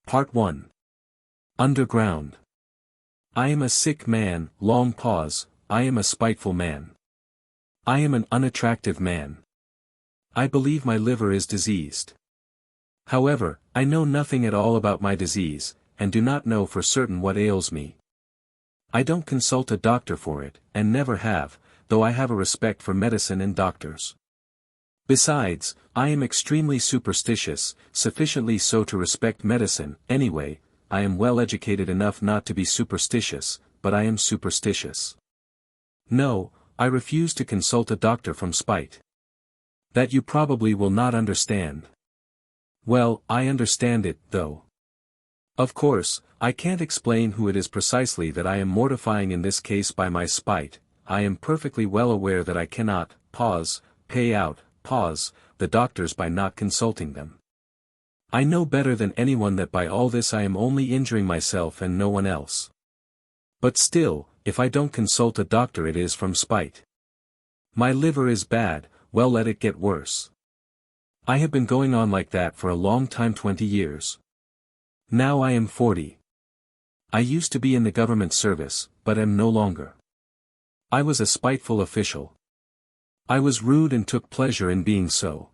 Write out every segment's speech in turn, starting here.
Part 1. Underground. I am a sick man, long pause, I am a spiteful man. I am an unattractive man. I believe my liver is diseased. However, I know nothing at all about my disease, and do not know for certain what ails me. I don't consult a doctor for it, and never have, though I have a respect for medicine and doctors. Besides, I am extremely superstitious, sufficiently so to respect medicine. Anyway, I am well educated enough not to be superstitious, but I am superstitious. No, I refuse to consult a doctor from spite. That you probably will not understand. Well, I understand it, though. Of course, I can't explain who it is precisely that I am mortifying in this case by my spite. I am perfectly well aware that I cannot, pay out, the doctors by not consulting them. I know better than anyone that by all this I am only injuring myself and no one else. But still, if I don't consult a doctor it is from spite. My liver is bad, well let it get worse. I have been going on like that for a long time, 20 years. Now I am 40. I used to be in the government service, but am no longer. I was a spiteful official. I was rude and took pleasure in being so.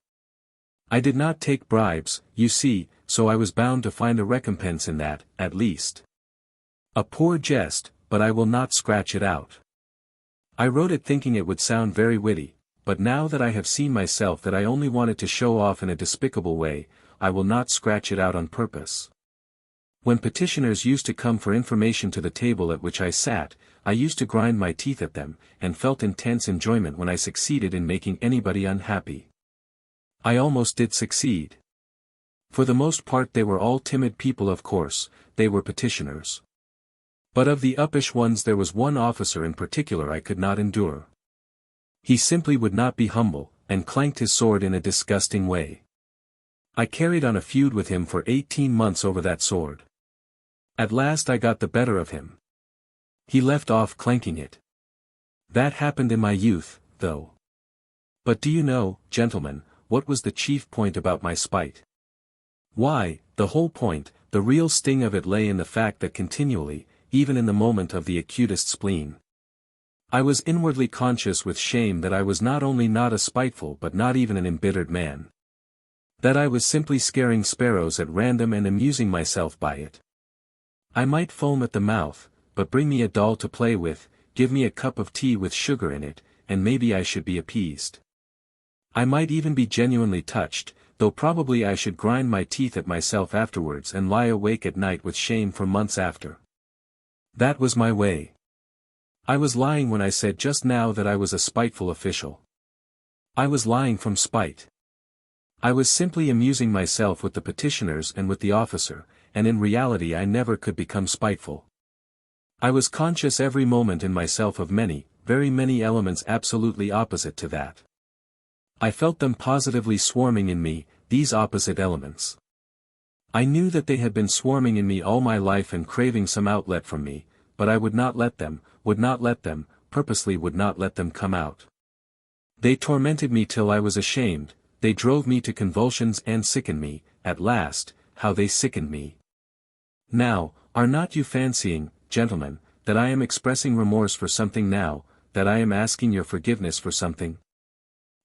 I did not take bribes, you see, so I was bound to find a recompense in that, at least. A poor jest, but I will not scratch it out. I wrote it thinking it would sound very witty, but now that I have seen myself that I only wanted to show off in a despicable way, I will not scratch it out on purpose. When petitioners used to come for information to the table at which I sat, I used to grind my teeth at them, and felt intense enjoyment when I succeeded in making anybody unhappy. I almost did succeed. For the most part they were all timid people, of course, they were petitioners. But of the uppish ones there was one officer in particular I could not endure. He simply would not be humble, and clanked his sword in a disgusting way. I carried on a feud with him for 18 months over that sword. At last I got the better of him. He left off clanking it. That happened in my youth, though. But do you know, gentlemen, what was the chief point about my spite? Why, the whole point, the real sting of it lay in the fact that continually, even in the moment of the acutest spleen, I was inwardly conscious with shame that I was not only not a spiteful but not even an embittered man. That I was simply scaring sparrows at random and amusing myself by it. I might foam at the mouth, but bring me a doll to play with, give me a cup of tea with sugar in it, and maybe I should be appeased. I might even be genuinely touched, though probably I should grind my teeth at myself afterwards and lie awake at night with shame for months after. That was my way. I was lying when I said just now that I was a spiteful official. I was lying from spite. I was simply amusing myself with the petitioners and with the officer, and in reality I never could become spiteful. I was conscious every moment in myself of many, very many elements absolutely opposite to that. I felt them positively swarming in me, these opposite elements. I knew that they had been swarming in me all my life and craving some outlet from me, but I would not let them, purposely would not let them come out. They tormented me till I was ashamed, they drove me to convulsions and sickened me, at last, how they sickened me. Now, are not you fancying, gentlemen, that I am expressing remorse for something now, that I am asking your forgiveness for something?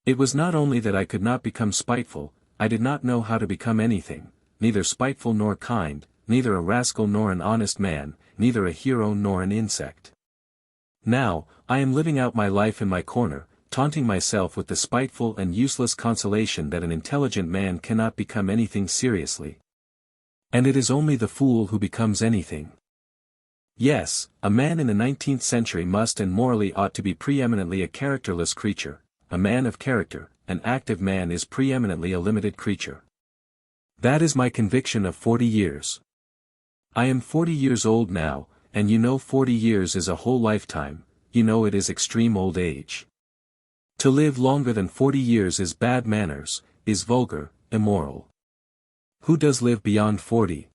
It was not only that I could not become spiteful, I did not know how to become anything, neither spiteful nor kind, neither a rascal nor an honest man, neither a hero nor an insect. Now, I am living out my life in my corner, taunting myself with the spiteful and useless consolation that an intelligent man cannot become anything seriously. And it is only the fool who becomes anything. Yes, a man in the 19th century must and morally ought to be preeminently a characterless creature. A man of character, an active man is preeminently a limited creature. That is my conviction of 40 years. I am 40 years old now, and you know 40 years is a whole lifetime, you know it is extreme old age. To live longer than 40 years is bad manners, is vulgar, immoral. Who does live beyond 40?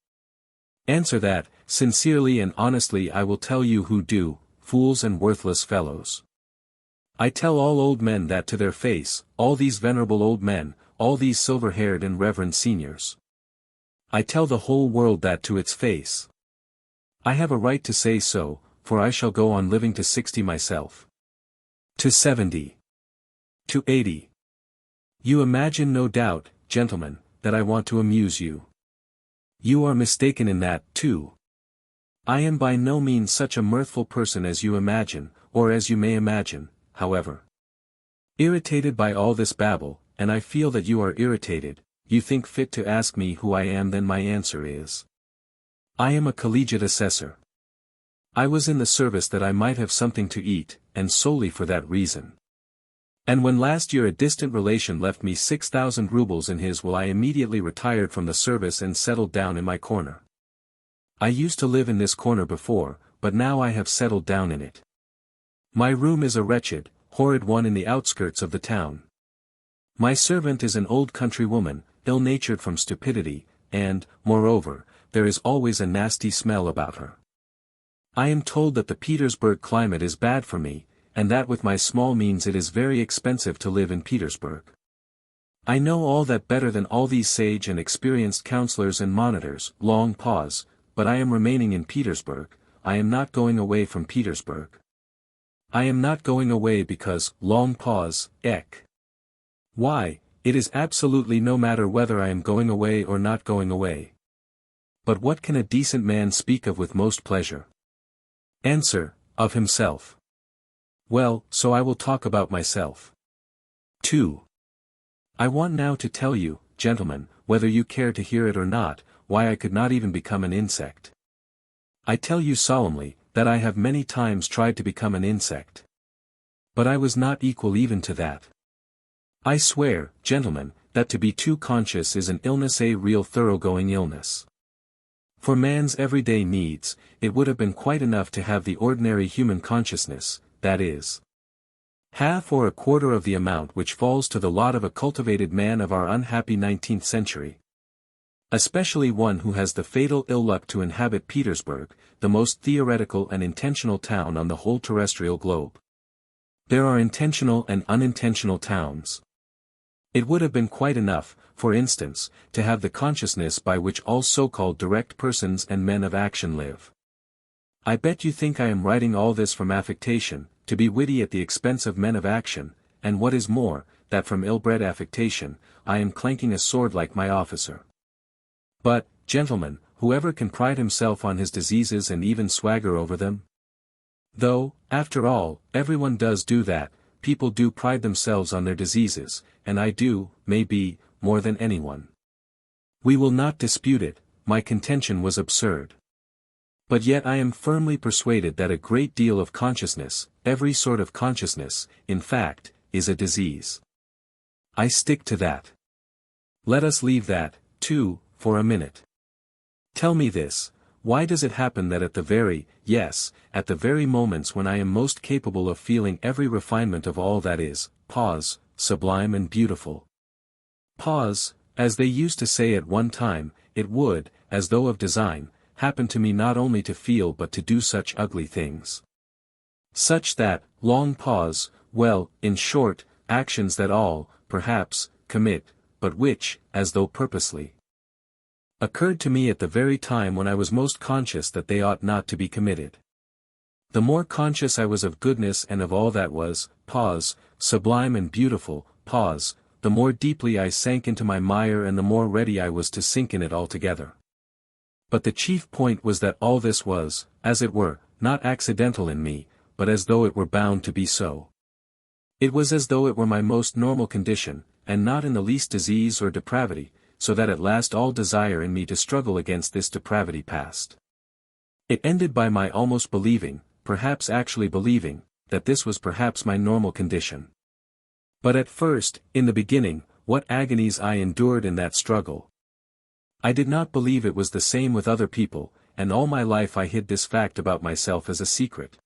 Answer that, sincerely and honestly I will tell you who do, fools and worthless fellows. I tell all old men that to their face, all these venerable old men, all these silver-haired and reverend seniors. I tell the whole world that to its face. I have a right to say so, for I shall go on living to 60 myself. To 70. To 80. You imagine no doubt, gentlemen, that I want to amuse you. You are mistaken in that, too. I am by no means such a mirthful person as you imagine, or as you may imagine, however. Irritated by all this babble, and I feel that you are irritated, you think fit to ask me who I am, then my answer is. I am a collegiate assessor. I was in the service that I might have something to eat, and solely for that reason. And when last year a distant relation left me 6,000 rubles in his will, I immediately retired from the service and settled down in my corner. I used to live in this corner before, but now I have settled down in it. My room is a wretched, horrid one in the outskirts of the town. My servant is an old country woman, ill-natured from stupidity, and, moreover, there is always a nasty smell about her. I am told that the Petersburg climate is bad for me, and that with my small means it is very expensive to live in Petersburg. I know all that better than all these sage and experienced counselors and monitors. Long pause, but I am remaining in Petersburg. I am not going away from Petersburg. I am not going away because, long pause, Why, it is absolutely no matter whether I am going away or not going away. But what can a decent man speak of with most pleasure? Answer, of himself. Well, so I will talk about myself. 2. I want now to tell you, gentlemen, whether you care to hear it or not, why I could not even become an insect. I tell you solemnly, that I have many times tried to become an insect. But I was not equal even to that. I swear, gentlemen, that to be too conscious is an illness, a real thoroughgoing illness. For man's everyday needs, it would have been quite enough to have the ordinary human consciousness, that is, half or a quarter of the amount which falls to the lot of a cultivated man of our unhappy 19th century. Especially one who has the fatal ill luck to inhabit Petersburg, the most theoretical and intentional town on the whole terrestrial globe. There are intentional and unintentional towns. It would have been quite enough, for instance, to have the consciousness by which all so-called direct persons and men of action live. I bet you think I am writing all this from affectation, to be witty at the expense of men of action, and what is more, that from ill-bred affectation, I am clanking a sword like my officer. But, gentlemen, whoever can pride himself on his diseases and even swagger over them? Though, after all, everyone does do that, people do pride themselves on their diseases, and I do, maybe, more than anyone. We will not dispute it, my contention was absurd. But yet I am firmly persuaded that a great deal of consciousness, every sort of consciousness, in fact, is a disease. I stick to that. Let us leave that, too, for a minute. Tell me this, why does it happen that at the very moments when I am most capable of feeling every refinement of all that is, sublime and beautiful? As they used to say at one time, it would, as though of design, happen to me not only to feel but to do such ugly things. Such that, well, in short, actions that all, perhaps, commit, but which, as though purposely, occurred to me at the very time when I was most conscious that they ought not to be committed. The more conscious I was of goodness and of all that was, sublime and beautiful, the more deeply I sank into my mire and the more ready I was to sink in it altogether. But the chief point was that all this was, as it were, not accidental in me, but as though it were bound to be so. It was as though it were my most normal condition, and not in the least disease or depravity, so that at last all desire in me to struggle against this depravity passed. It ended by my almost believing, perhaps actually believing, that this was perhaps my normal condition. But at first, in the beginning, what agonies I endured in that struggle! I did not believe it was the same with other people, and all my life I hid this fact about myself as a secret.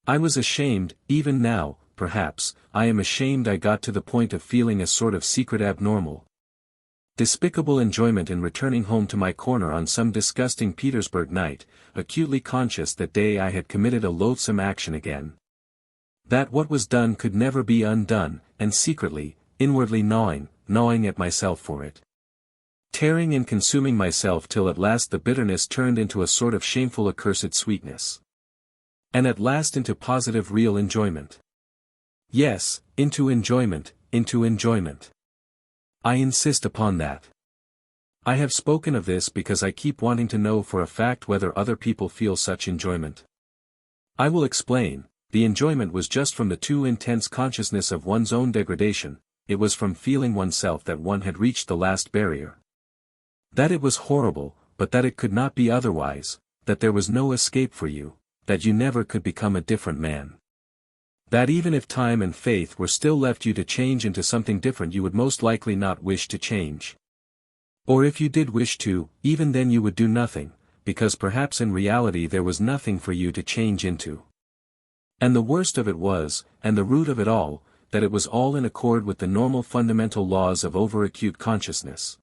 I was ashamed, even now, perhaps, I am ashamed I got to the point of feeling a sort of secret abnormal, despicable enjoyment in returning home to my corner on some disgusting Petersburg night, acutely conscious that day I had committed a loathsome action again. That what was done could never be undone, and secretly, inwardly gnawing at myself for it. tearing and consuming myself till at last the bitterness turned into a sort of shameful accursed sweetness. And at last into positive real enjoyment. Yes, into enjoyment, into enjoyment. I insist upon that. I have spoken of this because I keep wanting to know for a fact whether other people feel such enjoyment. I will explain. The enjoyment was just from the too intense consciousness of one's own degradation, it was from feeling oneself that one had reached the last barrier. That it was horrible, but that it could not be otherwise, that there was no escape for you, that you never could become a different man. That even if time and faith were still left you to change into something different you would most likely not wish to change. Or if you did wish to, even then you would do nothing, because perhaps in reality there was nothing for you to change into. And the worst of it was, and the root of it all, that it was all in accord with the normal fundamental laws of overacute consciousness.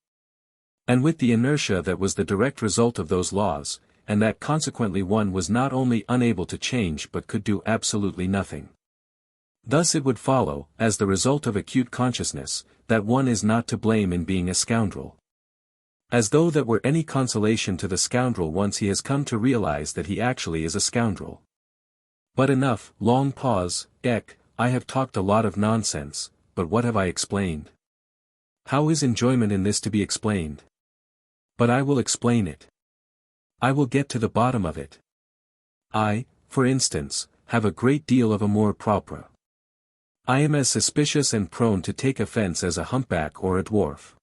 And with the inertia that was the direct result of those laws, and that consequently one was not only unable to change but could do absolutely nothing. Thus it would follow, as the result of acute consciousness, that one is not to blame in being a scoundrel. As though that were any consolation to the scoundrel once he has come to realize that he actually is a scoundrel. But enough, long pause, I have talked a lot of nonsense, but what have I explained? How is enjoyment in this to be explained? But I will explain it. I will get to the bottom of it. I, for instance, have a great deal of amour propre. I am as suspicious and prone to take offense as a humpback or a dwarf.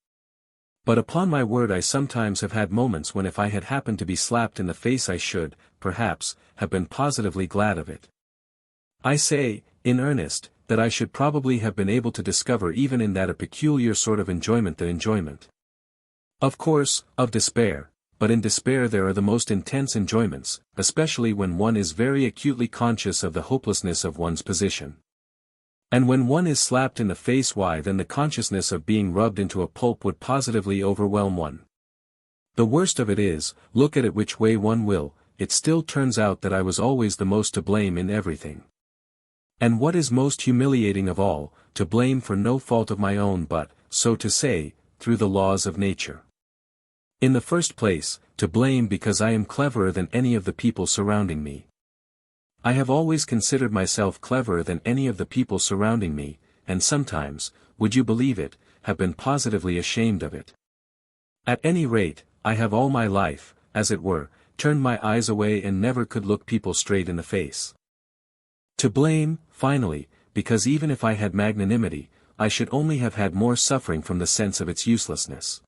But upon my word I sometimes have had moments when if I had happened to be slapped in the face I should, perhaps, have been positively glad of it. I say, in earnest, that I should probably have been able to discover even in that a peculiar sort of enjoyment the enjoyment. Of course, of despair, but in despair there are the most intense enjoyments, especially when one is very acutely conscious of the hopelessness of one's position. And when one is slapped in the face, why then the consciousness of being rubbed into a pulp would positively overwhelm one. The worst of it is, look at it which way one will, it still turns out that I was always the most to blame in everything. And what is most humiliating of all, to blame for no fault of my own but, so to say, through the laws of nature. In the first place, to blame because I am cleverer than any of the people surrounding me. I have always considered myself cleverer than any of the people surrounding me, and sometimes, would you believe it, have been positively ashamed of it. At any rate, I have all my life, as it were, turned my eyes away and never could look people straight in the face. To blame, finally, because even if I had magnanimity, I should only have had more suffering from the sense of its uselessness.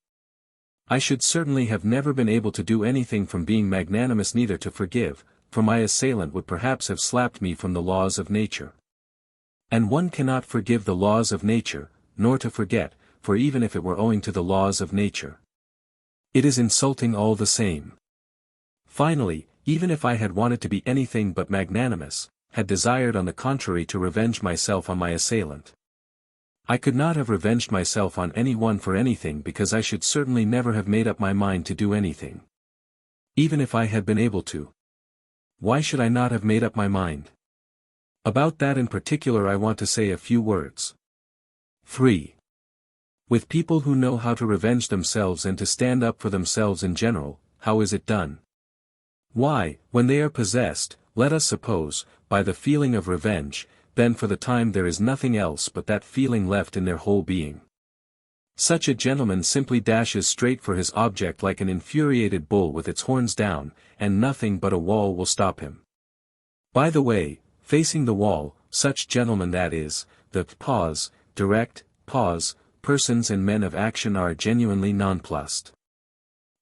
I should certainly have never been able to do anything from being magnanimous, neither to forgive, for my assailant would perhaps have slapped me from the laws of nature. And one cannot forgive the laws of nature, nor to forget, for even if it were owing to the laws of nature, it is insulting all the same. Finally, even if I had wanted to be anything but magnanimous, had desired on the contrary to revenge myself on my assailant, I could not have revenged myself on any one for anything, because I should certainly never have made up my mind to do anything. Even if I had been able to. Why should I not have made up my mind? About that in particular I want to say a few words. 3. With people who know how to revenge themselves and to stand up for themselves in general, how is it done? Why, when they are possessed, let us suppose, by the feeling of revenge, then for the time there is nothing else but that feeling left in their whole being. Such a gentleman simply dashes straight for his object like an infuriated bull with its horns down, and nothing but a wall will stop him. By the way, facing the wall, such gentlemen, that is, the direct persons and men of action, are genuinely nonplussed.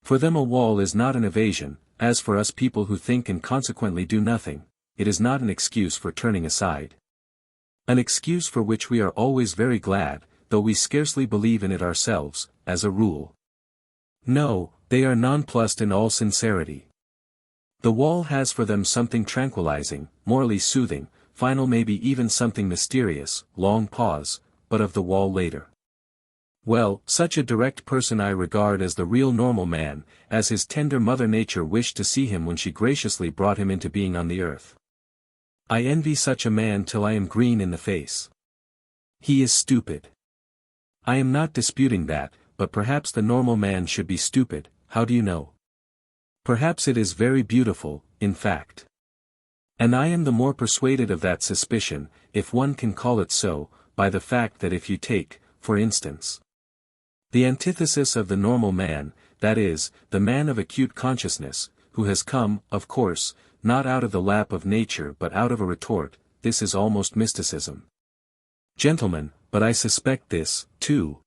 For them a wall is not an evasion, as for us people who think and consequently do nothing, it is not an excuse for turning aside. An excuse for which we are always very glad, though we scarcely believe in it ourselves, as a rule. No, they are nonplussed in all sincerity. The wall has for them something tranquilizing, morally soothing, final, maybe even something mysterious, long pause, but of the wall later. Well, such a direct person I regard as the real normal man, as his tender mother nature wished to see him when she graciously brought him into being on the earth. I envy such a man till I am green in the face. He is stupid. I am not disputing that, but perhaps the normal man should be stupid, how do you know? Perhaps it is very beautiful, in fact. And I am the more persuaded of that suspicion, if one can call it so, by the fact that if you take, for instance, the antithesis of the normal man, that is, the man of acute consciousness, who has come, of course, not out of the lap of nature but out of a retort, this is almost mysticism. Gentlemen, but I suspect this, too.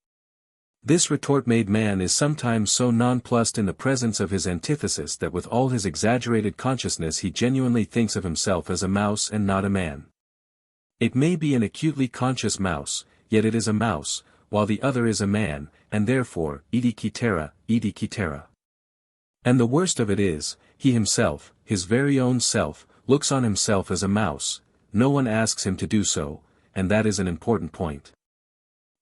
This retort-made man is sometimes so nonplussed in the presence of his antithesis that with all his exaggerated consciousness he genuinely thinks of himself as a mouse and not a man. It may be an acutely conscious mouse, yet it is a mouse, while the other is a man, and therefore, idi kitera. And the worst of it is, he himself, his very own self, looks on himself as a mouse, no one asks him to do so, and that is an important point.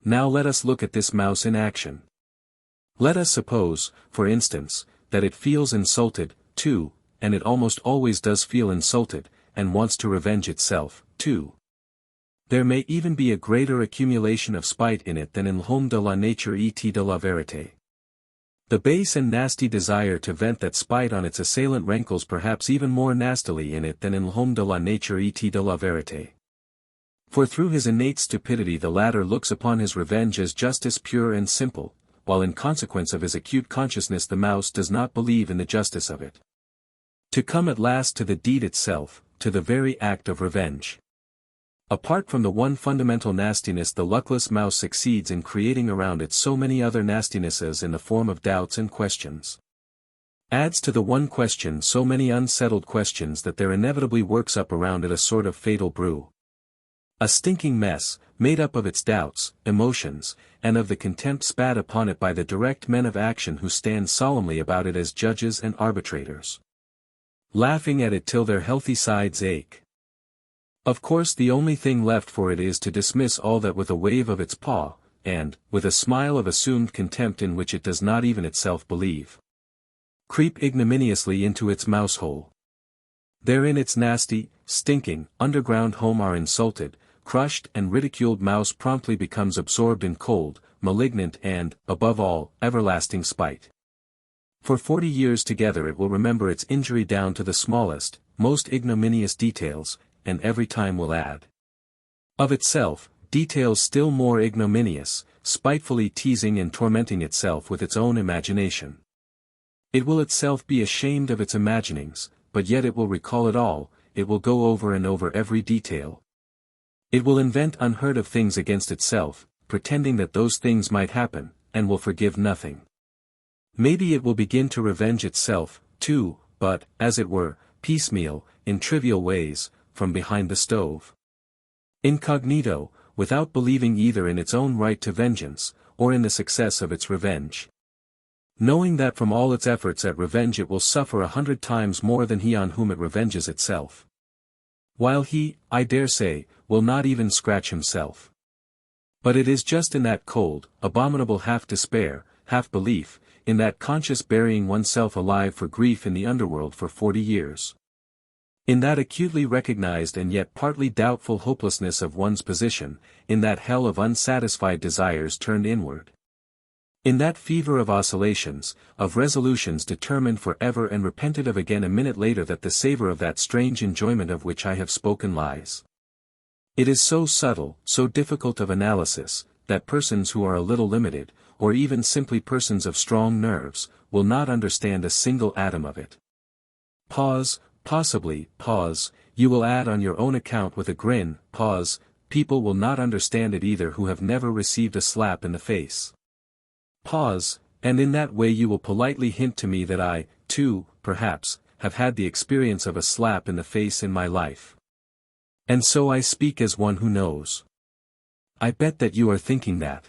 Now let us look at this mouse in action. Let us suppose, for instance, that it feels insulted, too, and it almost always does feel insulted, and wants to revenge itself, too. There may even be a greater accumulation of spite in it than in l'homme de la nature et de la vérité. The base and nasty desire to vent that spite on its assailant rankles perhaps even more nastily in it than in l'homme de la nature et de la vérité. For through his innate stupidity the latter looks upon his revenge as justice pure and simple, while in consequence of his acute consciousness the mouse does not believe in the justice of it. To come at last to the deed itself, to the very act of revenge. Apart from the one fundamental nastiness the luckless mouse succeeds in creating around it so many other nastinesses in the form of doubts and questions. Adds to the one question so many unsettled questions that there inevitably works up around it a sort of fatal brew. A stinking mess, made up of its doubts, emotions, and of the contempt spat upon it by the direct men of action who stand solemnly about it as judges and arbitrators. Laughing at it till their healthy sides ache. Of course the only thing left for it is to dismiss all that with a wave of its paw, and, with a smile of assumed contempt in which it does not even itself believe, creep ignominiously into its mousehole. Therein its nasty, stinking, underground home are insulted, crushed and ridiculed mouse promptly becomes absorbed in cold, malignant and, above all, everlasting spite. For 40 years together it will remember its injury down to the smallest, most ignominious details, and every time will add of itself, details still more ignominious, spitefully teasing and tormenting itself with its own imagination. It will itself be ashamed of its imaginings, but yet it will recall it all, it will go over and over every detail. It will invent unheard of things against itself, pretending that those things might happen, and will forgive nothing. Maybe it will begin to revenge itself, too, but, as it were, piecemeal, in trivial ways, from behind the stove. Incognito, without believing either in its own right to vengeance, or in the success of its revenge. Knowing that from all its efforts at revenge it will suffer 100 times more than he on whom it revenges itself. While he, I dare say, will not even scratch himself. But it is just in that cold, abominable half-despair, half-belief, in that conscious burying oneself alive for grief in the underworld for 40 years. In that acutely recognized and yet partly doubtful hopelessness of one's position, in that hell of unsatisfied desires turned inward. In that fever of oscillations, of resolutions determined for ever and repented of again a minute later that the savor of that strange enjoyment of which I have spoken lies. It is so subtle, so difficult of analysis, that persons who are a little limited, or even simply persons of strong nerves, will not understand a single atom of it. Pause. Possibly, pause, you will add on your own account with a grin, pause, people will not understand it either who have never received a slap in the face. Pause, and in that way you will politely hint to me that I, too, perhaps, have had the experience of a slap in the face in my life. And so I speak as one who knows. I bet that you are thinking that.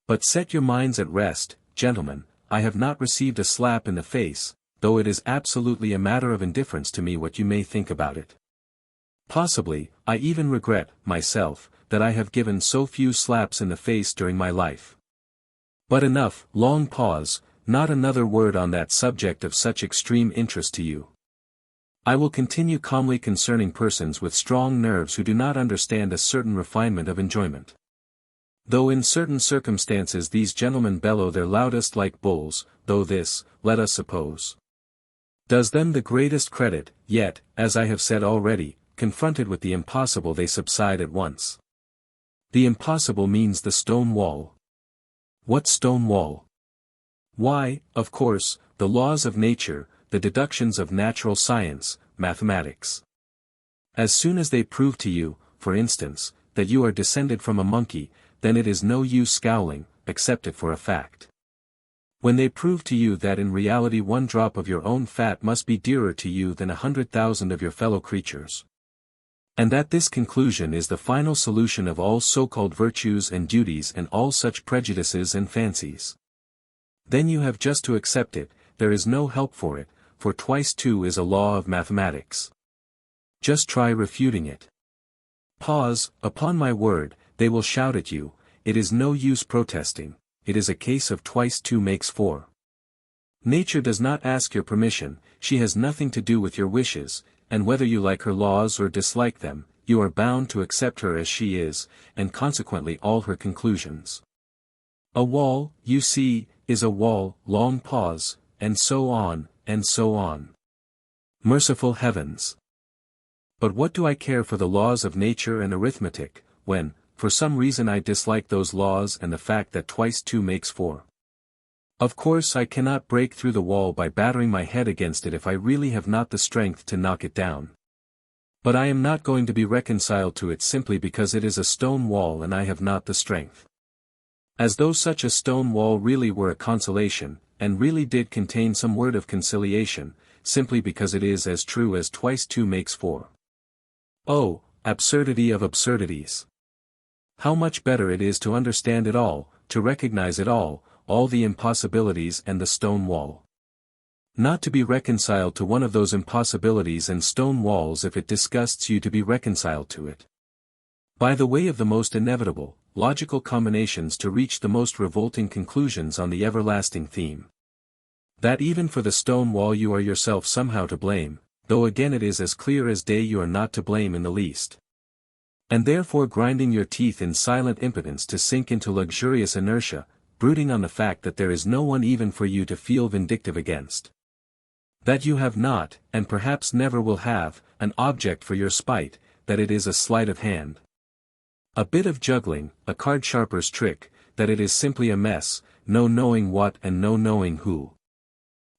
But set your minds at rest, gentlemen, I have not received a slap in the face, though it is absolutely a matter of indifference to me what you may think about it. Possibly, I even regret, myself, that I have given so few slaps in the face during my life. But enough, long pause, not another word on that subject of such extreme interest to you. I will continue calmly concerning persons with strong nerves who do not understand a certain refinement of enjoyment. Though in certain circumstances these gentlemen bellow their loudest like bulls, though this, let us suppose, does them the greatest credit, yet, as I have said already, confronted with the impossible they subside at once. The impossible means the stone wall. What stone wall? Why, of course, the laws of nature, the deductions of natural science, mathematics. As soon as they prove to you, for instance, that you are descended from a monkey, then it is no use scowling, accept it for a fact. When they prove to you that in reality one drop of your own fat must be dearer to you than 100,000 of your fellow creatures, and that this conclusion is the final solution of all so-called virtues and duties and all such prejudices and fancies, then you have just to accept it, there is no help for it, for twice two is a law of mathematics. Just try refuting it. Pause, upon my word, they will shout at you, it is no use protesting, it is a case of twice two makes four. Nature does not ask your permission, she has nothing to do with your wishes, and whether you like her laws or dislike them, you are bound to accept her as she is, and consequently all her conclusions. A wall, you see, is a wall, long pause, and so on, and so on. Merciful heavens! But what do I care for the laws of nature and arithmetic, when, for some reason I dislike those laws and the fact that twice two makes four? Of course I cannot break through the wall by battering my head against it if I really have not the strength to knock it down. But I am not going to be reconciled to it simply because it is a stone wall and I have not the strength. As though such a stone wall really were a consolation, and really did contain some word of conciliation, simply because it is as true as twice two makes four. Oh, absurdity of absurdities! How much better it is to understand it all, to recognize it all the impossibilities and the stone wall. Not to be reconciled to one of those impossibilities and stone walls if it disgusts you to be reconciled to it. By the way of the most inevitable, logical combinations to reach the most revolting conclusions on the everlasting theme. That even for the stone wall you are yourself somehow to blame, though again it is as clear as day you are not to blame in the least. And therefore grinding your teeth in silent impotence to sink into luxurious inertia, brooding on the fact that there is no one even for you to feel vindictive against. That you have not, and perhaps never will have, an object for your spite, that it is a sleight of hand. A bit of juggling, a card sharper's trick, that it is simply a mess, no knowing what and no knowing who.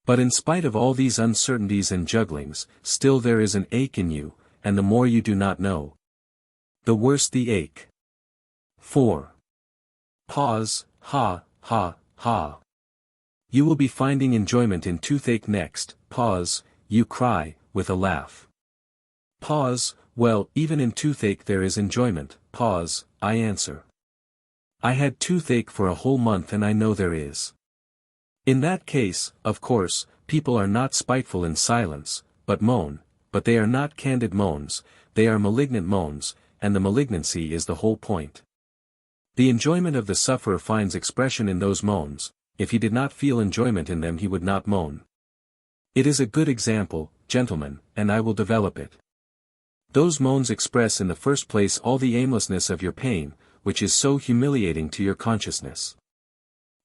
But in spite of all these uncertainties and jugglings, still there is an ache in you, and the more you do not know, the worse the ache. 4. Pause, ha, ha, ha. You will be finding enjoyment in toothache next, pause, you cry, with a laugh. Pause, well, even in toothache there is enjoyment, pause, I answer. I had toothache for a whole month and I know there is. In that case, of course, people are not spiteful in silence, but moan, but they are not candid moans, they are malignant moans, and the malignancy is the whole point. The enjoyment of the sufferer finds expression in those moans, if he did not feel enjoyment in them he would not moan. It is a good example, gentlemen, and I will develop it. Those moans express in the first place all the aimlessness of your pain, which is so humiliating to your consciousness.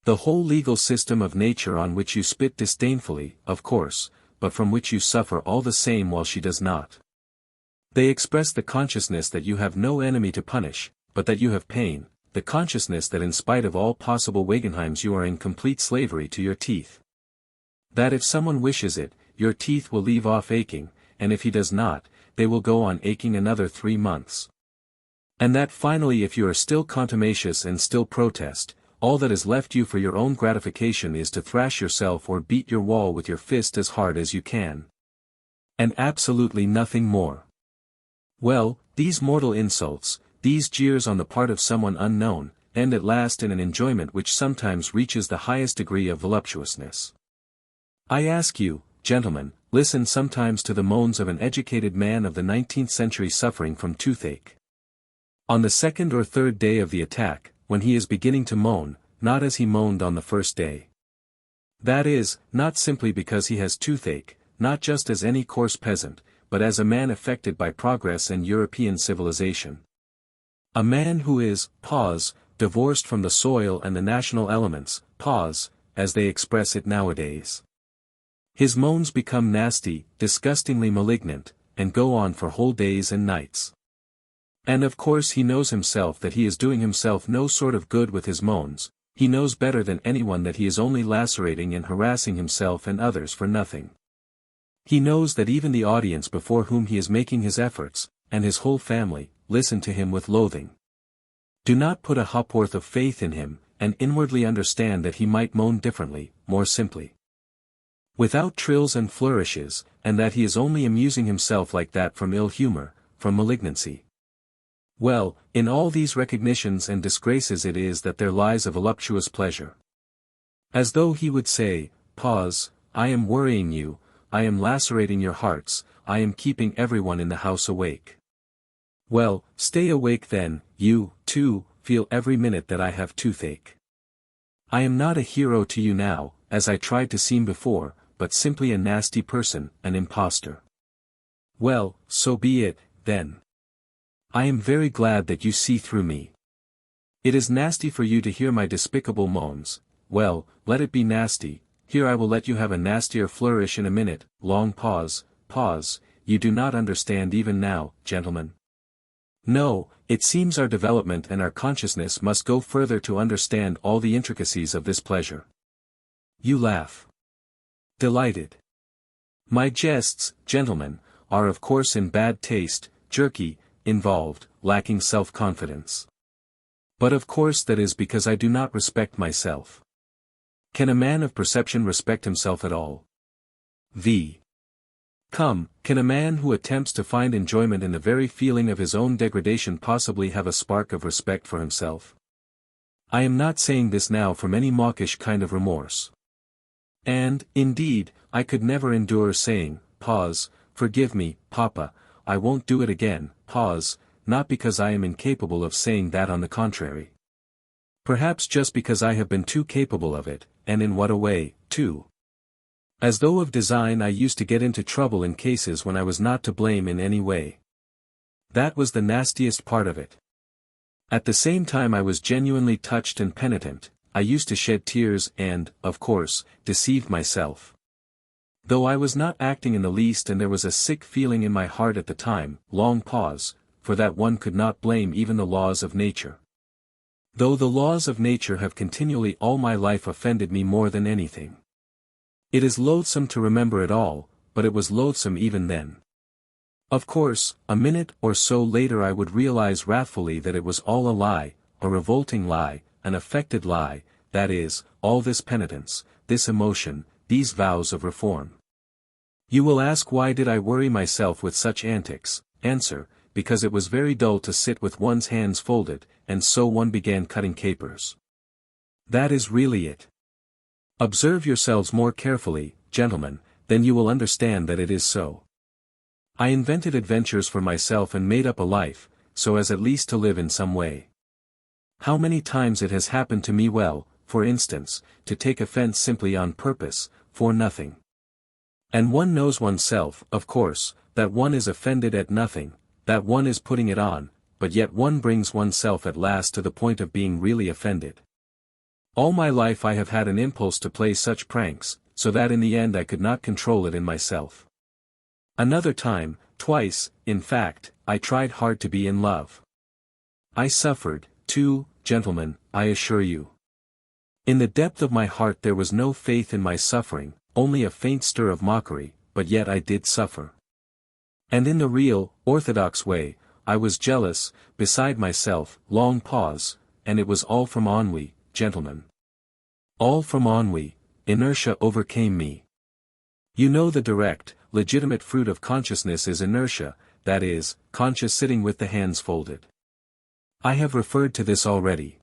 The whole legal system of nature on which you spit disdainfully, of course, but from which you suffer all the same while she does not. They express the consciousness that you have no enemy to punish, but that you have pain, the consciousness that in spite of all possible Wagenheims you are in complete slavery to your teeth. That if someone wishes it, your teeth will leave off aching, and if he does not, they will go on aching another 3 months. And that finally if you are still contumacious and still protest, all that is left you for your own gratification is to thrash yourself or beat your wall with your fist as hard as you can. And absolutely nothing more. Well, these mortal insults, these jeers on the part of someone unknown, end at last in an enjoyment which sometimes reaches the highest degree of voluptuousness. I ask you, gentlemen, listen sometimes to the moans of an educated man of the 19th century suffering from toothache. On the 2nd or 3rd day of the attack, when he is beginning to moan, not as he moaned on the first day. That is, not simply because he has toothache, not just as any coarse peasant, but as a man affected by progress and European civilization. A man who is, pause, divorced from the soil and the national elements, pause, as they express it nowadays. His moans become nasty, disgustingly malignant, and go on for whole days and nights. And of course he knows himself that he is doing himself no sort of good with his moans. He knows better than anyone that he is only lacerating and harassing himself and others for nothing. He knows that even the audience before whom he is making his efforts, and his whole family, listen to him with loathing. Do not put a ha'porth of faith in him, and inwardly understand that he might moan differently, more simply, without trills and flourishes, and that he is only amusing himself like that from ill humor, from malignancy. Well, in all these recognitions and disgraces it is that there lies a voluptuous pleasure. As though he would say, pause, I am worrying you, I am lacerating your hearts, I am keeping everyone in the house awake. Well, stay awake then, you, too, feel every minute that I have toothache. I am not a hero to you now, as I tried to seem before, but simply a nasty person, an impostor. Well, so be it, then. I am very glad that you see through me. It is nasty for you to hear my despicable moans. Well, let it be nasty. Here I will let you have a nastier flourish in a minute. Long pause, you do not understand even now, gentlemen. No, it seems our development and our consciousness must go further to understand all the intricacies of this pleasure. You laugh. Delighted. My jests, gentlemen, are of course in bad taste, jerky, involved, lacking self-confidence. But of course that is because I do not respect myself. Can a man of perception respect himself at all? Come, can a man who attempts to find enjoyment in the very feeling of his own degradation possibly have a spark of respect for himself? I am not saying this now from any mawkish kind of remorse. And, indeed, I could never endure saying, pause, forgive me, Papa, I won't do it again, pause, not because I am incapable of saying that, on the contrary. Perhaps just because I have been too capable of it, and in what a way, too. As though of design I used to get into trouble in cases when I was not to blame in any way. That was the nastiest part of it. At the same time I was genuinely touched and penitent, I used to shed tears and, of course, deceived myself. Though I was not acting in the least and there was a sick feeling in my heart at the time, long pause, for that one could not blame even the laws of nature. Though the laws of nature have continually all my life offended me more than anything. It is loathsome to remember it all, but it was loathsome even then. Of course, a minute or so later I would realize wrathfully that it was all a lie, a revolting lie, an affected lie, that is, all this penitence, this emotion, these vows of reform. You will ask, why did I worry myself with such antics? Answer, because it was very dull to sit with one's hands folded, and so one began cutting capers. That is really it. Observe yourselves more carefully, gentlemen, then you will understand that it is so. I invented adventures for myself and made up a life, so as at least to live in some way. How many times it has happened to me, well, for instance, to take offense simply on purpose, for nothing. And one knows oneself, of course, that one is offended at nothing, that one is putting it on, but yet one brings oneself at last to the point of being really offended. All my life I have had an impulse to play such pranks, so that in the end I could not control it in myself. Another time, twice, in fact, I tried hard to be in love. I suffered, too, gentlemen, I assure you. In the depth of my heart there was no faith in my suffering, only a faint stir of mockery, but yet I did suffer. And in the real, orthodox way, I was jealous, beside myself, long pause, and it was all from ennui, gentlemen. All from ennui, inertia overcame me. You know the direct, legitimate fruit of consciousness is inertia, that is, conscious sitting with the hands folded. I have referred to this already.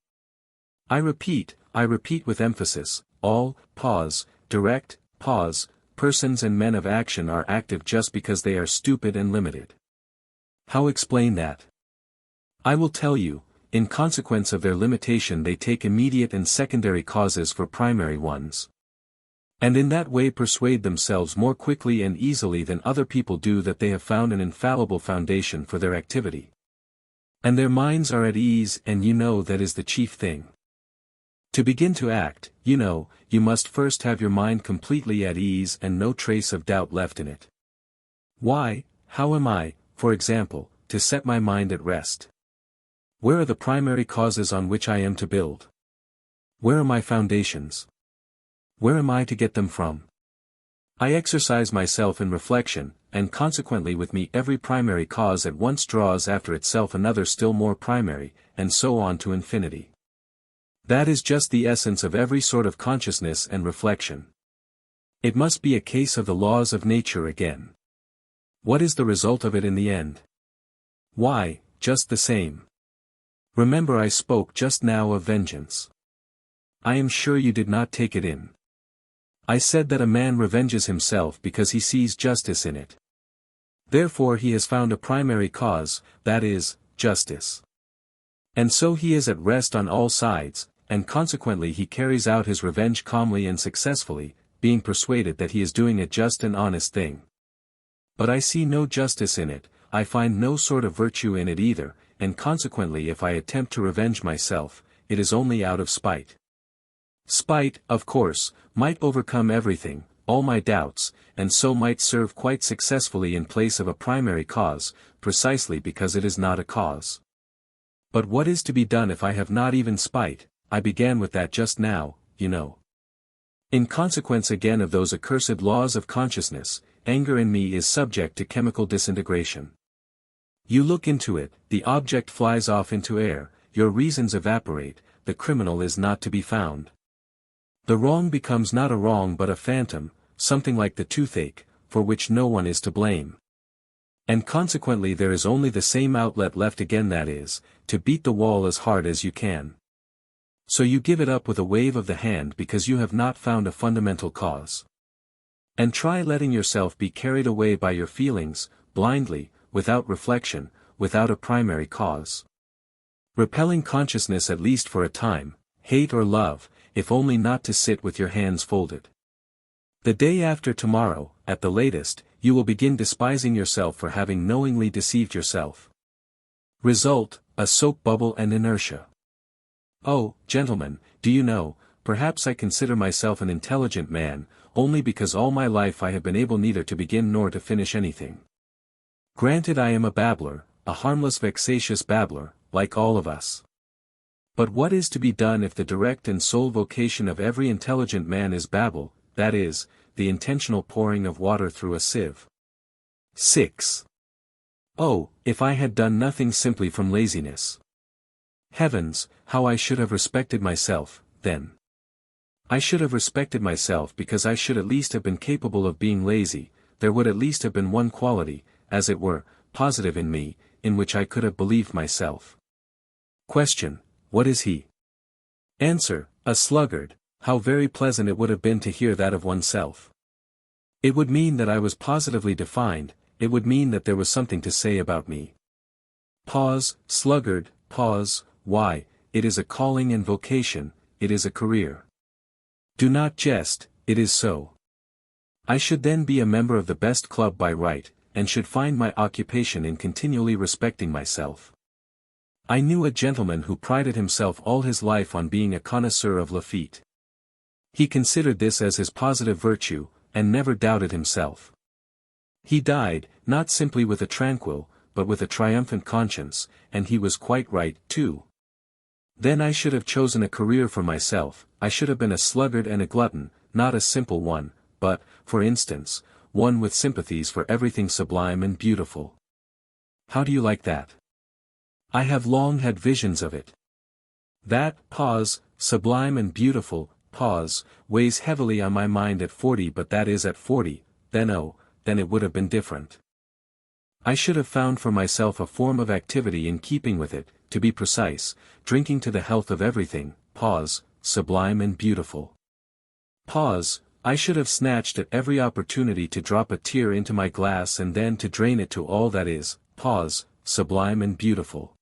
I repeat with emphasis, all, pause, direct, pause, persons and men of action are active just because they are stupid and limited. How explain that? I will tell you, in consequence of their limitation they take immediate and secondary causes for primary ones. And in that way persuade themselves more quickly and easily than other people do that they have found an infallible foundation for their activity. And their minds are at ease, and you know that is the chief thing. To begin to act, you know, you must first have your mind completely at ease and no trace of doubt left in it. Why, how am I, for example, to set my mind at rest? Where are the primary causes on which I am to build? Where are my foundations? Where am I to get them from? I exercise myself in reflection, and consequently with me every primary cause at once draws after itself another still more primary, and so on to infinity. That is just the essence of every sort of consciousness and reflection. It must be a case of the laws of nature again. What is the result of it in the end? Why, just the same. Remember I spoke just now of vengeance. I am sure you did not take it in. I said that a man revenges himself because he sees justice in it. Therefore he has found a primary cause, that is, justice. And so he is at rest on all sides, and consequently he carries out his revenge calmly and successfully, being persuaded that he is doing a just and honest thing. But I see no justice in it, I find no sort of virtue in it either, and consequently if I attempt to revenge myself, it is only out of spite. Spite, of course, might overcome everything, all my doubts, and so might serve quite successfully in place of a primary cause, precisely because it is not a cause. But what is to be done if I have not even spite? I began with that just now, you know. In consequence again of those accursed laws of consciousness, anger in me is subject to chemical disintegration. You look into it, the object flies off into air, your reasons evaporate, the criminal is not to be found. The wrong becomes not a wrong but a phantom, something like the toothache, for which no one is to blame. And consequently there is only the same outlet left again, that is, to beat the wall as hard as you can. So you give it up with a wave of the hand because you have not found a fundamental cause. And try letting yourself be carried away by your feelings, blindly, without reflection, without a primary cause. Repelling consciousness at least for a time, hate or love, if only not to sit with your hands folded. The day after tomorrow, at the latest, you will begin despising yourself for having knowingly deceived yourself. Result, a soap bubble and inertia. Oh, gentlemen, do you know, perhaps I consider myself an intelligent man, only because all my life I have been able neither to begin nor to finish anything. Granted I am a babbler, a harmless vexatious babbler, like all of us. But what is to be done if the direct and sole vocation of every intelligent man is babble, that is, the intentional pouring of water through a sieve? 6. Oh, if I had done nothing simply from laziness! Heavens, how I should have respected myself, then! I should have respected myself because I should at least have been capable of being lazy, there would at least have been one quality, as it were, positive in me, in which I could have believed myself. Question, what is he? Answer, a sluggard. How very pleasant it would have been to hear that of oneself. It would mean that I was positively defined, it would mean that there was something to say about me. Pause, sluggard, pause, why, it is a calling and vocation, it is a career. Do not jest, it is so. I should then be a member of the best club by right, and should find my occupation in continually respecting myself. I knew a gentleman who prided himself all his life on being a connoisseur of Lafitte. He considered this as his positive virtue, and never doubted himself. He died, not simply with a tranquil, but with a triumphant conscience, and he was quite right, too. Then I should have chosen a career for myself, I should have been a sluggard and a glutton, not a simple one, but, for instance, one with sympathies for everything sublime and beautiful. How do you like that? I have long had visions of it. That, pause, sublime and beautiful, pause, weighs heavily on my mind at 40, but that is at 40, then it would have been different. I should have found for myself a form of activity in keeping with it, to be precise, drinking to the health of everything, pause, sublime and beautiful. Pause, I should have snatched at every opportunity to drop a tear into my glass and then to drain it to all that is, pause, sublime and beautiful.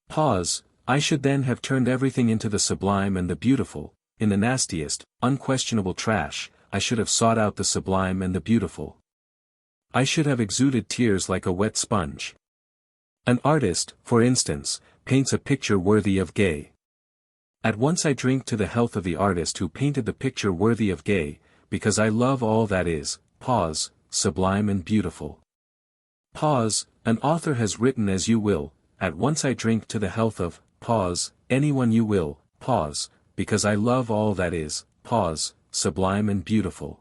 Pause, I should then have turned everything into the sublime and the beautiful. In the nastiest, unquestionable trash, I should have sought out the sublime and the beautiful. I should have exuded tears like a wet sponge. An artist, for instance, paints a picture worthy of gay. At once I drink to the health of the artist who painted the picture worthy of gay, because I love all that is, sublime and beautiful. An author has written as you will, at once I drink to the health of, anyone you will, because I love all that is, sublime and beautiful.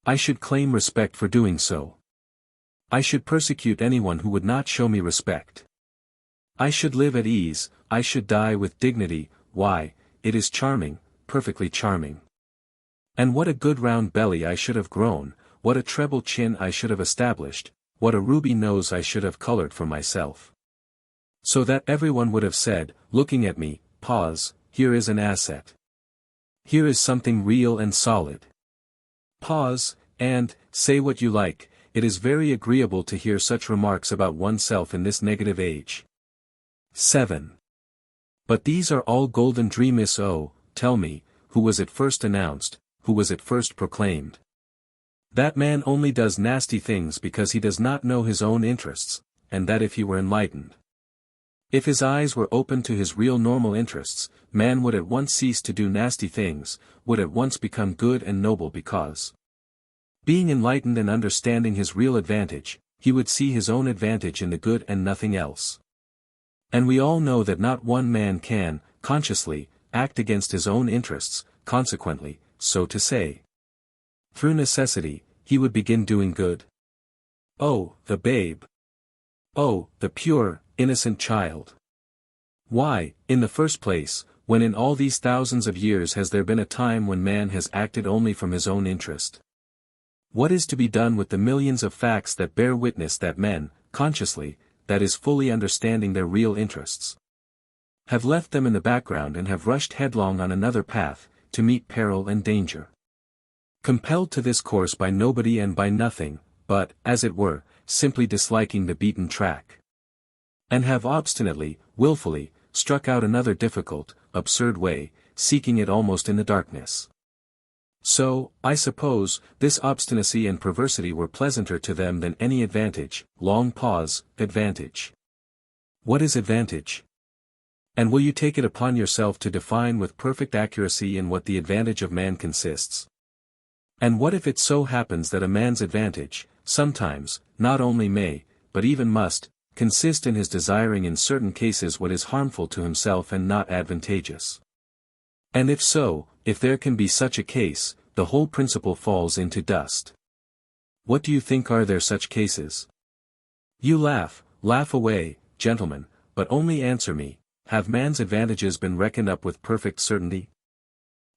I should claim respect for doing so. I should persecute anyone who would not show me respect. I should live at ease, I should die with dignity. Why, it is charming, perfectly charming. And what a good round belly I should have grown, what a treble chin I should have established, what a ruby nose I should have colored for myself. So that everyone would have said, looking at me, here is an asset. Here is something real and solid. And, say what you like, it is very agreeable to hear such remarks about oneself in this negative age. 7. But these are all golden dreams. Oh, tell me, who was it first announced, who was it first proclaimed? That man only does nasty things because he does not know his own interests, and that if he were enlightened, if his eyes were open to his real normal interests, man would at once cease to do nasty things, would at once become good and noble because, being enlightened and understanding his real advantage, he would see his own advantage in the good and nothing else. And we all know that not one man can, consciously, act against his own interests, consequently, so to say, through necessity, he would begin doing good. Oh, the babe! Oh, the pure, innocent child! Why, in the first place, when in all these thousands of years has there been a time when man has acted only from his own interest? What is to be done with the millions of facts that bear witness that men, consciously, that is fully understanding their real interests, have left them in the background and have rushed headlong on another path, to meet peril and danger? Compelled to this course by nobody and by nothing, but, as it were, simply disliking the beaten track. And have obstinately, willfully, struck out another difficult, absurd way, seeking it almost in the darkness. So, I suppose, this obstinacy and perversity were pleasanter to them than any advantage. Advantage. What is advantage? And will you take it upon yourself to define with perfect accuracy in what the advantage of man consists? And what if it so happens that a man's advantage, sometimes, not only may, but even must, consist in his desiring in certain cases what is harmful to himself and not advantageous? And if so, if there can be such a case, the whole principle falls into dust. What do you think are there such cases? You laugh away, gentlemen, but only answer me, have man's advantages been reckoned up with perfect certainty?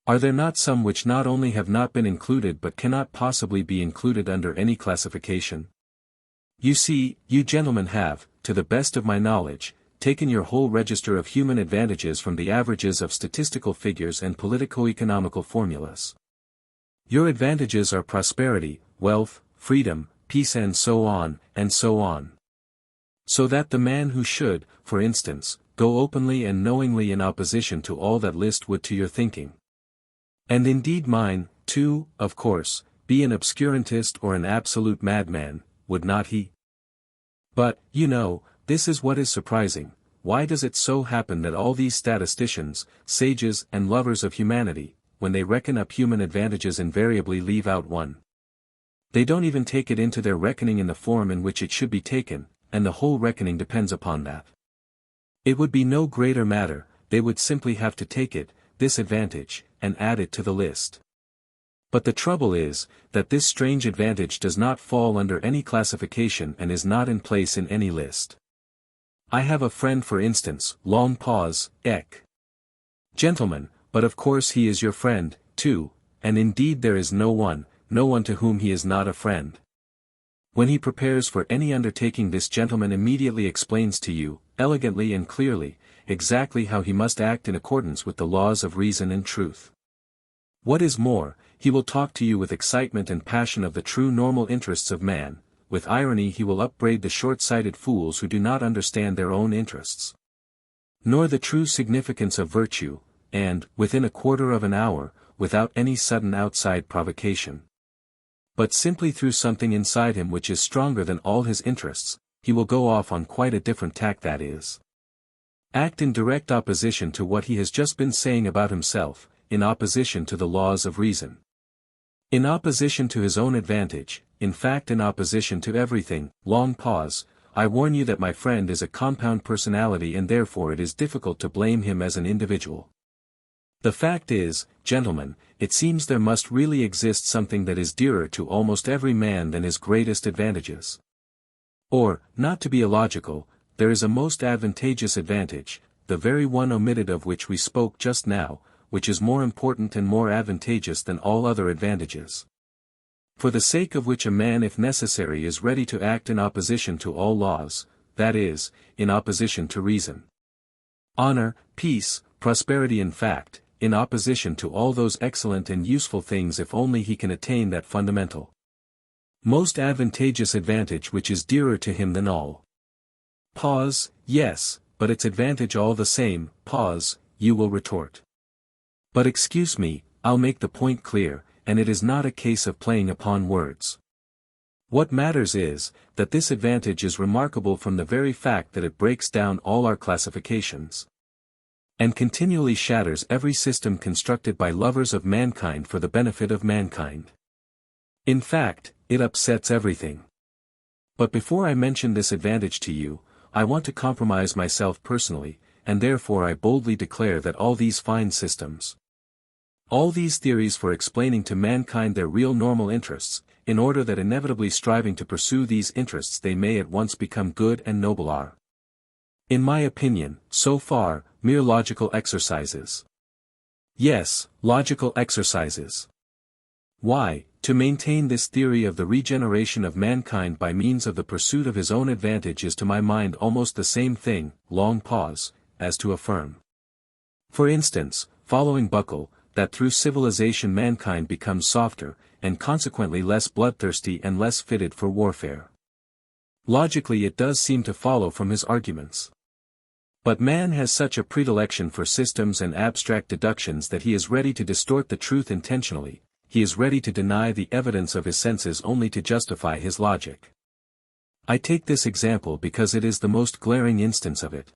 Are there not some which not only have not been included but cannot possibly be included under any classification? You see, you gentlemen have, to the best of my knowledge, taken your whole register of human advantages from the averages of statistical figures and politico-economical formulas. Your advantages are prosperity, wealth, freedom, peace and so on, and so on. So that the man who should, for instance, go openly and knowingly in opposition to all that list would to your thinking, and indeed mine, too, of course, be an obscurantist or an absolute madman, would not he? But, you know, this is what is surprising. Why does it so happen that all these statisticians, sages and lovers of humanity, when they reckon up human advantages invariably leave out one? They don't even take it into their reckoning in the form in which it should be taken, and the whole reckoning depends upon that. It would be no greater matter, they would simply have to take it, this advantage, and add it to the list. But the trouble is, that this strange advantage does not fall under any classification and is not in place in any list. I have a friend for instance, Gentlemen, but of course he is your friend, too, and indeed there is no one to whom he is not a friend. When he prepares for any undertaking this gentleman immediately explains to you, elegantly and clearly, exactly how he must act in accordance with the laws of reason and truth. What is more, he will talk to you with excitement and passion of the true normal interests of man, with irony he will upbraid the short-sighted fools who do not understand their own interests, nor the true significance of virtue, and, within a quarter of an hour, without any sudden outside provocation, but simply through something inside him which is stronger than all his interests, he will go off on quite a different tack, that is. Act in direct opposition to what he has just been saying about himself, in opposition to the laws of reason. In opposition to his own advantage, in fact in opposition to everything. Long pause. I warn you that my friend is a compound personality and therefore it is difficult to blame him as an individual. The fact is, gentlemen, it seems there must really exist something that is dearer to almost every man than his greatest advantages. Or, not to be illogical, there is a most advantageous advantage, the very one omitted of which we spoke just now, which is more important and more advantageous than all other advantages. For the sake of which a man if necessary is ready to act in opposition to all laws, that is, in opposition to reason. Honor, peace, prosperity, in fact, in opposition to all those excellent and useful things if only he can attain that fundamental, most advantageous advantage which is dearer to him than all. Pause. Yes, but it's advantage all the same. Pause, you will retort. But excuse me, I'll make the point clear, and it is not a case of playing upon words. What matters is, that this advantage is remarkable from the very fact that it breaks down all our classifications, and continually shatters every system constructed by lovers of mankind for the benefit of mankind. In fact, it upsets everything. But before I mention this advantage to you, I want to compromise myself personally, and therefore I boldly declare that all these fine systems, all these theories for explaining to mankind their real normal interests, in order that inevitably striving to pursue these interests they may at once become good and noble, are, in my opinion, so far, mere logical exercises. Yes, logical exercises. Why, to maintain this theory of the regeneration of mankind by means of the pursuit of his own advantage is to my mind almost the same thing, long pause, as to affirm, for instance, following Buckle, that through civilization mankind becomes softer, and consequently less bloodthirsty and less fitted for warfare. Logically it does seem to follow from his arguments. But man has such a predilection for systems and abstract deductions that he is ready to distort the truth intentionally, he is ready to deny the evidence of his senses only to justify his logic. I take this example because it is the most glaring instance of it.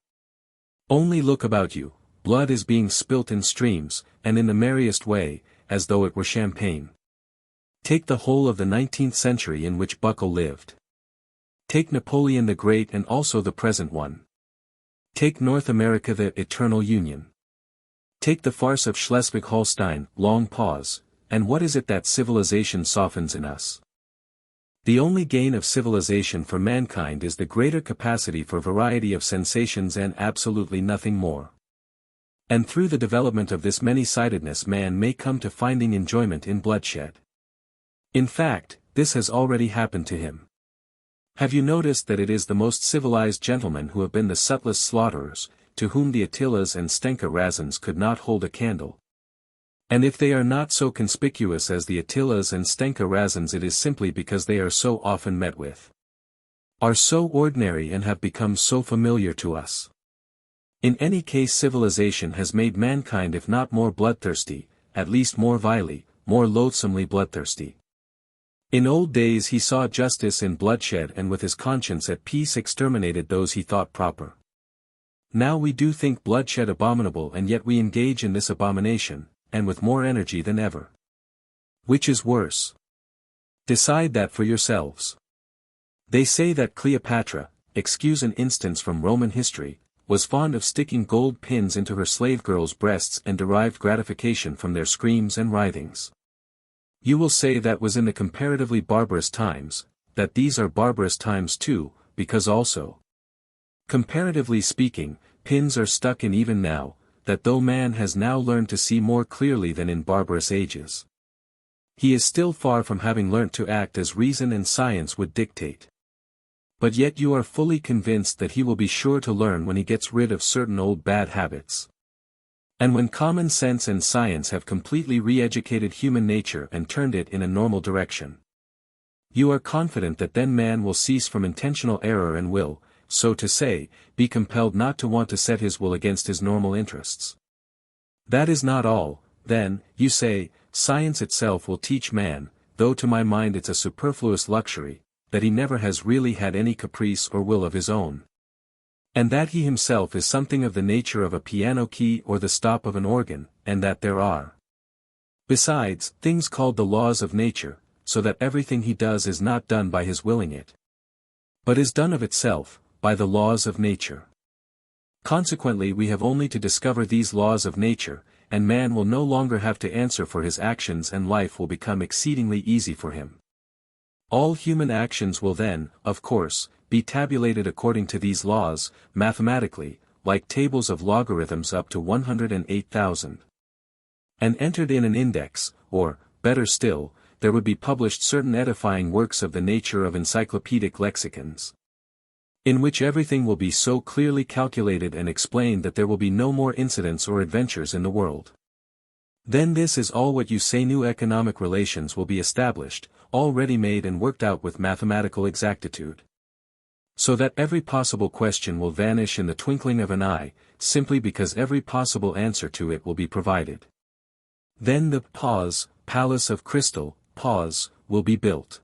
Only look about you. Blood is being spilt in streams, and in the merriest way, as though it were champagne. Take the whole of the 19th century in which Buckle lived. Take Napoleon the Great and also the present one. Take North America, the Eternal Union. Take the farce of Schleswig-Holstein, long pause, and what is it that civilization softens in us? The only gain of civilization for mankind is the greater capacity for variety of sensations and absolutely nothing more. And through the development of this many-sidedness man may come to finding enjoyment in bloodshed. In fact, this has already happened to him. Have you noticed that it is the most civilized gentlemen who have been the subtlest slaughterers, to whom the Attilas and Stenka Razins could not hold a candle? And if they are not so conspicuous as the Attilas and Stenka Razins, it is simply because they are so often met with, are so ordinary and have become so familiar to us. In any case, civilization has made mankind if not more bloodthirsty, at least more vilely, more loathsomely bloodthirsty. In old days he saw justice in bloodshed and with his conscience at peace exterminated those he thought proper. Now we do think bloodshed abominable and yet we engage in this abomination, and with more energy than ever. Which is worse? Decide that for yourselves. They say that Cleopatra, excuse an instance from Roman history, was fond of sticking gold pins into her slave girls' breasts and derived gratification from their screams and writhings. You will say that was in the comparatively barbarous times, that these are barbarous times too, because also, comparatively speaking, pins are stuck in even now, that though man has now learned to see more clearly than in barbarous ages, he is still far from having learnt to act as reason and science would dictate. But yet you are fully convinced that he will be sure to learn when he gets rid of certain old bad habits. And when common sense and science have completely re-educated human nature and turned it in a normal direction. You are confident that then man will cease from intentional error and will, so to say, be compelled not to want to set his will against his normal interests. That is not all, then, you say, science itself will teach man, though to my mind it's a superfluous luxury, that he never has really had any caprice or will of his own. And that he himself is something of the nature of a piano key or the stop of an organ, and that there are, besides, things called the laws of nature, so that everything he does is not done by his willing it, but is done of itself, by the laws of nature. Consequently we have only to discover these laws of nature, and man will no longer have to answer for his actions and life will become exceedingly easy for him. All human actions will then, of course, be tabulated according to these laws, mathematically, like tables of logarithms up to 108,000. And entered in an index, or, better still, there would be published certain edifying works of the nature of encyclopedic lexicons, in which everything will be so clearly calculated and explained that there will be no more incidents or adventures in the world. Then this is all what you say new economic relations will be established, all ready-made and worked out with mathematical exactitude. So that every possible question will vanish in the twinkling of an eye, simply because every possible answer to it will be provided. Then the palace of crystal, will be built.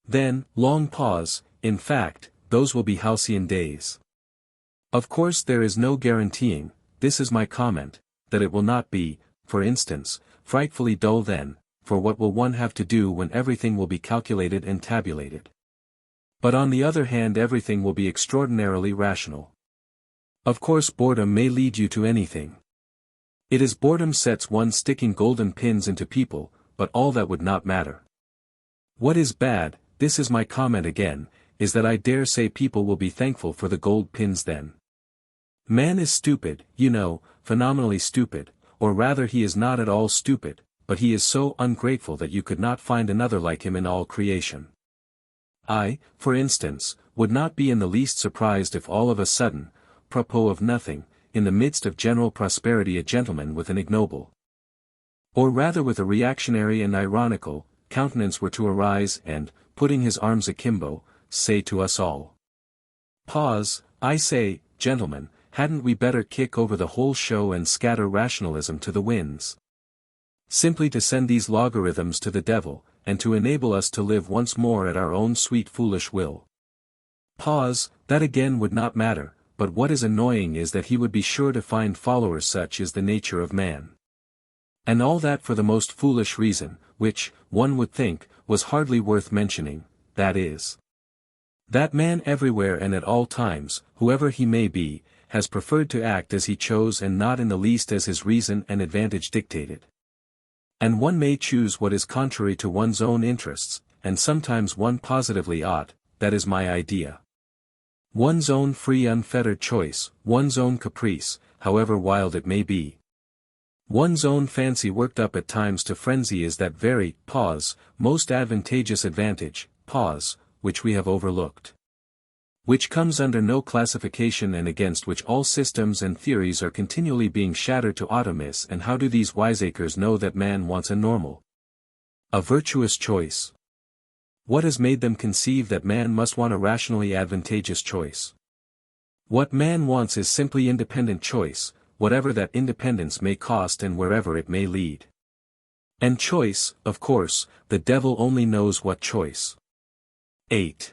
Then, long pause, in fact, those will be halcyon days. Of course there is no guaranteeing, this is my comment, that it will not be, for instance, frightfully dull then, for what will one have to do when everything will be calculated and tabulated? But on the other hand everything will be extraordinarily rational. Of course boredom may lead you to anything. It is boredom sets one sticking golden pins into people, but all that would not matter. What is bad, this is my comment again, is that I dare say people will be thankful for the gold pins then. Man is stupid, you know, phenomenally stupid, or rather he is not at all stupid, but he is so ungrateful that you could not find another like him in all creation. I, for instance, would not be in the least surprised if all of a sudden, propos of nothing, in the midst of general prosperity a gentleman with an ignoble, or rather with a reactionary and ironical, countenance were to arise and, putting his arms akimbo, say to us all, I say, gentlemen, hadn't we better kick over the whole show and scatter rationalism to the winds? Simply to send these logarithms to the devil, and to enable us to live once more at our own sweet foolish will. That again would not matter, but what is annoying is that he would be sure to find followers, such is the nature of man. And all that for the most foolish reason, which, one would think, was hardly worth mentioning, that is, that man everywhere and at all times, whoever he may be, has preferred to act as he chose and not in the least as his reason and advantage dictated. And one may choose what is contrary to one's own interests, and sometimes one positively ought, that is my idea. One's own free unfettered choice, one's own caprice, however wild it may be. One's own fancy worked up at times to frenzy is that very, most advantageous advantage, which we have overlooked. Which comes under no classification and against which all systems and theories are continually being shattered to atoms. And how do these wiseacres know that man wants a normal, a virtuous choice? What has made them conceive that man must want a rationally advantageous choice? What man wants is simply independent choice, whatever that independence may cost and wherever it may lead. And choice, of course, the devil only knows what choice. 8.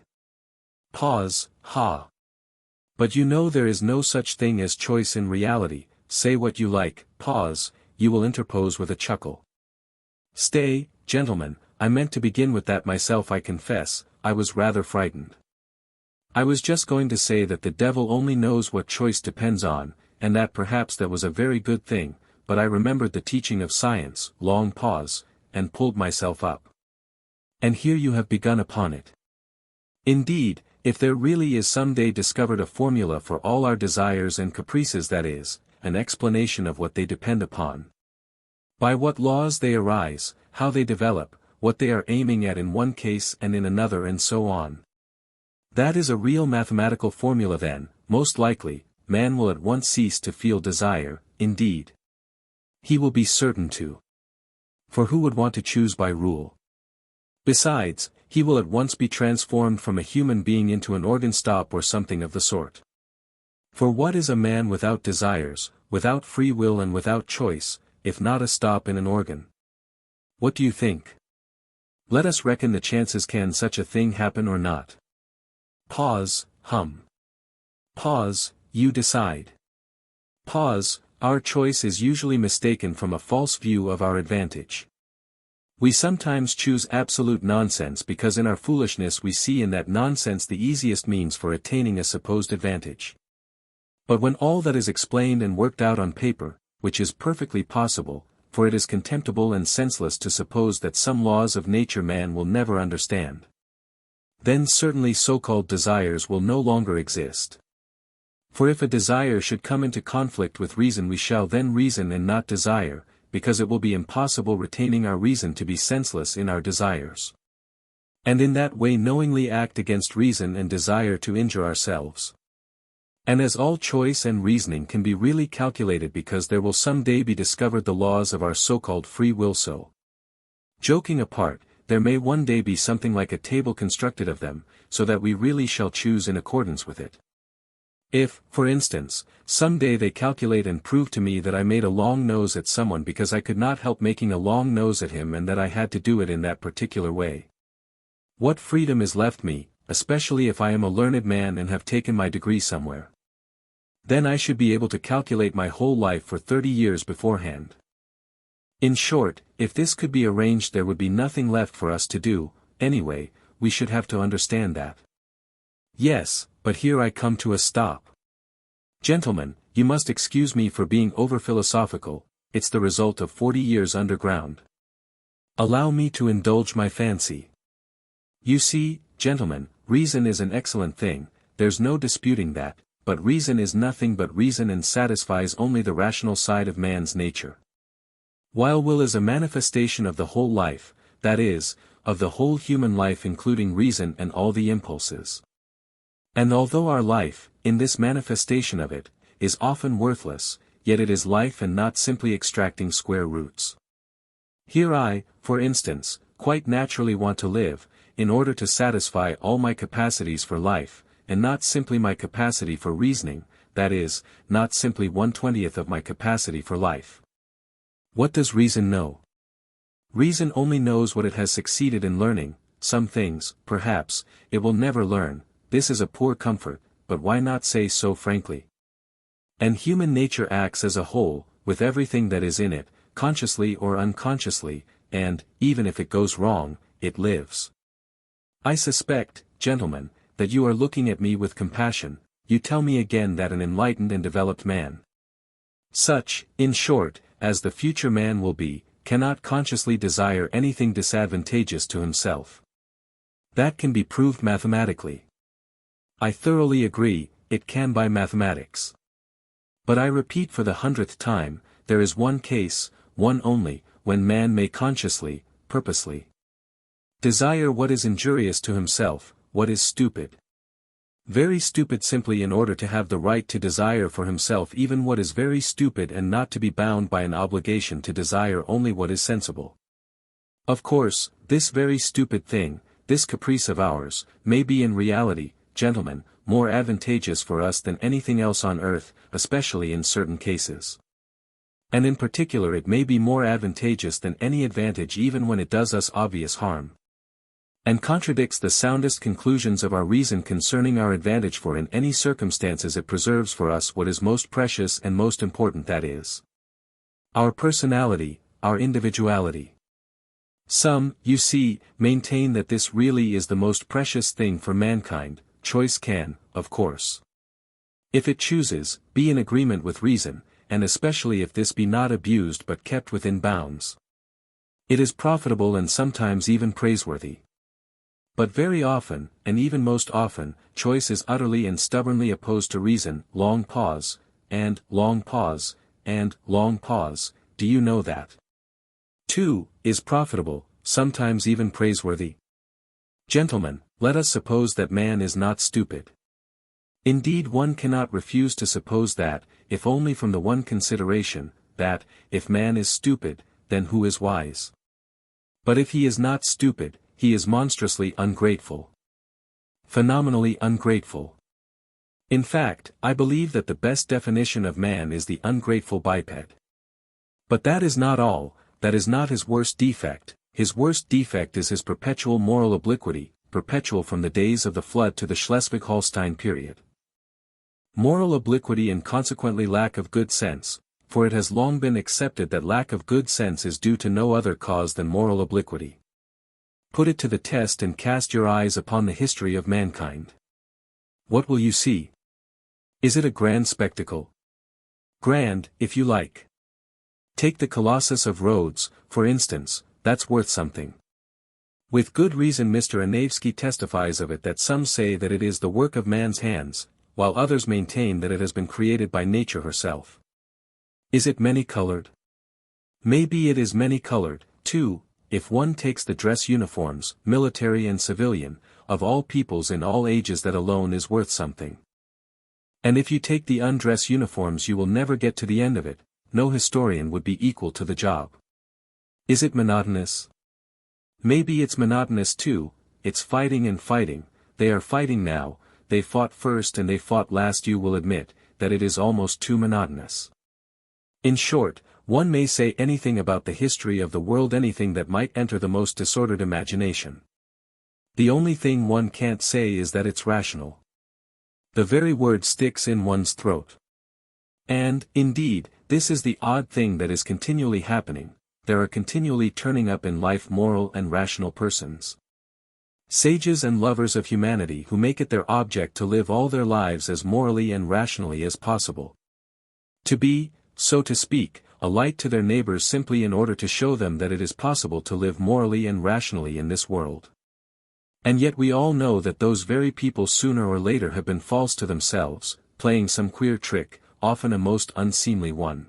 But you know there is no such thing as choice in reality, say what you like, you will interpose with a chuckle. Stay, gentlemen, I meant to begin with that myself. I confess, I was rather frightened. I was just going to say that the devil only knows what choice depends on, and that perhaps that was a very good thing, but I remembered the teaching of science, long pause, and pulled myself up. And here you have begun upon it. Indeed, if there really is some day discovered a formula for all our desires and caprices, that is, an explanation of what they depend upon, by what laws they arise, how they develop, what they are aiming at in one case and in another and so on. That is a real mathematical formula, then, most likely, man will at once cease to feel desire, indeed. He will be certain to. For who would want to choose by rule? Besides, he will at once be transformed from a human being into an organ stop or something of the sort. For what is a man without desires, without free will and without choice, if not a stop in an organ? What do you think? Let us reckon the chances, can such a thing happen or not? Pause, Pause, you decide. Pause, our choice is usually mistaken from a false view of our advantage. We sometimes choose absolute nonsense because in our foolishness we see in that nonsense the easiest means for attaining a supposed advantage. But when all that is explained and worked out on paper, which is perfectly possible, for it is contemptible and senseless to suppose that some laws of nature man will never understand, then certainly so-called desires will no longer exist. For if a desire should come into conflict with reason, we shall then reason and not desire, because it will be impossible retaining our reason to be senseless in our desires. And in that way knowingly act against reason and desire to injure ourselves. And as all choice and reasoning can be really calculated, because there will some day be discovered the laws of our so-called free will, so, joking apart, there may one day be something like a table constructed of them, so that we really shall choose in accordance with it. If, for instance, some day they calculate and prove to me that I made a long nose at someone because I could not help making a long nose at him and that I had to do it in that particular way, what freedom is left me, especially if I am a learned man and have taken my degree somewhere? Then I should be able to calculate my whole life for 30 years beforehand. In short, if this could be arranged, there would be nothing left for us to do. Anyway, we should have to understand that. Yes, but here I come to a stop. Gentlemen, you must excuse me for being over-philosophical, it's the result of 40 years underground. Allow me to indulge my fancy. You see, gentlemen, reason is an excellent thing, there's no disputing that, but reason is nothing but reason and satisfies only the rational side of man's nature. While will is a manifestation of the whole life, that is, of the whole human life including reason and all the impulses. And although our life, in this manifestation of it, is often worthless, yet it is life and not simply extracting square roots. Here I, for instance, quite naturally want to live, in order to satisfy all my capacities for life, and not simply my capacity for reasoning, that is, not simply 1/20th of my capacity for life. What does reason know? Reason only knows what it has succeeded in learning. Some things, perhaps, it will never learn. This is a poor comfort, but why not say so frankly? And human nature acts as a whole, with everything that is in it, consciously or unconsciously, and, even if it goes wrong, it lives. I suspect, gentlemen, that you are looking at me with compassion. You tell me again that an enlightened and developed man, such, in short, as the future man will be, cannot consciously desire anything disadvantageous to himself. That can be proved mathematically. I thoroughly agree, it can by mathematics. But I repeat for the 100th time, there is one case, one only, when man may consciously, purposely, desire what is injurious to himself, what is stupid. Very stupid simply in order to have the right to desire for himself even what is very stupid and not to be bound by an obligation to desire only what is sensible. Of course, this very stupid thing, this caprice of ours, may be in reality, gentlemen, more advantageous for us than anything else on earth, especially in certain cases. And in particular it may be more advantageous than any advantage even when it does us obvious harm, and contradicts the soundest conclusions of our reason concerning our advantage, for in any circumstances it preserves for us what is most precious and most important, that is, our personality, our individuality. Some, you see, maintain that this really is the most precious thing for mankind. Choice can, of course, if it chooses, be in agreement with reason, and especially if this be not abused but kept within bounds. It is profitable and sometimes even praiseworthy. But very often, and even most often, choice is utterly and stubbornly opposed to reason. Long pause, and long pause, and long pause. Do you know that? 2. Is profitable, sometimes even praiseworthy. Gentlemen, let us suppose that man is not stupid. Indeed, one cannot refuse to suppose that, if only from the one consideration, that, if man is stupid, then who is wise? But if he is not stupid, he is monstrously ungrateful. Phenomenally ungrateful. In fact, I believe that the best definition of man is the ungrateful biped. But that is not all, that is not his worst defect, His worst defect is his perpetual moral obliquity, perpetual from the days of the flood to the Schleswig-Holstein period. Moral obliquity and consequently lack of good sense, for it has long been accepted that lack of good sense is due to no other cause than moral obliquity. Put it to the test and cast your eyes upon the history of mankind. What will you see? Is it a grand spectacle? Grand, if you like. Take the Colossus of Rhodes, for instance, that's worth something. With good reason Mr. Anavsky testifies of it that some say that it is the work of man's hands, while others maintain that it has been created by nature herself. Is it many-colored? Maybe it is many-colored, too, if one takes the dress uniforms, military and civilian, of all peoples in all ages, that alone is worth something. And if you take the undress uniforms you will never get to the end of it, no historian would be equal to the job. Is it monotonous? Maybe it's monotonous too, it's fighting and fighting, they are fighting now, they fought first and they fought last. You will admit that it is almost too monotonous. In short, one may say anything about the history of the world, anything that might enter the most disordered imagination. The only thing one can't say is that it's rational. The very word sticks in one's throat. And, indeed, this is the odd thing that is continually happening. There are continually turning up in life moral and rational persons. Sages and lovers of humanity who make it their object to live all their lives as morally and rationally as possible. To be, so to speak, a light to their neighbors simply in order to show them that it is possible to live morally and rationally in this world. And yet we all know that those very people sooner or later have been false to themselves, playing some queer trick, often a most unseemly one.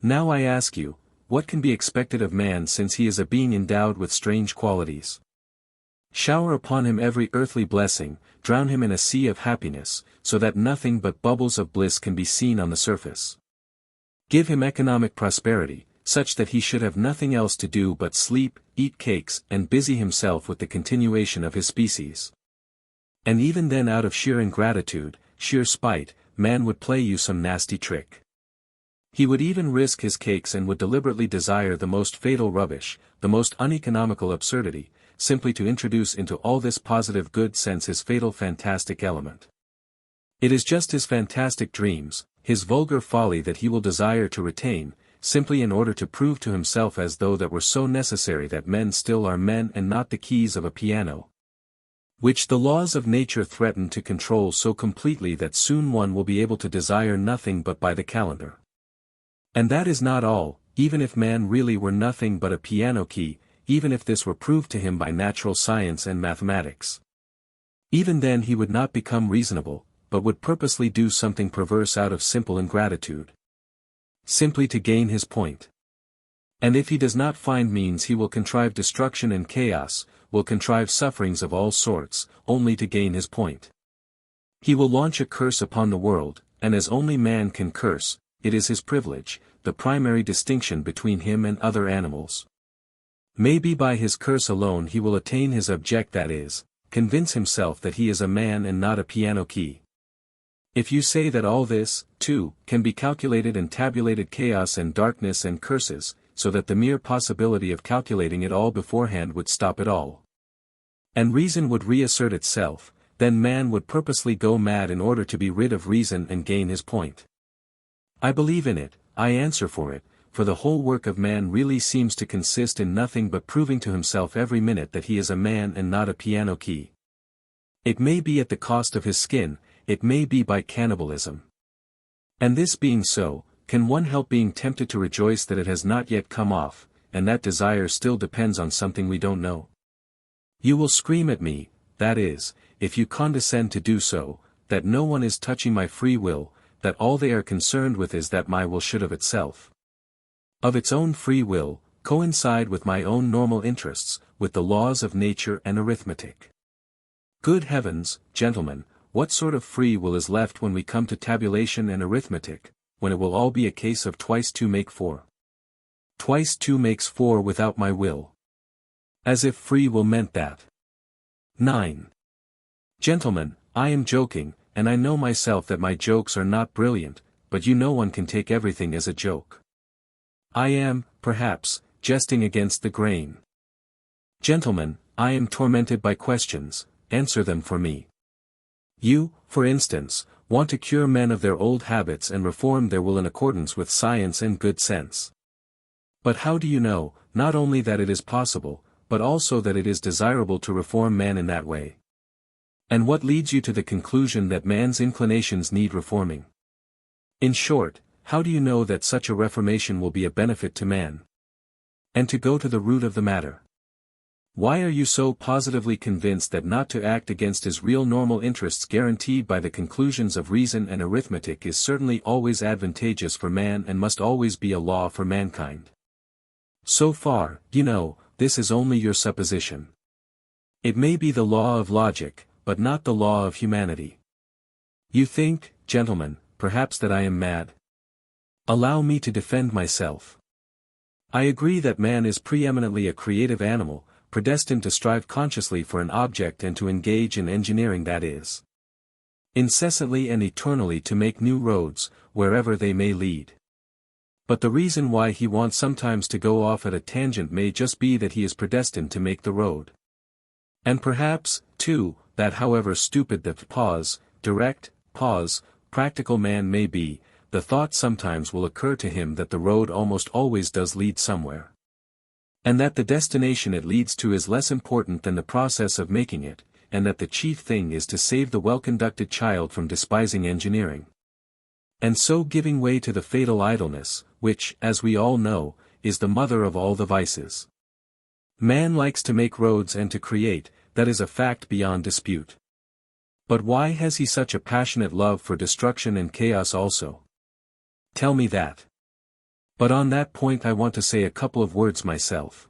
Now I ask you, what can be expected of man since he is a being endowed with strange qualities? Shower upon him every earthly blessing, drown him in a sea of happiness, so that nothing but bubbles of bliss can be seen on the surface. Give him economic prosperity, such that he should have nothing else to do but sleep, eat cakes, and busy himself with the continuation of his species. And even then, out of sheer ingratitude, sheer spite, man would play you some nasty trick. He would even risk his cakes and would deliberately desire the most fatal rubbish, the most uneconomical absurdity, simply to introduce into all this positive good sense his fatal fantastic element. It is just his fantastic dreams, his vulgar folly that he will desire to retain, simply in order to prove to himself as though that were so necessary that men still are men and not the keys of a piano, which the laws of nature threaten to control so completely that soon one will be able to desire nothing but by the calendar. And that is not all, even if man really were nothing but a piano key, even if this were proved to him by natural science and mathematics. Even then he would not become reasonable, but would purposely do something perverse out of simple ingratitude. Simply to gain his point. And if he does not find means he will contrive destruction and chaos, will contrive sufferings of all sorts, only to gain his point. He will launch a curse upon the world, and as only man can curse, it is his privilege, the primary distinction between him and other animals. Maybe by his curse alone he will attain his object, that is, convince himself that he is a man and not a piano key. If you say that all this, too, can be calculated and tabulated, chaos and darkness and curses, so that the mere possibility of calculating it all beforehand would stop it all, and reason would reassert itself, then man would purposely go mad in order to be rid of reason and gain his point. I believe in it, I answer for it, for the whole work of man really seems to consist in nothing but proving to himself every minute that he is a man and not a piano key. It may be at the cost of his skin, it may be by cannibalism. And this being so, can one help being tempted to rejoice that it has not yet come off, and that desire still depends on something we don't know? You will scream at me, that is, if you condescend to do so, that no one is touching my free will, that all they are concerned with is that my will should of itself, of its own free will, coincide with my own normal interests, with the laws of nature and arithmetic. Good heavens, gentlemen, what sort of free will is left when we come to tabulation and arithmetic, when it will all be a case of twice two make four? Twice two makes four without my will. As if free will meant that. 9. Gentlemen, I am joking, and I know myself that my jokes are not brilliant, but you know one can take everything as a joke. I am, perhaps, jesting against the grain. Gentlemen, I am tormented by questions, answer them for me. You, for instance, want to cure men of their old habits and reform their will in accordance with science and good sense. But how do you know, not only that it is possible, but also that it is desirable to reform man in that way? And what leads you to the conclusion that man's inclinations need reforming? In short, how do you know that such a reformation will be a benefit to man? And to go to the root of the matter. Why are you so positively convinced that not to act against his real normal interests guaranteed by the conclusions of reason and arithmetic is certainly always advantageous for man and must always be a law for mankind? So far, you know, this is only your supposition. It may be the law of logic, but not the law of humanity. You think, gentlemen, perhaps that I am mad? Allow me to defend myself. I agree that man is preeminently a creative animal, predestined to strive consciously for an object and to engage in engineering, that is, incessantly and eternally to make new roads, wherever they may lead. But the reason why he wants sometimes to go off at a tangent may just be that he is predestined to make the road. And perhaps, too, that however stupid the practical man may be, the thought sometimes will occur to him that the road almost always does lead somewhere. And that the destination it leads to is less important than the process of making it, and that the chief thing is to save the well-conducted child from despising engineering. And so giving way to the fatal idleness, which, as we all know, is the mother of all the vices. Man likes to make roads and to create, that is a fact beyond dispute. But why has he such a passionate love for destruction and chaos also? Tell me that. But on that point I want to say a couple of words myself.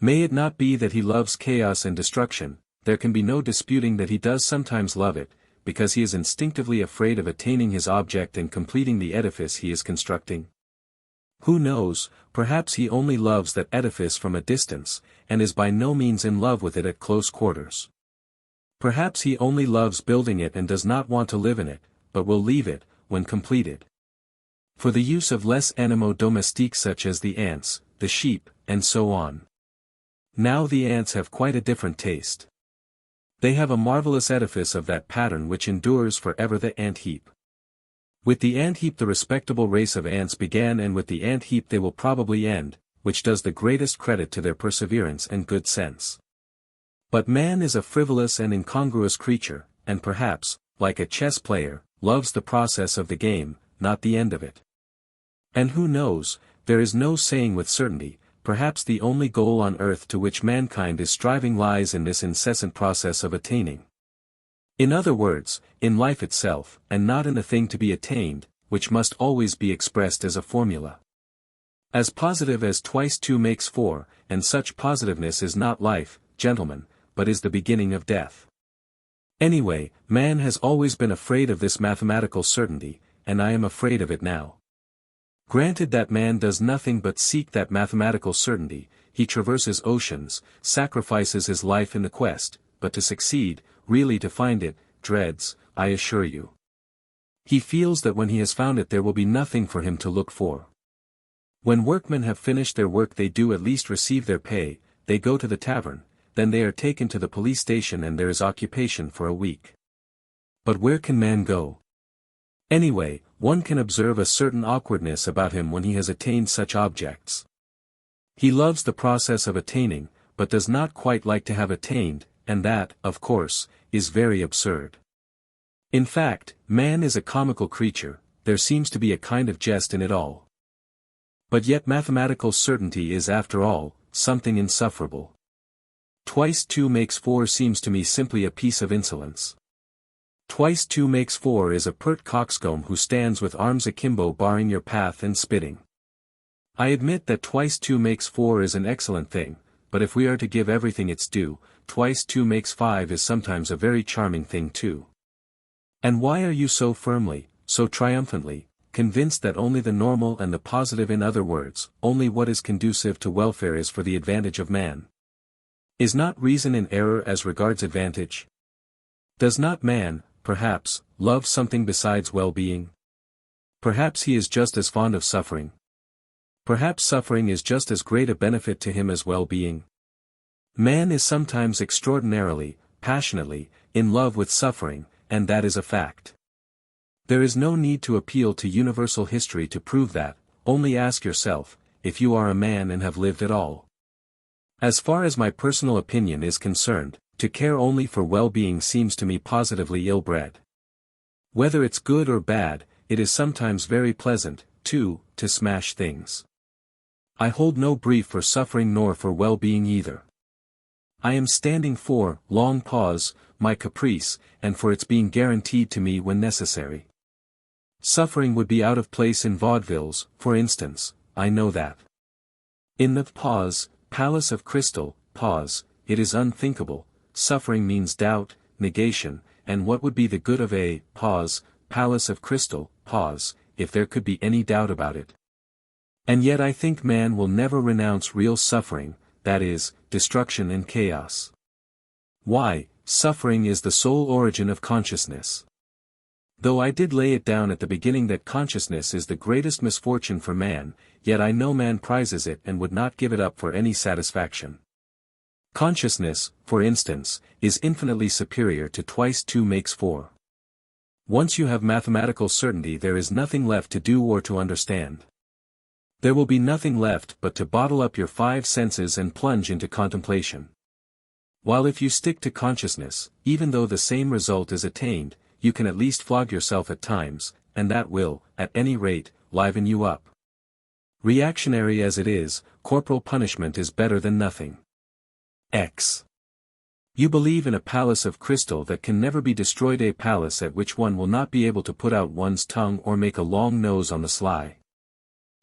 May it not be that he loves chaos and destruction, there can be no disputing that he does sometimes love it, because he is instinctively afraid of attaining his object and completing the edifice he is constructing. Who knows, perhaps he only loves that edifice from a distance, and is by no means in love with it at close quarters. Perhaps he only loves building it and does not want to live in it, but will leave it, when completed, for the use of less animaux domestiques such as the ants, the sheep, and so on. Now the ants have quite a different taste. They have a marvelous edifice of that pattern which endures forever, the ant heap. With the ant heap the respectable race of ants began, and with the ant heap they will probably end, which does the greatest credit to their perseverance and good sense. But man is a frivolous and incongruous creature, and perhaps, like a chess player, loves the process of the game, not the end of it. And who knows, there is no saying with certainty, perhaps the only goal on earth to which mankind is striving lies in this incessant process of attaining. In other words, in life itself, and not in the thing to be attained, which must always be expressed as a formula. As positive as twice two makes four, and such positiveness is not life, gentlemen, but is the beginning of death. Anyway, man has always been afraid of this mathematical certainty, and I am afraid of it now. Granted that man does nothing but seek that mathematical certainty, he traverses oceans, sacrifices his life in the quest, but to succeed, really to find it, dreads, I assure you. He feels that when he has found it there will be nothing for him to look for. When workmen have finished their work they do at least receive their pay, they go to the tavern, then they are taken to the police station and there is occupation for a week. But where can man go? Anyway, one can observe a certain awkwardness about him when he has attained such objects. He loves the process of attaining, but does not quite like to have attained, and that, of course, is very absurd. In fact, man is a comical creature, there seems to be a kind of jest in it all. But yet mathematical certainty is after all, something insufferable. Twice two makes four seems to me simply a piece of insolence. Twice two makes four is a pert coxcomb who stands with arms akimbo barring your path and spitting. I admit that twice two makes four is an excellent thing, but if we are to give everything its due, twice two makes five is sometimes a very charming thing too. And why are you so firmly, so triumphantly, convinced that only the normal and the positive, in other words, only what is conducive to welfare is for the advantage of man? Is not reason in error as regards advantage? Does not man, perhaps, love something besides well-being? Perhaps he is just as fond of suffering. Perhaps suffering is just as great a benefit to him as well-being. Man is sometimes extraordinarily, passionately, in love with suffering, and that is a fact. There is no need to appeal to universal history to prove that, only ask yourself, if you are a man and have lived at all. As far as my personal opinion is concerned, to care only for well-being seems to me positively ill-bred. Whether it's good or bad, it is sometimes very pleasant, too, to smash things. I hold no brief for suffering nor for well-being either. I am standing for, long pause, my caprice, and for its being guaranteed to me when necessary. Suffering would be out of place in vaudevilles, for instance, I know that. In the pause, palace of crystal, pause, it is unthinkable, suffering means doubt, negation, and what would be the good of a, pause, palace of crystal, pause, if there could be any doubt about it? And yet I think man will never renounce real suffering, that is, destruction and chaos. Why, suffering is the sole origin of consciousness. Though I did lay it down at the beginning that consciousness is the greatest misfortune for man, yet I know man prizes it and would not give it up for any satisfaction. Consciousness, for instance, is infinitely superior to twice 2 makes 4. Once you have mathematical certainty there is nothing left to do or to understand. There will be nothing left but to bottle up your 5 senses and plunge into contemplation. While if you stick to consciousness, even though the same result is attained, you can at least flog yourself at times, and that will, at any rate, liven you up. Reactionary as it is, corporal punishment is better than nothing. X. You believe in a palace of crystal that can never be destroyed, a palace at which one will not be able to put out one's tongue or make a long nose on the sly.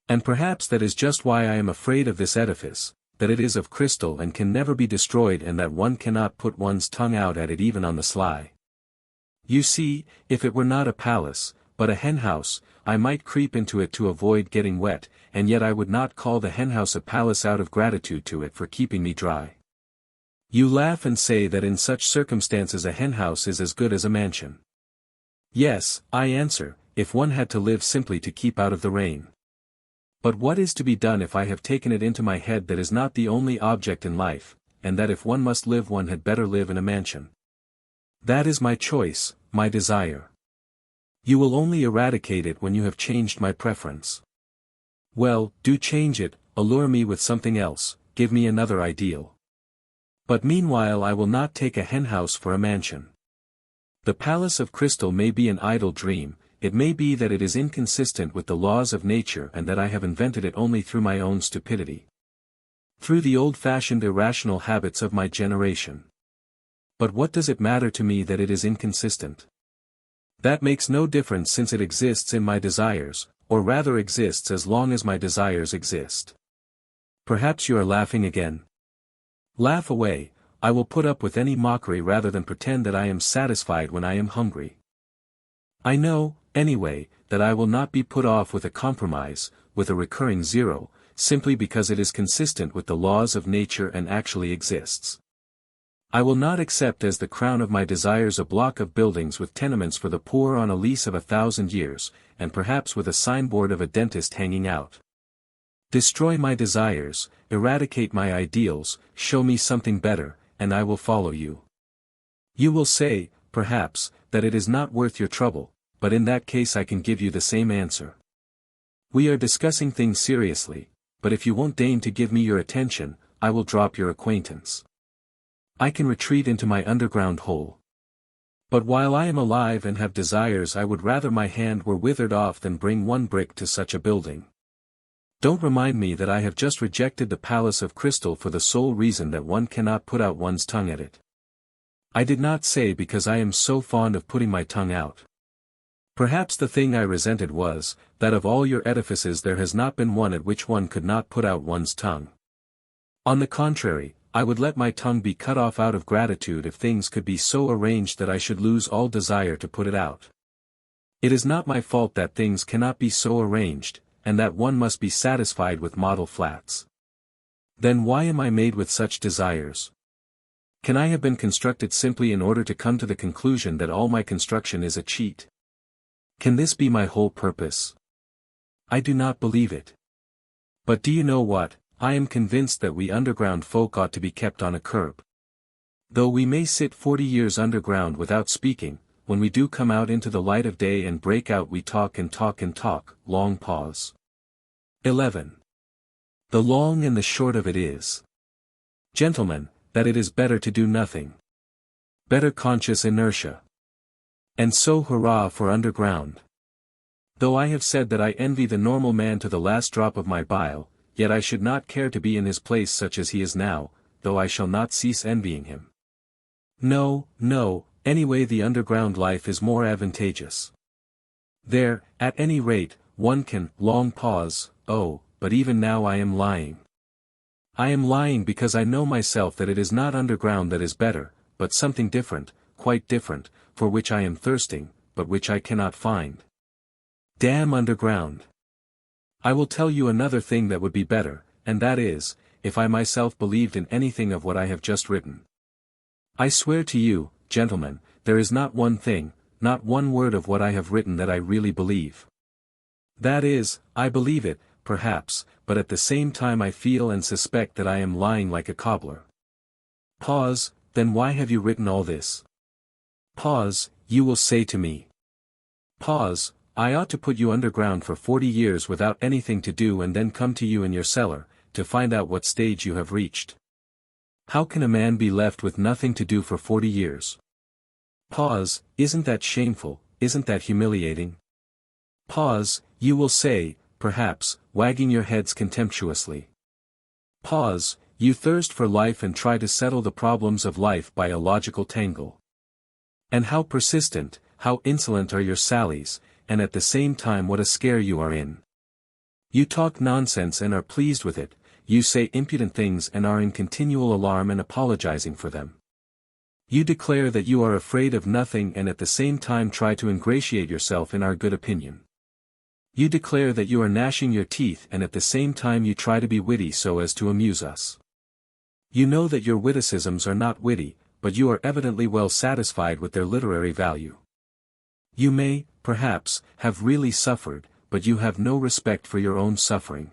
And perhaps that is just why I am afraid of this edifice, that it is of crystal and can never be destroyed and that one cannot put one's tongue out at it even on the sly. You see, if it were not a palace, but a henhouse, I might creep into it to avoid getting wet, and yet I would not call the henhouse a palace out of gratitude to it for keeping me dry. You laugh and say that in such circumstances a henhouse is as good as a mansion. Yes, I answer, if one had to live simply to keep out of the rain. But what is to be done if I have taken it into my head that is not the only object in life, and that if one must live one had better live in a mansion? That is my choice, my desire. You will only eradicate it when you have changed my preference. Well, do change it, allure me with something else, give me another ideal. But meanwhile I will not take a henhouse for a mansion. The palace of crystal may be an idle dream, it may be that it is inconsistent with the laws of nature and that I have invented it only through my own stupidity. Through the old-fashioned irrational habits of my generation. But what does it matter to me that it is inconsistent? That makes no difference since it exists in my desires, or rather exists as long as my desires exist. Perhaps you are laughing again. Laugh away, I will put up with any mockery rather than pretend that I am satisfied when I am hungry. I know, anyway, that I will not be put off with a compromise, with a recurring zero, simply because it is consistent with the laws of nature and actually exists. I will not accept as the crown of my desires a block of buildings with tenements for the poor on a lease of 1,000 years, and perhaps with a signboard of a dentist hanging out. Destroy my desires, eradicate my ideals, show me something better, and I will follow you. You will say, perhaps, that it is not worth your trouble, but in that case I can give you the same answer. We are discussing things seriously, but if you won't deign to give me your attention, I will drop your acquaintance. I can retreat into my underground hole. But while I am alive and have desires I would rather my hand were withered off than bring one brick to such a building. Don't remind me that I have just rejected the palace of crystal for the sole reason that one cannot put out one's tongue at it. I did not say because I am so fond of putting my tongue out. Perhaps the thing I resented was, that of all your edifices there has not been one at which one could not put out one's tongue. On the contrary, I would let my tongue be cut off out of gratitude if things could be so arranged that I should lose all desire to put it out. It is not my fault that things cannot be so arranged, and that one must be satisfied with model flats. Then why am I made with such desires? Can I have been constructed simply in order to come to the conclusion that all my construction is a cheat? Can this be my whole purpose? I do not believe it. But do you know what, I am convinced that we underground folk ought to be kept on a curb. Though we may sit 40 years underground without speaking, when we do come out into the light of day and break out we talk and talk and talk, long pause. 11. The long and the short of it is, gentlemen, that it is better to do nothing. Better conscious inertia. And so hurrah for underground. Though I have said that I envy the normal man to the last drop of my bile, yet I should not care to be in his place such as he is now, though I shall not cease envying him. No, anyway the underground life is more advantageous. There, at any rate, one can, long pause, oh, but even now I am lying. I am lying because I know myself that it is not underground that is better, but something different, quite different, for which I am thirsting, but which I cannot find. Damn underground! I will tell you another thing that would be better, and that is, if I myself believed in anything of what I have just written. I swear to you, gentlemen, there is not one thing, not one word of what I have written that I really believe. That is, I believe it, perhaps, but at the same time I feel and suspect that I am lying like a cobbler. Pause, then why have you written all this? Pause, you will say to me. Pause, I ought to put you underground for 40 years without anything to do and then come to you in your cellar, to find out what stage you have reached. How can a man be left with nothing to do for 40 years? Pause, isn't that shameful, isn't that humiliating? Pause, you will say, perhaps, wagging your heads contemptuously. Pause, you thirst for life and try to settle the problems of life by a logical tangle. And how persistent, how insolent are your sallies, and at the same time what a scare you are in. You talk nonsense and are pleased with it, you say impudent things and are in continual alarm and apologizing for them. You declare that you are afraid of nothing and at the same time try to ingratiate yourself in our good opinion. You declare that you are gnashing your teeth and at the same time you try to be witty so as to amuse us. You know that your witticisms are not witty, but you are evidently well satisfied with their literary value. You may, perhaps, have really suffered, but you have no respect for your own suffering.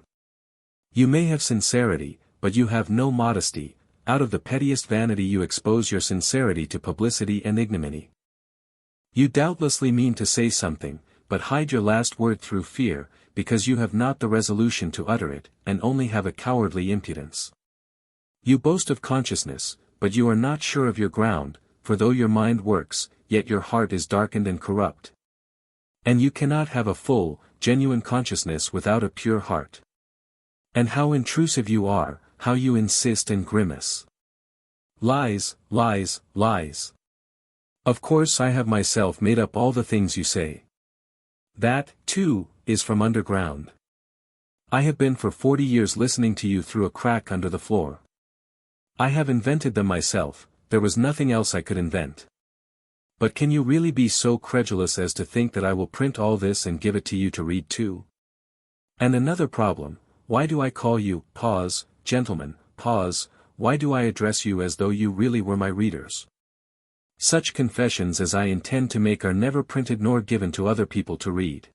You may have sincerity, but you have no modesty, out of the pettiest vanity you expose your sincerity to publicity and ignominy. You doubtlessly mean to say something, but hide your last word through fear, because you have not the resolution to utter it, and only have a cowardly impudence. You boast of consciousness, but you are not sure of your ground, for though your mind works, yet your heart is darkened and corrupt. And you cannot have a full, genuine consciousness without a pure heart. And how intrusive you are, how you insist and grimace. Lies. Of course I have myself made up all the things you say. That, too, is from underground. I have been for 40 years listening to you through a crack under the floor. I have invented them myself, there was nothing else I could invent. But can you really be so credulous as to think that I will print all this and give it to you to read too? And another problem, why do I call you, pause, gentlemen, pause, why do I address you as though you really were my readers? Such confessions as I intend to make are never printed nor given to other people to read.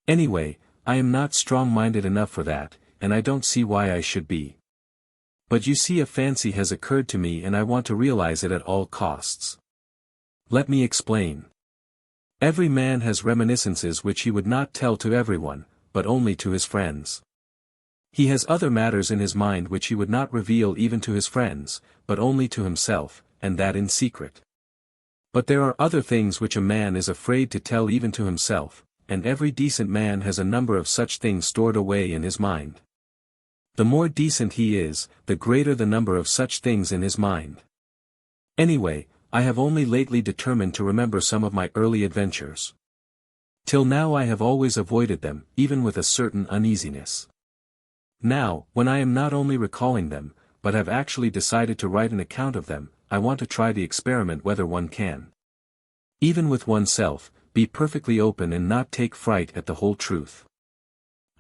Anyway, I am not strong-minded enough for that, and I don't see why I should be. But you see a fancy has occurred to me and I want to realize it at all costs. Let me explain. Every man has reminiscences which he would not tell to everyone, but only to his friends. He has other matters in his mind which he would not reveal even to his friends, but only to himself, and that in secret. But there are other things which a man is afraid to tell even to himself, and every decent man has a number of such things stored away in his mind. The more decent he is, the greater the number of such things in his mind. Anyway, I have only lately determined to remember some of my early adventures. Till now I have always avoided them, even with a certain uneasiness. Now, when I am not only recalling them, but have actually decided to write an account of them, I want to try the experiment whether one can, even with oneself, be perfectly open and not take fright at the whole truth.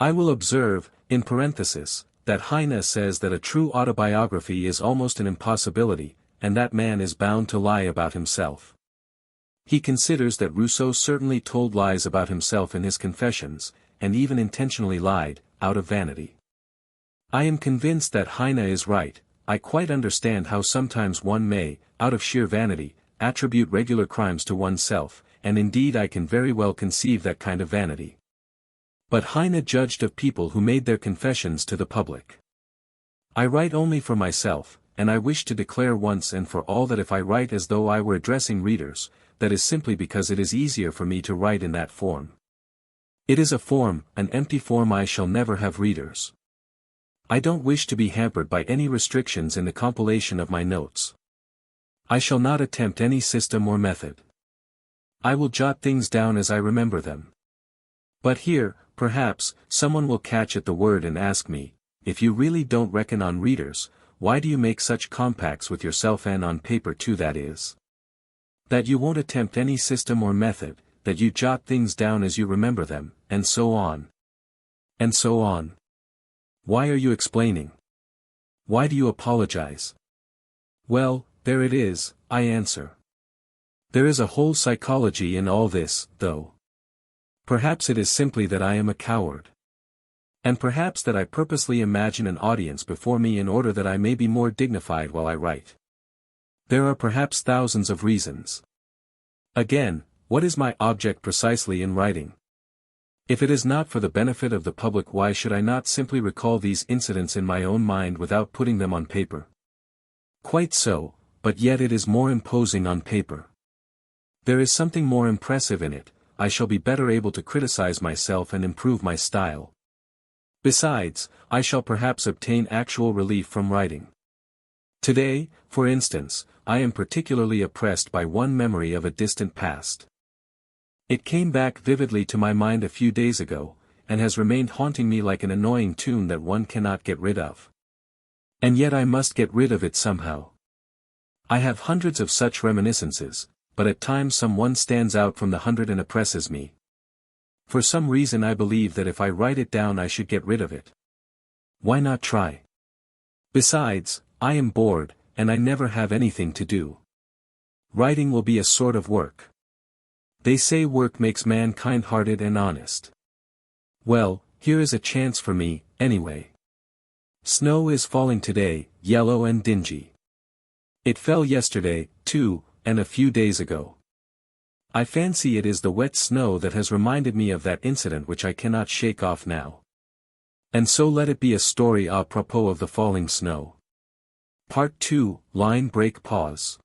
I will observe, in parenthesis, that Heine says that a true autobiography is almost an impossibility, and that man is bound to lie about himself. He considers that Rousseau certainly told lies about himself in his confessions, and even intentionally lied, out of vanity. I am convinced that Heine is right. I quite understand how sometimes one may, out of sheer vanity, attribute regular crimes to oneself, and indeed I can very well conceive that kind of vanity. But Heine judged of people who made their confessions to the public. I write only for myself, and I wish to declare once and for all that if I write as though I were addressing readers, that is simply because it is easier for me to write in that form. It is a form, an empty form. I shall never have readers. I don't wish to be hampered by any restrictions in the compilation of my notes. I shall not attempt any system or method. I will jot things down as I remember them. But here, perhaps, someone will catch at the word and ask me, if you really don't reckon on readers, why do you make such compacts with yourself and on paper too, that is? That you won't attempt any system or method, that you jot things down as you remember them, and so on. And so on. Why are you explaining? Why do you apologize? Well, there it is, I answer. There is a whole psychology in all this, though. Perhaps it is simply that I am a coward. And perhaps that I purposely imagine an audience before me in order that I may be more dignified while I write. There are perhaps thousands of reasons. Again, what is my object precisely in writing? If it is not for the benefit of the public, why should I not simply recall these incidents in my own mind without putting them on paper? Quite so, but yet it is more imposing on paper. There is something more impressive in it. I shall be better able to criticize myself and improve my style. Besides, I shall perhaps obtain actual relief from writing. Today, for instance, I am particularly oppressed by one memory of a distant past. It came back vividly to my mind a few days ago, and has remained haunting me like an annoying tune that one cannot get rid of. And yet I must get rid of it somehow. I have hundreds of such reminiscences, but at times some one stands out from the hundred and oppresses me. For some reason I believe that if I write it down I should get rid of it. Why not try? Besides, I am bored, and I never have anything to do. Writing will be a sort of work. They say work makes man kind-hearted and honest. Well, here is a chance for me, anyway. Snow is falling today, yellow and dingy. It fell yesterday, too, and a few days ago. I fancy it is the wet snow that has reminded me of that incident which I cannot shake off now. And so let it be a story à propos of the falling snow. Part 2, line break pause.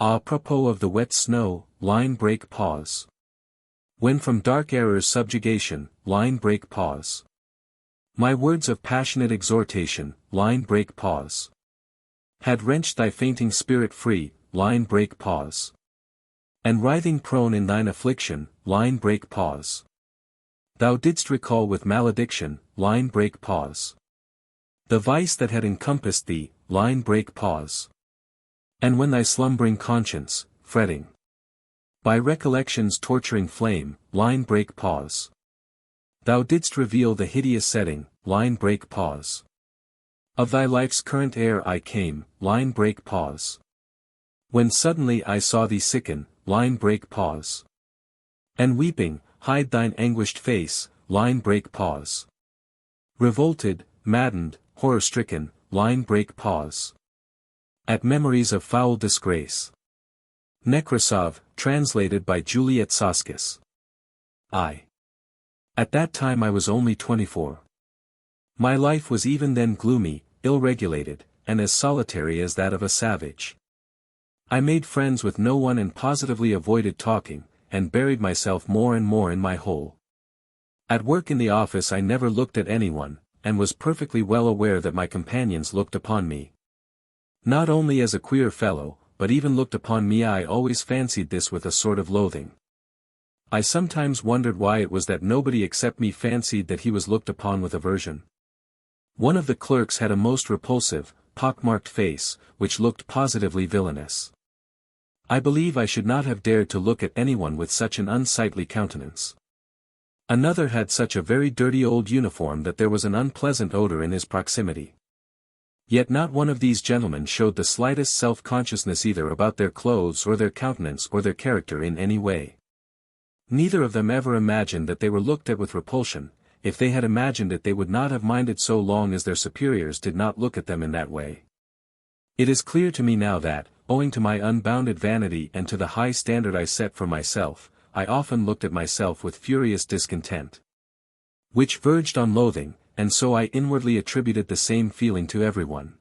À propos of the wet snow, line break pause. When from dark errors subjugation, line break pause. My words of passionate exhortation, line break pause. Had wrenched thy fainting spirit free, line break pause. And writhing prone in thine affliction, line break pause. Thou didst recall with malediction, line break pause. The vice that had encompassed thee, line break pause. And when thy slumbering conscience, fretting by recollection's torturing flame, line break pause. Thou didst reveal the hideous setting, line break pause. Of thy life's current air I came, line break pause. When suddenly I saw thee sicken, line break pause. And weeping, hide thine anguished face, line break pause. Revolted, maddened, horror-stricken, line break pause. At memories of foul disgrace. Nekrasov, translated by Juliet Soskis. At that time I was only 24. My life was even then gloomy, ill-regulated, and as solitary as that of a savage. I made friends with no one and positively avoided talking, and buried myself more and more in my hole. At work in the office I never looked at anyone, and was perfectly well aware that my companions looked upon me not only as a queer fellow, but even looked upon me. I always fancied this with a sort of loathing. I sometimes wondered why it was that nobody except me fancied that he was looked upon with aversion. One of the clerks had a most repulsive, pockmarked face, which looked positively villainous. I believe I should not have dared to look at anyone with such an unsightly countenance. Another had such a very dirty old uniform that there was an unpleasant odor in his proximity. Yet not one of these gentlemen showed the slightest self-consciousness either about their clothes or their countenance or their character in any way. Neither of them ever imagined that they were looked at with repulsion, if they had imagined it they would not have minded so long as their superiors did not look at them in that way. It is clear to me now that, owing to my unbounded vanity and to the high standard I set for myself, I often looked at myself with furious discontent, which verged on loathing, and so I inwardly attributed the same feeling to everyone.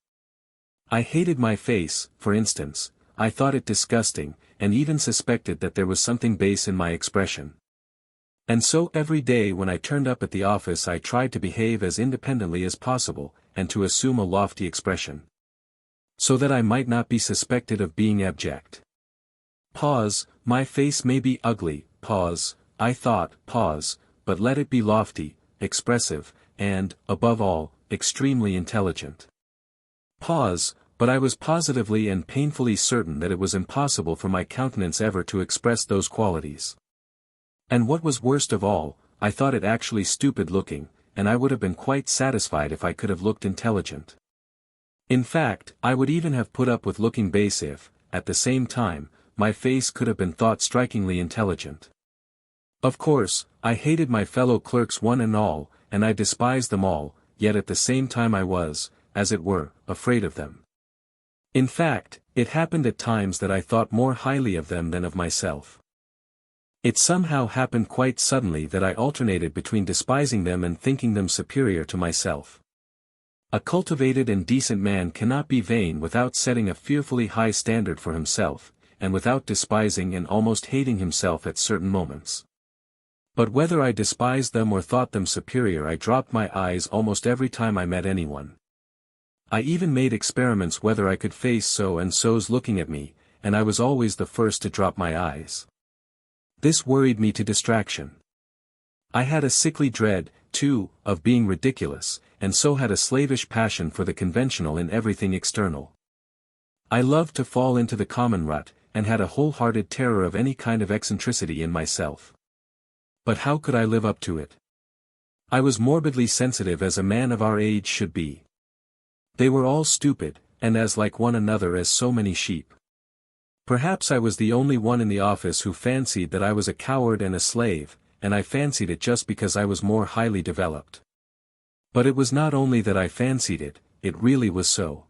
I hated my face, for instance. I thought it disgusting, and even suspected that there was something base in my expression. And so every day when I turned up at the office I tried to behave as independently as possible, and to assume a lofty expression, so that I might not be suspected of being abject. My face may be ugly, I thought, but let it be lofty, expressive, and, above all, extremely intelligent. But I was positively and painfully certain that it was impossible for my countenance ever to express those qualities. And what was worst of all, I thought it actually stupid looking, and I would have been quite satisfied if I could have looked intelligent. In fact, I would even have put up with looking base if, at the same time, my face could have been thought strikingly intelligent. Of course, I hated my fellow clerks one and all, and I despised them all, yet at the same time I was, as it were, afraid of them. In fact, it happened at times that I thought more highly of them than of myself. It somehow happened quite suddenly that I alternated between despising them and thinking them superior to myself. A cultivated and decent man cannot be vain without setting a fearfully high standard for himself, and without despising and almost hating himself at certain moments. But whether I despised them or thought them superior, I dropped my eyes almost every time I met anyone. I even made experiments whether I could face so-and-so's looking at me, and I was always the first to drop my eyes. This worried me to distraction. I had a sickly dread, too, of being ridiculous, and so had a slavish passion for the conventional in everything external. I loved to fall into the common rut, and had a wholehearted terror of any kind of eccentricity in myself. But how could I live up to it? I was morbidly sensitive as a man of our age should be. They were all stupid, and as like one another as so many sheep. Perhaps I was the only one in the office who fancied that I was a coward and a slave, and I fancied it just because I was more highly developed. But it was not only that I fancied it, it really was so.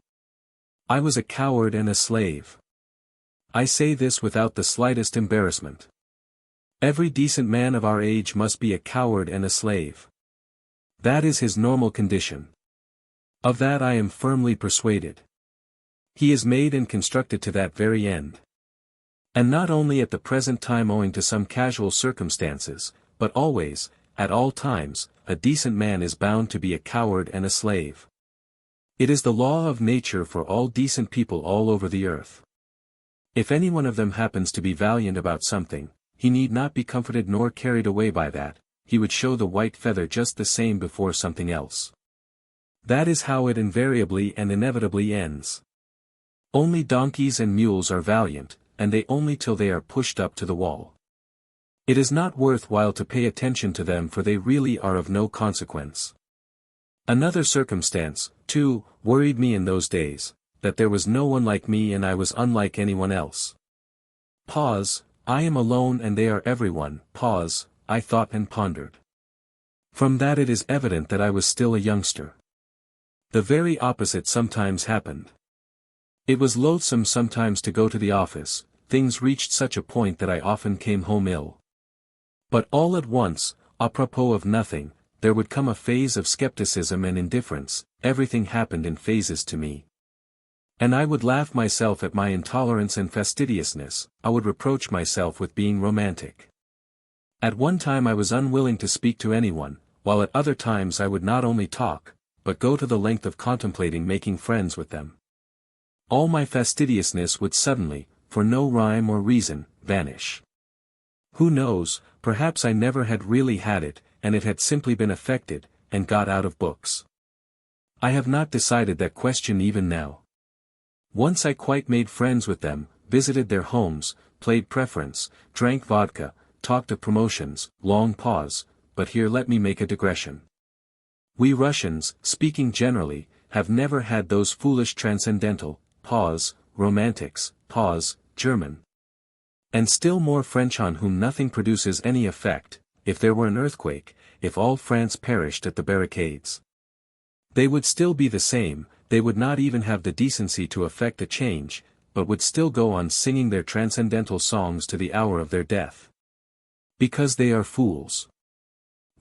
I was a coward and a slave. I say this without the slightest embarrassment. Every decent man of our age must be a coward and a slave. That is his normal condition. Of that I am firmly persuaded. He is made and constructed to that very end. And not only at the present time owing to some casual circumstances, but always, at all times, a decent man is bound to be a coward and a slave. It is the law of nature for all decent people all over the earth. If any one of them happens to be valiant about something, he need not be comforted nor carried away by that, he would show the white feather just the same before something else. That is how it invariably and inevitably ends. Only donkeys and mules are valiant, and they only till they are pushed up to the wall. It is not worth while to pay attention to them, for they really are of no consequence. Another circumstance, too, worried me in those days, that there was no one like me and I was unlike anyone else. I am alone and they are everyone, I thought and pondered. From that it is evident that I was still a youngster. The very opposite sometimes happened. It was loathsome sometimes to go to the office, things reached such a point that I often came home ill. But all at once, apropos of nothing, there would come a phase of skepticism and indifference, everything happened in phases to me. And I would laugh myself at my intolerance and fastidiousness, I would reproach myself with being romantic. At one time I was unwilling to speak to anyone, while at other times I would not only talk, but go to the length of contemplating making friends with them. All my fastidiousness would suddenly, for no rhyme or reason, vanish. Who knows, perhaps I never had really had it, and it had simply been affected, and got out of books. I have not decided that question even now. Once I quite made friends with them, visited their homes, played preference, drank vodka, talked of promotions, long pause, but here let me make a digression. We Russians, speaking generally, have never had those foolish transcendental, romantics, German. And still more French on whom nothing produces any effect, if there were an earthquake, if all France perished at the barricades. They would still be the same, they would not even have the decency to effect a change, but would still go on singing their transcendental songs to the hour of their death. Because they are fools.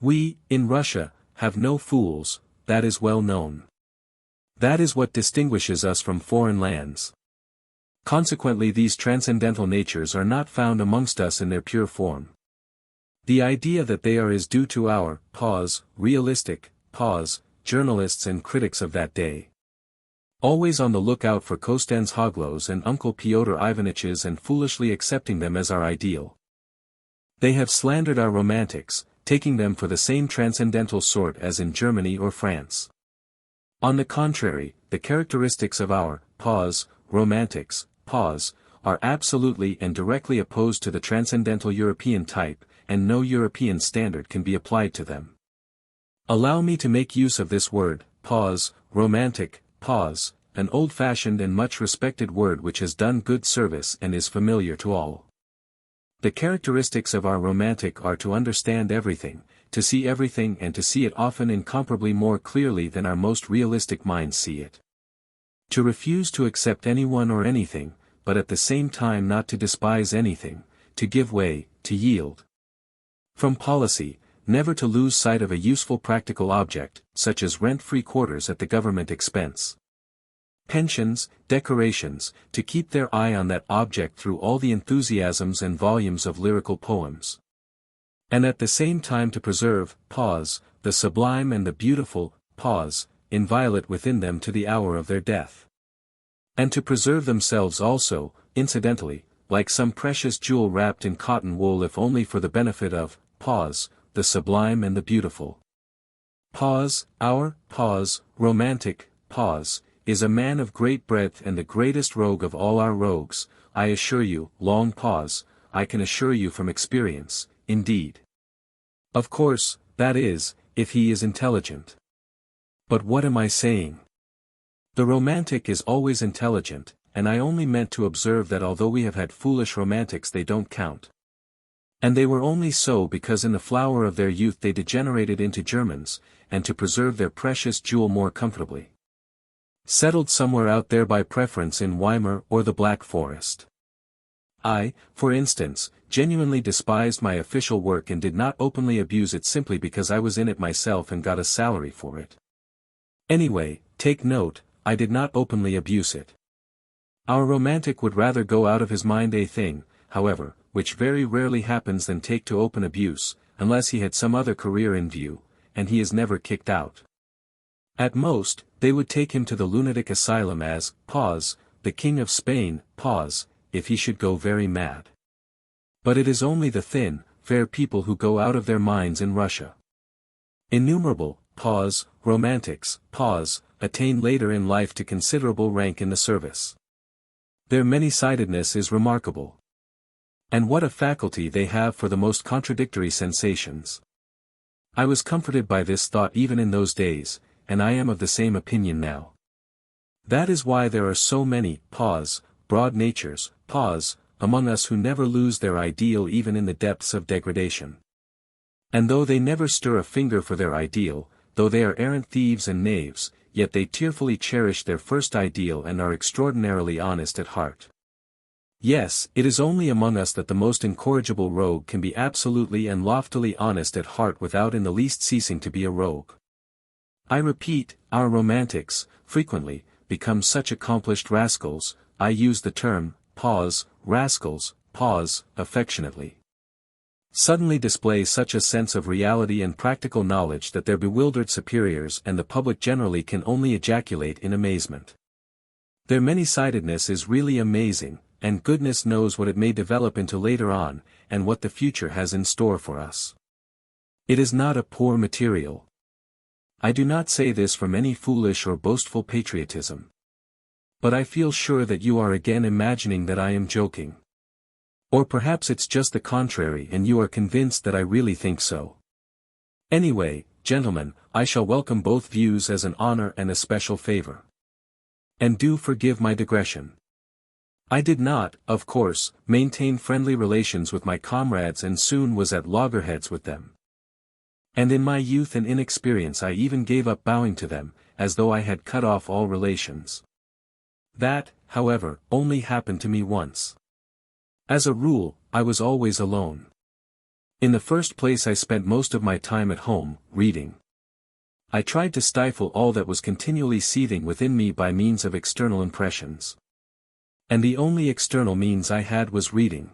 We, in Russia, have no fools, that is well known. That is what distinguishes us from foreign lands. Consequently, these transcendental natures are not found amongst us in their pure form. The idea that they are is due to our realistic journalists and critics of that day. Always on the lookout for Kostanzhoglos and Uncle Pyotr Ivaniches and foolishly accepting them as our ideal. They have slandered our romantics, taking them for the same transcendental sort as in Germany or France. On the contrary, the characteristics of our romantics are absolutely and directly opposed to the transcendental European type, and no European standard can be applied to them. Allow me to make use of this word, romantic, an old-fashioned and much respected word which has done good service and is familiar to all. The characteristics of our romantic are to understand everything, to see everything and to see it often incomparably more clearly than our most realistic minds see it. To refuse to accept anyone or anything, but at the same time not to despise anything, to give way, to yield. From policy, never to lose sight of a useful practical object, such as rent-free quarters at the government expense. Pensions, decorations, to keep their eye on that object through all the enthusiasms and volumes of lyrical poems. And at the same time to preserve, the sublime and the beautiful, inviolate within them to the hour of their death. And to preserve themselves also, incidentally, like some precious jewel wrapped in cotton wool if only for the benefit of, the sublime and the beautiful. Our romantic, is a man of great breadth and the greatest rogue of all our rogues, I assure you, I can assure you from experience, indeed. Of course, that is, if he is intelligent. But what am I saying? The romantic is always intelligent, and I only meant to observe that although we have had foolish romantics they don't count. And they were only so because in the flower of their youth they degenerated into Germans, and to preserve their precious jewel more comfortably. Settled somewhere out there by preference in Weimar or the Black Forest. I, for instance, genuinely despised my official work and did not openly abuse it simply because I was in it myself and got a salary for it. Anyway, take note, I did not openly abuse it. Our romantic would rather go out of his mind a thing, however, which very rarely happens than take to open abuse, unless he had some other career in view, and he is never kicked out. At most, they would take him to the lunatic asylum as, the King of Spain, if he should go very mad. But it is only the thin, fair people who go out of their minds in Russia. Innumerable, romantics, attain later in life to considerable rank in the service. Their many-sidedness is remarkable. And what a faculty they have for the most contradictory sensations. I was comforted by this thought even in those days, and I am of the same opinion now. That is why there are so many, broad natures, among us who never lose their ideal even in the depths of degradation. And though they never stir a finger for their ideal, though they are errant thieves and knaves, yet they tearfully cherish their first ideal and are extraordinarily honest at heart. Yes, it is only among us that the most incorrigible rogue can be absolutely and loftily honest at heart without in the least ceasing to be a rogue. I repeat, our romantics, frequently, become such accomplished rascals, I use the term, rascals, affectionately. Suddenly display such a sense of reality and practical knowledge that their bewildered superiors and the public generally can only ejaculate in amazement. Their many-sidedness is really amazing, and goodness knows what it may develop into later on, and what the future has in store for us. It is not a poor material. I do not say this from any foolish or boastful patriotism. But I feel sure that you are again imagining that I am joking. Or perhaps it's just the contrary and you are convinced that I really think so. Anyway, gentlemen, I shall welcome both views as an honor and a special favor. And do forgive my digression. I did not, of course, maintain friendly relations with my comrades and soon was at loggerheads with them. And in my youth and inexperience I even gave up bowing to them, as though I had cut off all relations. That, however, only happened to me once. As a rule, I was always alone. In the first place I spent most of my time at home, reading. I tried to stifle all that was continually seething within me by means of external impressions. And the only external means I had was reading.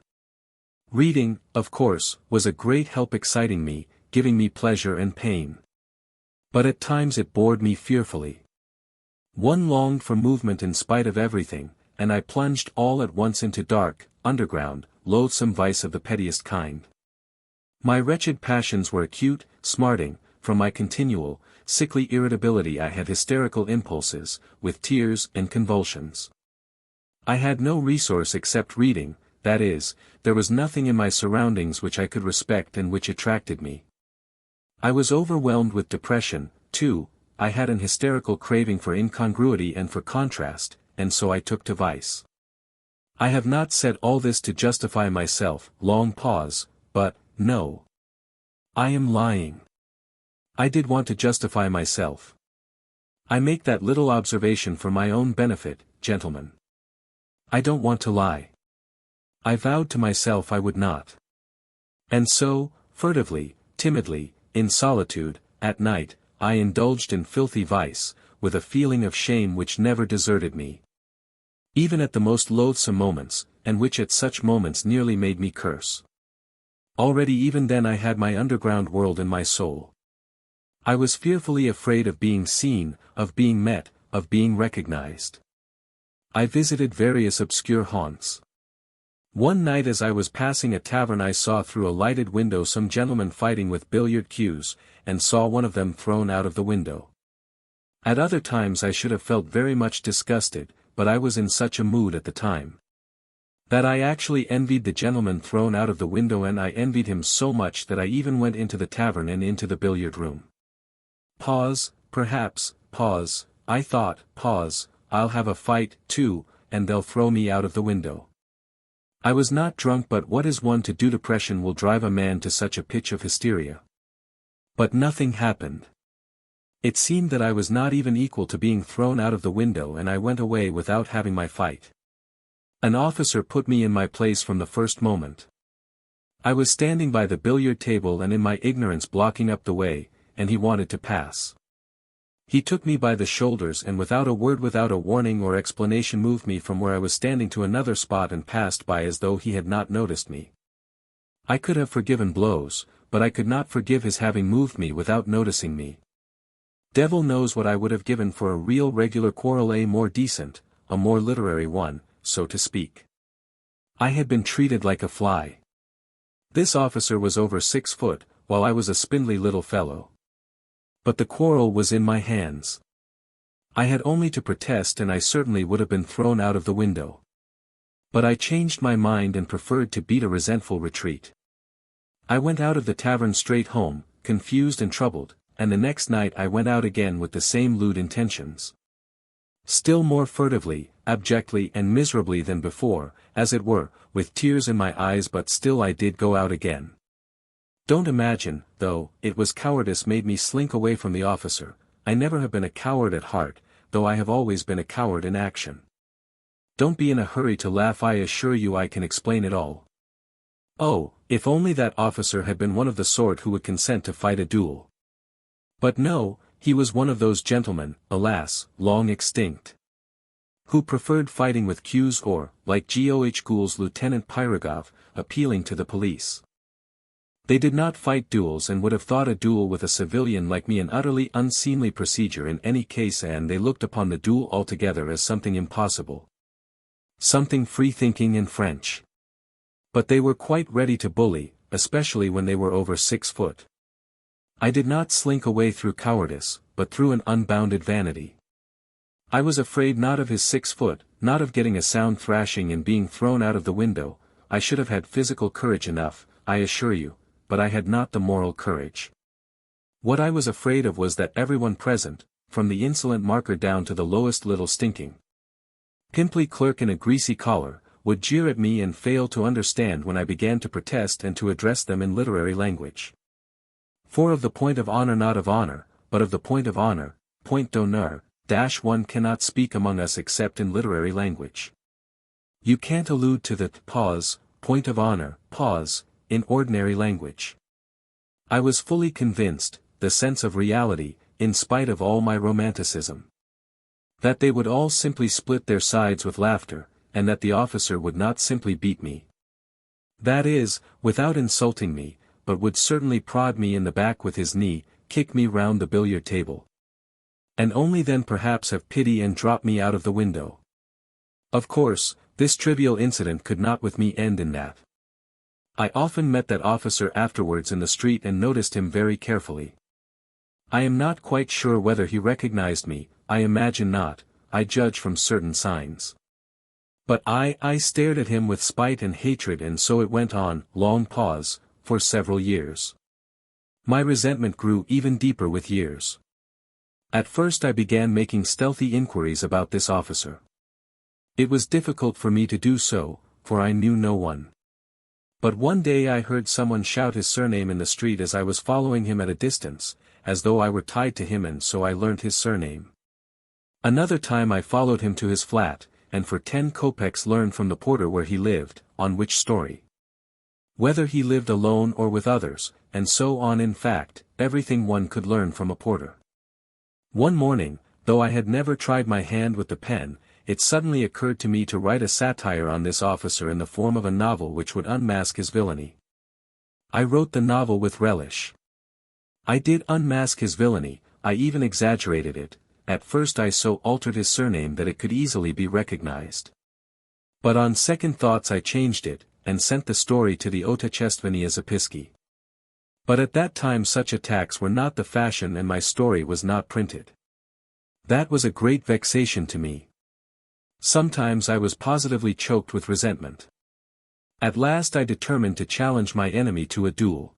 Reading, of course, was a great help exciting me, giving me pleasure and pain. But at times it bored me fearfully. One longed for movement in spite of everything, and I plunged all at once into dark, underground, loathsome vice of the pettiest kind. My wretched passions were acute, smarting, from my continual, sickly irritability I had hysterical impulses, with tears and convulsions. I had no resource except reading, that is, there was nothing in my surroundings which I could respect and which attracted me. I was overwhelmed with depression, too. I had an hysterical craving for incongruity and for contrast, and so I took to vice. I have not said all this to justify myself, long pause, but, no. I am lying. I did want to justify myself. I make that little observation for my own benefit, gentlemen. I don't want to lie. I vowed to myself I would not. And so, furtively, timidly, in solitude, at night, I indulged in filthy vice, with a feeling of shame which never deserted me. Even at the most loathsome moments, and which at such moments nearly made me curse. Already even then I had my underground world in my soul. I was fearfully afraid of being seen, of being met, of being recognized. I visited various obscure haunts. One night as I was passing a tavern I saw through a lighted window some gentlemen fighting with billiard cues, and saw one of them thrown out of the window. At other times I should have felt very much disgusted, but I was in such a mood at the time that I actually envied the gentleman thrown out of the window, and I envied him so much that I even went into the tavern and into the billiard room. Pause, perhaps, pause, I thought, pause, I'll have a fight, too, and they'll throw me out of the window. I was not drunk, but what is one to do? Depression will drive a man to such a pitch of hysteria. But nothing happened. It seemed that I was not even equal to being thrown out of the window, and I went away without having my fight. An officer put me in my place from the first moment. I was standing by the billiard table and in my ignorance blocking up the way, and he wanted to pass. He took me by the shoulders and without a word, without a warning or explanation, moved me from where I was standing to another spot and passed by as though he had not noticed me. I could have forgiven blows, but I could not forgive his having moved me without noticing me. Devil knows what I would have given for a real regular quarrel, a more decent, a more literary one, so to speak. I had been treated like a fly. This officer was over 6 foot, while I was a spindly little fellow. But the quarrel was in my hands. I had only to protest and I certainly would have been thrown out of the window. But I changed my mind and preferred to beat a resentful retreat. I went out of the tavern straight home, confused and troubled, and the next night I went out again with the same lewd intentions. Still more furtively, abjectly and miserably than before, as it were, with tears in my eyes, but still I did go out again. Don't imagine, though, it was cowardice made me slink away from the officer. I never have been a coward at heart, though I have always been a coward in action. Don't be in a hurry to laugh, I assure you I can explain it all. Oh, if only that officer had been one of the sort who would consent to fight a duel. But no, he was one of those gentlemen, alas, long extinct, who preferred fighting with cues or, like G.O.H. Gould's Lieutenant Pirogov, appealing to the police. They did not fight duels and would have thought a duel with a civilian like me an utterly unseemly procedure in any case, and they looked upon the duel altogether as something impossible. Something free-thinking and French. But they were quite ready to bully, especially when they were over 6 foot. I did not slink away through cowardice, but through an unbounded vanity. I was afraid not of his 6 foot, not of getting a sound thrashing and being thrown out of the window. I should have had physical courage enough, I assure you, but I had not the moral courage. What I was afraid of was that everyone present, from the insolent marker down to the lowest little stinking pimply clerk in a greasy collar, would jeer at me and fail to understand when I began to protest and to address them in literary language. For of the point of honor, not of honor, but of the point of honor, point d'honneur, one cannot speak among us except in literary language. You can't allude to the point of honor, in ordinary language. I was fully convinced, the sense of reality, in spite of all my romanticism, that they would all simply split their sides with laughter, and that the officer would not simply beat me. That is, without insulting me, but would certainly prod me in the back with his knee, kick me round the billiard table. And only then perhaps have pity and drop me out of the window. Of course, this trivial incident could not with me end in that. I often met that officer afterwards in the street and noticed him very carefully. I am not quite sure whether he recognized me, I imagine not, I judge from certain signs. But I stared at him with spite and hatred, and so it went on, long pause, for several years. My resentment grew even deeper with years. At first I began making stealthy inquiries about this officer. It was difficult for me to do so, for I knew no one. But one day I heard someone shout his surname in the street as I was following him at a distance, as though I were tied to him, and so I learnt his surname. Another time I followed him to his flat, and for 10 kopecks learned from the porter where he lived, on which story. Whether he lived alone or with others, and so on, in fact, everything one could learn from a porter. One morning, though I had never tried my hand with the pen, it suddenly occurred to me to write a satire on this officer in the form of a novel which would unmask his villainy. I wrote the novel with relish. I did unmask his villainy, I even exaggerated it. At first I so altered his surname that it could easily be recognized. But on second thoughts I changed it, and sent the story to the Otechestveniya Zapiski. But at that time such attacks were not the fashion, and my story was not printed. That was a great vexation to me. Sometimes I was positively choked with resentment. At last I determined to challenge my enemy to a duel.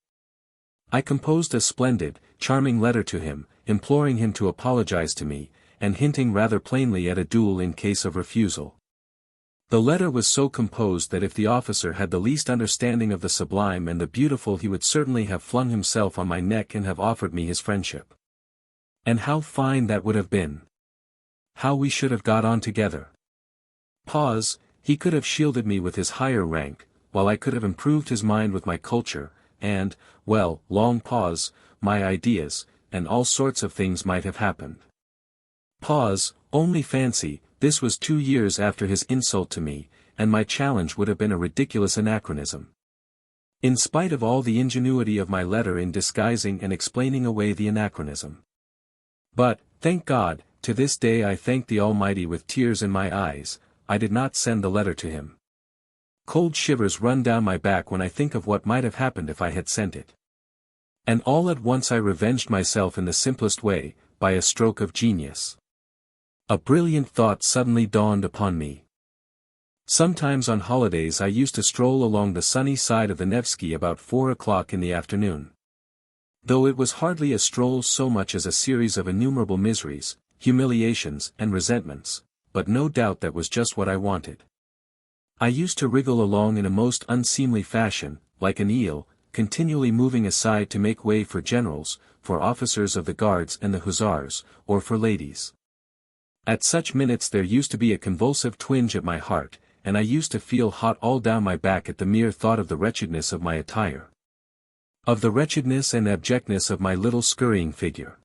I composed a splendid, charming letter to him, imploring him to apologize to me, and hinting rather plainly at a duel in case of refusal. The letter was so composed that if the officer had the least understanding of the sublime and the beautiful, he would certainly have flung himself on my neck and have offered me his friendship. And how fine that would have been! How we should have got on together! He could have shielded me with his higher rank, while I could have improved his mind with my culture, and, well, long pause, my ideas, and all sorts of things might have happened. Only fancy, this was 2 years after his insult to me, and my challenge would have been a ridiculous anachronism. In spite of all the ingenuity of my letter in disguising and explaining away the anachronism. But, thank God, to this day I thank the Almighty with tears in my eyes, I did not send the letter to him. Cold shivers run down my back when I think of what might have happened if I had sent it. And all at once I revenged myself in the simplest way, by a stroke of genius. A brilliant thought suddenly dawned upon me. Sometimes on holidays I used to stroll along the sunny side of the Nevsky about 4 o'clock in the afternoon. Though it was hardly a stroll so much as a series of innumerable miseries, humiliations and resentments, but no doubt that was just what I wanted. I used to wriggle along in a most unseemly fashion, like an eel, continually moving aside to make way for generals, for officers of the guards and the hussars, or for ladies. At such minutes there used to be a convulsive twinge at my heart, and I used to feel hot all down my back at the mere thought of the wretchedness of my attire. Of the wretchedness and abjectness of my little scurrying figure.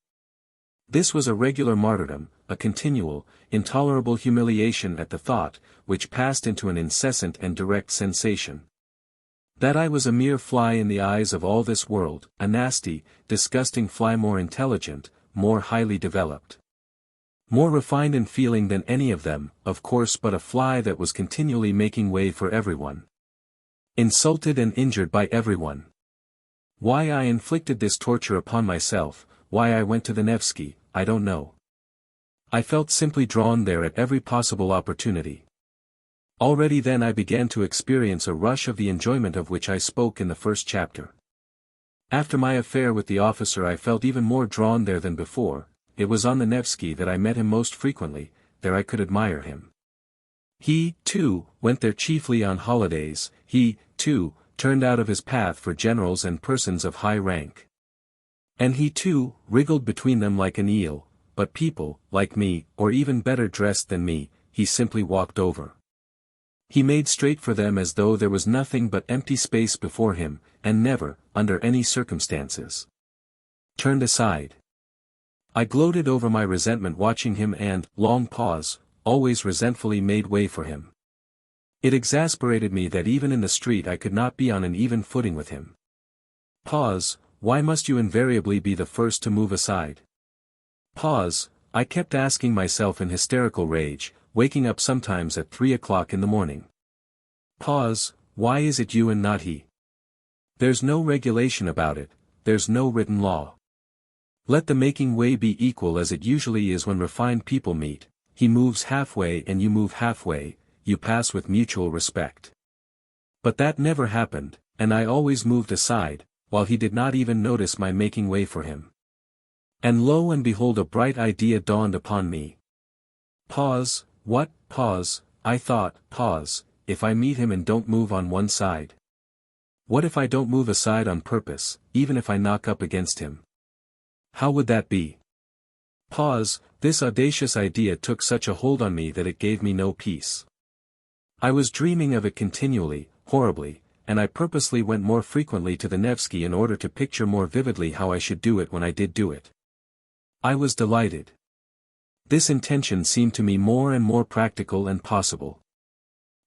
This was a regular martyrdom, a continual, intolerable humiliation at the thought, which passed into an incessant and direct sensation. That I was a mere fly in the eyes of all this world, a nasty, disgusting fly, more intelligent, more highly developed. More refined in feeling than any of them, of course, but a fly that was continually making way for everyone. Insulted and injured by everyone. Why I inflicted this torture upon myself, why I went to the Nevsky, I don't know. I felt simply drawn there at every possible opportunity. Already then I began to experience a rush of the enjoyment of which I spoke in the first chapter. After my affair with the officer I felt even more drawn there than before. It was on the Nevsky that I met him most frequently, there I could admire him. He, too, went there chiefly on holidays, he, too, turned out of his path for generals and persons of high rank. And he too, wriggled between them like an eel, but people, like me, or even better dressed than me, he simply walked over. He made straight for them as though there was nothing but empty space before him, and never, under any circumstances, turned aside. I gloated over my resentment watching him and, long pause, always resentfully made way for him. It exasperated me that even in the street I could not be on an even footing with him. Pause, why must you invariably be the first to move aside? Pause, I kept asking myself in hysterical rage, waking up sometimes at 3 o'clock in the morning. Pause, why is it you and not he? There's no regulation about it, there's no written law. Let the making way be equal as it usually is when refined people meet, he moves halfway and you move halfway, you pass with mutual respect. But that never happened, and I always moved aside, while he did not even notice my making way for him. And lo and behold a bright idea dawned upon me. Pause, what, pause, I thought, pause, if I meet him and don't move on one side? What if I don't move aside on purpose, even if I knock up against him? How would that be? Pause, this audacious idea took such a hold on me that it gave me no peace. I was dreaming of it continually, horribly, and I purposely went more frequently to the Nevsky in order to picture more vividly how I should do it when I did do it. I was delighted. This intention seemed to me more and more practical and possible.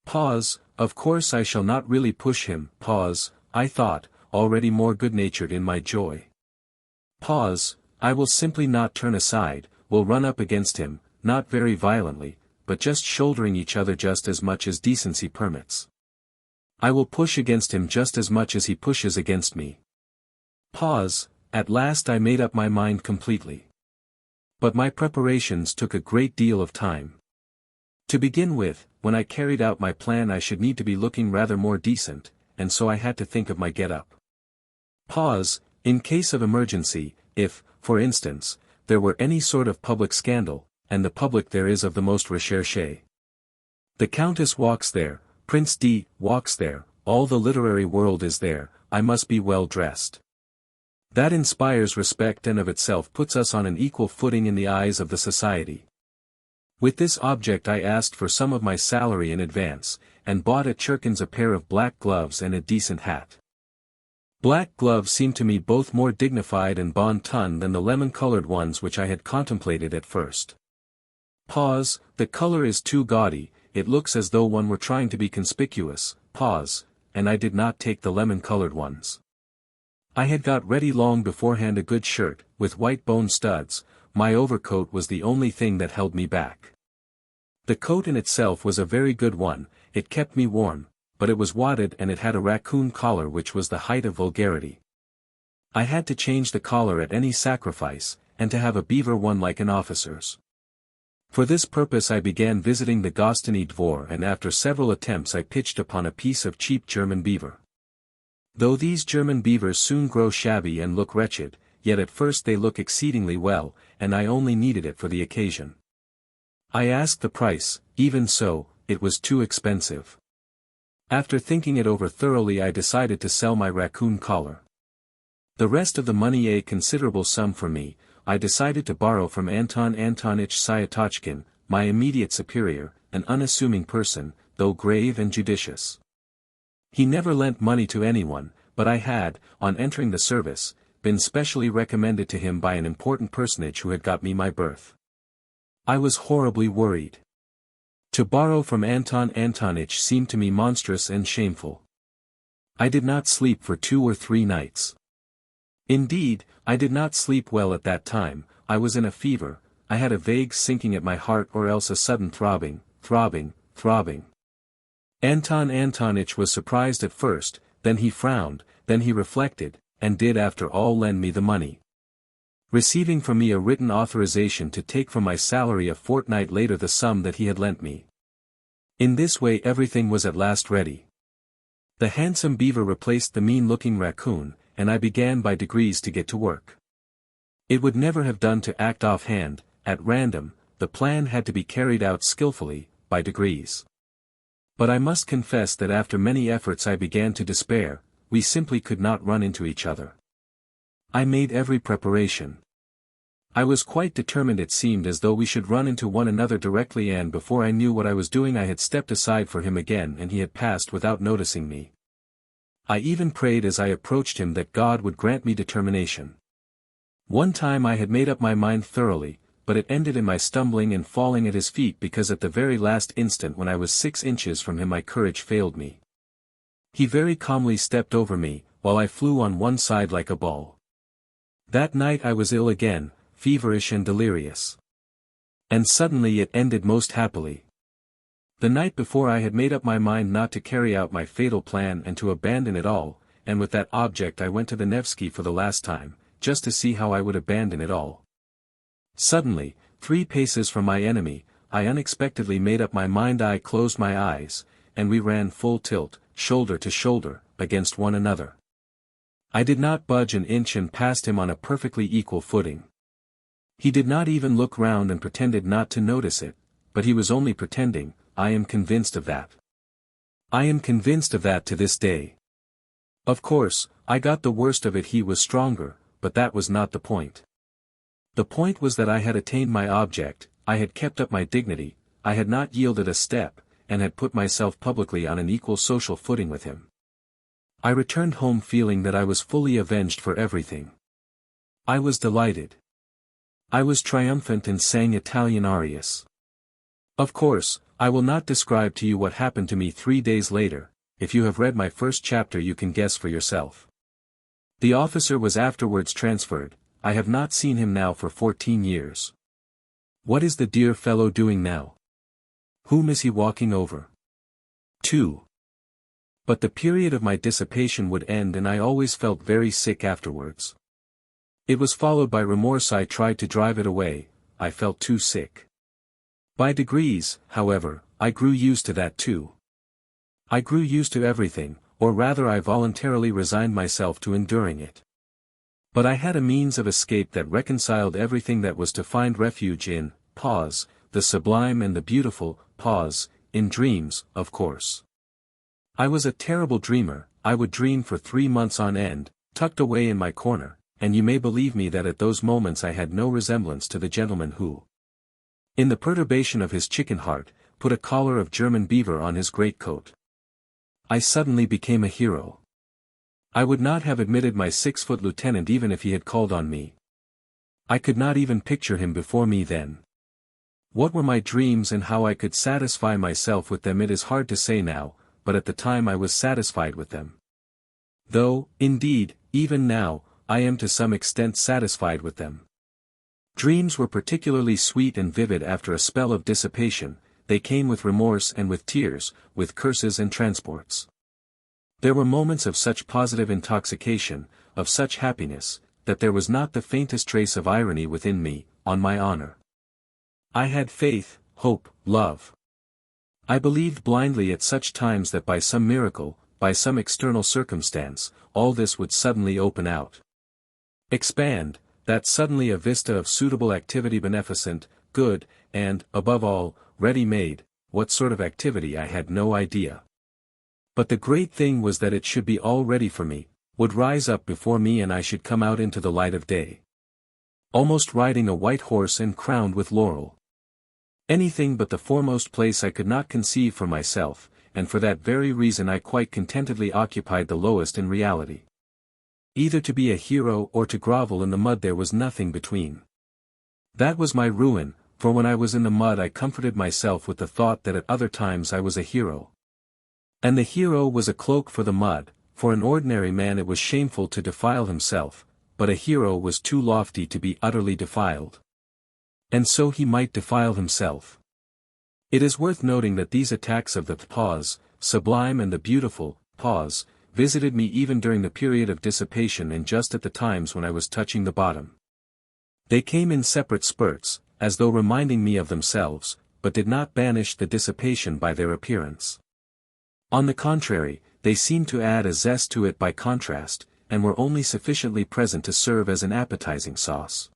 Pause, of course I shall not really push him, pause, I thought, already more good-natured in my joy. Pause, I will simply not turn aside, will run up against him, not very violently, but just shouldering each other just as much as decency permits. I will push against him just as much as he pushes against me. Pause, at last I made up my mind completely. But my preparations took a great deal of time. To begin with, when I carried out my plan I should need to be looking rather more decent, and so I had to think of my get-up. Pause, in case of emergency, if, for instance, there were any sort of public scandal, and the public there is of the most recherché. The Countess walks there, Prince D. walks there, all the literary world is there, I must be well dressed. That inspires respect and of itself puts us on an equal footing in the eyes of the society. With this object I asked for some of my salary in advance, and bought at Churkin's a pair of black gloves and a decent hat. Black gloves seemed to me both more dignified and bon ton than the lemon-colored ones which I had contemplated at first. Pause, the color is too gaudy, it looks as though one were trying to be conspicuous, pause, and I did not take the lemon-colored ones. I had got ready long beforehand a good shirt, with white bone studs, my overcoat was the only thing that held me back. The coat in itself was a very good one, it kept me warm, but it was wadded and it had a raccoon collar which was the height of vulgarity. I had to change the collar at any sacrifice, and to have a beaver one like an officer's. For this purpose I began visiting the Gostiny Dvor and after several attempts I pitched upon a piece of cheap German beaver. Though these German beavers soon grow shabby and look wretched, yet at first they look exceedingly well, and I only needed it for the occasion. I asked the price, even so, it was too expensive. After thinking it over thoroughly I decided to sell my raccoon collar. The rest of the money, a considerable sum for me, I decided to borrow from Anton Antonitch Syatochkin, my immediate superior, an unassuming person, though grave and judicious. He never lent money to anyone, but I had, on entering the service, been specially recommended to him by an important personage who had got me my berth. I was horribly worried. To borrow from Anton Antonitch seemed to me monstrous and shameful. I did not sleep for 2 or 3 nights. Indeed, I did not sleep well at that time, I was in a fever, I had a vague sinking at my heart or else a sudden throbbing. Anton Antonitch was surprised at first, then he frowned, then he reflected, and did after all lend me the money. Receiving from me a written authorization to take from my salary a fortnight later the sum that he had lent me. In this way everything was at last ready. The handsome beaver replaced the mean-looking raccoon, and I began by degrees to get to work. It would never have done to act offhand, at random, the plan had to be carried out skillfully, by degrees. But I must confess that after many efforts I began to despair, we simply could not run into each other. I made every preparation. I was quite determined. It seemed as though we should run into one another directly, and before I knew what I was doing I had stepped aside for him again and he had passed without noticing me. I even prayed as I approached him that God would grant me determination. One time I had made up my mind thoroughly, but it ended in my stumbling and falling at his feet because at the very last instant when I was 6 inches from him my courage failed me. He very calmly stepped over me, while I flew on one side like a ball. That night I was ill again, feverish and delirious. And suddenly it ended most happily. The night before I had made up my mind not to carry out my fatal plan and to abandon it all, and with that object I went to the Nevsky for the last time, just to see how I would abandon it all. Suddenly, 3 paces from my enemy, I unexpectedly made up my mind. I closed my eyes, and we ran full tilt, shoulder to shoulder, against one another. I did not budge an inch and passed him on a perfectly equal footing. He did not even look round and pretended not to notice it, but he was only pretending. I am convinced of that. I am convinced of that to this day. Of course, I got the worst of it. He was stronger, but that was not the point. The point was that I had attained my object, I had kept up my dignity, I had not yielded a step, and had put myself publicly on an equal social footing with him. I returned home feeling that I was fully avenged for everything. I was delighted. I was triumphant and sang Italian arias. Of course, I will not describe to you what happened to me 3 days later. If you have read my first chapter you can guess for yourself. The officer was afterwards transferred. I have not seen him now for 14 years. What is the dear fellow doing now? Whom is he walking over? 2. But the period of my dissipation would end and I always felt very sick afterwards. It was followed by remorse. I tried to drive it away, I felt too sick. By degrees, however, I grew used to that too. I grew used to everything, or rather I voluntarily resigned myself to enduring it. But I had a means of escape that reconciled everything that was to find refuge in, the sublime and the beautiful, in dreams, of course. I was a terrible dreamer. I would dream for 3 months on end, tucked away in my corner, and you may believe me that at those moments I had no resemblance to the gentleman who, in the perturbation of his chicken heart, put a collar of German beaver on his greatcoat. I suddenly became a hero. I would not have admitted my 6-foot lieutenant even if he had called on me. I could not even picture him before me then. What were my dreams and how I could satisfy myself with them it is hard to say now, but at the time I was satisfied with them. Though, indeed, even now, I am to some extent satisfied with them. Dreams were particularly sweet and vivid after a spell of dissipation. They came with remorse and with tears, with curses and transports. There were moments of such positive intoxication, of such happiness, that there was not the faintest trace of irony within me, on my honor. I had faith, hope, love. I believed blindly at such times that by some miracle, by some external circumstance, all this would suddenly open out. Expand, that suddenly a vista of suitable activity, beneficent, good, and, above all, ready-made. What sort of activity I had no idea. But the great thing was that it should be all ready for me, would rise up before me and I should come out into the light of day. Almost riding a white horse and crowned with laurel. Anything but the foremost place I could not conceive for myself, and for that very reason I quite contentedly occupied the lowest in reality. Either to be a hero or to grovel in the mud, there was nothing between. That was my ruin, for when I was in the mud I comforted myself with the thought that at other times I was a hero. And the hero was a cloak for the mud. For an ordinary man it was shameful to defile himself, but a hero was too lofty to be utterly defiled. And so he might defile himself. It is worth noting that these attacks of the sublime and the beautiful, visited me even during the period of dissipation and just at the times when I was touching the bottom. They came in separate spurts, as though reminding me of themselves, but did not banish the dissipation by their appearance. On the contrary, they seemed to add a zest to it by contrast, and were only sufficiently present to serve as an appetizing sauce.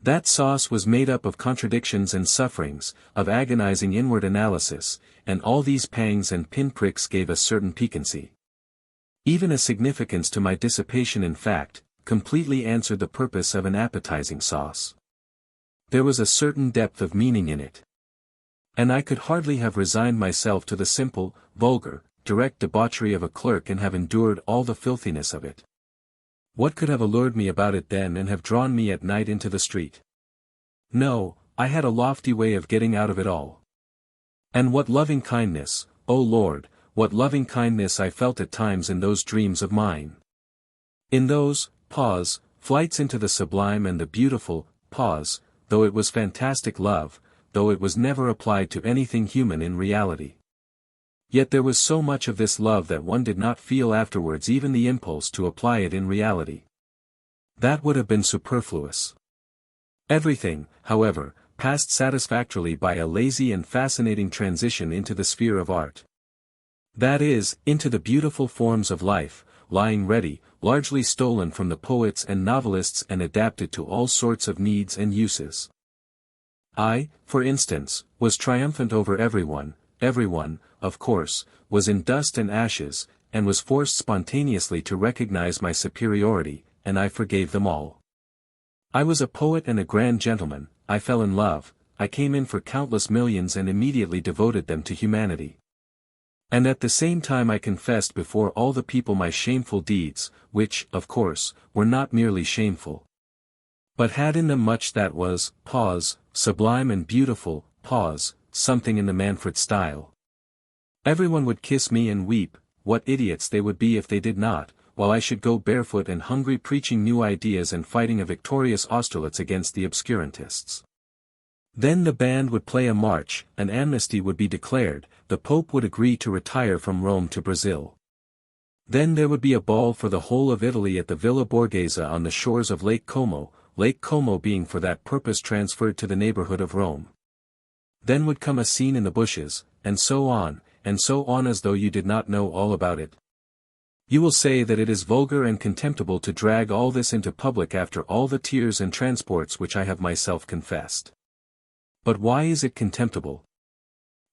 That sauce was made up of contradictions and sufferings, of agonizing inward analysis, and all these pangs and pinpricks gave a certain piquancy. Even a significance to my dissipation. In fact, completely answered the purpose of an appetizing sauce. There was a certain depth of meaning in it. And I could hardly have resigned myself to the simple, vulgar, direct debauchery of a clerk and have endured all the filthiness of it. What could have allured me about it then and have drawn me at night into the street? No, I had a lofty way of getting out of it all. And what loving kindness, O Lord, what loving kindness I felt at times in those dreams of mine. In those, flights into the sublime and the beautiful, though it was fantastic love, though it was never applied to anything human in reality. Yet there was so much of this love that one did not feel afterwards even the impulse to apply it in reality. That would have been superfluous. Everything, however, passed satisfactorily by a lazy and fascinating transition into the sphere of art. That is, into the beautiful forms of life, lying ready, largely stolen from the poets and novelists and adapted to all sorts of needs and uses. I, for instance, was triumphant over everyone, of course, was in dust and ashes, and was forced spontaneously to recognize my superiority, and I forgave them all. I was a poet and a grand gentleman, I fell in love, I came in for countless millions and immediately devoted them to humanity. And at the same time I confessed before all the people my shameful deeds, which, of course, were not merely shameful, but had in them much that was, sublime and beautiful, something in the Manfred style. Everyone would kiss me and weep, what idiots they would be if they did not, while I should go barefoot and hungry preaching new ideas and fighting a victorious Austerlitz against the obscurantists. Then the band would play a march, an amnesty would be declared, the Pope would agree to retire from Rome to Brazil. Then there would be a ball for the whole of Italy at the Villa Borghese on the shores of Lake Como being for that purpose transferred to the neighborhood of Rome. Then would come a scene in the bushes, and so on as though you did not know all about it. You will say that it is vulgar and contemptible to drag all this into public after all the tears and transports which I have myself confessed. But why is it contemptible?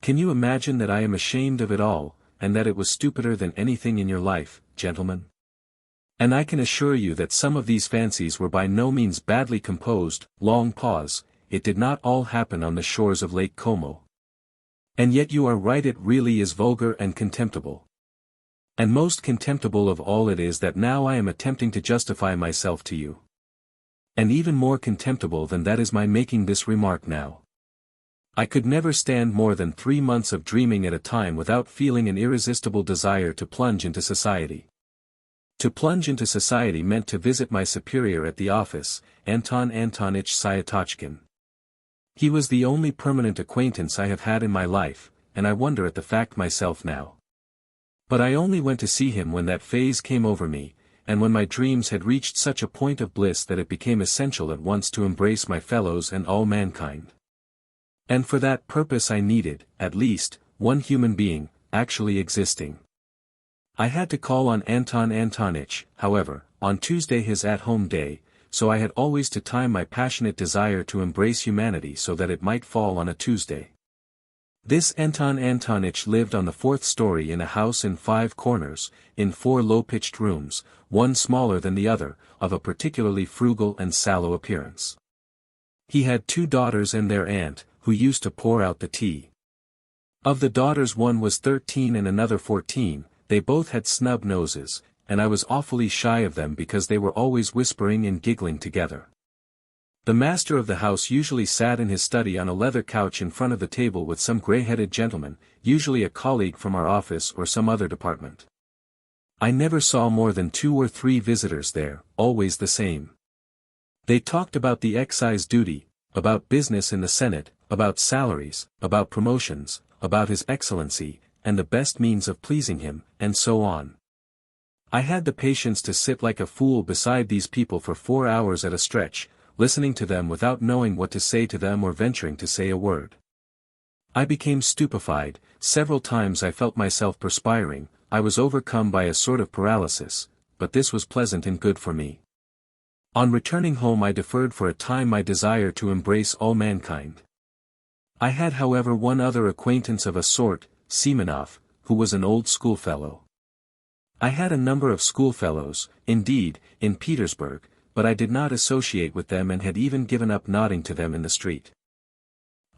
Can you imagine that I am ashamed of it all, and that it was stupider than anything in your life, gentlemen? And I can assure you that some of these fancies were by no means badly composed, it did not all happen on the shores of Lake Como. And yet you are right, it really is vulgar and contemptible. And most contemptible of all it is that now I am attempting to justify myself to you. And even more contemptible than that is my making this remark now. I could never stand more than 3 months of dreaming at a time without feeling an irresistible desire to plunge into society. To plunge into society meant to visit my superior at the office, Anton Antonitch Syatochkin. He was the only permanent acquaintance I have had in my life, and I wonder at the fact myself now. But I only went to see him when that phase came over me, and when my dreams had reached such a point of bliss that it became essential at once to embrace my fellows and all mankind. And for that purpose I needed, at least, one human being, actually existing. I had to call on Anton Antonitch, however, on Tuesday, his at-home day, so I had always to time my passionate desire to embrace humanity so that it might fall on a Tuesday. This Anton Antonitch lived on the 4th story in a house in 5 corners, in 4 low-pitched rooms, one smaller than the other, of a particularly frugal and sallow appearance. He had 2 daughters and their aunt, who used to pour out the tea. Of the daughters one was 13 and another 14, they both had snub noses, and I was awfully shy of them because they were always whispering and giggling together. The master of the house usually sat in his study on a leather couch in front of the table with some grey-headed gentleman, usually a colleague from our office or some other department. I never saw more than 2 or 3 visitors there, always the same. They talked about the excise duty, about business in the Senate, about salaries, about promotions, about His Excellency, and the best means of pleasing him, and so on. I had the patience to sit like a fool beside these people for 4 hours at a stretch, listening to them without knowing what to say to them or venturing to say a word. I became stupefied, several times I felt myself perspiring, I was overcome by a sort of paralysis, but this was pleasant and good for me. On returning home I deferred for a time my desire to embrace all mankind. I had however one other acquaintance of a sort, Simonov, who was an old schoolfellow. I had a number of schoolfellows, indeed, in Petersburg, but I did not associate with them and had even given up nodding to them in the street.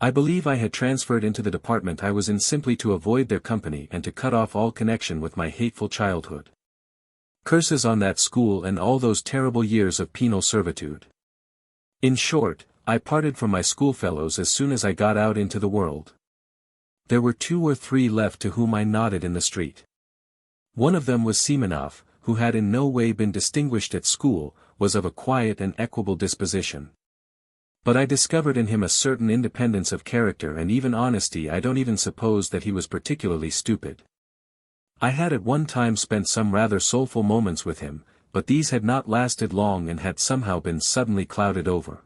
I believe I had transferred into the department I was in simply to avoid their company and to cut off all connection with my hateful childhood. Curses on that school and all those terrible years of penal servitude. In short, I parted from my schoolfellows as soon as I got out into the world. There were 2 or 3 left to whom I nodded in the street. One of them was Simonov, who had in no way been distinguished at school, was of a quiet and equable disposition. But I discovered in him a certain independence of character and even honesty. I don't even suppose that he was particularly stupid. I had at one time spent some rather soulful moments with him, but these had not lasted long and had somehow been suddenly clouded over.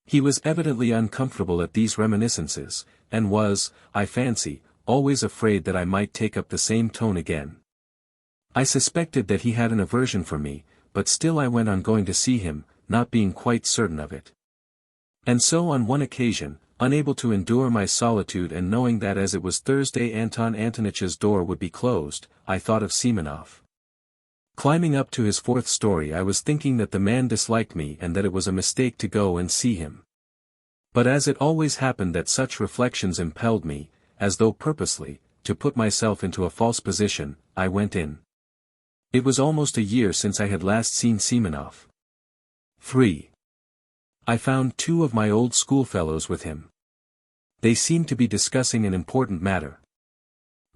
He was evidently uncomfortable at these reminiscences, and was, I fancy, always afraid that I might take up the same tone again. I suspected that he had an aversion for me, but still I went on going to see him, not being quite certain of it. And so on one occasion, unable to endure my solitude and knowing that as it was Thursday Anton Antonich's door would be closed, I thought of Simonov. Climbing up to his 4th story I was thinking that the man disliked me and that it was a mistake to go and see him. But as it always happened that such reflections impelled me, as though purposely, to put myself into a false position, I went in. It was almost a year since I had last seen Simonov. 3. I found 2 of my old schoolfellows with him. They seemed to be discussing an important matter.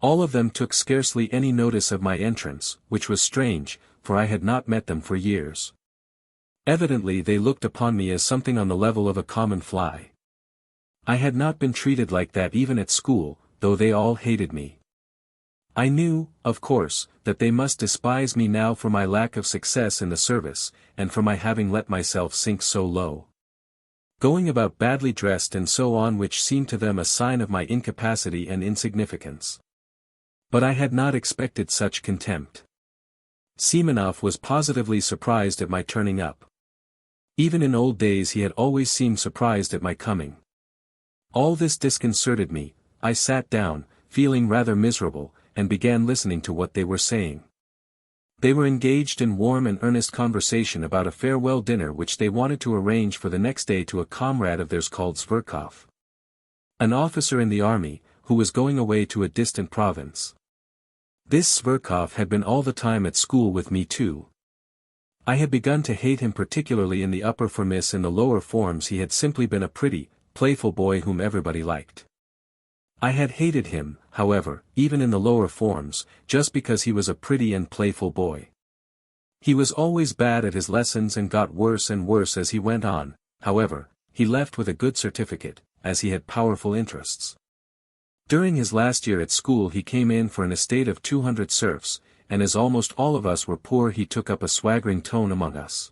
All of them took scarcely any notice of my entrance, which was strange, for I had not met them for years. Evidently they looked upon me as something on the level of a common fly. I had not been treated like that even at school, though they all hated me. I knew, of course, that they must despise me now for my lack of success in the service, and for my having let myself sink so low. Going about badly dressed and so on, which seemed to them a sign of my incapacity and insignificance. But I had not expected such contempt. Simonov was positively surprised at my turning up. Even in old days he had always seemed surprised at my coming. All this disconcerted me. I sat down, feeling rather miserable, and began listening to what they were saying. They were engaged in warm and earnest conversation about a farewell dinner which they wanted to arrange for the next day to a comrade of theirs called Zverkov, an officer in the army, who was going away to a distant province. This Zverkov had been all the time at school with me too. I had begun to hate him particularly in the upper forms. In the lower forms he had simply been a pretty, playful boy whom everybody liked. I had hated him, however, even in the lower forms, just because he was a pretty and playful boy. He was always bad at his lessons and got worse and worse as he went on. However, he left with a good certificate, as he had powerful interests. During his last year at school he came in for an estate of 200 serfs, and as almost all of us were poor he took up a swaggering tone among us.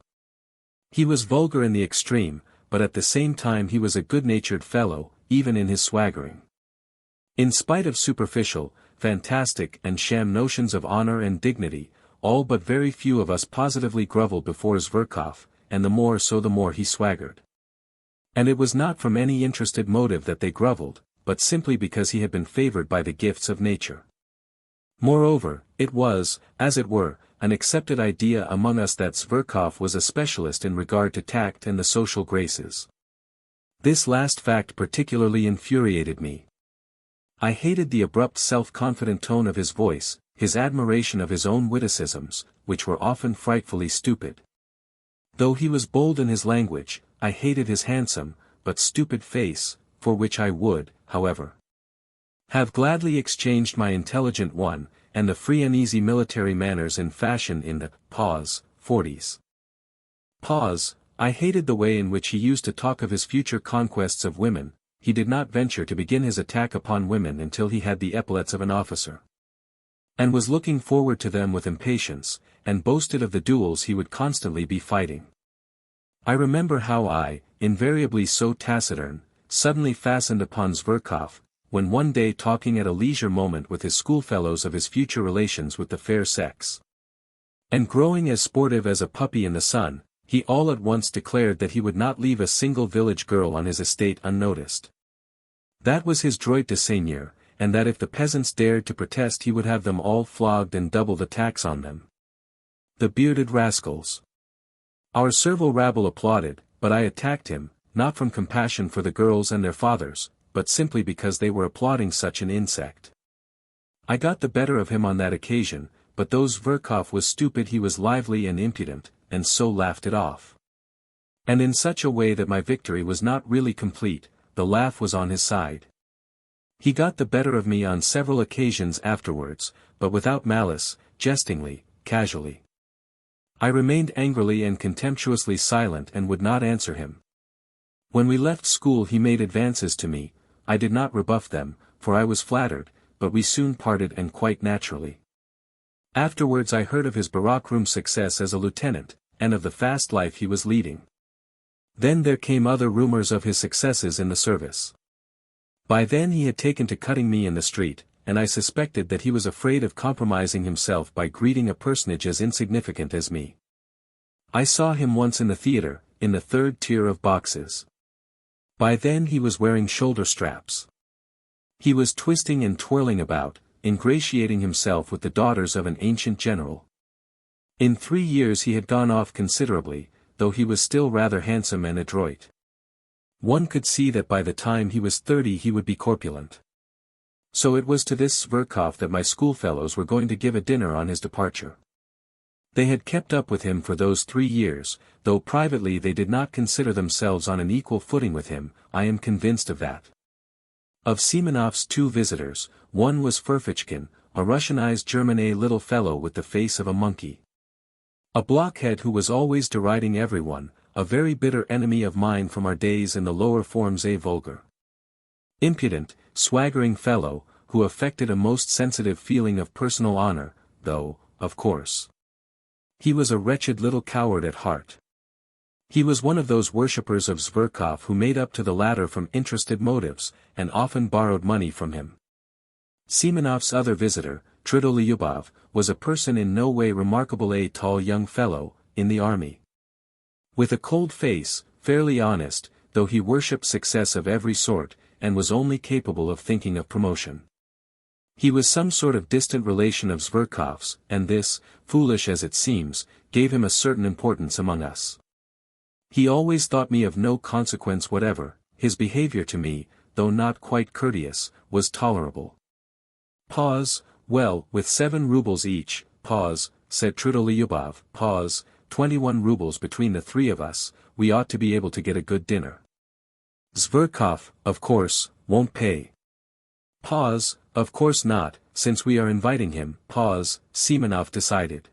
He was vulgar in the extreme, but at the same time he was a good-natured fellow, even in his swaggering. In spite of superficial, fantastic and sham notions of honor and dignity, all but very few of us positively grovelled before Zverkov, and the more so the more he swaggered. And it was not from any interested motive that they grovelled, but simply because he had been favoured by the gifts of nature. Moreover, it was, as it were, an accepted idea among us that Zverkov was a specialist in regard to tact and the social graces. This last fact particularly infuriated me. I hated the abrupt self-confident tone of his voice, his admiration of his own witticisms, which were often frightfully stupid. Though he was bold in his language, I hated his handsome, but stupid face, for which I would, however, have gladly exchanged my intelligent one, and the free and easy military manners in fashion in the 40s. I hated the way in which he used to talk of his future conquests of women. He did not venture to begin his attack upon women until he had the epaulettes of an officer, and was looking forward to them with impatience, and boasted of the duels he would constantly be fighting. I remember how I, invariably so taciturn, suddenly fastened upon Zverkov, when one day talking at a leisure moment with his schoolfellows of his future relations with the fair sex, and growing as sportive as a puppy in the sun, he all at once declared that he would not leave a single village girl on his estate unnoticed. That was his droit de seigneur, and that if the peasants dared to protest he would have them all flogged and double the tax on them. The bearded rascals. Our servile rabble applauded, but I attacked him, not from compassion for the girls and their fathers, but simply because they were applauding such an insect. I got the better of him on that occasion, but though Zverkov was stupid he was lively and impudent, and so laughed it off. And in such a way that my victory was not really complete, the laugh was on his side. He got the better of me on several occasions afterwards, but without malice, jestingly, casually. I remained angrily and contemptuously silent and would not answer him. When we left school he made advances to me. I did not rebuff them, for I was flattered, but we soon parted and quite naturally. Afterwards I heard of his barrack-room success as a lieutenant, and of the fast life he was leading. Then there came other rumors of his successes in the service. By then he had taken to cutting me in the street, and I suspected that he was afraid of compromising himself by greeting a personage as insignificant as me. I saw him once in the theater, in the third tier of boxes. By then he was wearing shoulder straps. He was twisting and twirling about, ingratiating himself with the daughters of an ancient general. In 3 years he had gone off considerably, though he was still rather handsome and adroit. One could see that by the time he was 30 he would be corpulent. So it was to this Zverkov that my schoolfellows were going to give a dinner on his departure. They had kept up with him for those 3 years, though privately they did not consider themselves on an equal footing with him, I am convinced of that. Of Semenov's 2 visitors, one was Ferfitchkin, a Russianized German little fellow with the face of a monkey. A blockhead who was always deriding everyone, a very bitter enemy of mine from our days in the lower forms, a vulgar, impudent, swaggering fellow, who affected a most sensitive feeling of personal honor, though, of course, he was a wretched little coward at heart. He was one of those worshippers of Zverkov who made up to the latter from interested motives, and often borrowed money from him. Semenov's other visitor, Tridolyubov, was a person in no way remarkable, a tall young fellow, in the army. With a cold face, fairly honest, though he worshipped success of every sort, and was only capable of thinking of promotion. He was some sort of distant relation of Zverkov's, and this, foolish as it seems, gave him a certain importance among us. He always thought me of no consequence whatever. His behavior to me, though not quite courteous, was tolerable. Pause. Well, with 7 rubles each, pause, said Tridolyubov, pause, 21 rubles between the 3 of us, we ought to be able to get a good dinner. Zverkov, of course, won't pay. Pause, of course not, since we are inviting him, pause, Semenov decided.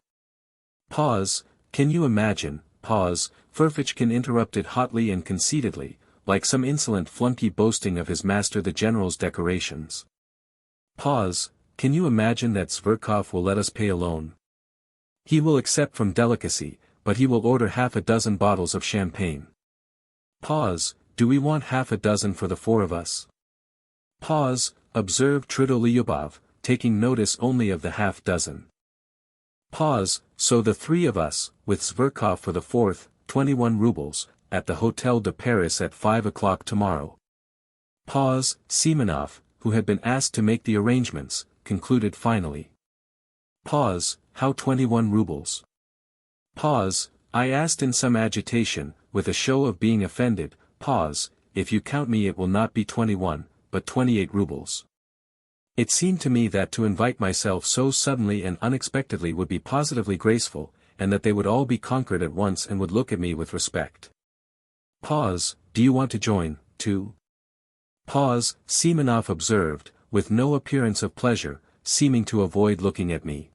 Pause, can you imagine, pause, Ferfitchkin interrupted hotly and conceitedly, like some insolent flunky boasting of his master the general's decorations. Pause, can you imagine that Zverkov will let us pay alone? He will accept from delicacy, but he will order half a dozen bottles of champagne. Pause, do we want half a dozen for the 4 of us? Pause, observed Tridolyubov, taking notice only of the half dozen. Pause, so the 3 of us, with Zverkov for the 4th, 21 rubles, at the Hotel de Paris at 5 o'clock tomorrow. Pause, Semenov, who had been asked to make the arrangements, concluded finally. Pause, how 21 rubles? Pause, I asked in some agitation, with a show of being offended, pause, if you count me it will not be 21, but 28 rubles. It seemed to me that to invite myself so suddenly and unexpectedly would be positively graceful, and that they would all be conquered at once and would look at me with respect. Pause, do you want to join, too? Pause, Semenov observed, with no appearance of pleasure, seeming to avoid looking at me.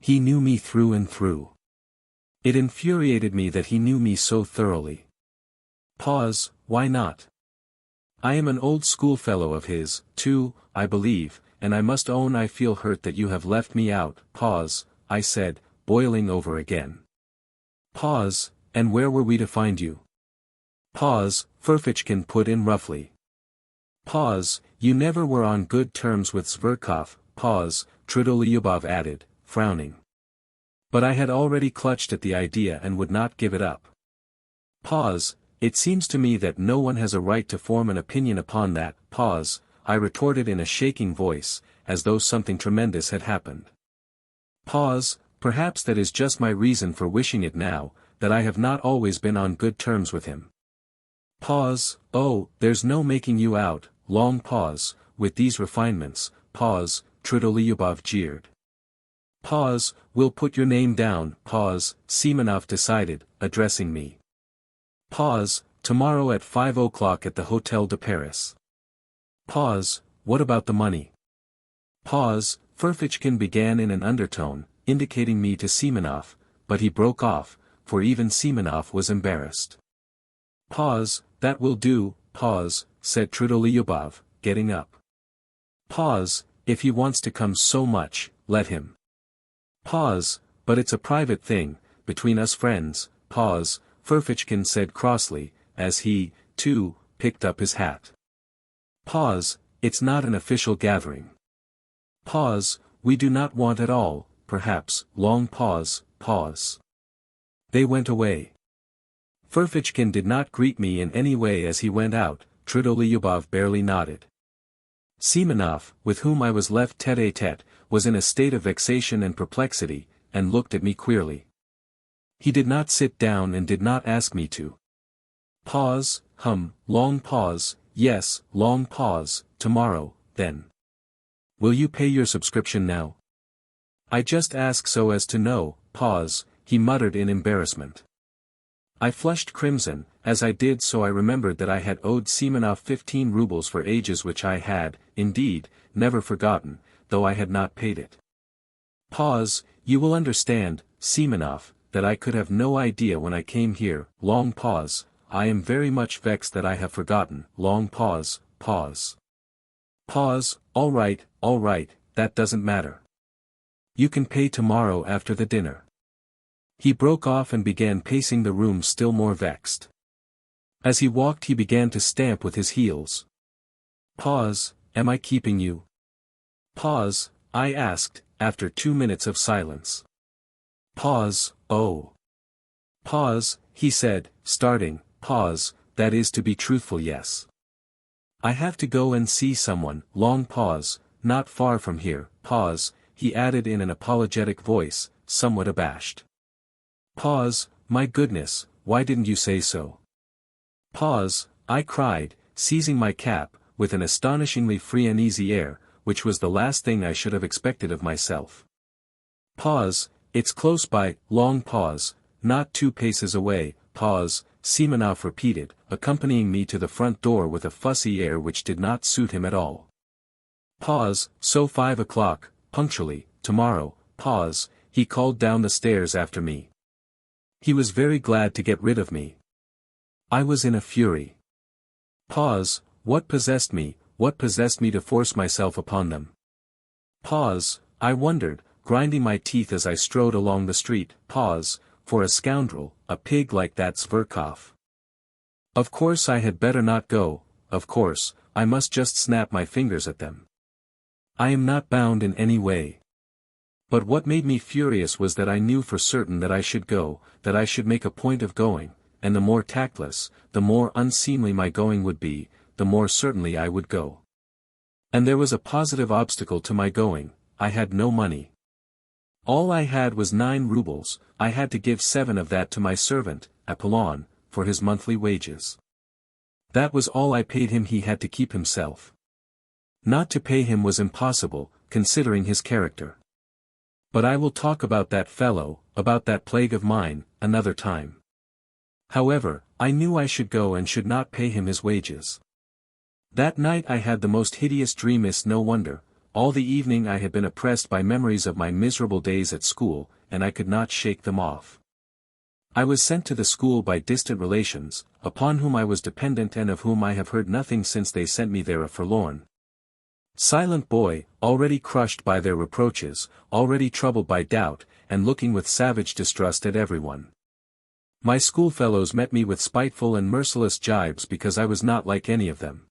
He knew me through and through. It infuriated me that he knew me so thoroughly. Pause, why not? I am an old schoolfellow of his, too, I believe, and I must own I feel hurt that you have left me out. Pause, I said, boiling over again. Pause, and where were we to find you? Pause, Ferfitchkin put in roughly. Pause, you never were on good terms with Zverkov, pause, Tridolyubov added, frowning. But I had already clutched at the idea and would not give it up. Pause, it seems to me that no one has a right to form an opinion upon that, pause, I retorted in a shaking voice, as though something tremendous had happened. Pause, perhaps that is just my reason for wishing it now, that I have not always been on good terms with him. Pause, oh, there's no making you out, long pause, with these refinements, pause, Trudolyubov jeered. Pause, we'll put your name down, pause, Semenov decided, addressing me. Pause, tomorrow at 5 o'clock at the Hotel de Paris. Pause, what about the money? Pause, Ferfitchkin began in an undertone, indicating me to Semenov, but he broke off, for even Semenov was embarrassed. Pause, that will do, pause, said Trudolyubov, getting up. Pause, if he wants to come so much, let him. Pause, but it's a private thing, between us friends, pause, Ferfitchkin said crossly, as he, too, picked up his hat. Pause, it's not an official gathering. Pause, we do not want at all, perhaps, long pause, pause. They went away. Ferfitchkin did not greet me in any way as he went out, Trudolyubov barely nodded. Semenov, with whom I was left tête-à-tête, was in a state of vexation and perplexity, and looked at me queerly. He did not sit down and did not ask me to. Pause, long pause, yes, long pause, tomorrow, then. Will you pay your subscription now? I just ask so as to know, pause, he muttered in embarrassment. I flushed crimson, as I did so I remembered that I had owed Semenov 15 rubles for ages which I had, indeed, never forgotten, though I had not paid it. Pause, you will understand, Semenov, that I could have no idea when I came here, long pause, I am very much vexed that I have forgotten, long pause, pause. Pause, all right, that doesn't matter. You can pay tomorrow after the dinner. He broke off and began pacing the room still more vexed. As he walked he began to stamp with his heels. Pause, am I keeping you? Pause, I asked, after 2 minutes of silence. Pause, oh. Pause, he said, starting, pause, that is to be truthful, yes. I have to go and see someone, long pause, not far from here, pause, he added in an apologetic voice, somewhat abashed. Pause, my goodness, why didn't you say so? Pause, I cried, seizing my cap, with an astonishingly free and easy air, which was the last thing I should have expected of myself. Pause, it's close by, long pause, not 2 paces away, pause, Semenov repeated, accompanying me to the front door with a fussy air which did not suit him at all. Pause, so 5 o'clock, punctually, tomorrow, pause, he called down the stairs after me. He was very glad to get rid of me. I was in a fury. Pause, what possessed me to force myself upon them? Pause, I wondered, grinding my teeth as I strode along the street, pause, for a scoundrel, a pig like that Zverkov. Of course I had better not go, of course, I must just snap my fingers at them. I am not bound in any way. But what made me furious was that I knew for certain that I should go, that I should make a point of going, and the more tactless, the more unseemly my going would be, the more certainly I would go. And there was a positive obstacle to my going, I had no money. All I had was 9 rubles, I had to give 7 of that to my servant, Apollon, for his monthly wages. That was all I paid him, he had to keep himself. Not to pay him was impossible, considering his character. But I will talk about that fellow, about that plague of mine, another time. However, I knew I should go and should not pay him his wages. That night I had the most hideous dream, no wonder. All the evening I had been oppressed by memories of my miserable days at school, and I could not shake them off. I was sent to the school by distant relations, upon whom I was dependent and of whom I have heard nothing since they sent me there, a forlorn, silent boy, already crushed by their reproaches, already troubled by doubt, and looking with savage distrust at everyone. My schoolfellows met me with spiteful and merciless jibes because I was not like any of them.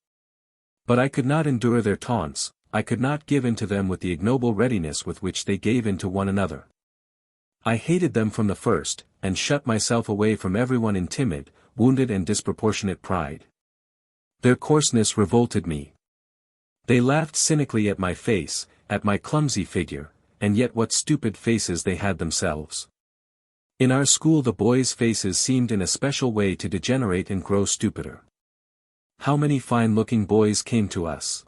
But I could not endure their taunts, I could not give in to them with the ignoble readiness with which they gave in to one another. I hated them from the first, and shut myself away from everyone in timid, wounded and disproportionate pride. Their coarseness revolted me. They laughed cynically at my face, at my clumsy figure, and yet what stupid faces they had themselves. In our school the boys' faces seemed in a special way to degenerate and grow stupider. How many fine-looking boys came to us!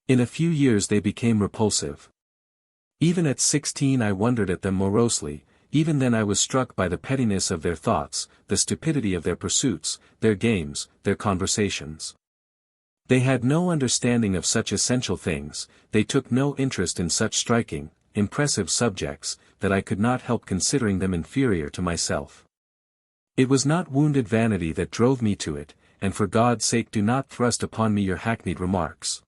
In a few years they became repulsive. Even at 16 I wondered at them morosely. Even then I was struck by the pettiness of their thoughts, the stupidity of their pursuits, their games, their conversations. They had no understanding of such essential things, they took no interest in such striking, impressive subjects, that I could not help considering them inferior to myself. It was not wounded vanity that drove me to it, and for God's sake do not thrust upon me your hackneyed remarks.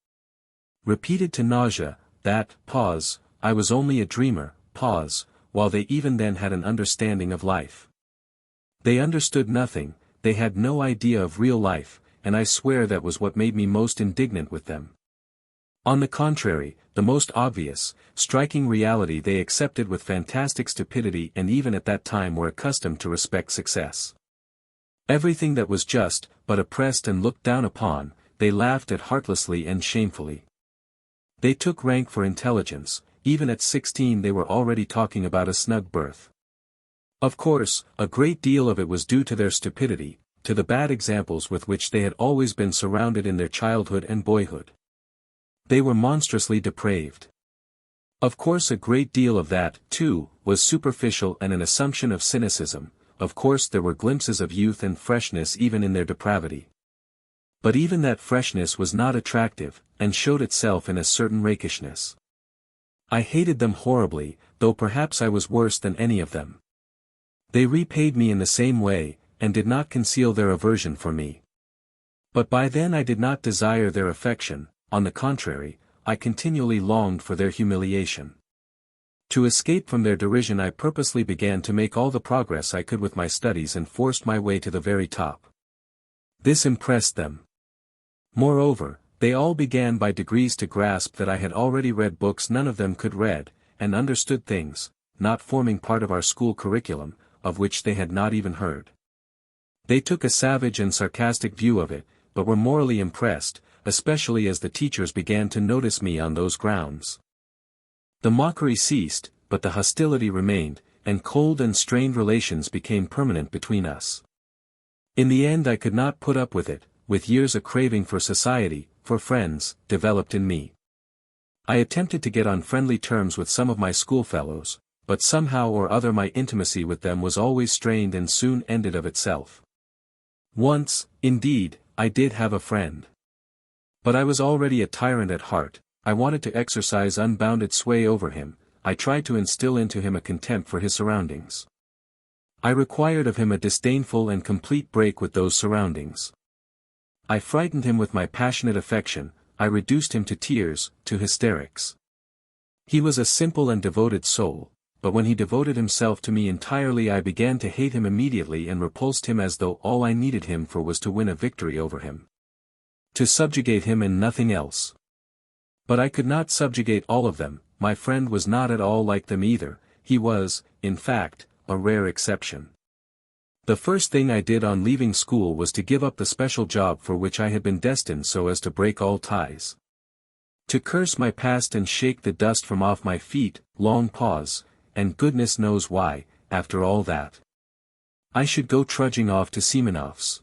Repeated to nausea, that, pause, I was only a dreamer, pause, while they even then had an understanding of life. They understood nothing, they had no idea of real life, and I swear that was what made me most indignant with them. On the contrary, the most obvious, striking reality they accepted with fantastic stupidity and even at that time were accustomed to respect success. Everything that was just, but oppressed and looked down upon, they laughed at heartlessly and shamefully. They took rank for intelligence, even at 16 they were already talking about a snug berth. Of course, a great deal of it was due to their stupidity, to the bad examples with which they had always been surrounded in their childhood and boyhood. They were monstrously depraved. Of course a great deal of that, too, was superficial and an assumption of cynicism. Of course there were glimpses of youth and freshness even in their depravity. But even that freshness was not attractive, and showed itself in a certain rakishness. I hated them horribly, though perhaps I was worse than any of them. They repaid me in the same way, and did not conceal their aversion for me. But by then I did not desire their affection, on the contrary, I continually longed for their humiliation. To escape from their derision I purposely began to make all the progress I could with my studies and forced my way to the very top. This impressed them. Moreover, they all began by degrees to grasp that I had already read books none of them could read, and understood things, not forming part of our school curriculum, of which they had not even heard. They took a savage and sarcastic view of it, but were morally impressed, especially as the teachers began to notice me on those grounds. The mockery ceased, but the hostility remained, and cold and strained relations became permanent between us. In the end I could not put up with it, with years a craving for society, for friends, developed in me. I attempted to get on friendly terms with some of my schoolfellows, but somehow or other my intimacy with them was always strained and soon ended of itself. Once, indeed, I did have a friend. But I was already a tyrant at heart, I wanted to exercise unbounded sway over him, I tried to instill into him a contempt for his surroundings. I required of him a disdainful and complete break with those surroundings. I frightened him with my passionate affection, I reduced him to tears, to hysterics. He was a simple and devoted soul, but when he devoted himself to me entirely I began to hate him immediately and repulsed him as though all I needed him for was to win a victory over him. To subjugate him and nothing else. But I could not subjugate all of them, my friend was not at all like them either, he was, in fact, a rare exception. The first thing I did on leaving school was to give up the special job for which I had been destined so as to break all ties. To curse my past and shake the dust from off my feet, long pause, and goodness knows why, after all that. I should go trudging off to Semenov's.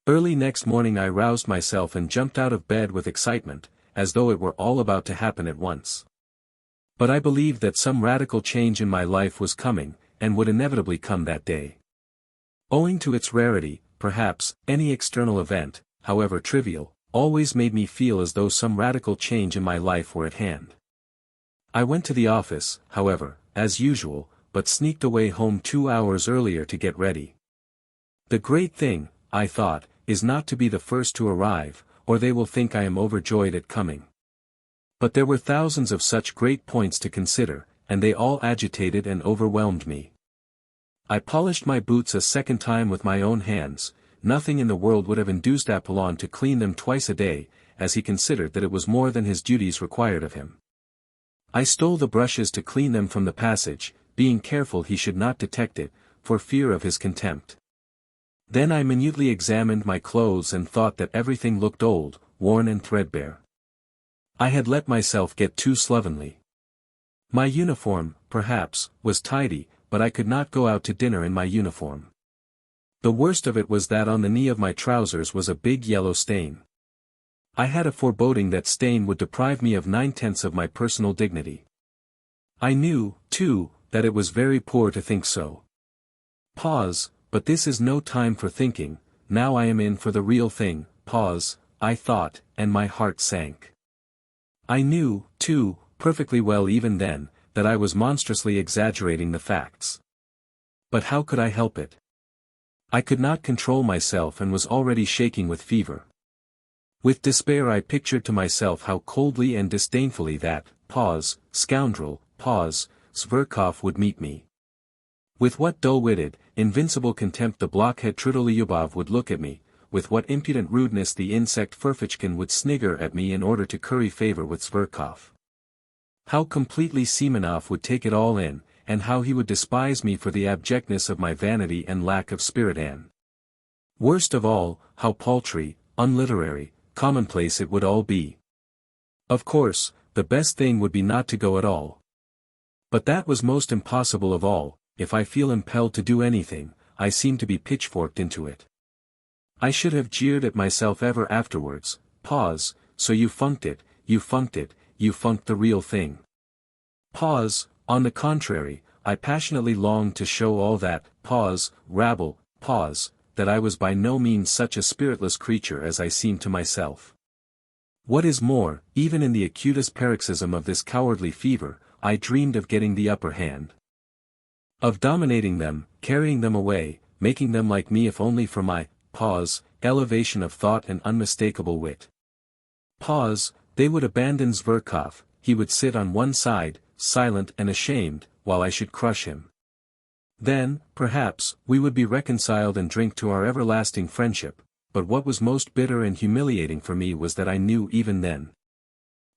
Early next morning I roused myself and jumped out of bed with excitement, as though it were all about to happen at once. But I believed that some radical change in my life was coming, and would inevitably come that day. Owing to its rarity, perhaps, any external event, however trivial, always made me feel as though some radical change in my life were at hand. I went to the office, however, as usual, but sneaked away home 2 hours earlier to get ready. The great thing, I thought, is not to be the first to arrive, or they will think I am overjoyed at coming. But there were thousands of such great points to consider, and they all agitated and overwhelmed me. I polished my boots a second time with my own hands, nothing in the world would have induced Apollon to clean them twice a day, as he considered that it was more than his duties required of him. I stole the brushes to clean them from the passage, being careful he should not detect it, for fear of his contempt. Then I minutely examined my clothes and thought that everything looked old, worn and threadbare. I had let myself get too slovenly. My uniform, perhaps, was tidy, but I could not go out to dinner in my uniform. The worst of it was that on the knee of my trousers was a big yellow stain. I had a foreboding that stain would deprive me of 9/10 of my personal dignity. I knew, too, that it was very poor to think so. Pause, but this is no time for thinking, now I am in for the real thing, pause, I thought, and my heart sank. I knew, too, perfectly well even then, that I was monstrously exaggerating the facts. But how could I help it? I could not control myself and was already shaking with fever. With despair I pictured to myself how coldly and disdainfully that, scoundrel, Zverkov would meet me. With what dull-witted, invincible contempt the blockhead Trudolyubov would look at me, with what impudent rudeness the insect Furfichkin would snigger at me in order to curry favor with Zverkov. How completely Semenov would take it all in, and how he would despise me for the abjectness of my vanity and lack of spirit and, worst of all, how paltry, unliterary, commonplace it would all be. Of course, the best thing would be not to go at all. But that was most impossible of all. If I feel impelled to do anything, I seem to be pitchforked into it. I should have jeered at myself ever afterwards, so you funked it, you funked the real thing. On the contrary, I passionately longed to show all that, rabble, that I was by no means such a spiritless creature as I seemed to myself. What is more, even in the acutest paroxysm of this cowardly fever, I dreamed of getting the upper hand. Of dominating them, carrying them away, making them like me if only for my, elevation of thought and unmistakable wit. They would abandon Zverkov, he would sit on one side, silent and ashamed, while I should crush him. Then, perhaps, we would be reconciled and drink to our everlasting friendship, but what was most bitter and humiliating for me was that I knew even then.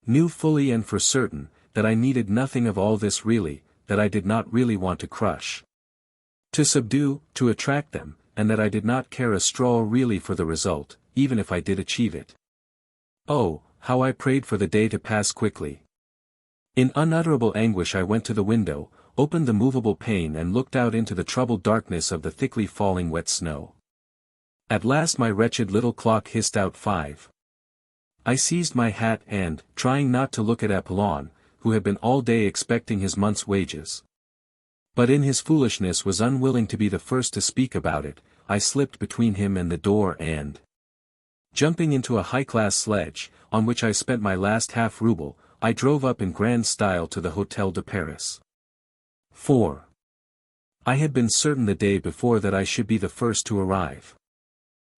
Knew fully and for certain, that I needed nothing of all this really, that I did not really want to crush. To subdue, to attract them, and that I did not care a straw really for the result, even if I did achieve it. Oh, how I prayed for the day to pass quickly. In unutterable anguish I went to the window, opened the movable pane and looked out into the troubled darkness of the thickly falling wet snow. At last my wretched little clock hissed out 5. I seized my hat and, trying not to look at Apollon, who had been all day expecting his month's wages, but in his foolishness was unwilling to be the first to speak about it, I slipped between him and the door and, jumping into a high-class sledge, on which I spent my last half-ruble, I drove up in grand style to the Hôtel de Paris. 4. I had been certain the day before that I should be the first to arrive.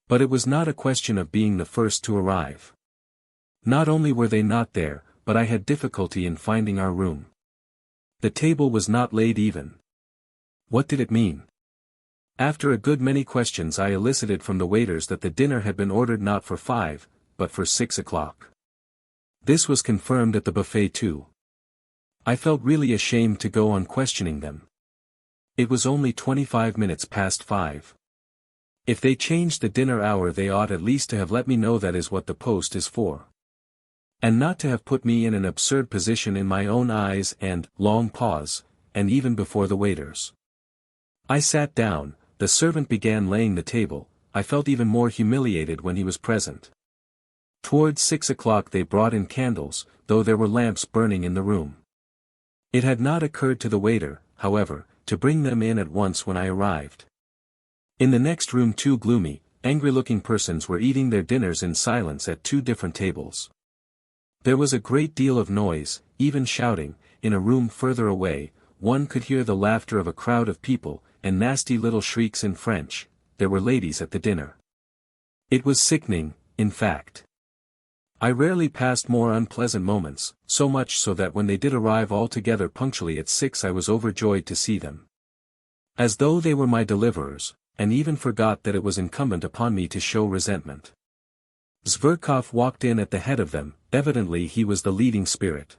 But it was not a question of being the first to arrive. Not only were they not there, but I had difficulty in finding our room. The table was not laid even. What did it mean? After a good many questions I elicited from the waiters that the dinner had been ordered not for 5, but for 6 o'clock. This was confirmed at the buffet too. I felt really ashamed to go on questioning them. It was only 25 minutes past 5. If they changed the dinner hour they ought at least to have let me know that is what the post is for. And not to have put me in an absurd position in my own eyes and, long pause, and even before the waiters. I sat down, the servant began laying the table, I felt even more humiliated when he was present. Towards 6 o'clock they brought in candles, though there were lamps burning in the room. It had not occurred to the waiter, however, to bring them in at once when I arrived. In the next room 2 gloomy, angry-looking persons were eating their dinners in silence at 2 different tables. There was a great deal of noise, even shouting. In a room further away, one could hear the laughter of a crowd of people, and nasty little shrieks in French. There were ladies at the dinner. It was sickening, in fact. I rarely passed more unpleasant moments, so much so that when they did arrive all together punctually at 6 I was overjoyed to see them. As though they were my deliverers, and even forgot that it was incumbent upon me to show resentment. Zverkov walked in at the head of them, evidently he was the leading spirit.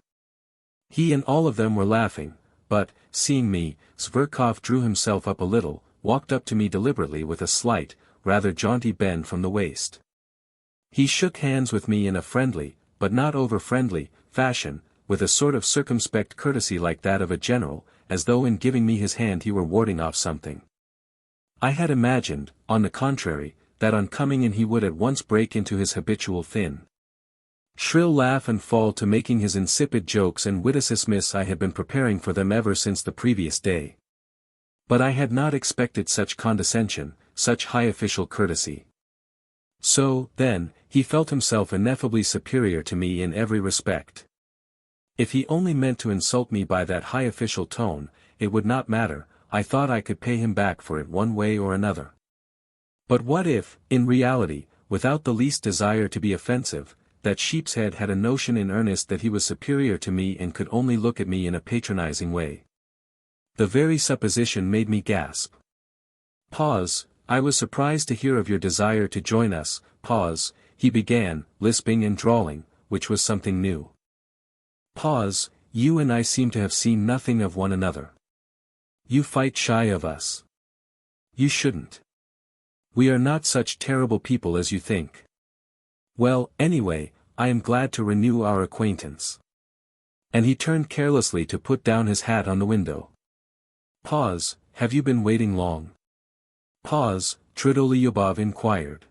He and all of them were laughing, but, seeing me, Zverkov drew himself up a little, walked up to me deliberately with a slight, rather jaunty bend from the waist. He shook hands with me in a friendly, but not over-friendly, fashion, with a sort of circumspect courtesy like that of a general, as though in giving me his hand he were warding off something. I had imagined, on the contrary, that on coming in he would at once break into his habitual thin, shrill laugh and fall to making his insipid jokes and witticisms I had been preparing for them ever since the previous day. But I had not expected such condescension, such high official courtesy. So, then, he felt himself ineffably superior to me in every respect. If he only meant to insult me by that high official tone, it would not matter, I thought I could pay him back for it one way or another. But what if, in reality, without the least desire to be offensive, that sheep's head had a notion in earnest that he was superior to me and could only look at me in a patronizing way? The very supposition made me gasp. Pause. I was surprised to hear of your desire to join us, pause, he began, lisping and drawling, which was something new. Pause, you and I seem to have seen nothing of one another. You fight shy of us. You shouldn't. We are not such terrible people as you think. Well, anyway, I am glad to renew our acquaintance. And he turned carelessly to put down his hat on the window. Pause, have you been waiting long? Pause, Tridolyubov inquired.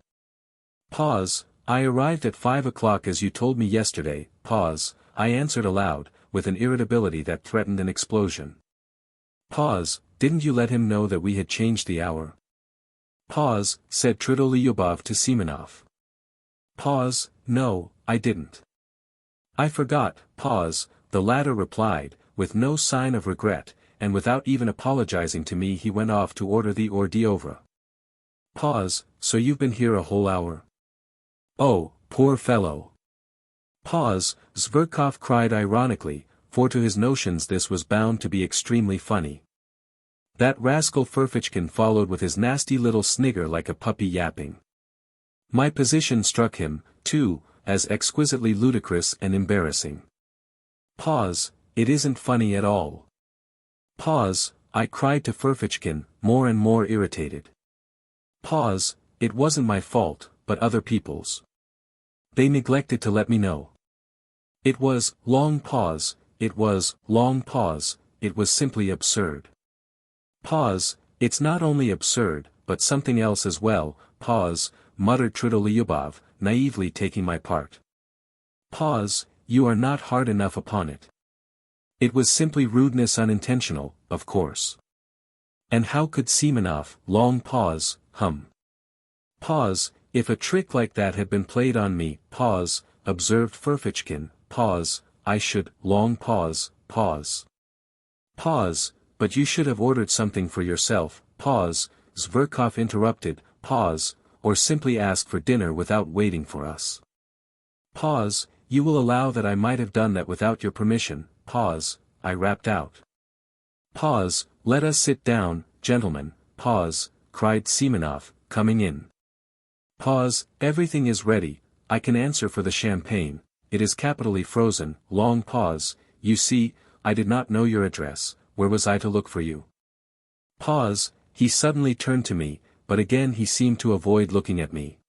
Pause, I arrived at 5 o'clock as you told me yesterday, pause, I answered aloud, with an irritability that threatened an explosion. Pause, didn't you let him know that we had changed the hour? Pause, said Tridolyubov to Semenov. Pause, no, I didn't. I forgot, pause, the latter replied, with no sign of regret, and without even apologizing to me he went off to order the hors d'oeuvre. Pause, so you've been here a whole hour? Oh, poor fellow. Pause, Zverkov cried ironically, for to his notions this was bound to be extremely funny. That rascal Ferfitchkin followed with his nasty little snigger like a puppy yapping. My position struck him, too, as exquisitely ludicrous and embarrassing. Pause, it isn't funny at all. Pause, I cried to Ferfitchkin, more and more irritated. Pause, it wasn't my fault, but other people's. They neglected to let me know. It was, long pause, it was, long pause, it was simply absurd. Pause, it's not only absurd, but something else as well, pause, muttered Tridolyubov, naively taking my part. Pause, you are not hard enough upon it. It was simply rudeness unintentional, of course. And how could Semenov, long pause, Pause, if a trick like that had been played on me, pause, observed Ferfitchkin, pause, I should, long pause, pause. Pause, but you should have ordered something for yourself, pause, Zverkov interrupted, pause, or simply ask for dinner without waiting for us. Pause, you will allow that I might have done that without your permission, pause, I rapped out. Pause, let us sit down, gentlemen, pause, cried Semenov, coming in. Pause, everything is ready, I can answer for the champagne, it is capitally frozen, long pause, you see, I did not know your address, where was I to look for you? Pause, he suddenly turned to me, but again he seemed to avoid looking at me.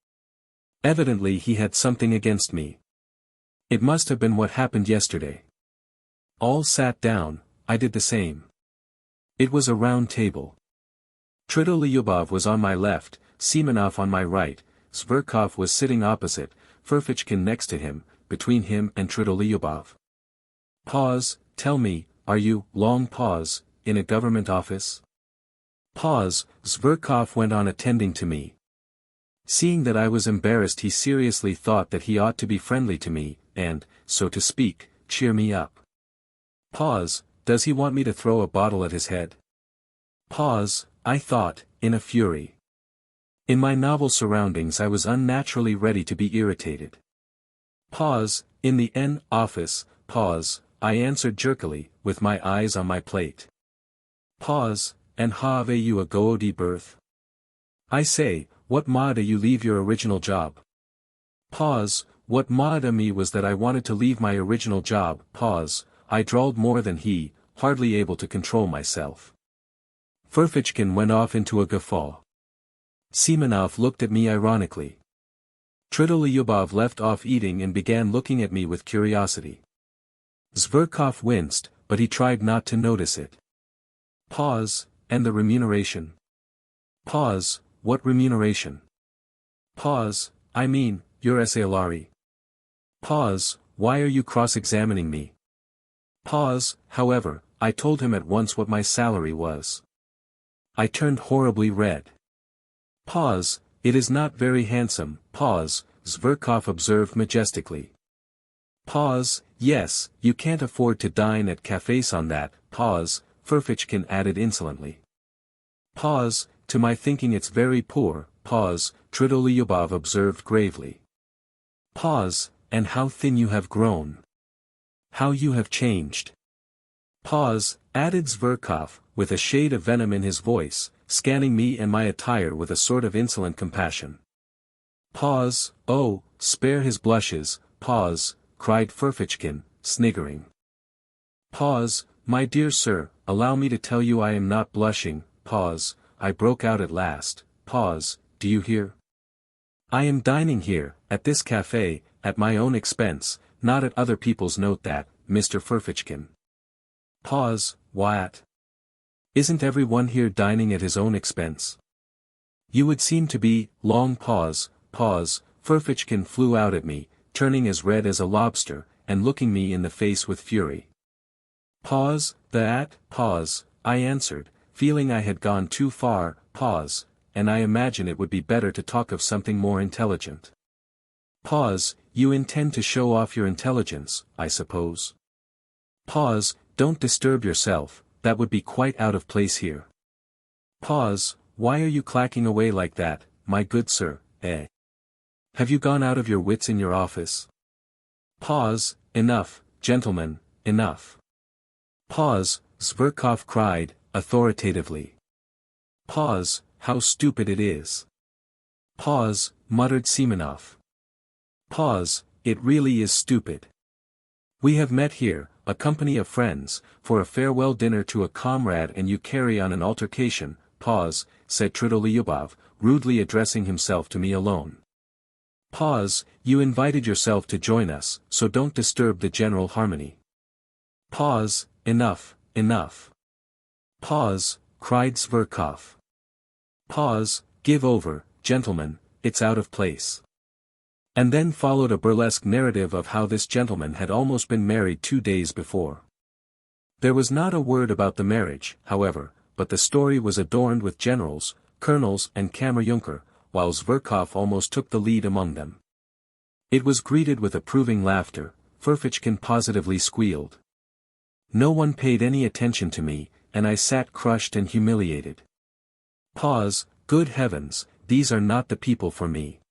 Evidently he had something against me. It must have been what happened yesterday. All sat down, I did the same. It was a round table. Tridolyubov was on my left, Semenov on my right, Zverkov was sitting opposite, Ferfitchkin next to him, between him and Tridolyubov. Pause, tell me, are you, long pause, in a government office? Pause, Zverkov went on attending to me. Seeing that I was embarrassed he seriously thought that he ought to be friendly to me, and, so to speak, cheer me up. Pause, does he want me to throw a bottle at his head? Pause, I thought, in a fury. In my novel surroundings I was unnaturally ready to be irritated. Pause, in the office, pause, I answered jerkily, with my eyes on my plate. Pause, and have you a goody berth? I say, what made you leave your original job? Pause, what made me was that I wanted to leave my original job, pause, I drawled more than he, hardly able to control myself. Ferfitchkin went off into a guffaw. Semenov looked at me ironically. Tridolyubov left off eating and began looking at me with curiosity. Zverkov winced, but he tried not to notice it. Pause, and the remuneration. Pause, what remuneration? Pause, I mean, your salary. Pause, why are you cross-examining me? Pause, however, I told him at once what my salary was. I turned horribly red. Pause, it is not very handsome, pause, Zverkov observed majestically. Pause, yes, you can't afford to dine at cafes on that, pause, Ferfitchkin added insolently. Pause, to my thinking it's very poor, pause, Tridolyubov observed gravely. Pause, and how thin you have grown. How you have changed. Pause, added Zverkov, with a shade of venom in his voice, scanning me and my attire with a sort of insolent compassion. Pause, oh, spare his blushes, pause, cried Ferfitchkin, sniggering. Pause, my dear sir, allow me to tell you I am not blushing, pause, I broke out at last, pause, do you hear? I am dining here, at this cafe, at my own expense, not at other people's. Note that, Mr. Ferfitchkin. Pause, what? Isn't everyone here dining at his own expense? You would seem to be, long pause, Ferfitchkin flew out at me, turning as red as a lobster, and looking me in the face with fury. Pause, pause, I answered, feeling I had gone too far, pause, and I imagine it would be better to talk of something more intelligent. Pause, you intend to show off your intelligence, I suppose. Pause, don't disturb yourself, that would be quite out of place here. Pause, why are you clacking away like that, my good sir, eh? Have you gone out of your wits in your office? Pause, enough, gentlemen, enough. Pause, Zverkov cried, authoritatively. Pause, how stupid it is. Pause, muttered Semenov. Pause, it really is stupid. We have met here, a company of friends, for a farewell dinner to a comrade, and you carry on an altercation, pause, said Tridolyubov, rudely addressing himself to me alone. Pause, you invited yourself to join us, so don't disturb the general harmony. Pause, enough, enough. Pause, cried Zverkov. Pause, give over, gentlemen, it's out of place. And then followed a burlesque narrative of how this gentleman had almost been married 2 days before. There was not a word about the marriage, however, but the story was adorned with generals, colonels and Kammerjunker, while Zverkov almost took the lead among them. It was greeted with approving laughter, Ferfitchkin positively squealed. No one paid any attention to me, and I sat crushed and humiliated. Pause, good heavens, these are not the people for me.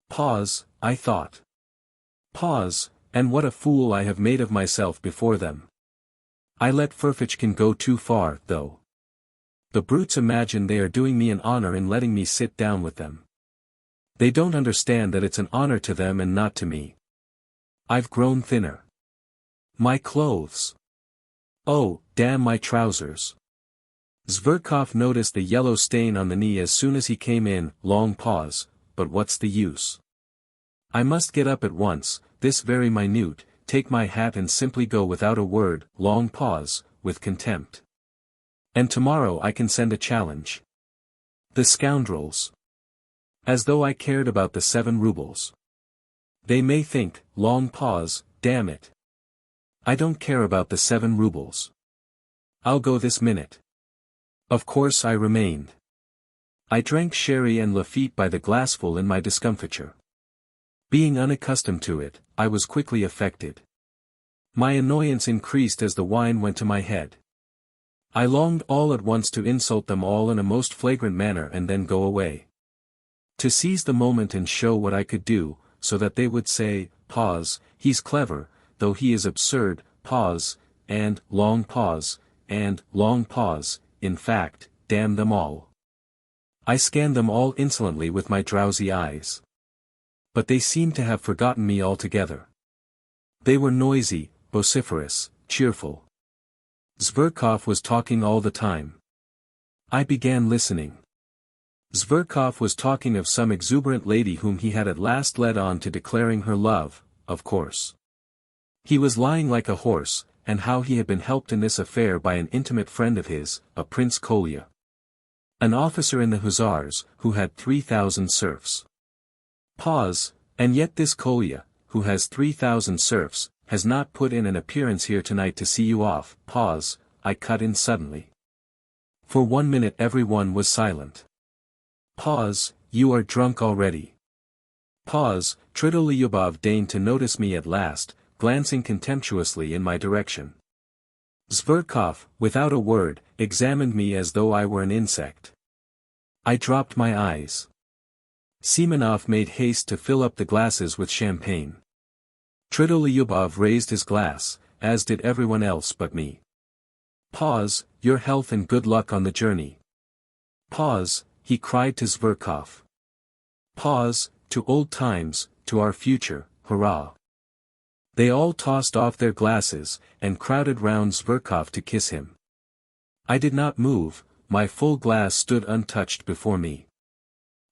Pause, I thought. Pause, and what a fool I have made of myself before them. I let Ferfitchkin go too far, though. The brutes imagine they are doing me an honor in letting me sit down with them. They don't understand that it's an honor to them and not to me. I've grown thinner. My clothes. Oh, damn my trousers. Zverkov noticed the yellow stain on the knee as soon as he came in, long pause, but what's the use? I must get up at once, this very minute, take my hat and simply go without a word, long pause, with contempt. And tomorrow I can send a challenge. The scoundrels. As though I cared about the 7 rubles. They may think, long pause, damn it. I don't care about the 7 rubles. I'll go this minute. Of course I remained. I drank sherry and Lafitte by the glassful in my discomfiture. Being unaccustomed to it, I was quickly affected. My annoyance increased as the wine went to my head. I longed all at once to insult them all in a most flagrant manner and then go away. To seize the moment and show what I could do, so that they would say, pause, he's clever, though he is absurd, pause, and long pause, in fact, damn them all. I scanned them all insolently with my drowsy eyes. But they seemed to have forgotten me altogether. They were noisy, vociferous, cheerful. Zverkov was talking all the time. I began listening. Zverkov was talking of some exuberant lady whom he had at last led on to declaring her love, of course. He was lying like a horse, and how he had been helped in this affair by an intimate friend of his, a Prince Kolya. An officer in the Hussars, who had 3,000 serfs. Pause, and yet this Kolya, who has 3,000 serfs, has not put in an appearance here tonight to see you off. Pause, I cut in suddenly. For 1 minute everyone was silent. Pause, you are drunk already. Pause, Tridolyubov deigned to notice me at last, glancing contemptuously in my direction. Zverkov, without a word, examined me as though I were an insect. I dropped my eyes. Semenov made haste to fill up the glasses with champagne. Tridolyubov raised his glass, as did everyone else but me. Pause, your health and good luck on the journey. Pause, he cried to Zverkov. Pause, to old times, to our future, hurrah. They all tossed off their glasses, and crowded round Zverkov to kiss him. I did not move, my full glass stood untouched before me.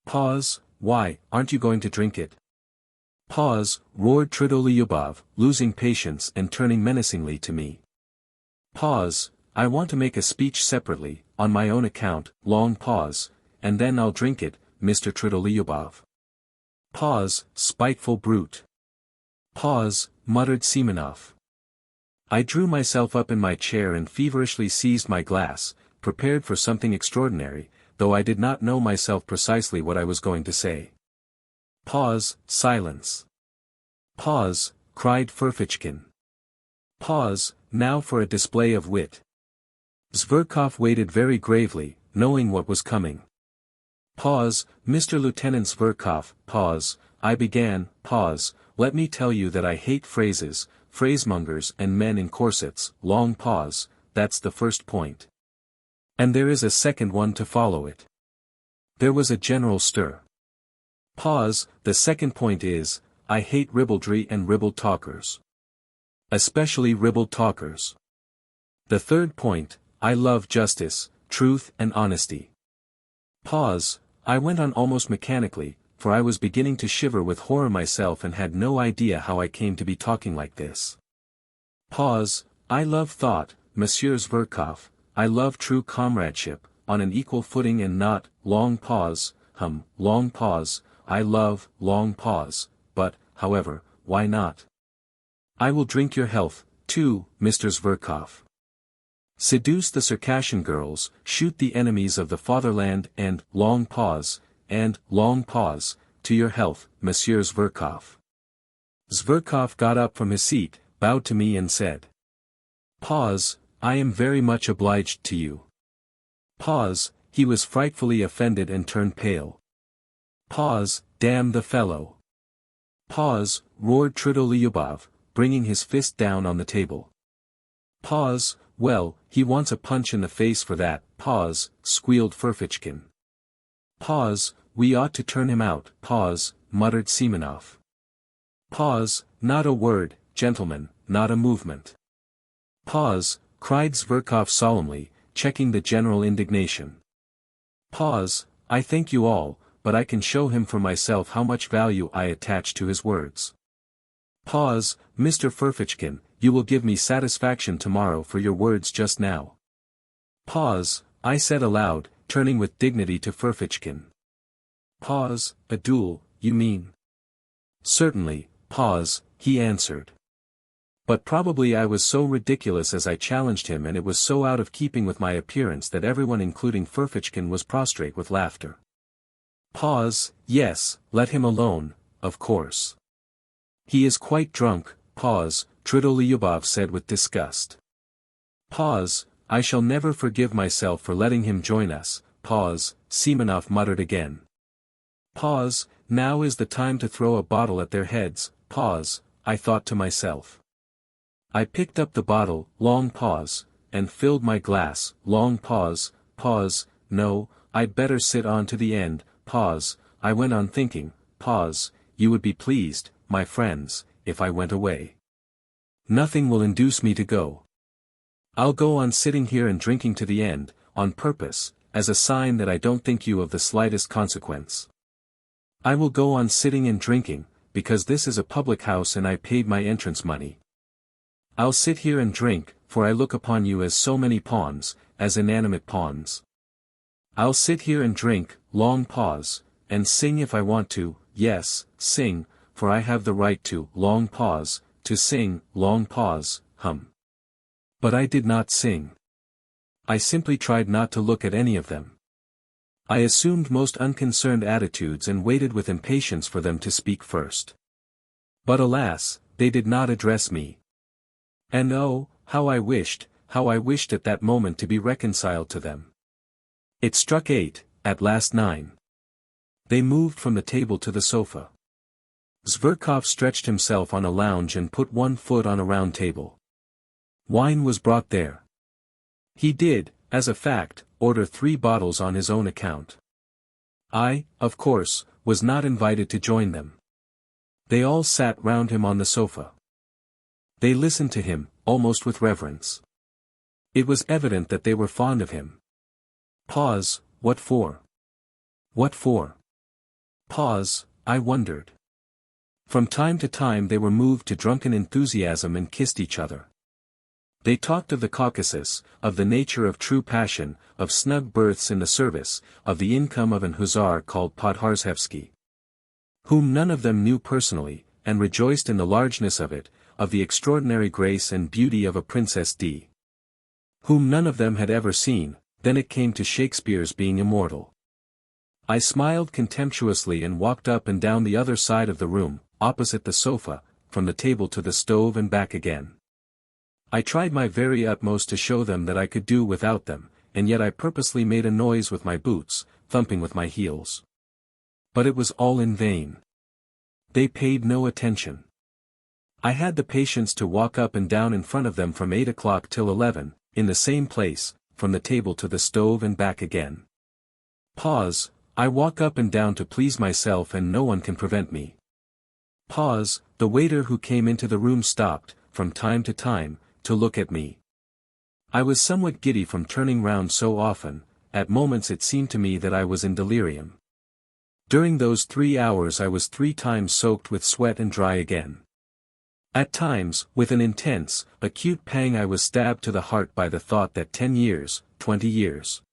Pause, why, aren't you going to drink it? Pause, roared Tridolyubov, losing patience and turning menacingly to me. Pause, I want to make a speech separately, on my own account, long pause, and then I'll drink it, Mr. Tridolyubov. Pause, spiteful brute. Pause, muttered Semenov. I drew myself up in my chair and feverishly seized my glass, prepared for something extraordinary, though I did not know myself precisely what I was going to say. Pause, silence. Pause, cried Ferfitchkin. Pause, now for a display of wit. Zverkov waited very gravely, knowing what was coming. Pause, Mr. Lieutenant Zverkov, pause, I began, pause, let me tell you that I hate phrases, phrasemongers and men in corsets, long pause, that's the first point. And there is a second one to follow it. There was a general stir. Pause, the second point is, I hate ribaldry and ribald talkers. Especially ribald talkers. The third point, I love justice, truth and honesty. Pause, I went on almost mechanically, for I was beginning to shiver with horror myself and had no idea how I came to be talking like this. Pause, I love thought, Monsieur Zverkov, I love true comradeship, on an equal footing and not, long pause, long pause, I love, long pause, but, however, why not? I will drink your health, too, Mr. Zverkov. Seduce the Circassian girls, shoot the enemies of the fatherland and, long pause, to your health, Monsieur Zverkov. Zverkov got up from his seat, bowed to me and said. Pause, I am very much obliged to you. Pause, he was frightfully offended and turned pale. Pause, damn the fellow. Pause, roared Tridolyubov, bringing his fist down on the table. Pause, well, he wants a punch in the face for that, pause, squealed Ferfitchkin. Pause, we ought to turn him out, pause, muttered Semenov. Pause, not a word, gentlemen, not a movement. Pause, cried Zverkov solemnly, checking the general indignation. Pause, I thank you all, but I can show him for myself how much value I attach to his words. Pause, Mr. Ferfitchkin, you will give me satisfaction tomorrow for your words just now. Pause, I said aloud, turning with dignity to Ferfitchkin. Pause, a duel, you mean? Certainly, pause, he answered. But probably I was so ridiculous as I challenged him and it was so out of keeping with my appearance that everyone including Ferfitchkin was prostrate with laughter. Pause, yes, let him alone, of course. He is quite drunk, pause, Tridolyubov said with disgust. Pause, I shall never forgive myself for letting him join us, pause, Semenov muttered again. Pause, now is the time to throw a bottle at their heads, pause, I thought to myself. I picked up the bottle, long pause, and filled my glass, long pause, no, I'd better sit on to the end, pause, I went on thinking, pause, you would be pleased, my friends, if I went away. Nothing will induce me to go. I'll go on sitting here and drinking to the end, on purpose, as a sign that I don't think you of the slightest consequence. I will go on sitting and drinking, because this is a public house and I paid my entrance money. I'll sit here and drink, for I look upon you as so many pawns, as inanimate pawns. I'll sit here and drink, long pause, and sing if I want to, yes, sing, for I have the right to, long pause, to sing, long pause, hum. But I did not sing. I simply tried not to look at any of them. I assumed most unconcerned attitudes and waited with impatience for them to speak first. But alas, they did not address me. And oh, how I wished at that moment to be reconciled to them. It struck 8, at last 9. They moved from the table to the sofa. Zverkov stretched himself on a lounge and put one foot on a round table. Wine was brought there. He did, as a fact, order 3 bottles on his own account. I, of course, was not invited to join them. They all sat round him on the sofa. They listened to him, almost with reverence. It was evident that they were fond of him. Pause, what for? What for? Pause, I wondered. From time to time they were moved to drunken enthusiasm and kissed each other. They talked of the Caucasus, of the nature of true passion, of snug berths in the service, of the income of an hussar called Podharzhevsky, whom none of them knew personally, and rejoiced in the largeness of it, of the extraordinary grace and beauty of a Princess D, whom none of them had ever seen. Then it came to Shakespeare's being immortal. I smiled contemptuously and walked up and down the other side of the room, opposite the sofa, from the table to the stove and back again. I tried my very utmost to show them that I could do without them, and yet I purposely made a noise with my boots, thumping with my heels. But it was all in vain. They paid no attention. I had the patience to walk up and down in front of them from 8 o'clock till 11, in the same place, from the table to the stove and back again. Pause, I walk up and down to please myself and no one can prevent me. Pause, the waiter who came into the room stopped, from time to time, to look at me. I was somewhat giddy from turning round so often, at moments it seemed to me that I was in delirium. During those 3 hours I was 3 times soaked with sweat and dry again. At times, with an intense, acute pang I was stabbed to the heart by the thought that 10 years, 20 years,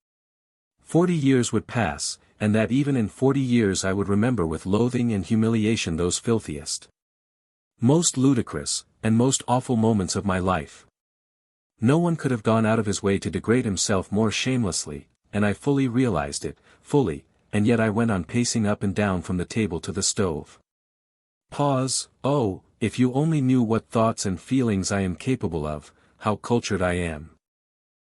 40 years would pass, and that even in 40 years I would remember with loathing and humiliation those filthiest, most ludicrous, and most awful moments of my life. No one could have gone out of his way to degrade himself more shamelessly, and I fully realized it, and yet I went on pacing up and down from the table to the stove. Pause, oh, if you only knew what thoughts and feelings I am capable of, how cultured I am.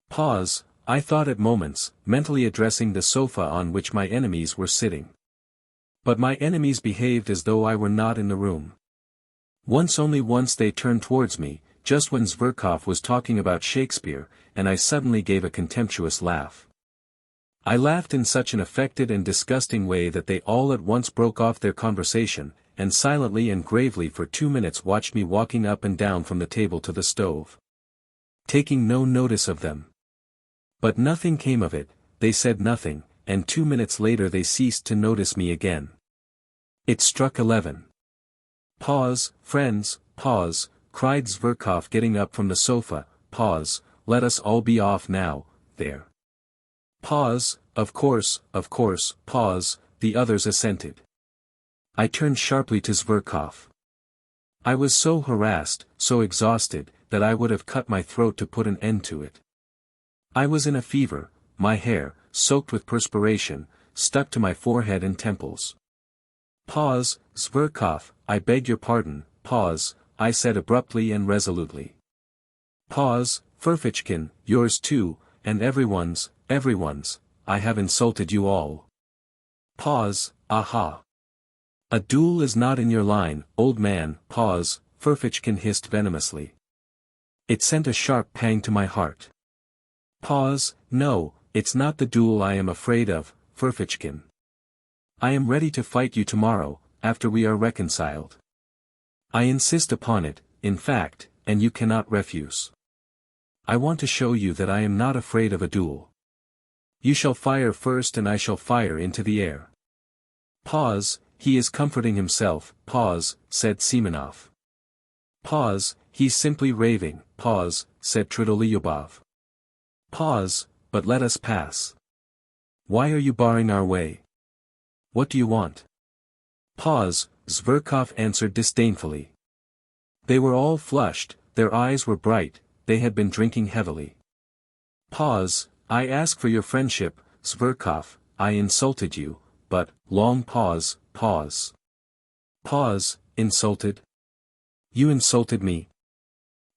Pause, I thought at moments, mentally addressing the sofa on which my enemies were sitting. But my enemies behaved as though I were not in the room. Only once they turned towards me, just when Zverkov was talking about Shakespeare, and I suddenly gave a contemptuous laugh. I laughed in such an affected and disgusting way that they all at once broke off their conversation, and silently and gravely for 2 minutes watched me walking up and down from the table to the stove, taking no notice of them. But nothing came of it, they said nothing, and 2 minutes later they ceased to notice me again. It struck 11. Pause, friends, pause, cried Zverkov getting up from the sofa, pause, let us all be off now, there. Pause, of course, pause, the others assented. I turned sharply to Zverkov. I was so harassed, so exhausted, that I would have cut my throat to put an end to it. I was in a fever, my hair, soaked with perspiration, stuck to my forehead and temples. Pause, Zverkov, I beg your pardon, pause, I said abruptly and resolutely. Pause, Ferfitchkin, yours too, and everyone's, I have insulted you all. Pause, aha. A duel is not in your line, old man, pause, Ferfitchkin hissed venomously. It sent a sharp pang to my heart. Pause, no, it's not the duel I am afraid of, Ferfitchkin. I am ready to fight you tomorrow, after we are reconciled. I insist upon it, in fact, and you cannot refuse. I want to show you that I am not afraid of a duel. You shall fire first and I shall fire into the air. Pause, he is comforting himself, pause, said Simonov. Pause, he's simply raving, pause, said Trudolyubov. Pause, but let us pass. Why are you barring our way? What do you want? Pause, Zverkov answered disdainfully. They were all flushed, their eyes were bright, they had been drinking heavily. Pause, I ask for your friendship, Zverkov, I insulted you, but, long pause, pause. Pause, insulted? You insulted me.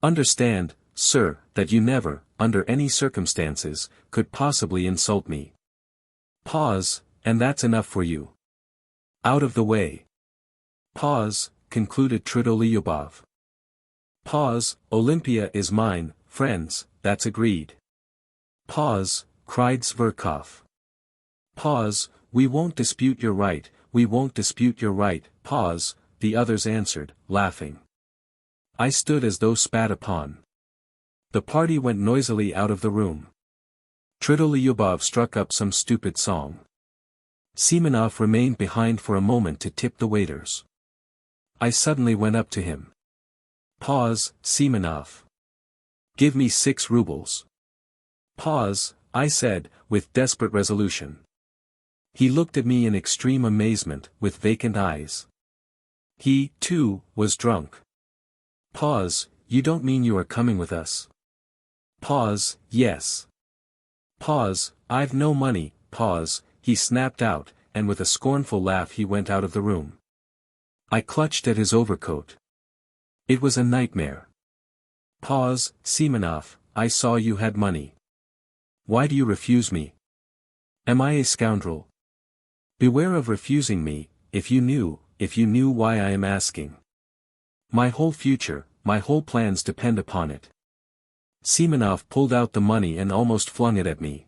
Understand, sir, that you never, under any circumstances, could possibly insult me. Pause, and that's enough for you. Out of the way. Pause, concluded Trudolyubov. Pause, Olympia is mine, friends, that's agreed. Pause, cried Zverkov. Pause, we won't dispute your right, we won't dispute your right, pause, the others answered, laughing. I stood as though spat upon. The party went noisily out of the room. Trudolyubov struck up some stupid song. Simonov remained behind for a moment to tip the waiters. I suddenly went up to him. Pause, Simonov. Give me 6 rubles. Pause, I said, with desperate resolution. He looked at me in extreme amazement, with vacant eyes. He, too, was drunk. Pause, you don't mean you are coming with us? Pause, yes. Pause, I've no money, pause, he snapped out, and with a scornful laugh he went out of the room. I clutched at his overcoat. It was a nightmare. Pause, Simonov, I saw you had money. Why do you refuse me? Am I a scoundrel? Beware of refusing me, if you knew why I am asking. My whole future, my whole plans depend upon it. Simonov pulled out the money and almost flung it at me.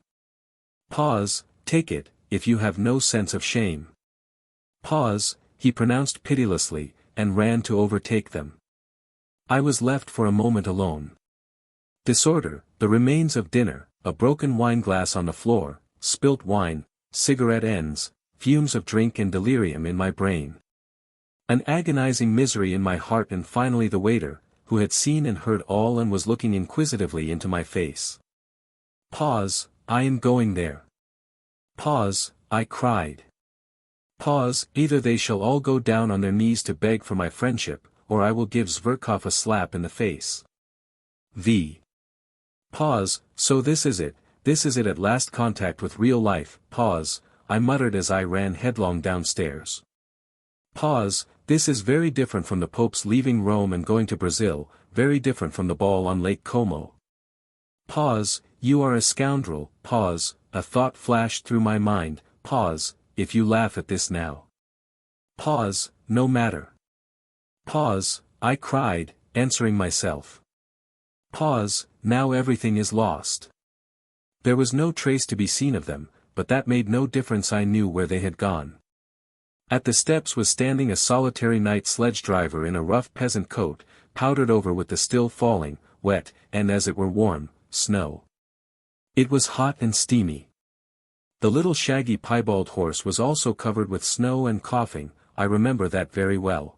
Pause, take it, if you have no sense of shame. Pause, he pronounced pitilessly, and ran to overtake them. I was left for a moment alone. Disorder, the remains of dinner, a broken wineglass on the floor, spilt wine, cigarette ends, fumes of drink and delirium in my brain. An agonizing misery in my heart, and finally the waiter, who had seen and heard all and was looking inquisitively into my face. Pause, I am going there. Pause, I cried. Pause, either they shall all go down on their knees to beg for my friendship, or I will give Zverkov a slap in the face. Pause, so this is it at last, contact with real life, pause, I muttered as I ran headlong downstairs. Pause, this is very different from the Pope's leaving Rome and going to Brazil, very different from the ball on Lake Como. Pause, you are a scoundrel, pause, a thought flashed through my mind, pause, if you laugh at this now. Pause, no matter. Pause, I cried, answering myself. Pause, now everything is lost. There was no trace to be seen of them, but that made no difference, I knew where they had gone. At the steps was standing a solitary night sledge driver in a rough peasant coat, powdered over with the still falling, wet, and as it were warm, snow. It was hot and steamy. The little shaggy piebald horse was also covered with snow and coughing, I remember that very well.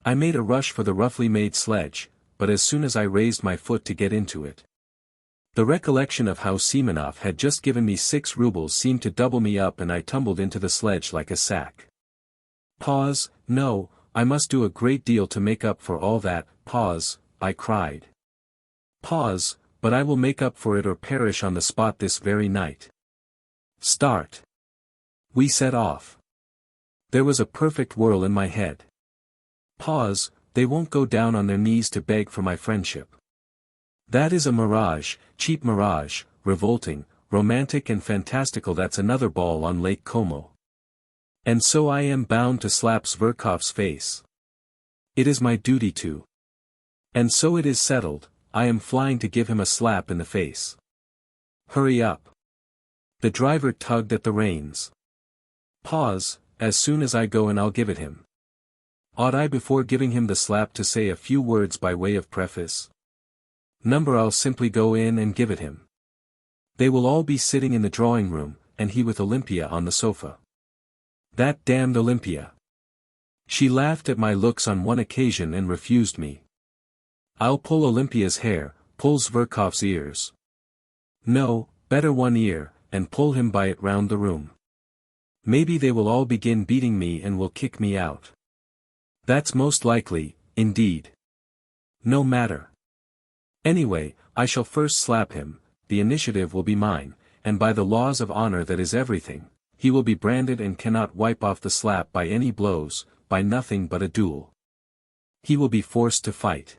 I made a rush for the roughly made sledge, but as soon as I raised my foot to get into it, the recollection of how Simonov had just given me 6 rubles seemed to double me up, and I tumbled into the sledge like a sack. Pause, no, I must do a great deal to make up for all that, pause, I cried. Pause, but I will make up for it or perish on the spot this very night. Start. We set off. There was a perfect whirl in my head. Pause, they won't go down on their knees to beg for my friendship. That is a mirage, cheap mirage, revolting, romantic and fantastical, that's another ball on Lake Como. And so I am bound to slap Zverkov's face. It is my duty to. And so it is settled, I am flying to give him a slap in the face. Hurry up. The driver tugged at the reins. Pause, as soon as I go and I'll give it him. Ought I before giving him the slap to say a few words by way of preface? I'll simply go in and give it him. They will all be sitting in the drawing room, and he with Olympia on the sofa. That damned Olympia. She laughed at my looks on one occasion and refused me. I'll pull Olympia's hair, pull Zverkov's ears. No, better one ear, and pull him by it round the room. Maybe they will all begin beating me and will kick me out. That's most likely, indeed. No matter. Anyway, I shall first slap him, the initiative will be mine, and by the laws of honor that is everything, he will be branded and cannot wipe off the slap by any blows, by nothing but a duel. He will be forced to fight.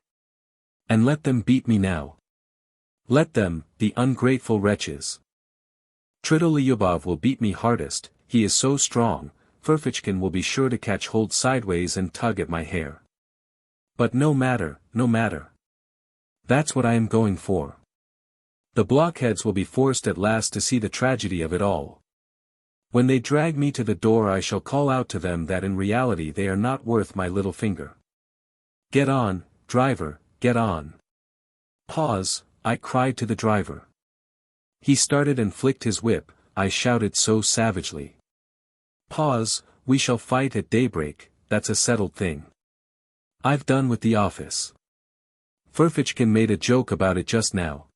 And let them beat me now. Let them, the ungrateful wretches. Tridolyubov will beat me hardest, he is so strong, Ferfitchkin will be sure to catch hold sideways and tug at my hair. But no matter, no matter. That's what I am going for. The blockheads will be forced at last to see the tragedy of it all. When they drag me to the door I shall call out to them that in reality they are not worth my little finger. Get on, driver, get on. Pause, I cried to the driver. He started and flicked his whip, I shouted so savagely. Pause, we shall fight at daybreak, that's a settled thing. I've done with the office. Ferfitchkin made a joke about it just now.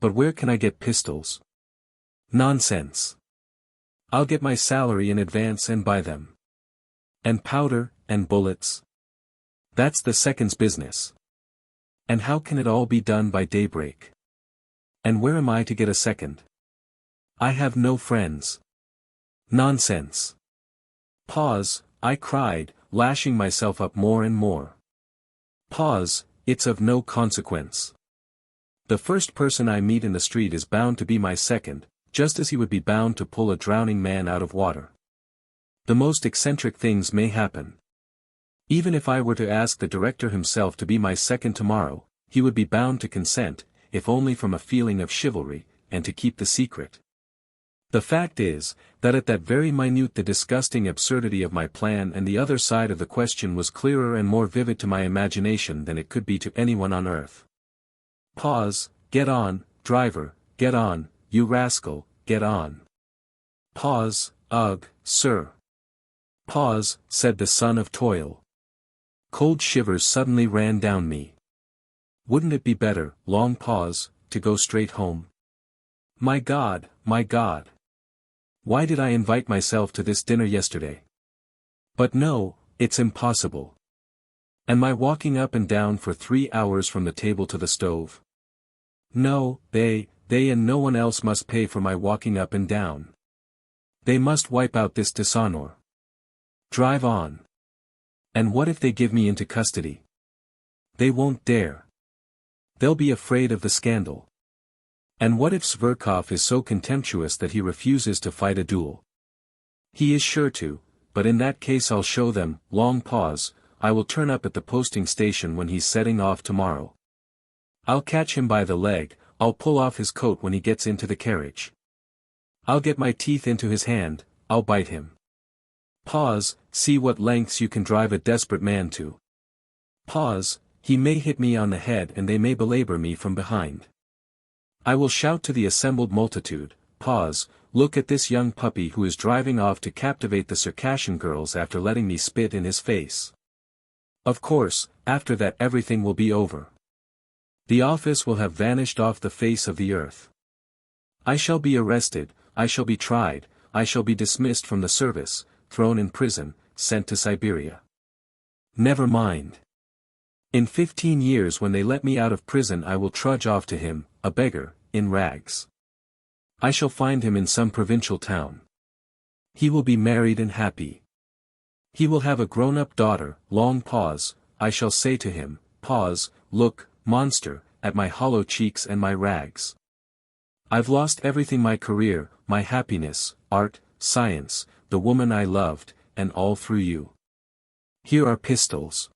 But where can I get pistols? Nonsense. I'll get my salary in advance and buy them. And powder, and bullets. That's the second's business. And how can it all be done by daybreak? And where am I to get a second? I have no friends. Nonsense. Pause, I cried, lashing myself up more and more. Pause, it's of no consequence. The first person I meet in the street is bound to be my second, just as he would be bound to pull a drowning man out of water. The most eccentric things may happen. Even if I were to ask the director himself to be my second tomorrow, he would be bound to consent, if only from a feeling of chivalry, and to keep the secret. The fact is, that at that very minute the disgusting absurdity of my plan and the other side of the question was clearer and more vivid to my imagination than it could be to anyone on earth. Pause, get on, driver, get on, you rascal, get on. Pause, ugh, sir. Pause, said the son of toil. Cold shivers suddenly ran down me. Wouldn't it be better, long pause, to go straight home? My God, my God. Why did I invite myself to this dinner yesterday? But no, it's impossible. Am I walking up and down for 3 hours from the table to the stove? No, they and no one else must pay for my walking up and down. They must wipe out this dishonor. Drive on. And what if they give me into custody? They won't dare. They'll be afraid of the scandal. And what if Zverkov is so contemptuous that he refuses to fight a duel? He is sure to, but in that case I'll show them, long pause, I will turn up at the posting station when he's setting off tomorrow. I'll catch him by the leg, I'll pull off his coat when he gets into the carriage. I'll get my teeth into his hand, I'll bite him. Pause, see what lengths you can drive a desperate man to. Pause, he may hit me on the head and they may belabor me from behind. I will shout to the assembled multitude, pause, look at this young puppy who is driving off to captivate the Circassian girls after letting me spit in his face. Of course, after that everything will be over. The office will have vanished off the face of the earth. I shall be arrested, I shall be tried, I shall be dismissed from the service, thrown in prison, sent to Siberia. Never mind. In 15 years when they let me out of prison I will trudge off to him, a beggar, in rags. I shall find him in some provincial town. He will be married and happy. He will have a grown-up daughter, long pause, I shall say to him, pause, look, monster, at my hollow cheeks and my rags. I've lost everything, my career, my happiness, art, science, the woman I loved, and all through you. Here are pistols.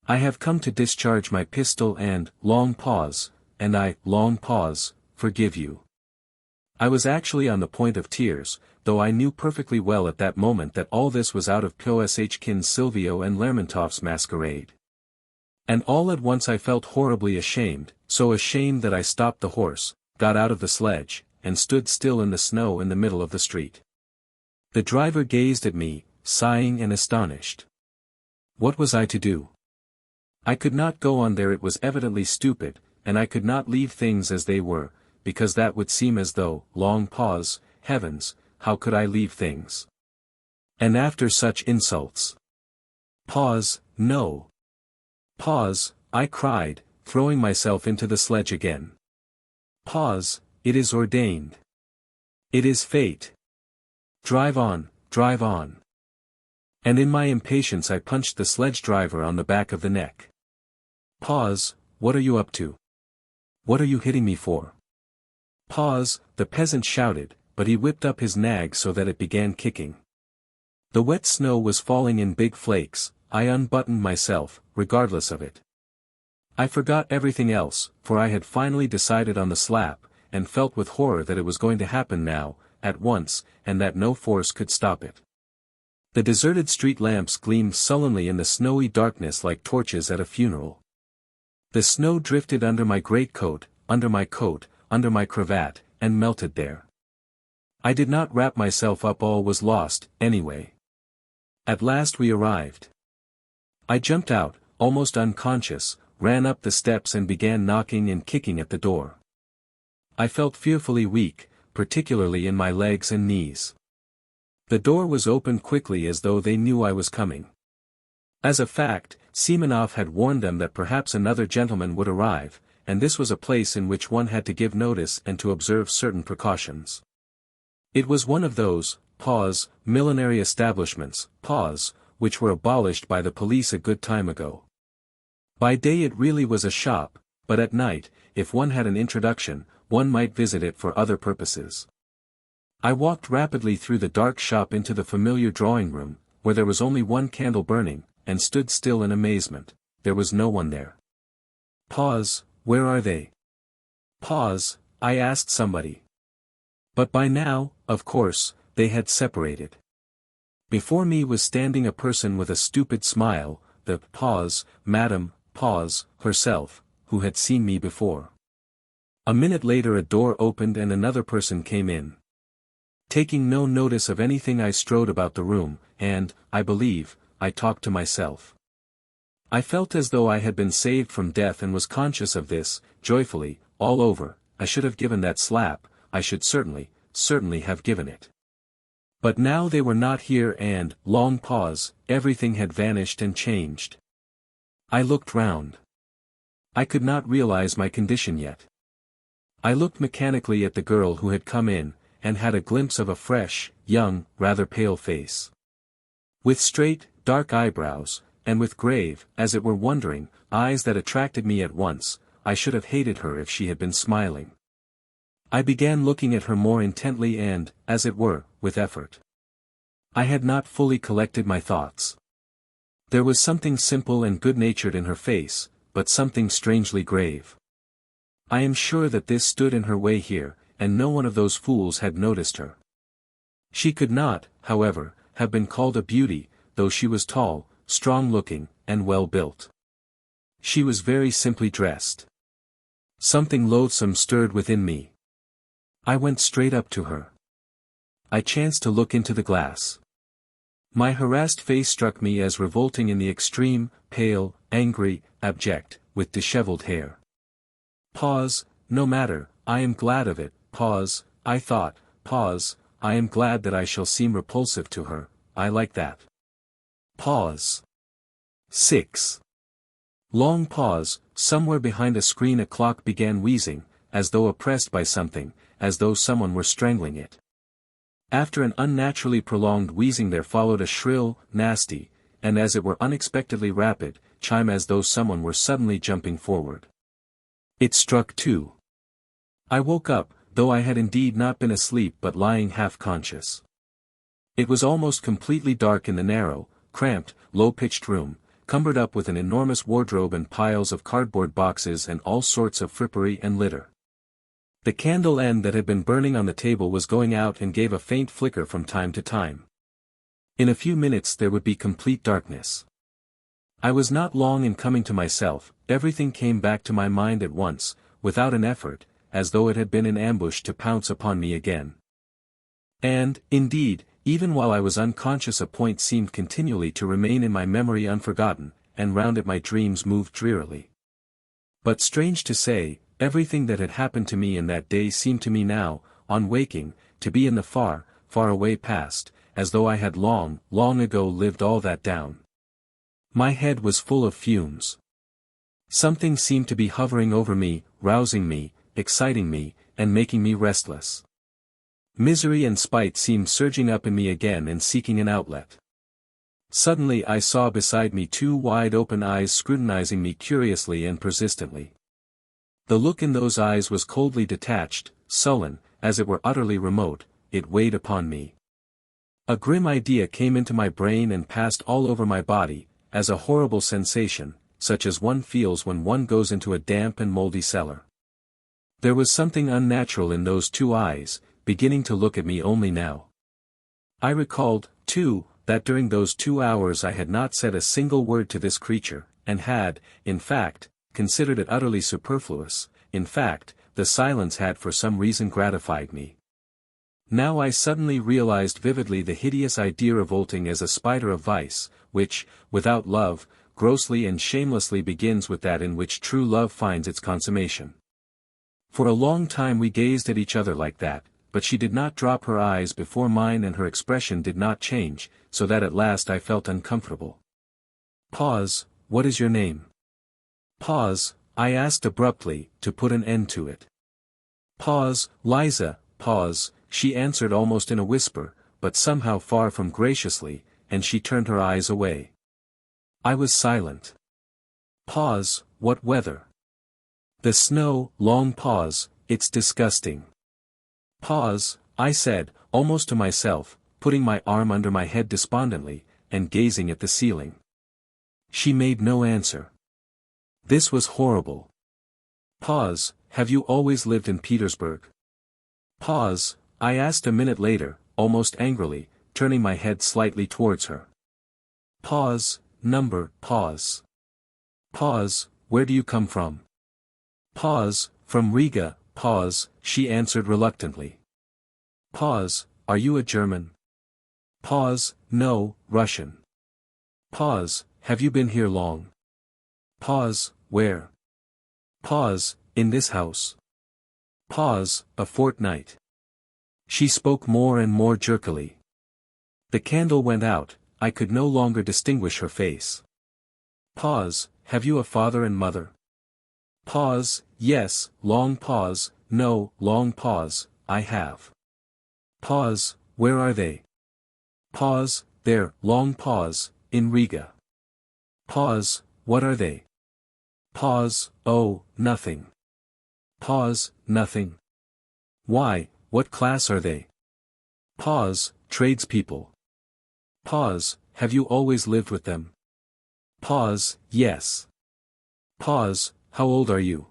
I have come to discharge my pistol and, long pause, and I, long pause, forgive you. I was actually on the point of tears, though I knew perfectly well at that moment that all this was out of Pyotr Silvio and Lermontov's masquerade. And all at once I felt horribly ashamed, so ashamed that I stopped the horse, got out of the sledge, and stood still in the snow in the middle of the street. The driver gazed at me, sighing and astonished. What was I to do? I could not go on there, it was evidently stupid, and I could not leave things as they were, because that would seem as though, long pause, heavens, how could I leave things? And after such insults. Pause, no. Pause, I cried, throwing myself into the sledge again. Pause, it is ordained. It is fate. Drive on, drive on. And in my impatience I punched the sledge driver on the back of the neck. Pause, what are you up to? What are you hitting me for? Pause, the peasant shouted, but he whipped up his nag so that it began kicking. The wet snow was falling in big flakes. I unbuttoned myself, regardless of it. I forgot everything else, for I had finally decided on the slap, and felt with horror that it was going to happen now, at once, and that no force could stop it. The deserted street lamps gleamed sullenly in the snowy darkness like torches at a funeral. The snow drifted under my greatcoat, under my coat, under my cravat, and melted there. I did not wrap myself up, all was lost, anyway. At last we arrived. I jumped out, almost unconscious, ran up the steps and began knocking and kicking at the door. I felt fearfully weak, particularly in my legs and knees. The door was opened quickly as though they knew I was coming. As a fact, Simonov had warned them that perhaps another gentleman would arrive, and this was a place in which one had to give notice and to observe certain precautions. It was one of those, millinery establishments, which were abolished by the police a good time ago. By day it really was a shop, but at night, if one had an introduction, one might visit it for other purposes. I walked rapidly through the dark shop into the familiar drawing room, where there was only one candle burning, and stood still in amazement. There was no one there. Where are they? I asked somebody. But by now, of course, they had separated. Before me was standing a person with a stupid smile, the Madame herself, who had seen me before. A minute later a door opened and another person came in. Taking no notice of anything I strode about the room, and, I believe, I talked to myself. I felt as though I had been saved from death and was conscious of this, joyfully, all over. I should have given that slap, I should certainly have given it. But now they were not here and, long pause, everything had vanished and changed. I looked round. I could not realize my condition yet. I looked mechanically at the girl who had come in, and had a glimpse of a fresh, young, rather pale face. With straight, dark eyebrows, and with grave, as it were wondering, eyes that attracted me at once. I should have hated her if she had been smiling. I began looking at her more intently and, as it were, with effort. I had not fully collected my thoughts. There was something simple and good-natured in her face, but something strangely grave. I am sure that this stood in her way here, and no one of those fools had noticed her. She could not, however, have been called a beauty, though she was tall, strong-looking, and well-built. She was very simply dressed. Something loathsome stirred within me. I went straight up to her. I chanced to look into the glass. My harassed face struck me as revolting in the extreme, pale, angry, abject, with disheveled hair. No matter, I am glad of it, I thought, I am glad that I shall seem repulsive to her, I like that. 6. Long pause, somewhere behind a screen a clock began wheezing, as though oppressed by something, as though someone were strangling it. After an unnaturally prolonged wheezing there followed a shrill, nasty, and as it were unexpectedly rapid, chime as though someone were suddenly jumping forward. It struck 2. I woke up, though I had indeed not been asleep but lying half-conscious. It was almost completely dark in the narrow, cramped, low-pitched room, cumbered up with an enormous wardrobe and piles of cardboard boxes and all sorts of frippery and litter. The candle end that had been burning on the table was going out and gave a faint flicker from time to time. In a few minutes there would be complete darkness. I was not long in coming to myself, everything came back to my mind at once, without an effort, as though it had been in ambush to pounce upon me again. And, indeed, even while I was unconscious a point seemed continually to remain in my memory unforgotten, and round it my dreams moved drearily. But strange to say, everything that had happened to me in that day seemed to me now, on waking, to be in the far, far away past, as though I had long, long ago lived all that down. My head was full of fumes. Something seemed to be hovering over me, rousing me, exciting me, and making me restless. Misery and spite seemed surging up in me again and seeking an outlet. Suddenly I saw beside me two wide-open eyes scrutinizing me curiously and persistently. The look in those eyes was coldly detached, sullen, as it were utterly remote. It weighed upon me. A grim idea came into my brain and passed all over my body, as a horrible sensation, such as one feels when one goes into a damp and moldy cellar. There was something unnatural in those two eyes, beginning to look at me only now. I recalled, too, that during those 2 hours I had not said a single word to this creature, and had, in fact, considered it utterly superfluous. In fact, the silence had for some reason gratified me. Now I suddenly realized vividly the hideous idea revolting as a spider of vice, which, without love, grossly and shamelessly begins with that in which true love finds its consummation. For a long time we gazed at each other like that, but she did not drop her eyes before mine and her expression did not change, so that at last I felt uncomfortable. "Pause, what is your name?" "Pause," I asked abruptly, to put an end to it. "Pause, Liza, pause," she answered almost in a whisper, but somehow far from graciously, and she turned her eyes away. I was silent. "Pause, what weather?" "The snow." Long pause, "It's disgusting." "Pause," I said, almost to myself, putting my arm under my head despondently, and gazing at the ceiling. She made no answer. This was horrible. "Pause, have you always lived in Petersburg?" "Pause," I asked a minute later, almost angrily, turning my head slightly towards her. "Pause, number." "Pause. Pause, where do you come from?" "Pause, from Riga." "Pause," she answered reluctantly. "Pause, are you a German?" "Pause, no, Russian." "Pause, have you been here long?" "Pause, where?" "Pause, in this house." "Pause, a fortnight." She spoke more and more jerkily. The candle went out, I could no longer distinguish her face. "Pause, have you a father and mother?" "Pause, yes." Long pause, "No." Long pause, "I have." "Pause, where are they?" "Pause, there." Long pause, "In Riga." "Pause, what are they?" "Pause, oh, nothing." "Pause, nothing. Why, what class are they?" "Pause, tradespeople." "Pause, have you always lived with them?" "Pause, yes." "Pause, how old are you?"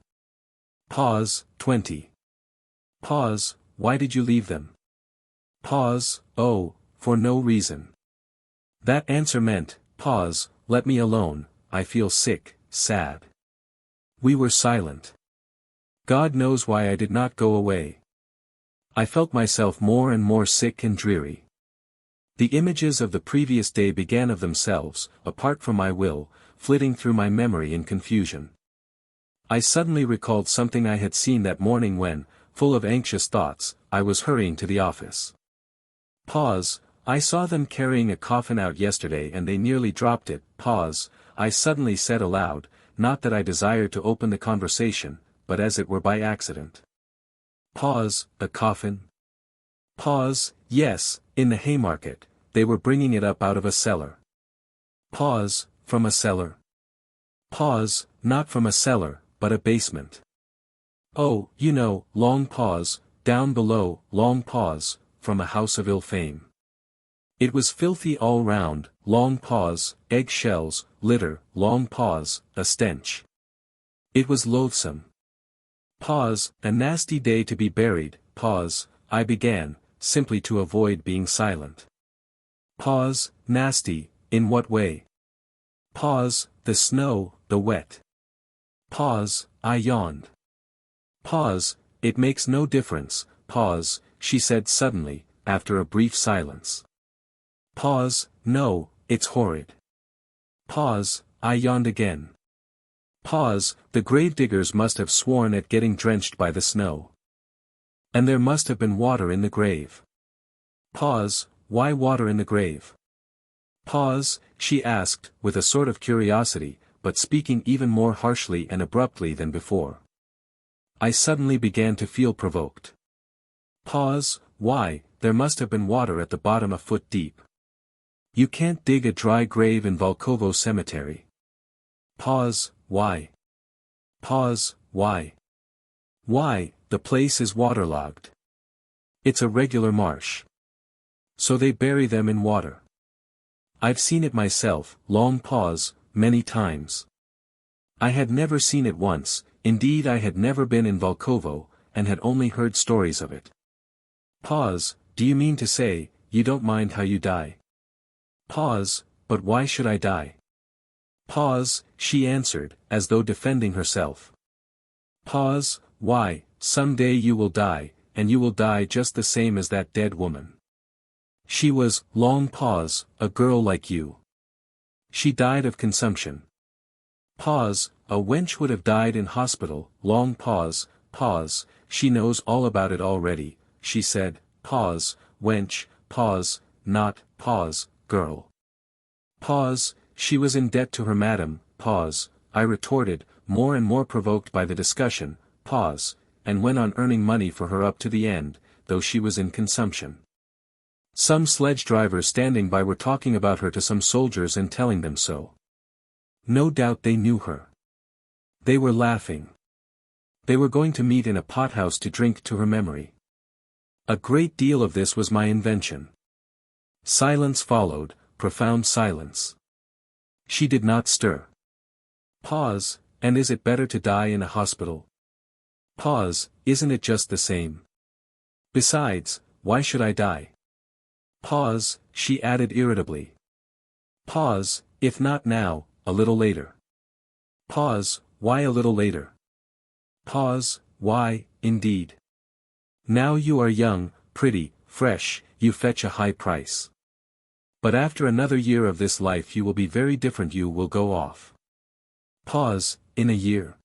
"Pause, 20. "Pause, why did you leave them?" "Pause, oh, for no reason." That answer meant, "Pause, let me alone, I feel sick, sad." We were silent. God knows why I did not go away. I felt myself more and more sick and dreary. The images of the previous day began of themselves, apart from my will, flitting through my memory in confusion. I suddenly recalled something I had seen that morning when, full of anxious thoughts, I was hurrying to the office. Pause, I saw them carrying a coffin out yesterday and they nearly dropped it. Pause, I suddenly said aloud, not that I desired to open the conversation, but as it were by accident. Pause, a coffin? Pause, yes, in the Haymarket, they were bringing it up out of a cellar. Pause, from a cellar? Pause, not from a cellar, but a basement. Oh, you know. Long pause, down below. Long pause, from a house of ill fame. It was filthy all round. Long pause, egg-shells, litter. Long pause, a stench. It was loathsome. Pause, a nasty day to be buried. Pause, I began, simply to avoid being silent. Pause, nasty, in what way? Pause, the snow, the wet. Pause, I yawned. Pause, It makes no difference, pause, she said suddenly, after a brief silence. Pause, no, it's horrid. Pause, I yawned again. Pause, the gravediggers must have sworn at getting drenched by the snow. And there must have been water in the grave. Pause, why water in the grave? Pause, she asked, with a sort of curiosity, but speaking even more harshly and abruptly than before. I suddenly began to feel provoked. Pause, why, there must have been water at the bottom a foot deep. You can't dig a dry grave in Volkovo Cemetery. Pause, why? Pause, why? Why, the place is waterlogged. It's a regular marsh. So they bury them in water. I've seen it myself, long pause, many times. I had never seen it once, indeed I had never been in Volkovo, and had only heard stories of it. Pause, do you mean to say, you don't mind how you die? Pause, but why should I die? Pause, she answered, as though defending herself. Pause, why, some day you will die, and you will die just the same as that dead woman. She was, long pause, a girl like you. She died of consumption. Pause, a wench would have died in hospital, long pause, she knows all about it already, she said, pause, wench, pause, not, pause, girl. Pause, she was in debt to her madam, pause, I retorted, more and more provoked by the discussion, pause, and went on earning money for her up to the end, though she was in consumption. Some sledge drivers standing by were talking about her to some soldiers and telling them so. No doubt they knew her. They were laughing. They were going to meet in a pothouse to drink to her memory. A great deal of this was my invention. Silence followed, profound silence. She did not stir. Pause, and is it better to die in a hospital? Pause, isn't it just the same? Besides, why should I die? Pause, she added irritably. Pause, if not now, a little later. Pause, why a little later? Pause, why, indeed? Now you are young, pretty, fresh, you fetch a high price. But after another year of this life you will be very different, you will go off. Pause, in a year.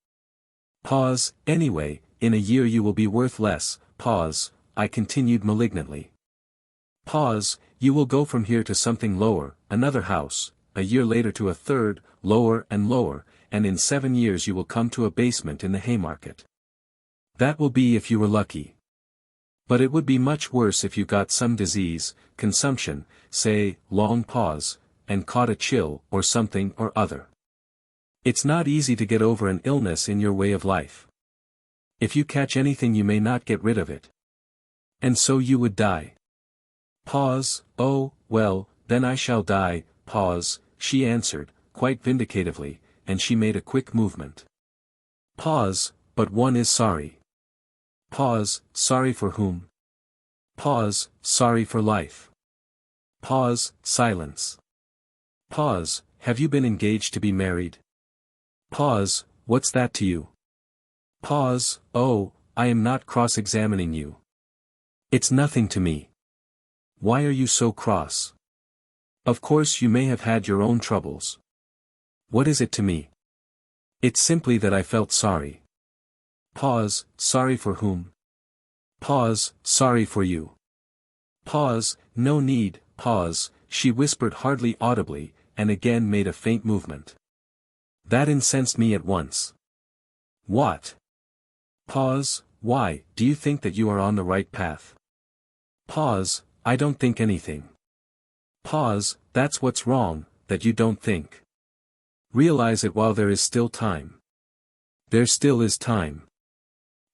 Pause, anyway, in a year you will be worth less, pause, I continued malignantly. Pause, you will go from here to something lower, another house, a year later to a third, lower, and in 7 years you will come to a basement in the Haymarket. That will be if you were lucky. But it would be much worse if you got some disease, consumption, say, long pause, and caught a chill or something or other. It's not easy to get over an illness in your way of life. If you catch anything you may not get rid of it. And so you would die. Pause, oh, well, then I shall die, pause, she answered, quite vindicatively, and she made a quick movement. Pause, but one is sorry. Pause, sorry for whom? Pause, sorry for life. Pause, silence. Pause, have you been engaged to be married? Pause, what's that to you? Pause, oh, I am not cross-examining you. It's nothing to me. Why are you so cross? Of course you may have had your own troubles. What is it to me? It's simply that I felt sorry. Pause, sorry for whom? Pause, sorry for you. Pause, no need, pause, she whispered hardly audibly, and again made a faint movement. That incensed me at once. What? Pause, why, do you think that you are on the right path? Pause, I don't think anything. Pause, that's what's wrong, that you don't think. Realize it while there is still time. There still is time.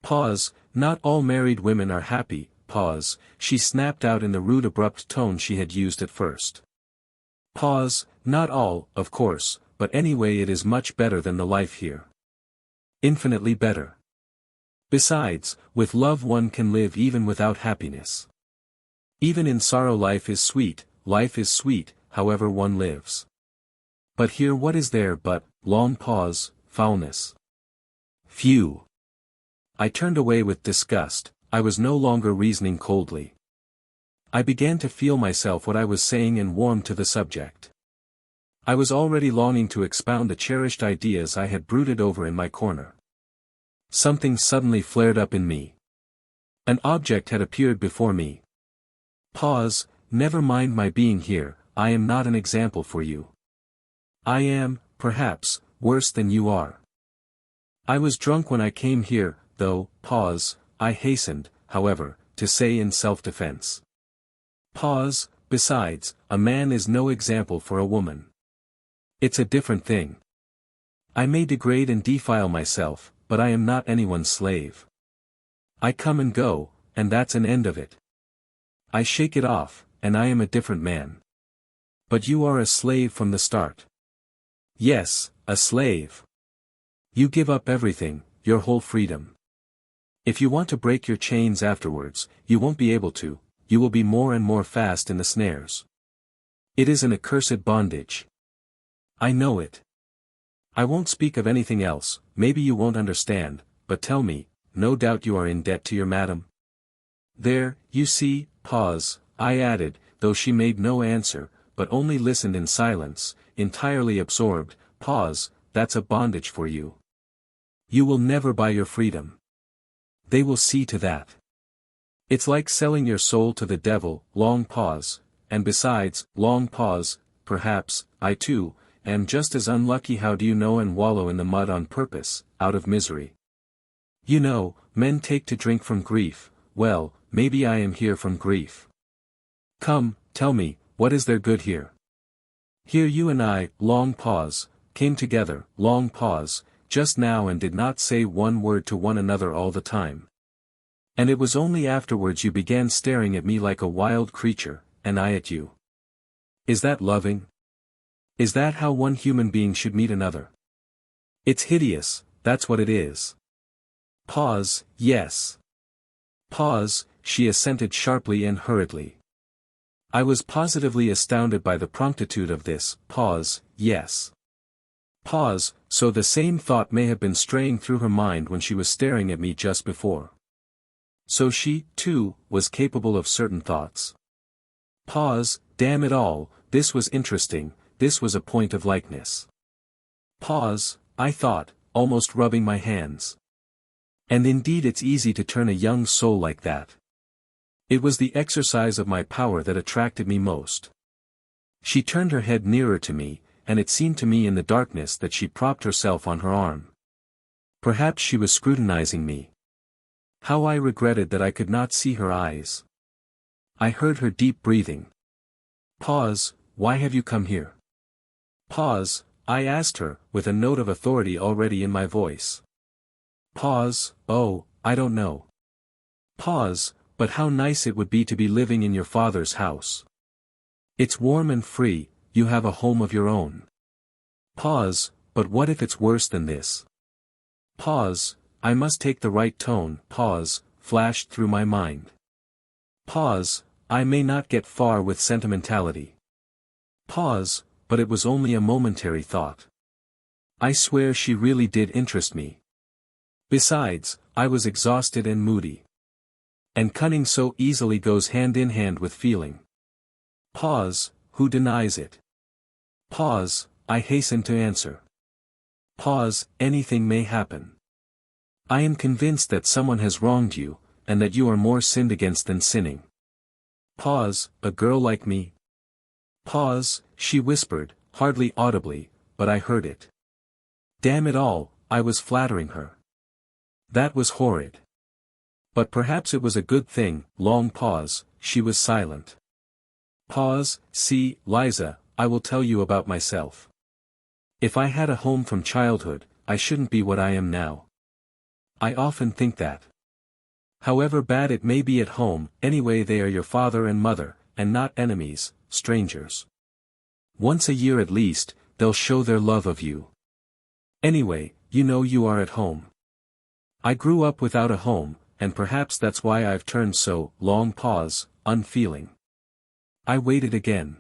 Pause, not all married women are happy, pause, she snapped out in the rude abrupt tone she had used at first. Pause, not all, of course, but anyway it is much better than the life here. Infinitely better. Besides, with love one can live even without happiness. Even in sorrow life is sweet, however one lives. But here what is there but, long pause, foulness? Phew! I turned away with disgust. I was no longer reasoning coldly. I began to feel myself what I was saying and warmed to the subject. I was already longing to expound the cherished ideas I had brooded over in my corner. Something suddenly flared up in me. An object had appeared before me. Pause, never mind my being here, I am not an example for you. I am, perhaps, worse than you are. I was drunk when I came here, though, pause, I hastened, however, to say in self-defense. Pause, besides, a man is no example for a woman. It's a different thing. I may degrade and defile myself, but I am not anyone's slave. I come and go, and that's an end of it. I shake it off, and I am a different man. But you are a slave from the start. Yes, a slave. You give up everything, your whole freedom. If you want to break your chains afterwards, you won't be able to, you will be more and more fast in the snares. It is an accursed bondage. I know it. I won't speak of anything else, maybe you won't understand, but tell me, no doubt you are in debt to your madam? There, you see, pause, I added, though she made no answer, but only listened in silence, entirely absorbed, pause, that's a bondage for you. You will never buy your freedom. They will see to that. It's like selling your soul to the devil, long pause, and besides, long pause, perhaps, I too, am just as unlucky, how do you know, and wallow in the mud on purpose, out of misery. You know, men take to drink from grief, well, maybe I am here from grief. Come, tell me, what is there good here? Here you and I, long pause, came together, long pause, just now and did not say one word to one another all the time. And it was only afterwards you began staring at me like a wild creature, and I at you. Is that loving? Is that how one human being should meet another? It's hideous, that's what it is. Pause, yes. Pause, she assented sharply and hurriedly. I was positively astounded by the promptitude of this, pause, yes. Pause, so the same thought may have been straying through her mind when she was staring at me just before. So she, too, was capable of certain thoughts. Pause, damn it all, this was interesting, this was a point of likeness. Pause, I thought, almost rubbing my hands. And indeed it's easy to turn a young soul like that. It was the exercise of my power that attracted me most. She turned her head nearer to me, and it seemed to me in the darkness that she propped herself on her arm. Perhaps she was scrutinizing me. How I regretted that I could not see her eyes. I heard her deep breathing. Pause, why have you come here? Pause, I asked her, with a note of authority already in my voice. Pause, oh, I don't know. Pause, but how nice it would be to be living in your father's house. It's warm and free, you have a home of your own. Pause, but what if it's worse than this? Pause, I must take the right tone, pause, flashed through my mind. Pause, I may not get far with sentimentality. Pause, but it was only a momentary thought. I swear she really did interest me. Besides, I was exhausted and moody. And cunning so easily goes hand in hand with feeling. Pause, who denies it? Pause, I hasten to answer. Pause, anything may happen. I am convinced that someone has wronged you, and that you are more sinned against than sinning. Pause, a girl like me? Pause, she whispered, hardly audibly, but I heard it. Damn it all, I was flattering her. That was horrid. But perhaps it was a good thing, long pause, she was silent. Pause, see, Liza, I will tell you about myself. If I had a home from childhood, I shouldn't be what I am now. I often think that. However bad it may be at home, anyway they are your father and mother, and not enemies, strangers. Once a year at least, they'll show their love of you. Anyway, you know you are at home. I grew up without a home, and perhaps that's why I've turned so, long pause, unfeeling. I waited again.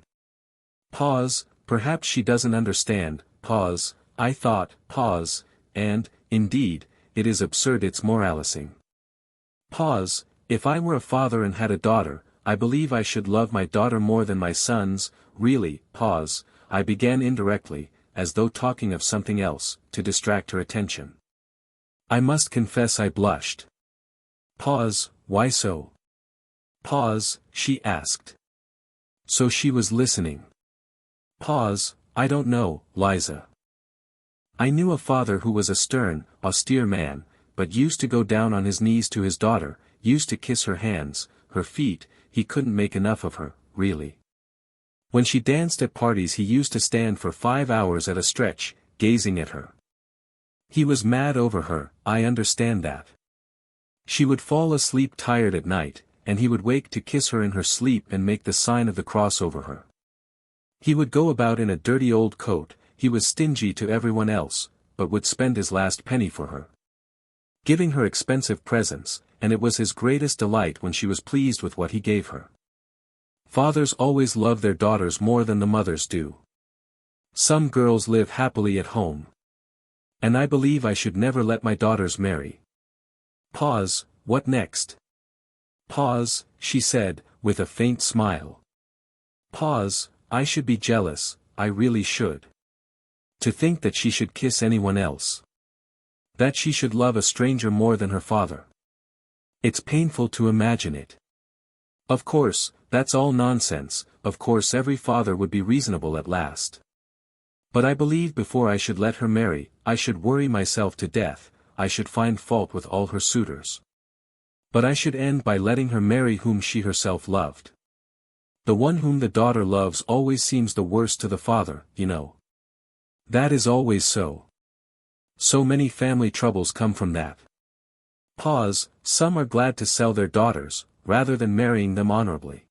Pause, perhaps she doesn't understand, pause, I thought, pause, and, indeed, it is absurd, it's moralizing. Pause. If I were a father and had a daughter, I believe I should love my daughter more than my sons, really. Pause. I began indirectly, as though talking of something else, to distract her attention. I must confess I blushed. Pause. Why so? Pause, she asked. So she was listening. Pause. I don't know, Liza. I knew a father who was a stern, austere man, but used to go down on his knees to his daughter, used to kiss her hands, her feet. He couldn't make enough of her, really. When she danced at parties he used to stand for 5 hours at a stretch, gazing at her. He was mad over her, I understand that. She would fall asleep tired at night, and he would wake to kiss her in her sleep and make the sign of the cross over her. He would go about in a dirty old coat, he was stingy to everyone else, but would spend his last penny for her, giving her expensive presents, and it was his greatest delight when she was pleased with what he gave her. Fathers always love their daughters more than the mothers do. Some girls live happily at home. And I believe I should never let my daughters marry. Pause. What next? Pause, she said, with a faint smile. Pause. I should be jealous, I really should. To think that she should kiss anyone else. That she should love a stranger more than her father. It's painful to imagine it. Of course, that's all nonsense, of course every father would be reasonable at last. But I believe before I should let her marry, I should worry myself to death, I should find fault with all her suitors. But I should end by letting her marry whom she herself loved. The one whom the daughter loves always seems the worst to the father, you know. That is always so. So many family troubles come from that. Pause. Some are glad to sell their daughters, rather than marrying them honorably.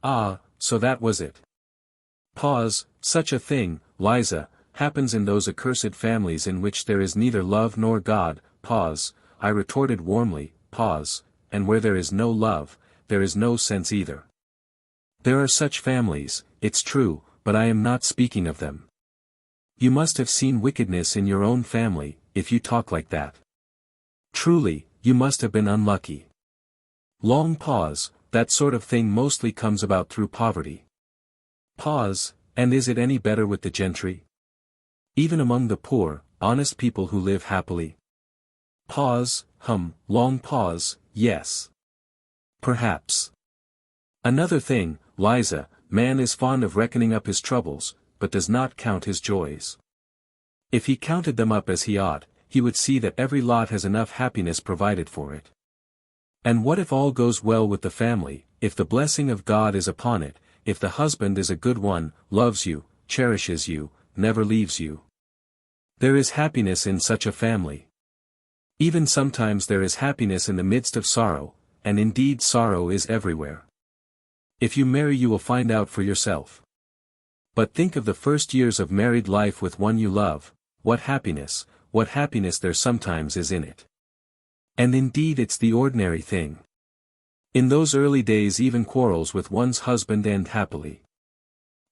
Ah, so that was it. Pause. Such a thing, Liza, happens in those accursed families in which there is neither love nor God. Pause. I retorted warmly. Pause. And where there is no love, there is no sense either. There are such families, it's true, but I am not speaking of them. You must have seen wickedness in your own family, if you talk like that. Truly, you must have been unlucky. Long pause. That sort of thing mostly comes about through poverty. Pause. And is it any better with the gentry? Even among the poor, honest people who live happily? Pause. Long pause. Yes. Perhaps. Another thing, Liza, man is fond of reckoning up his troubles, but does not count his joys. If he counted them up as he ought, he would see that every lot has enough happiness provided for it. And what if all goes well with the family, if the blessing of God is upon it, if the husband is a good one, loves you, cherishes you, never leaves you? There is happiness in such a family. Even sometimes there is happiness in the midst of sorrow, and indeed sorrow is everywhere. If you marry you will find out for yourself. But think of the first years of married life with one you love, what happiness there sometimes is in it. And indeed it's the ordinary thing. In those early days even quarrels with one's husband end happily.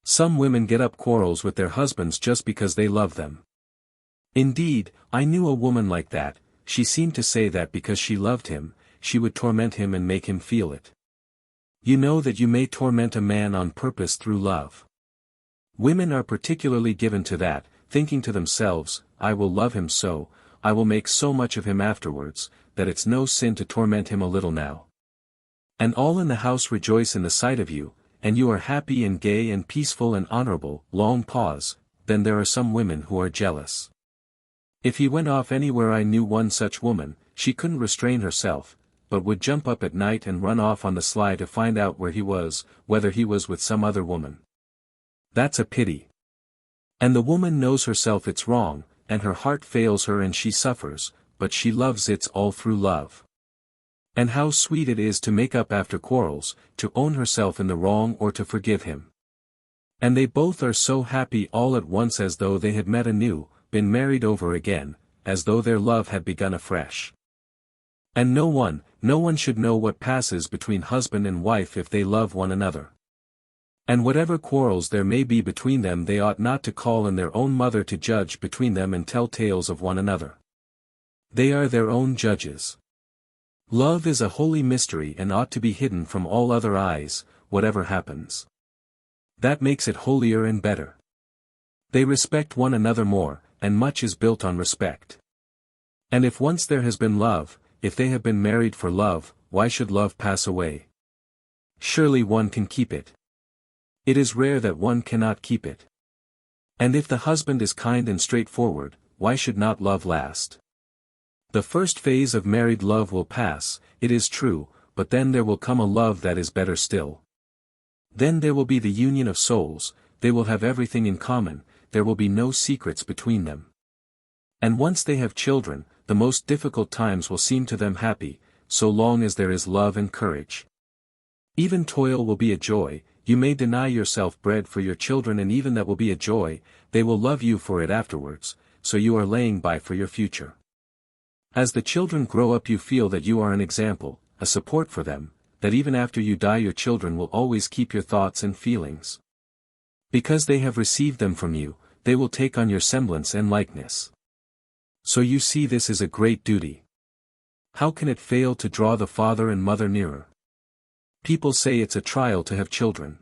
Some women get up quarrels with their husbands just because they love them. Indeed, I knew a woman like that. She seemed to say that because she loved him, she would torment him and make him feel it. You know that you may torment a man on purpose through love. Women are particularly given to that, thinking to themselves, I will love him so, I will make so much of him afterwards, that it's no sin to torment him a little now. And all in the house rejoice in the sight of you, and you are happy and gay and peaceful and honorable. Long pause. Then there are some women who are jealous. If he went off anywhere, I knew one such woman, she couldn't restrain herself, but would jump up at night and run off on the sly to find out where he was, whether he was with some other woman. That's a pity. And the woman knows herself it's wrong, and her heart fails her and she suffers, but she loves it's all through love. And how sweet it is to make up after quarrels, to own herself in the wrong or to forgive him. And they both are so happy all at once, as though they had met anew, been married over again, as though their love had begun afresh. And no one should know what passes between husband and wife if they love one another. And whatever quarrels there may be between them, they ought not to call in their own mother to judge between them and tell tales of one another. They are their own judges. Love is a holy mystery and ought to be hidden from all other eyes, whatever happens. That makes it holier and better. They respect one another more, and much is built on respect. And if once there has been love, if they have been married for love, why should love pass away? Surely one can keep it. It is rare that one cannot keep it. And if the husband is kind and straightforward, why should not love last? The first phase of married love will pass, it is true, but then there will come a love that is better still. Then there will be the union of souls, they will have everything in common, there will be no secrets between them. And once they have children, the most difficult times will seem to them happy, so long as there is love and courage. Even toil will be a joy, you may deny yourself bread for your children and even that will be a joy, they will love you for it afterwards, so you are laying by for your future. As the children grow up you feel that you are an example, a support for them, that even after you die your children will always keep your thoughts and feelings. Because they have received them from you, they will take on your semblance and likeness. So you see this is a great duty. How can it fail to draw the father and mother nearer? People say it's a trial to have children.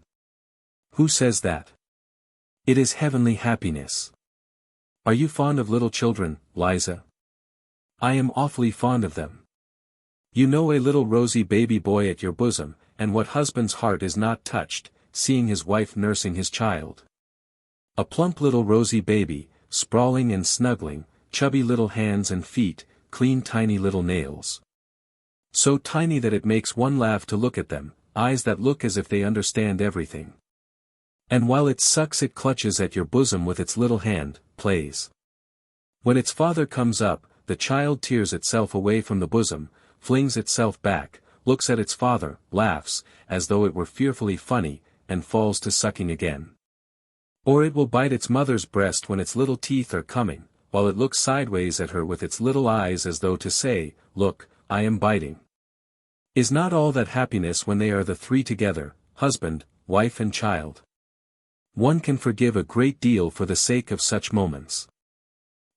Who says that? It is heavenly happiness. Are you fond of little children, Liza? I am awfully fond of them. You know a little rosy baby boy at your bosom, and what husband's heart is not touched, seeing his wife nursing his child. A plump little rosy baby, sprawling and snuggling, chubby little hands and feet, clean tiny little nails. So tiny that it makes one laugh to look at them, eyes that look as if they understand everything. And while it sucks it clutches at your bosom with its little hand, plays. When its father comes up, the child tears itself away from the bosom, flings itself back, looks at its father, laughs, as though it were fearfully funny, and falls to sucking again. Or it will bite its mother's breast when its little teeth are coming, while it looks sideways at her with its little eyes as though to say, "Look, I am biting." Is not all that happiness when they are the three together, husband, wife and child? One can forgive a great deal for the sake of such moments.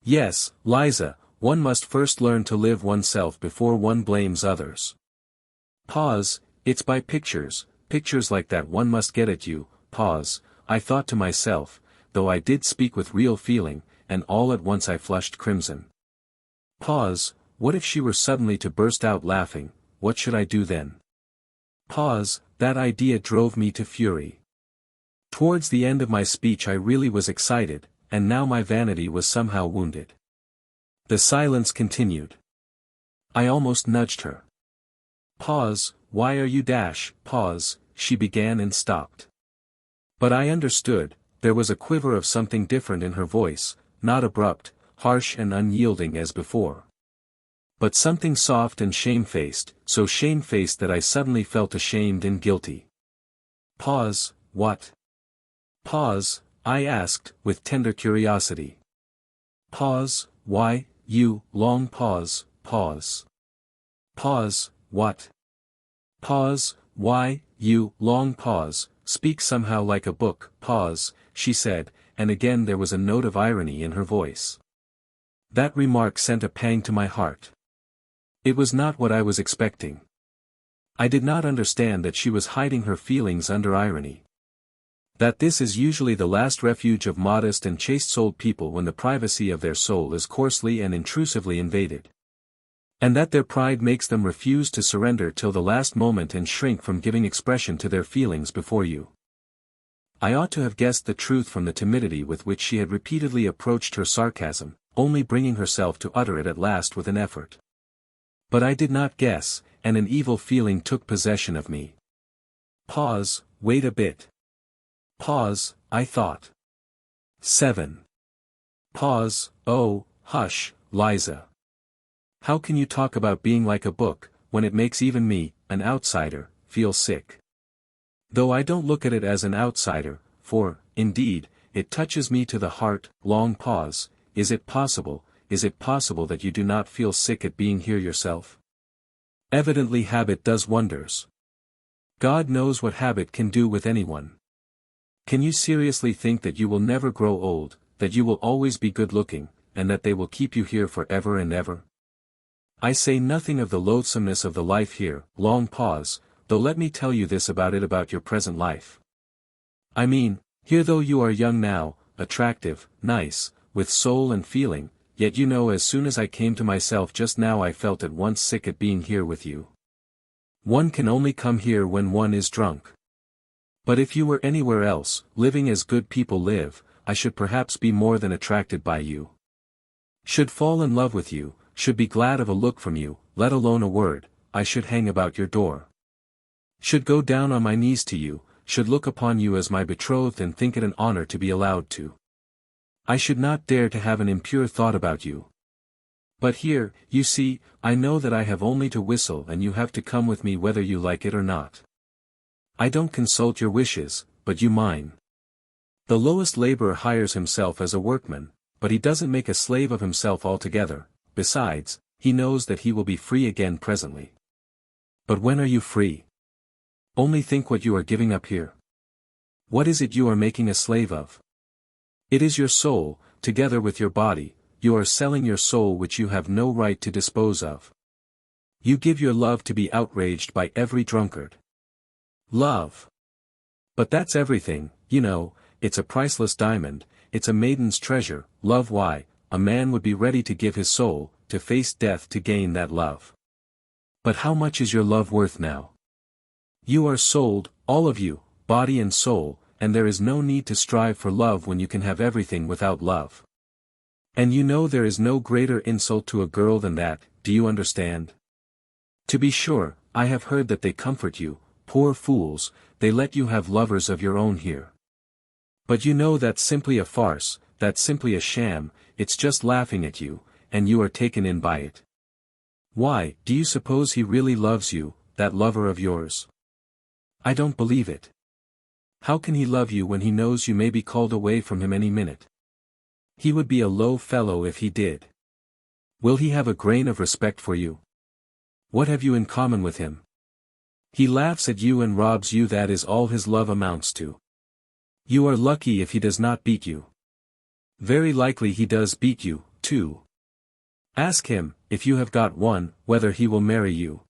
Yes, Liza, one must first learn to live oneself before one blames others. Pause, it's by pictures like that one must get at you, pause, I thought to myself, though I did speak with real feeling, and all at once I flushed crimson. Pause, what if she were suddenly to burst out laughing, what should I do then? Pause, that idea drove me to fury. Towards the end of my speech I really was excited, and now my vanity was somehow wounded. The silence continued. I almost nudged her. Pause, why are you pause, she began and stopped. But I understood, there was a quiver of something different in her voice, not abrupt, harsh and unyielding as before. But something soft and shamefaced, so shamefaced that I suddenly felt ashamed and guilty. Pause, what? Pause, I asked, with tender curiosity. Pause, why, you, long pause, pause. Pause, what? Pause, why, you, long pause, speak somehow like a book, pause, she said, and again there was a note of irony in her voice. That remark sent a pang to my heart. It was not what I was expecting. I did not understand that she was hiding her feelings under irony. That this is usually the last refuge of modest and chaste-souled people when the privacy of their soul is coarsely and intrusively invaded. And that their pride makes them refuse to surrender till the last moment and shrink from giving expression to their feelings before you. I ought to have guessed the truth from the timidity with which she had repeatedly approached her sarcasm, only bringing herself to utter it at last with an effort. But I did not guess, and an evil feeling took possession of me. Pause, wait a bit. Pause, I thought. 7. Pause, oh, hush, Liza. How can you talk about being like a book, when it makes even me, an outsider, feel sick? Though I don't look at it as an outsider, for, indeed, it touches me to the heart. Long pause, is it possible that you do not feel sick at being here yourself? Evidently habit does wonders. God knows what habit can do with anyone. Can you seriously think that you will never grow old, that you will always be good-looking, and that they will keep you here forever and ever? I say nothing of the loathsomeness of the life here, long pause, though let me tell you this about it about your present life. I mean, here though you are young now, attractive, nice, with soul and feeling, yet you know as soon as I came to myself just now I felt at once sick at being here with you. One can only come here when one is drunk. But if you were anywhere else, living as good people live, I should perhaps be more than attracted by you. Should fall in love with you, should be glad of a look from you, let alone a word, I should hang about your door. Should go down on my knees to you, should look upon you as my betrothed and think it an honor to be allowed to. I should not dare to have an impure thought about you. But here, you see, I know that I have only to whistle and you have to come with me whether you like it or not. I don't consult your wishes, but you mine. The lowest laborer hires himself as a workman, but he doesn't make a slave of himself altogether, besides, he knows that he will be free again presently. But when are you free? Only think what you are giving up here. What is it you are making a slave of? It is your soul, together with your body, you are selling your soul which you have no right to dispose of. You give your love to be outraged by every drunkard. Love. But that's everything, you know, it's a priceless diamond, it's a maiden's treasure, love why, a man would be ready to give his soul, to face death to gain that love. But how much is your love worth now? You are sold, all of you, body and soul, and there is no need to strive for love when you can have everything without love. And you know there is no greater insult to a girl than that, do you understand? To be sure, I have heard that they comfort you, poor fools, they let you have lovers of your own here. But you know that's simply a farce, that's simply a sham, it's just laughing at you, and you are taken in by it. Why, do you suppose he really loves you, that lover of yours? I don't believe it. How can he love you when he knows you may be called away from him any minute? He would be a low fellow if he did. Will he have a grain of respect for you? What have you in common with him? He laughs at you and robs you, that is all his love amounts to. You are lucky if he does not beat you. Very likely he does beat you, too. Ask him, if you have got one, whether he will marry you.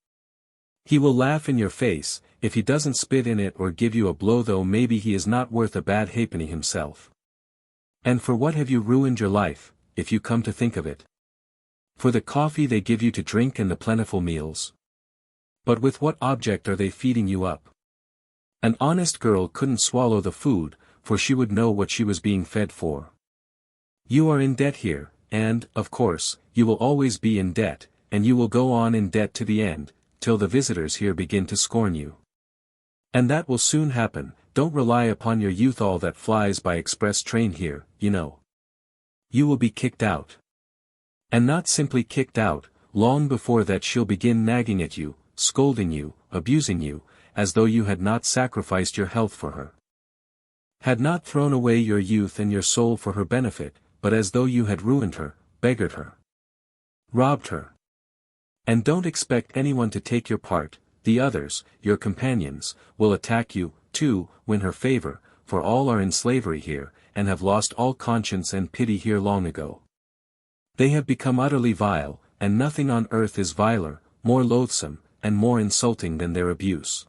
He will laugh in your face, if he doesn't spit in it or give you a blow, though maybe he is not worth a bad halfpenny himself. And for what have you ruined your life, if you come to think of it? For the coffee they give you to drink and the plentiful meals. But with what object are they feeding you up? An honest girl couldn't swallow the food, for she would know what she was being fed for. You are in debt here, and, of course, you will always be in debt, and you will go on in debt to the end, till the visitors here begin to scorn you. And that will soon happen, don't rely upon your youth all that flies by express train here, you know. You will be kicked out. And not simply kicked out, long before that she'll begin nagging at you, scolding you, abusing you, as though you had not sacrificed your health for her. Had not thrown away your youth and your soul for her benefit, but as though you had ruined her, beggared her, robbed her. And don't expect anyone to take your part, the others, your companions, will attack you, too, win her favor, for all are in slavery here, and have lost all conscience and pity here long ago. They have become utterly vile, and nothing on earth is viler, more loathsome, and more insulting than their abuse.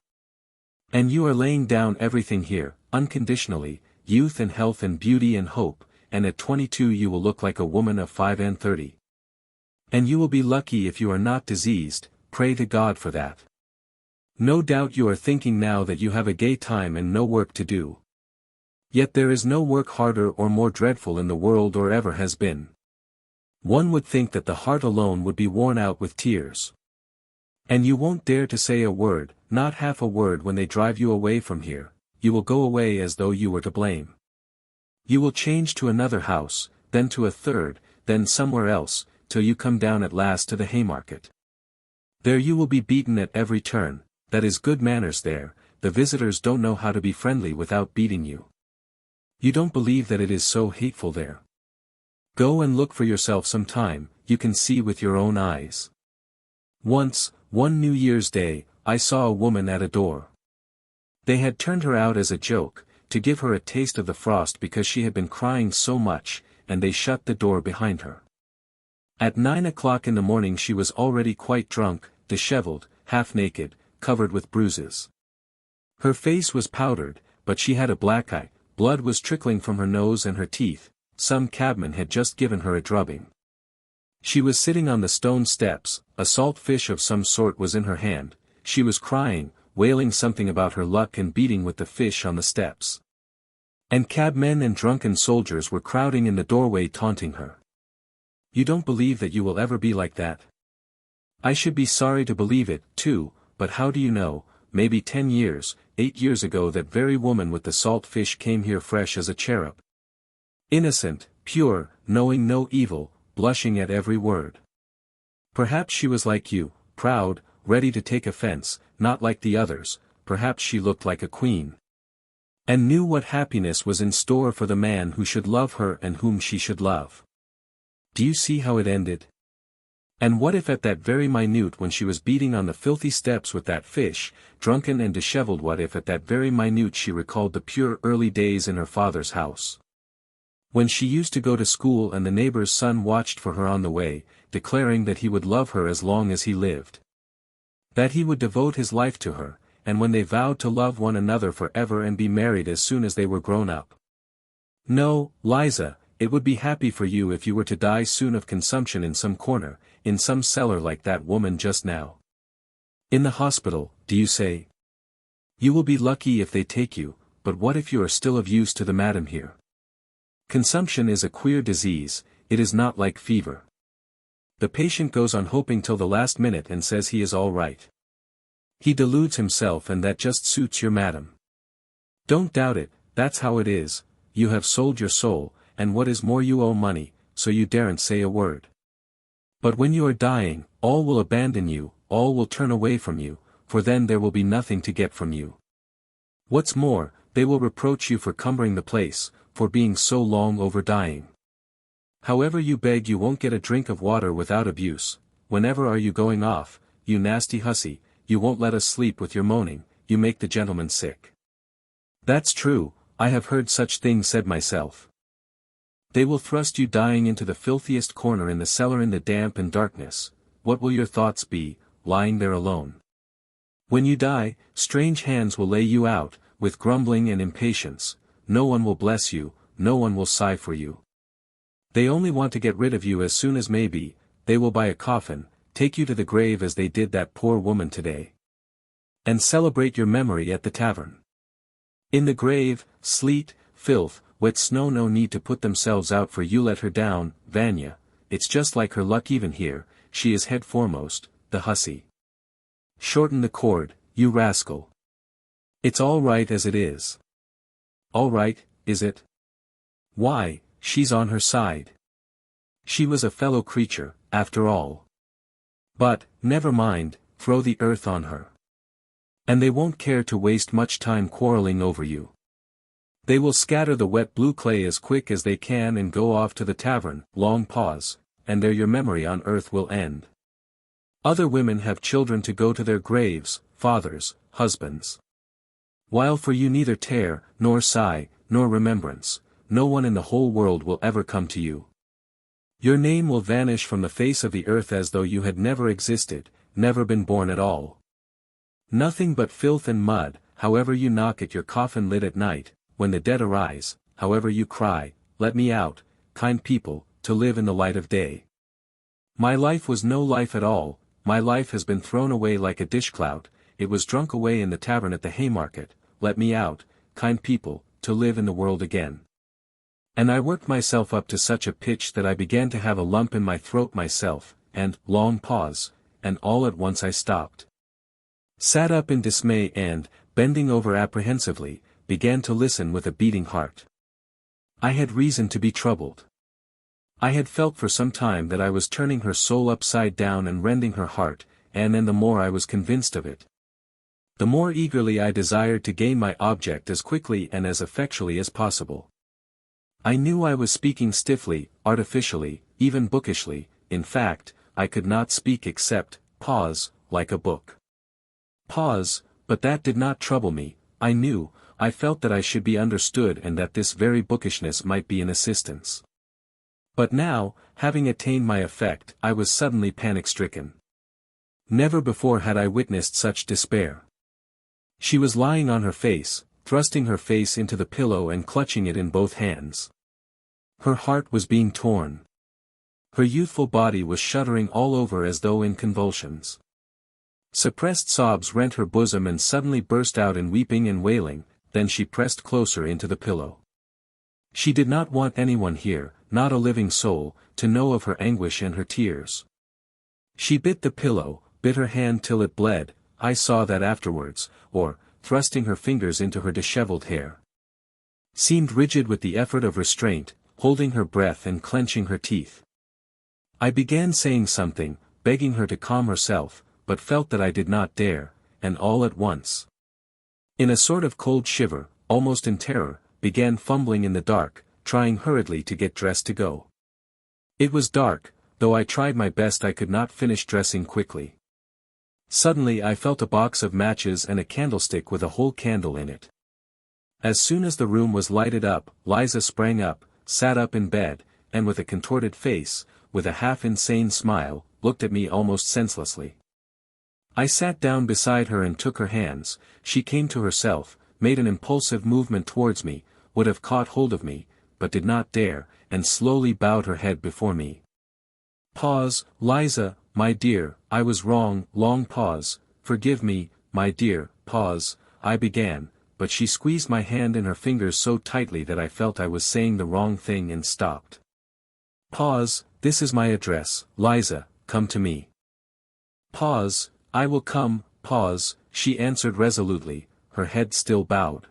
And you are laying down everything here, unconditionally, youth and health and beauty and hope, and at 22 you will look like a woman of 35. And you will be lucky if you are not diseased, pray to God for that. No doubt you are thinking now that you have a gay time and no work to do. Yet there is no work harder or more dreadful in the world or ever has been. One would think that the heart alone would be worn out with tears. And you won't dare to say a word, not half a word, when they drive you away from here, you will go away as though you were to blame. You will change to another house, then to a third, then somewhere else, till you come down at last to the Haymarket. There you will be beaten at every turn, that is good manners there, the visitors don't know how to be friendly without beating you. You don't believe that it is so hateful there. Go and look for yourself some time, you can see with your own eyes. Once, one New Year's Day, I saw a woman at a door. They had turned her out as a joke, to give her a taste of the frost because she had been crying so much, and they shut the door behind her. At 9 o'clock in the morning she was already quite drunk, disheveled, half naked, covered with bruises. Her face was powdered, but she had a black eye, blood was trickling from her nose and her teeth. Some cabman had just given her a drubbing. She was sitting on the stone steps, a salt fish of some sort was in her hand, she was crying, wailing something about her luck and beating with the fish on the steps. And cabmen and drunken soldiers were crowding in the doorway taunting her. You don't believe that you will ever be like that? I should be sorry to believe it, too, but how do you know, maybe 10 years, 8 years ago that very woman with the salt fish came here fresh as a cherub. Innocent, pure, knowing no evil, blushing at every word. Perhaps she was like you, proud, ready to take offense, not like the others, perhaps she looked like a queen. And knew what happiness was in store for the man who should love her and whom she should love. Do you see how it ended? And what if at that very minute when she was beating on the filthy steps with that fish, drunken and disheveled, what if at that very minute she recalled the pure early days in her father's house? When she used to go to school and the neighbor's son watched for her on the way, declaring that he would love her as long as he lived. That he would devote his life to her, and when they vowed to love one another forever and be married as soon as they were grown up. No, Liza, it would be happy for you if you were to die soon of consumption in some corner, in some cellar like that woman just now. In the hospital, do you say? You will be lucky if they take you, but what if you are still of use to the madam here? Consumption is a queer disease, it is not like fever. The patient goes on hoping till the last minute and says he is all right. He deludes himself and that just suits your madam. Don't doubt it, that's how it is, you have sold your soul, and what is more you owe money, so you daren't say a word. But when you are dying, all will abandon you, all will turn away from you, for then there will be nothing to get from you. What's more, they will reproach you for cumbering the place, for being so long over dying. However you beg you won't get a drink of water without abuse, whenever are you going off, you nasty hussy, you won't let us sleep with your moaning, you make the gentleman sick. That's true, I have heard such things said myself. They will thrust you dying into the filthiest corner in the cellar in the damp and darkness, what will your thoughts be, lying there alone? When you die, strange hands will lay you out, with grumbling and impatience, no one will bless you, no one will sigh for you. They only want to get rid of you as soon as may be, they will buy a coffin, take you to the grave as they did that poor woman today. And celebrate your memory at the tavern. In the grave, sleet, filth, wet snow, no need to put themselves out for you, let her down, Vanya, it's just like her luck even here, she is head foremost, the hussy. Shorten the cord, you rascal. It's all right as it is. All right, is it? Why, she's on her side. She was a fellow creature, after all. But, never mind, throw the earth on her. And they won't care to waste much time quarreling over you. They will scatter the wet blue clay as quick as they can and go off to the tavern, long pause, and there your memory on earth will end. Other women have children to go to their graves, fathers, husbands. While for you neither tear, nor sigh, nor remembrance, no one in the whole world will ever come to you. Your name will vanish from the face of the earth as though you had never existed, never been born at all. Nothing but filth and mud, however you knock at your coffin lid at night, when the dead arise, however you cry, let me out, kind people, to live in the light of day. My life was no life at all, my life has been thrown away like a dishclout, it was drunk away in the tavern at the Haymarket, let me out, kind people, to live in the world again. And I worked myself up to such a pitch that I began to have a lump in my throat myself, and, long pause, and all at once I stopped. Sat up in dismay and, bending over apprehensively, began to listen with a beating heart. I had reason to be troubled. I had felt for some time that I was turning her soul upside down and rending her heart, and the more I was convinced of it, the more eagerly I desired to gain my object as quickly and as effectually as possible. I knew I was speaking stiffly, artificially, even bookishly, in fact, I could not speak except, pause, like a book. Pause, but that did not trouble me, I felt that I should be understood and that this very bookishness might be an assistance. But now, having attained my effect, I was suddenly panic-stricken. Never before had I witnessed such despair. She was lying on her face, thrusting her face into the pillow and clutching it in both hands. Her heart was being torn. Her youthful body was shuddering all over as though in convulsions. Suppressed sobs rent her bosom and suddenly burst out in weeping and wailing, then she pressed closer into the pillow. She did not want anyone here, not a living soul, to know of her anguish and her tears. She bit the pillow, bit her hand till it bled, I saw that afterwards, or, thrusting her fingers into her disheveled hair. Seemed rigid with the effort of restraint, holding her breath and clenching her teeth. I began saying something, begging her to calm herself, but felt that I did not dare, and all at once, in a sort of cold shiver, almost in terror, began fumbling in the dark, trying hurriedly to get dressed to go. It was dark, though I tried my best I could not finish dressing quickly. Suddenly I felt a box of matches and a candlestick with a whole candle in it. As soon as the room was lighted up, Liza sprang up, sat up in bed, and with a contorted face, with a half-insane smile, looked at me almost senselessly. I sat down beside her and took her hands. She came to herself, made an impulsive movement towards me, would have caught hold of me, but did not dare, and slowly bowed her head before me. Pause, Liza, my dear, I was wrong, long pause, forgive me, my dear, pause, I began, but she squeezed my hand in her fingers so tightly that I felt I was saying the wrong thing and stopped. Pause, this is my address, Liza, come to me. Pause, I will come, pause, she answered resolutely, her head still bowed.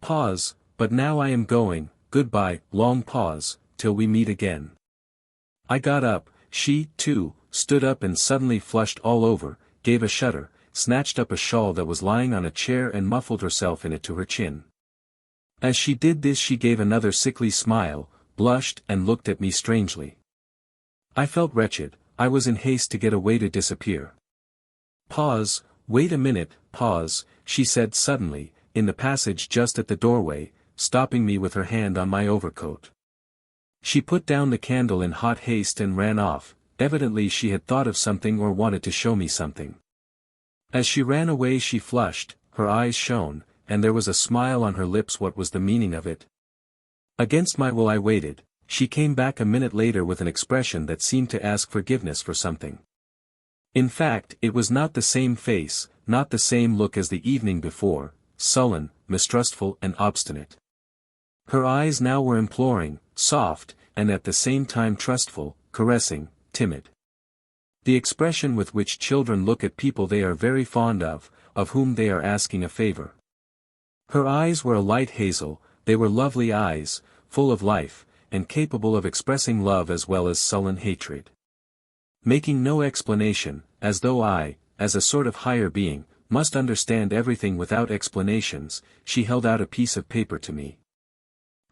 Pause, but now I am going, goodbye, long pause, till we meet again. I got up, she, too, stood up and suddenly flushed all over, gave a shudder, snatched up a shawl that was lying on a chair and muffled herself in it to her chin. As she did this she gave another sickly smile, blushed and looked at me strangely. I felt wretched, I was in haste to get away to disappear. Pause, wait a minute, pause, she said suddenly, in the passage just at the doorway, stopping me with her hand on my overcoat. She put down the candle in hot haste and ran off, evidently she had thought of something or wanted to show me something. As she ran away she flushed, her eyes shone, and there was a smile on her lips. What was the meaning of it? Against my will I waited. She came back a minute later with an expression that seemed to ask forgiveness for something. In fact, it was not the same face, not the same look as the evening before, sullen, mistrustful and obstinate. Her eyes now were imploring, soft, and at the same time trustful, caressing, timid. The expression with which children look at people they are very fond of whom they are asking a favor. Her eyes were a light hazel, they were lovely eyes, full of life, and capable of expressing love as well as sullen hatred. Making no explanation, as though I, as a sort of higher being, must understand everything without explanations, she held out a piece of paper to me.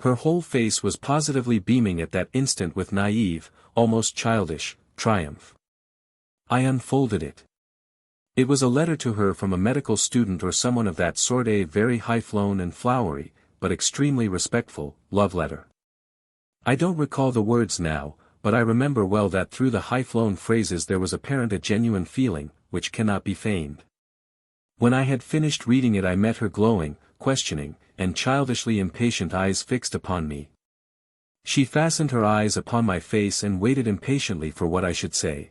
Her whole face was positively beaming at that instant with naive, almost childish, triumph. I unfolded it. It was a letter to her from a medical student or someone of that sort, a very high-flown and flowery, but extremely respectful, love letter. I don't recall the words now, but I remember well that through the high-flown phrases there was apparent a genuine feeling, which cannot be feigned. When I had finished reading it I met her glowing, questioning, and childishly impatient eyes fixed upon me. She fastened her eyes upon my face and waited impatiently for what I should say.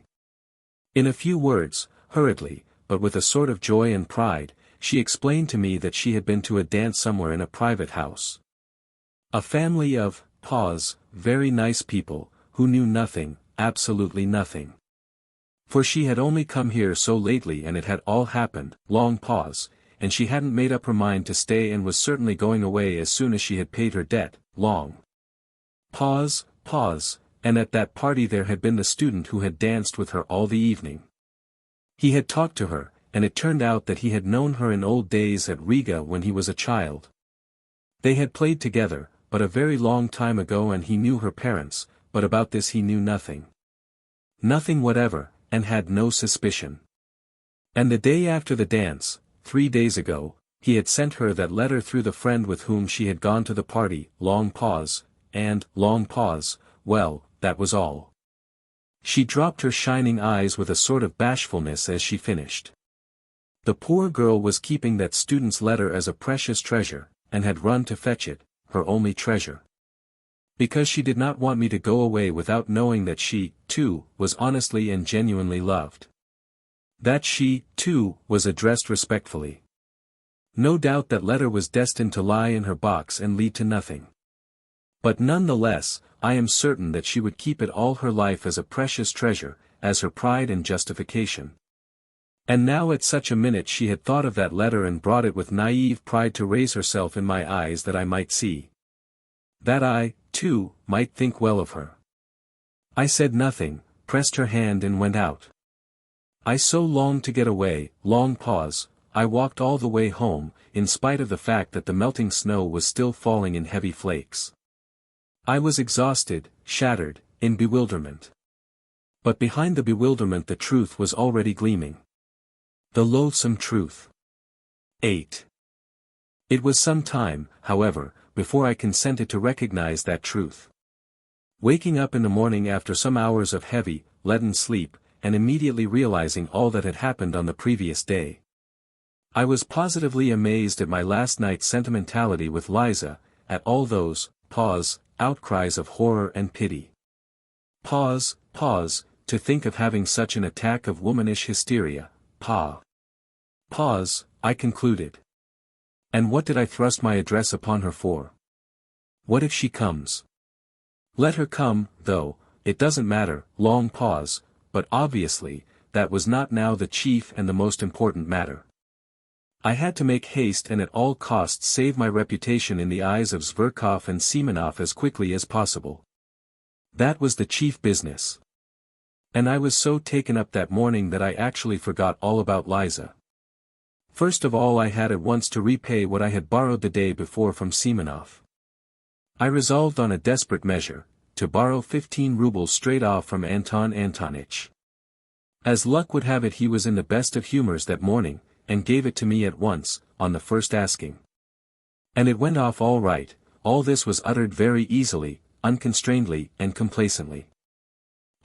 In a few words, hurriedly, but with a sort of joy and pride, she explained to me that she had been to a dance somewhere in a private house. A family of, pause, very nice people, who knew nothing, absolutely nothing. For she had only come here so lately and it had all happened, long pause, and she hadn't made up her mind to stay and was certainly going away as soon as she had paid her debt, long pause, and at that party there had been the student who had danced with her all the evening. He had talked to her, and it turned out that he had known her in old days at Riga when he was a child. They had played together, but a very long time ago, and he knew her parents, but about this he knew nothing. Nothing whatever, and had no suspicion. And the day after the dance, 3 days ago, he had sent her that letter through the friend with whom she had gone to the party, long pause, and, long pause, well, that was all. She dropped her shining eyes with a sort of bashfulness as she finished. The poor girl was keeping that student's letter as a precious treasure, and had run to fetch it, her only treasure. Because she did not want me to go away without knowing that she, too, was honestly and genuinely loved. That she, too, was addressed respectfully. No doubt that letter was destined to lie in her box and lead to nothing. But none the less, I am certain that she would keep it all her life as a precious treasure, as her pride and justification. And now at such a minute she had thought of that letter and brought it with naive pride to raise herself in my eyes that I might see. That I, too, might think well of her. I said nothing, pressed her hand and went out. I so longed to get away, long pause, I walked all the way home, in spite of the fact that the melting snow was still falling in heavy flakes. I was exhausted, shattered, in bewilderment. But behind the bewilderment the truth was already gleaming. The loathsome truth. 8. It was some time, however, before I consented to recognize that truth. Waking up in the morning after some hours of heavy, leaden sleep, and immediately realizing all that had happened on the previous day. I was positively amazed at my last night's sentimentality with Liza, at all those, outcries of horror and pity. To think of having such an attack of womanish hysteria, I concluded. And what did I thrust my address upon her for? What if she comes? Let her come, though, it doesn't matter, long pause, but obviously, that was not now the chief and the most important matter. I had to make haste and at all costs save my reputation in the eyes of Zverkov and Semenov as quickly as possible. That was the chief business. And I was so taken up that morning that I actually forgot all about Liza. First of all I had at once to repay what I had borrowed the day before from Semenov. I resolved on a desperate measure, to borrow 15 rubles straight off from Anton Antonitch. As luck would have it he was in the best of humors that morning, and gave it to me at once, on the first asking. And it went off all right, all this was uttered very easily, unconstrainedly and complacently.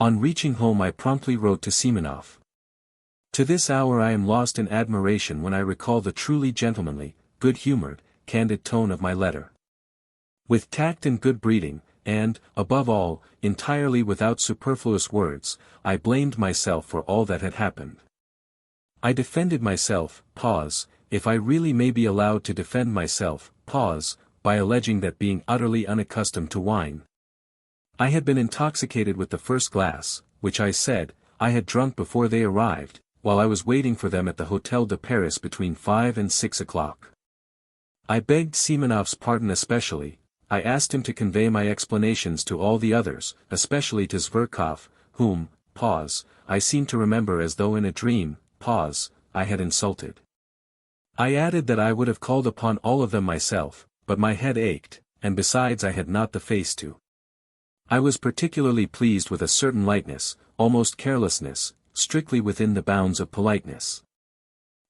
On reaching home I promptly wrote to Semenov. To this hour I am lost in admiration when I recall the truly gentlemanly, good-humored, candid tone of my letter. With tact and good breeding, and, above all, entirely without superfluous words, I blamed myself for all that had happened. I defended myself, if I really may be allowed to defend myself, by alleging that being utterly unaccustomed to wine. I had been intoxicated with the first glass, which I said, I had drunk before they arrived, while I was waiting for them at the Hotel de Paris between 5 and 6 o'clock. I begged Semenov's pardon especially, I asked him to convey my explanations to all the others, especially to Zverkov, whom, I seemed to remember as though in a dream, I had insulted. I added that I would have called upon all of them myself, but my head ached, and besides I had not the face to. I was particularly pleased with a certain lightness, almost carelessness, strictly within the bounds of politeness.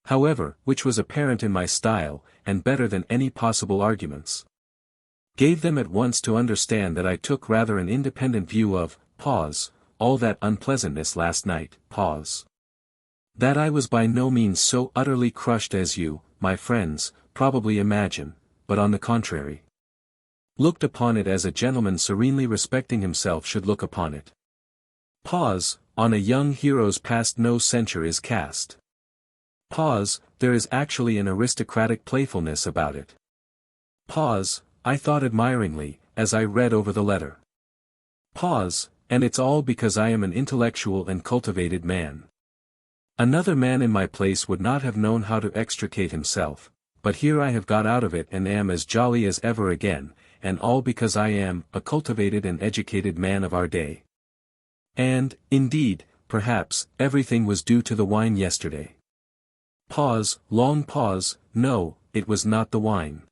However, which was apparent in my style, and better than any possible arguments. Gave them at once to understand that I took rather an independent view of, all that unpleasantness last night, That I was by no means so utterly crushed as you, my friends, probably imagine, but on the contrary. Looked upon it as a gentleman serenely respecting himself should look upon it. On a young hero's past no censure is cast. There is actually an aristocratic playfulness about it. I thought admiringly, as I read over the letter. And it's all because I am an intellectual and cultivated man. Another man in my place would not have known how to extricate himself, but here I have got out of it and am as jolly as ever again, and all because I am a cultivated and educated man of our day. And, indeed, perhaps, everything was due to the wine yesterday. Long pause, no, it was not the wine.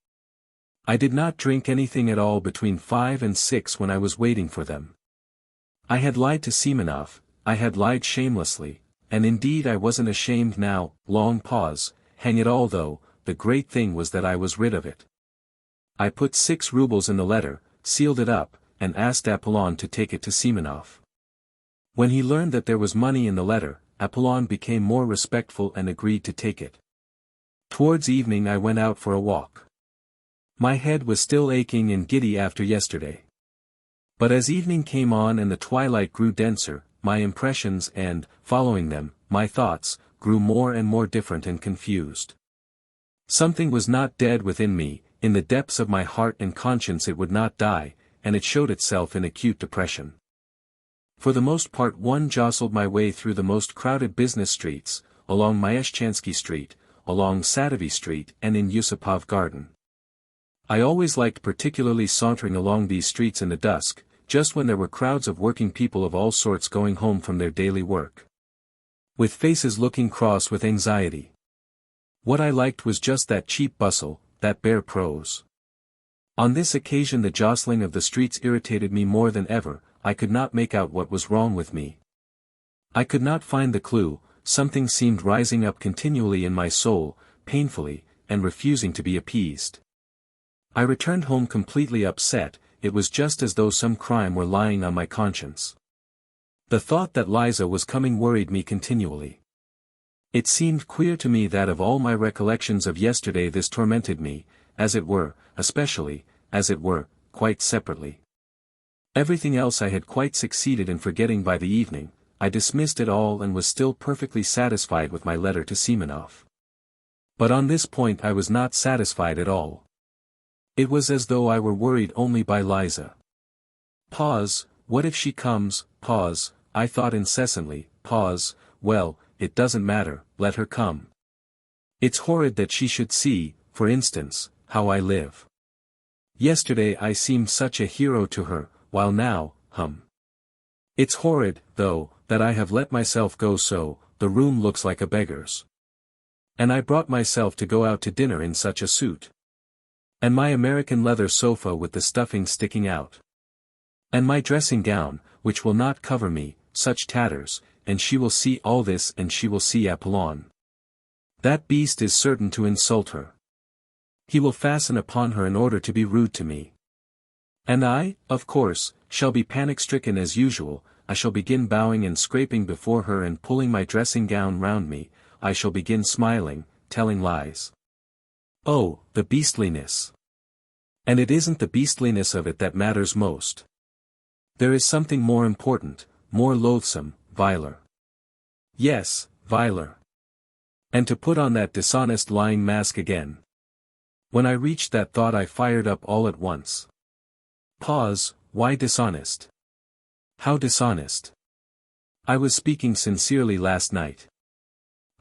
I did not drink anything at all between 5 and 6 when I was waiting for them. I had lied to Semenov, I had lied shamelessly, and indeed I wasn't ashamed now, long pause, hang it all though, the great thing was that I was rid of it. I put 6 rubles in the letter, sealed it up, and asked Apollon to take it to Simonov. When he learned that there was money in the letter, Apollon became more respectful and agreed to take it. Towards evening I went out for a walk. My head was still aching and giddy after yesterday. But as evening came on and the twilight grew denser, my impressions and, following them, my thoughts, grew more and more different and confused. Something was not dead within me, in the depths of my heart and conscience it would not die, and it showed itself in acute depression. For the most part one jostled my way through the most crowded business streets, along Myeshchansky Street, along Sadovy Street and in Yusupov Garden. I always liked particularly sauntering along these streets in the dusk, just when there were crowds of working people of all sorts going home from their daily work, with faces looking cross with anxiety. What I liked was just that cheap bustle, that bare prose. On this occasion the jostling of the streets irritated me more than ever. I could not make out what was wrong with me. I could not find the clue. Something seemed rising up continually in my soul, painfully, and refusing to be appeased. I returned home completely upset. It was just as though some crime were lying on my conscience. The thought that Liza was coming worried me continually. It seemed queer to me that of all my recollections of yesterday this tormented me, as it were, especially, as it were, quite separately. Everything else I had quite succeeded in forgetting by the evening. I dismissed it all and was still perfectly satisfied with my letter to Simonov. But on this point I was not satisfied at all. It was as though I were worried only by Liza. Pause, what if she comes, pause, I thought incessantly, pause, well, it doesn't matter, let her come. It's horrid that she should see, for instance, how I live. Yesterday I seemed such a hero to her, while now, It's horrid, though, that I have let myself go so, the room looks like a beggar's. And I brought myself to go out to dinner in such a suit. And my American leather sofa with the stuffing sticking out. And my dressing gown, which will not cover me, such tatters, and she will see all this and she will see Apollon. That beast is certain to insult her. He will fasten upon her in order to be rude to me. And I, of course, shall be panic-stricken as usual. I shall begin bowing and scraping before her and pulling my dressing gown round me. I shall begin smiling, telling lies. Oh, the beastliness! And it isn't the beastliness of it that matters most. There is something more important, more loathsome, viler. Yes, viler. And to put on that dishonest lying mask again. When I reached that thought I fired up all at once. Pause, why dishonest? How dishonest? I was speaking sincerely last night.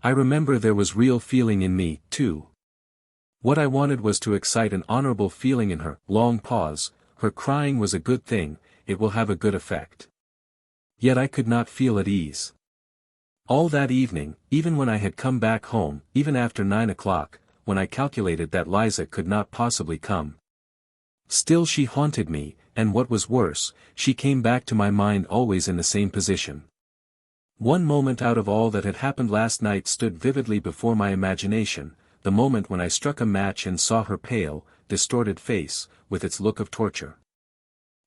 I remember there was real feeling in me, too. What I wanted was to excite an honorable feeling in her. Long pause, her crying was a good thing, it will have a good effect. Yet I could not feel at ease. All that evening, even when I had come back home, even after 9 o'clock, when I calculated that Liza could not possibly come. Still she haunted me, and what was worse, she came back to my mind always in the same position. One moment out of all that had happened last night stood vividly before my imagination, the moment when I struck a match and saw her pale, distorted face, with its look of torture.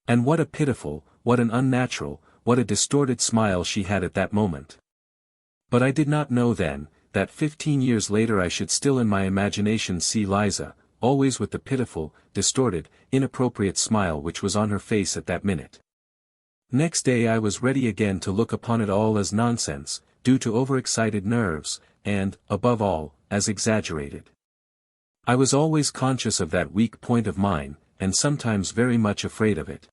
And what a pitiful, what an unnatural, what a distorted smile she had at that moment. But I did not know then, that 15 years later I should still in my imagination see Liza, always with the pitiful, distorted, inappropriate smile which was on her face at that minute. Next day I was ready again to look upon it all as nonsense, due to overexcited nerves, and, above all, as exaggerated. I was always conscious of that weak point of mine, and sometimes very much afraid of it.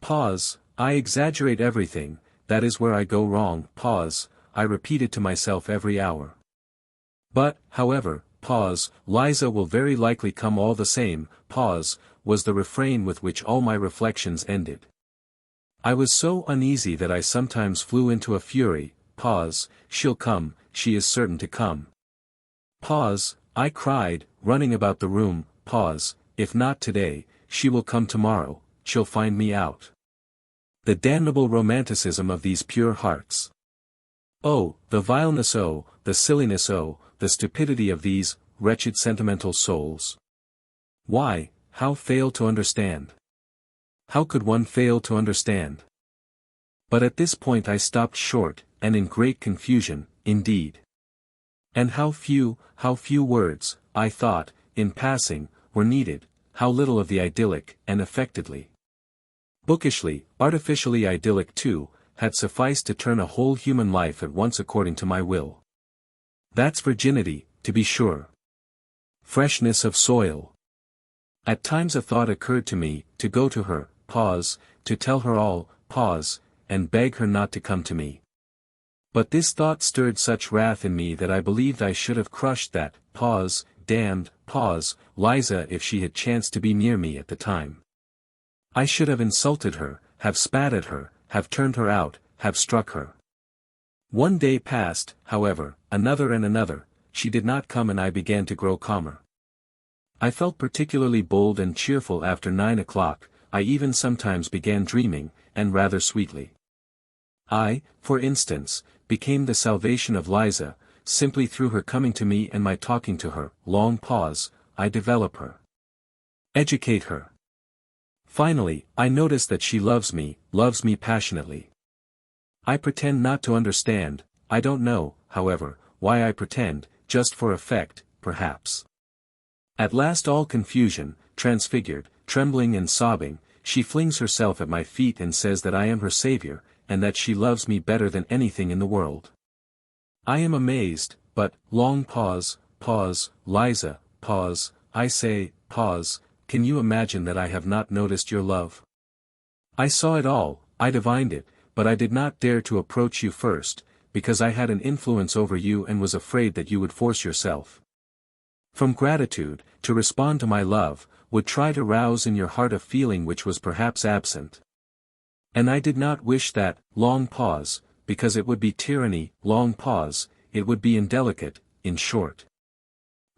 Pause, I exaggerate everything, that is where I go wrong. Pause, I repeated to myself every hour. But, however, pause, Liza will very likely come all the same. Pause, was the refrain with which all my reflections ended. I was so uneasy that I sometimes flew into a fury. Pause, she'll come, she is certain to come. Pause, I cried, running about the room. Pause, if not today, she will come tomorrow, she'll find me out. The damnable romanticism of these pure hearts. Oh, the vileness, oh, the silliness, oh, the stupidity of these wretched sentimental souls. Why, how fail to understand? How could one fail to understand? But at this point I stopped short, and in great confusion, indeed. And how few words, I thought, in passing, were needed, how little of the idyllic, and affectedly bookishly, artificially idyllic too, had sufficed to turn a whole human life at once according to my will. That's virginity, to be sure. Freshness of soil. At times a thought occurred to me, to go to her, to tell her all, and beg her not to come to me. But this thought stirred such wrath in me that I believed I should have crushed that, damned, Liza if she had chanced to be near me at the time. I should have insulted her, have spat at her, have turned her out, have struck her. One day passed, however, another and another, she did not come and I began to grow calmer. I felt particularly bold and cheerful after 9 o'clock, I even sometimes began dreaming, and rather sweetly. I, for instance, became the salvation of Liza, simply through her coming to me and my talking to her, I develop her. Educate her. Finally, I notice that she loves me passionately. I pretend not to understand, I don't know, however, why I pretend, just for effect, perhaps. At last all confusion, transfigured, trembling and sobbing, she flings herself at my feet and says that I am her savior, and that she loves me better than anything in the world. I am amazed, but, long pause, Liza, I say, can you imagine that I have not noticed your love? I saw it all, I divined it, but I did not dare to approach you first, because I had an influence over you and was afraid that you would force yourself. From gratitude, to respond to my love, would try to rouse in your heart a feeling which was perhaps absent. And I did not wish that, because it would be tyranny, it would be indelicate, in short.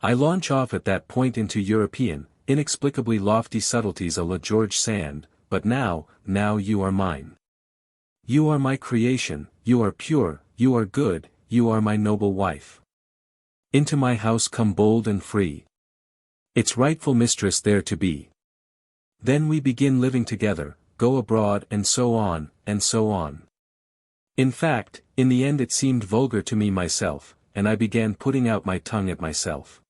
I launch off at that point into European, inexplicably lofty subtleties a la George Sand, but now you are mine. You are my creation, you are pure, you are good, you are my noble wife. Into my house come bold and free. Its rightful mistress there to be. Then we begin living together, go abroad and so on, and so on. In fact, in the end it seemed vulgar to me myself, and I began putting out my tongue at myself.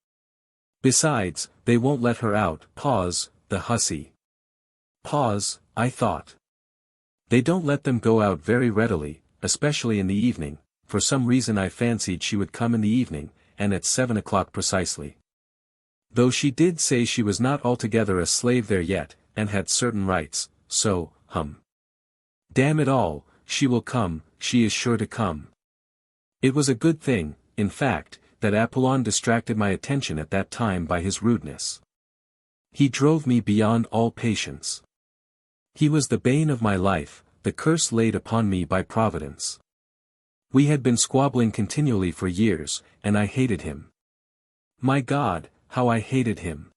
Besides, they won't let her out, the hussy. I thought. They don't let them go out very readily, especially in the evening, for some reason I fancied she would come in the evening, and at 7 o'clock precisely. Though she did say she was not altogether a slave there yet, and had certain rights, so, damn it all, she will come, she is sure to come. It was a good thing, in fact, that Apollon distracted my attention at that time by his rudeness. He drove me beyond all patience. He was the bane of my life, the curse laid upon me by Providence. We had been squabbling continually for years, and I hated him. My God, how I hated him.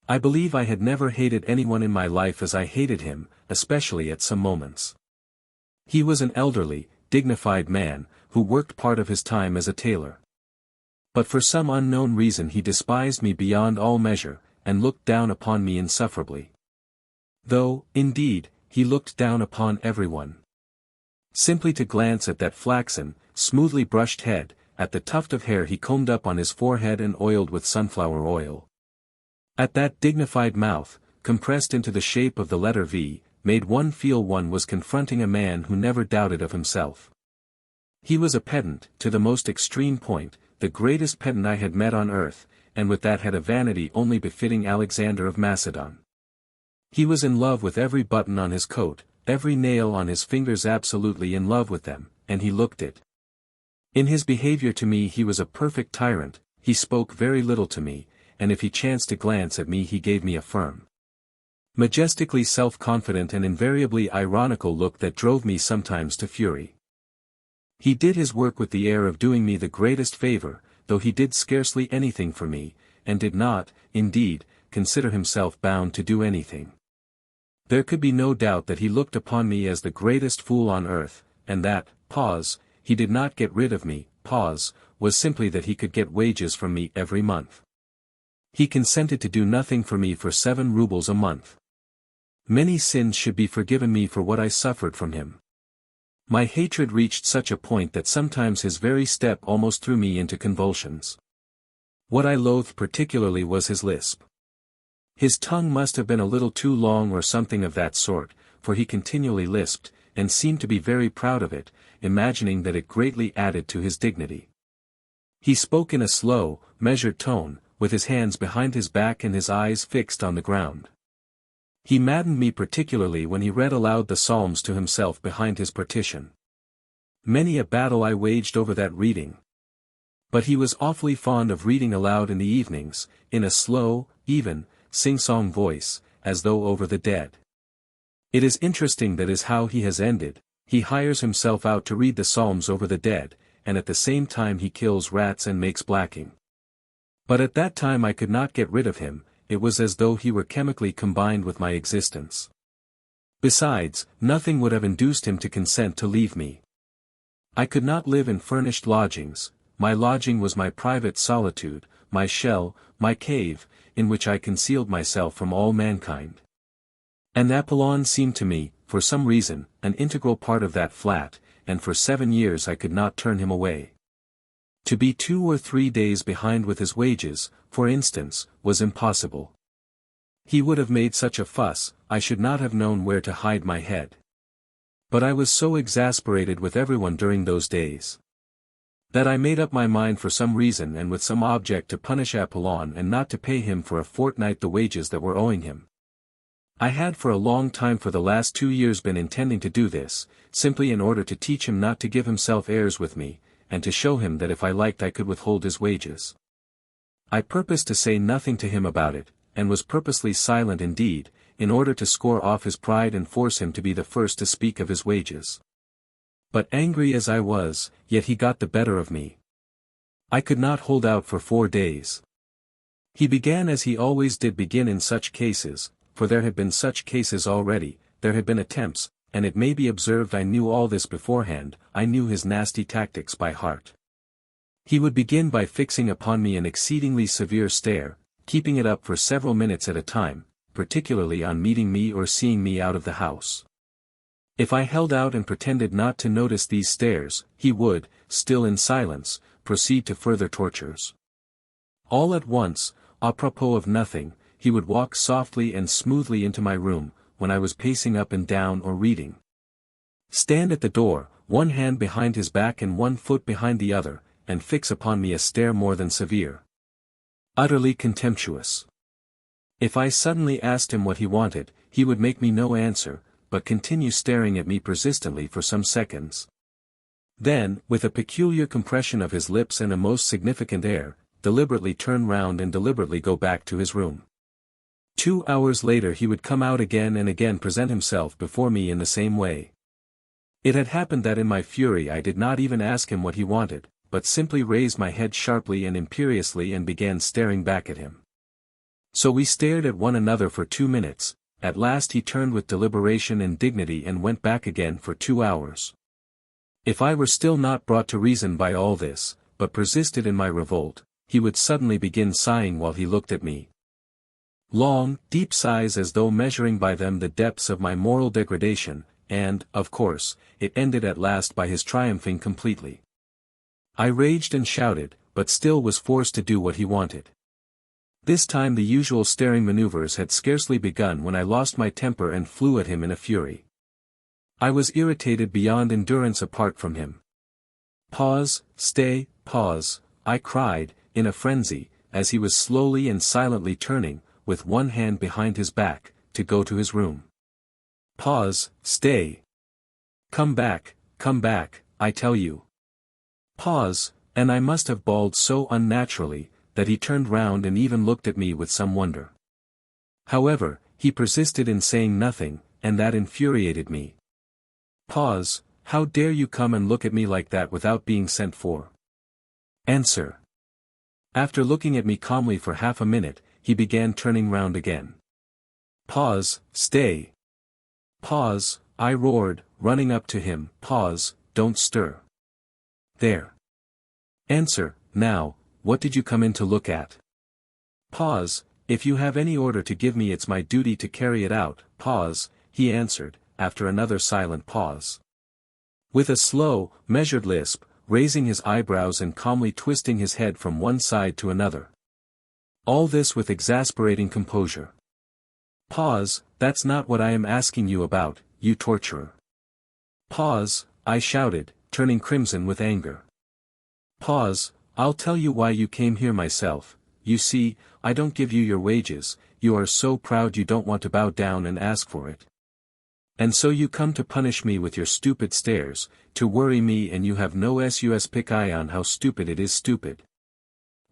I believe I had never hated anyone in my life as I hated him, especially at some moments. He was an elderly, dignified man, who worked part of his time as a tailor. But for some unknown reason he despised me beyond all measure, and looked down upon me insufferably. Though, indeed, he looked down upon everyone. Simply to glance at that flaxen, smoothly brushed head, at the tuft of hair he combed up on his forehead and oiled with sunflower oil. At that dignified mouth, compressed into the shape of the letter V, made one feel one was confronting a man who never doubted of himself. He was a pedant, to the most extreme point, the greatest pedant I had met on earth, and with that had a vanity only befitting Alexander of Macedon. He was in love with every button on his coat, every nail on his fingers, absolutely in love with them, and he looked it. In his behavior to me he was a perfect tyrant, he spoke very little to me, and if he chanced to glance at me he gave me a firm, majestically self-confident and invariably ironical look that drove me sometimes to fury. He did his work with the air of doing me the greatest favor, though he did scarcely anything for me, and did not, indeed, consider himself bound to do anything. There could be no doubt that he looked upon me as the greatest fool on earth, and that, he did not get rid of me, was simply that he could get wages from me every month. He consented to do nothing for me for 7 rubles a month. Many sins should be forgiven me for what I suffered from him. My hatred reached such a point that sometimes his very step almost threw me into convulsions. What I loathed particularly was his lisp. His tongue must have been a little too long or something of that sort, for he continually lisped, and seemed to be very proud of it, imagining that it greatly added to his dignity. He spoke in a slow, measured tone, with his hands behind his back and his eyes fixed on the ground. He maddened me particularly when he read aloud the Psalms to himself behind his partition. Many a battle I waged over that reading. But he was awfully fond of reading aloud in the evenings, in a slow, even, sing-song voice, as though over the dead. It is interesting that is how he has ended. He hires himself out to read the Psalms over the dead, and at the same time he kills rats and makes blacking. But at that time I could not get rid of him. It was as though he were chemically combined with my existence. Besides, nothing would have induced him to consent to leave me. I could not live in furnished lodgings. My lodging was my private solitude, my shell, my cave, in which I concealed myself from all mankind. And Apollon seemed to me, for some reason, an integral part of that flat, and for 7 years I could not turn him away. To be 2 or 3 days behind with his wages, for instance, was impossible. He would have made such a fuss, I should not have known where to hide my head. But I was so exasperated with everyone during those days, that I made up my mind for some reason and with some object to punish Apollon and not to pay him for a fortnight the wages that were owing him. I had for a long time for the last 2 years been intending to do this, simply in order to teach him not to give himself airs with me, and to show him that if I liked I could withhold his wages. I purposed to say nothing to him about it, and was purposely silent indeed, in order to score off his pride and force him to be the first to speak of his wages. But angry as I was, yet he got the better of me. I could not hold out for 4 days. He began as he always did begin in such cases, for there had been such cases already, there had been attempts, and it may be observed I knew all this beforehand, I knew his nasty tactics by heart. He would begin by fixing upon me an exceedingly severe stare, keeping it up for several minutes at a time, particularly on meeting me or seeing me out of the house. If I held out and pretended not to notice these stares, he would, still in silence, proceed to further tortures. All at once, apropos of nothing, he would walk softly and smoothly into my room, when I was pacing up and down or reading. Stand at the door, one hand behind his back and one foot behind the other, and fix upon me a stare more than severe. Utterly contemptuous. If I suddenly asked him what he wanted, he would make me no answer, but continue staring at me persistently for some seconds. Then, with a peculiar compression of his lips and a most significant air, deliberately turn round and deliberately go back to his room. 2 hours later he would come out again and again present himself before me in the same way. It had happened that in my fury I did not even ask him what he wanted, but simply raised my head sharply and imperiously and began staring back at him. So we stared at one another for 2 minutes, at last he turned with deliberation and dignity and went back again for 2 hours. If I were still not brought to reason by all this, but persisted in my revolt, he would suddenly begin sighing while he looked at me. Long, deep sighs as though measuring by them the depths of my moral degradation, and, of course, it ended at last by his triumphing completely. I raged and shouted, but still was forced to do what he wanted. This time the usual staring maneuvers had scarcely begun when I lost my temper and flew at him in a fury. I was irritated beyond endurance apart from him. Pause, stay, pause, I cried, in a frenzy, as he was slowly and silently turning, with one hand behind his back, to go to his room. Pause, stay. Come back, I tell you. Pause, and I must have bawled so unnaturally, that he turned round and even looked at me with some wonder. However, he persisted in saying nothing, and that infuriated me. Pause, how dare you come and look at me like that without being sent for? Answer. After looking at me calmly for half a minute, he began turning round again. Pause, stay. Pause, I roared, running up to him. Pause, don't stir. There. Answer, now, what did you come in to look at? Pause, if you have any order to give me it's my duty to carry it out, pause, he answered, after another silent pause. With a slow, measured lisp, raising his eyebrows and calmly twisting his head from one side to another. All this with exasperating composure. Pause, that's not what I am asking you about, you torturer. Pause, I shouted, turning crimson with anger. Pause, I'll tell you why you came here myself. You see, I don't give you your wages, you are so proud you don't want to bow down and ask for it. And so you come to punish me with your stupid stares, to worry me, and you have no sus pick eye on how stupid it is. Stupid.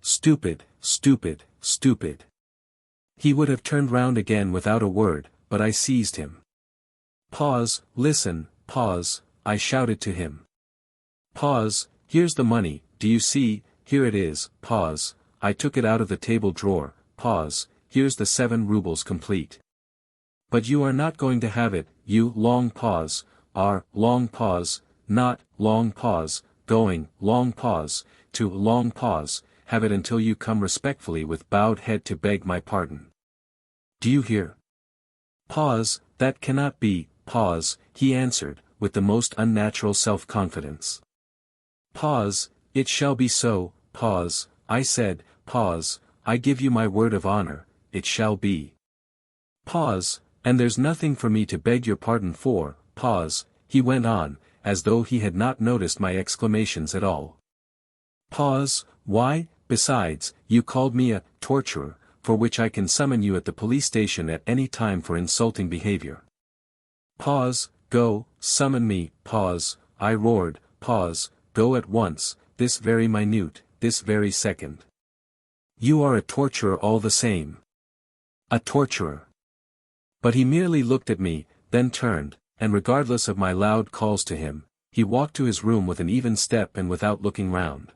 Stupid, stupid, stupid. He would have turned round again without a word, but I seized him. Pause, listen, pause, I shouted to him. Pause, here's the money, do you see, here it is, pause, I took it out of the table drawer, pause, here's the 7 rubles complete. But you are not going to have it, you, long pause, are, long pause, not, long pause, going, long pause, to, long pause, have it until you come respectfully with bowed head to beg my pardon. Do you hear? Pause, that cannot be, pause, he answered, with the most unnatural self-confidence. Pause, it shall be so, pause, I said, pause, I give you my word of honor, it shall be. Pause, and there's nothing for me to beg your pardon for, pause, he went on, as though he had not noticed my exclamations at all. Pause, why, besides, you called me a torturer, for which I can summon you at the police station at any time for insulting behavior. Pause, go, summon me, pause, I roared, pause, go at once, this very minute, this very second. You are a torturer all the same. A torturer. But he merely looked at me, then turned, and regardless of my loud calls to him, he walked to his room with an even step and without looking round.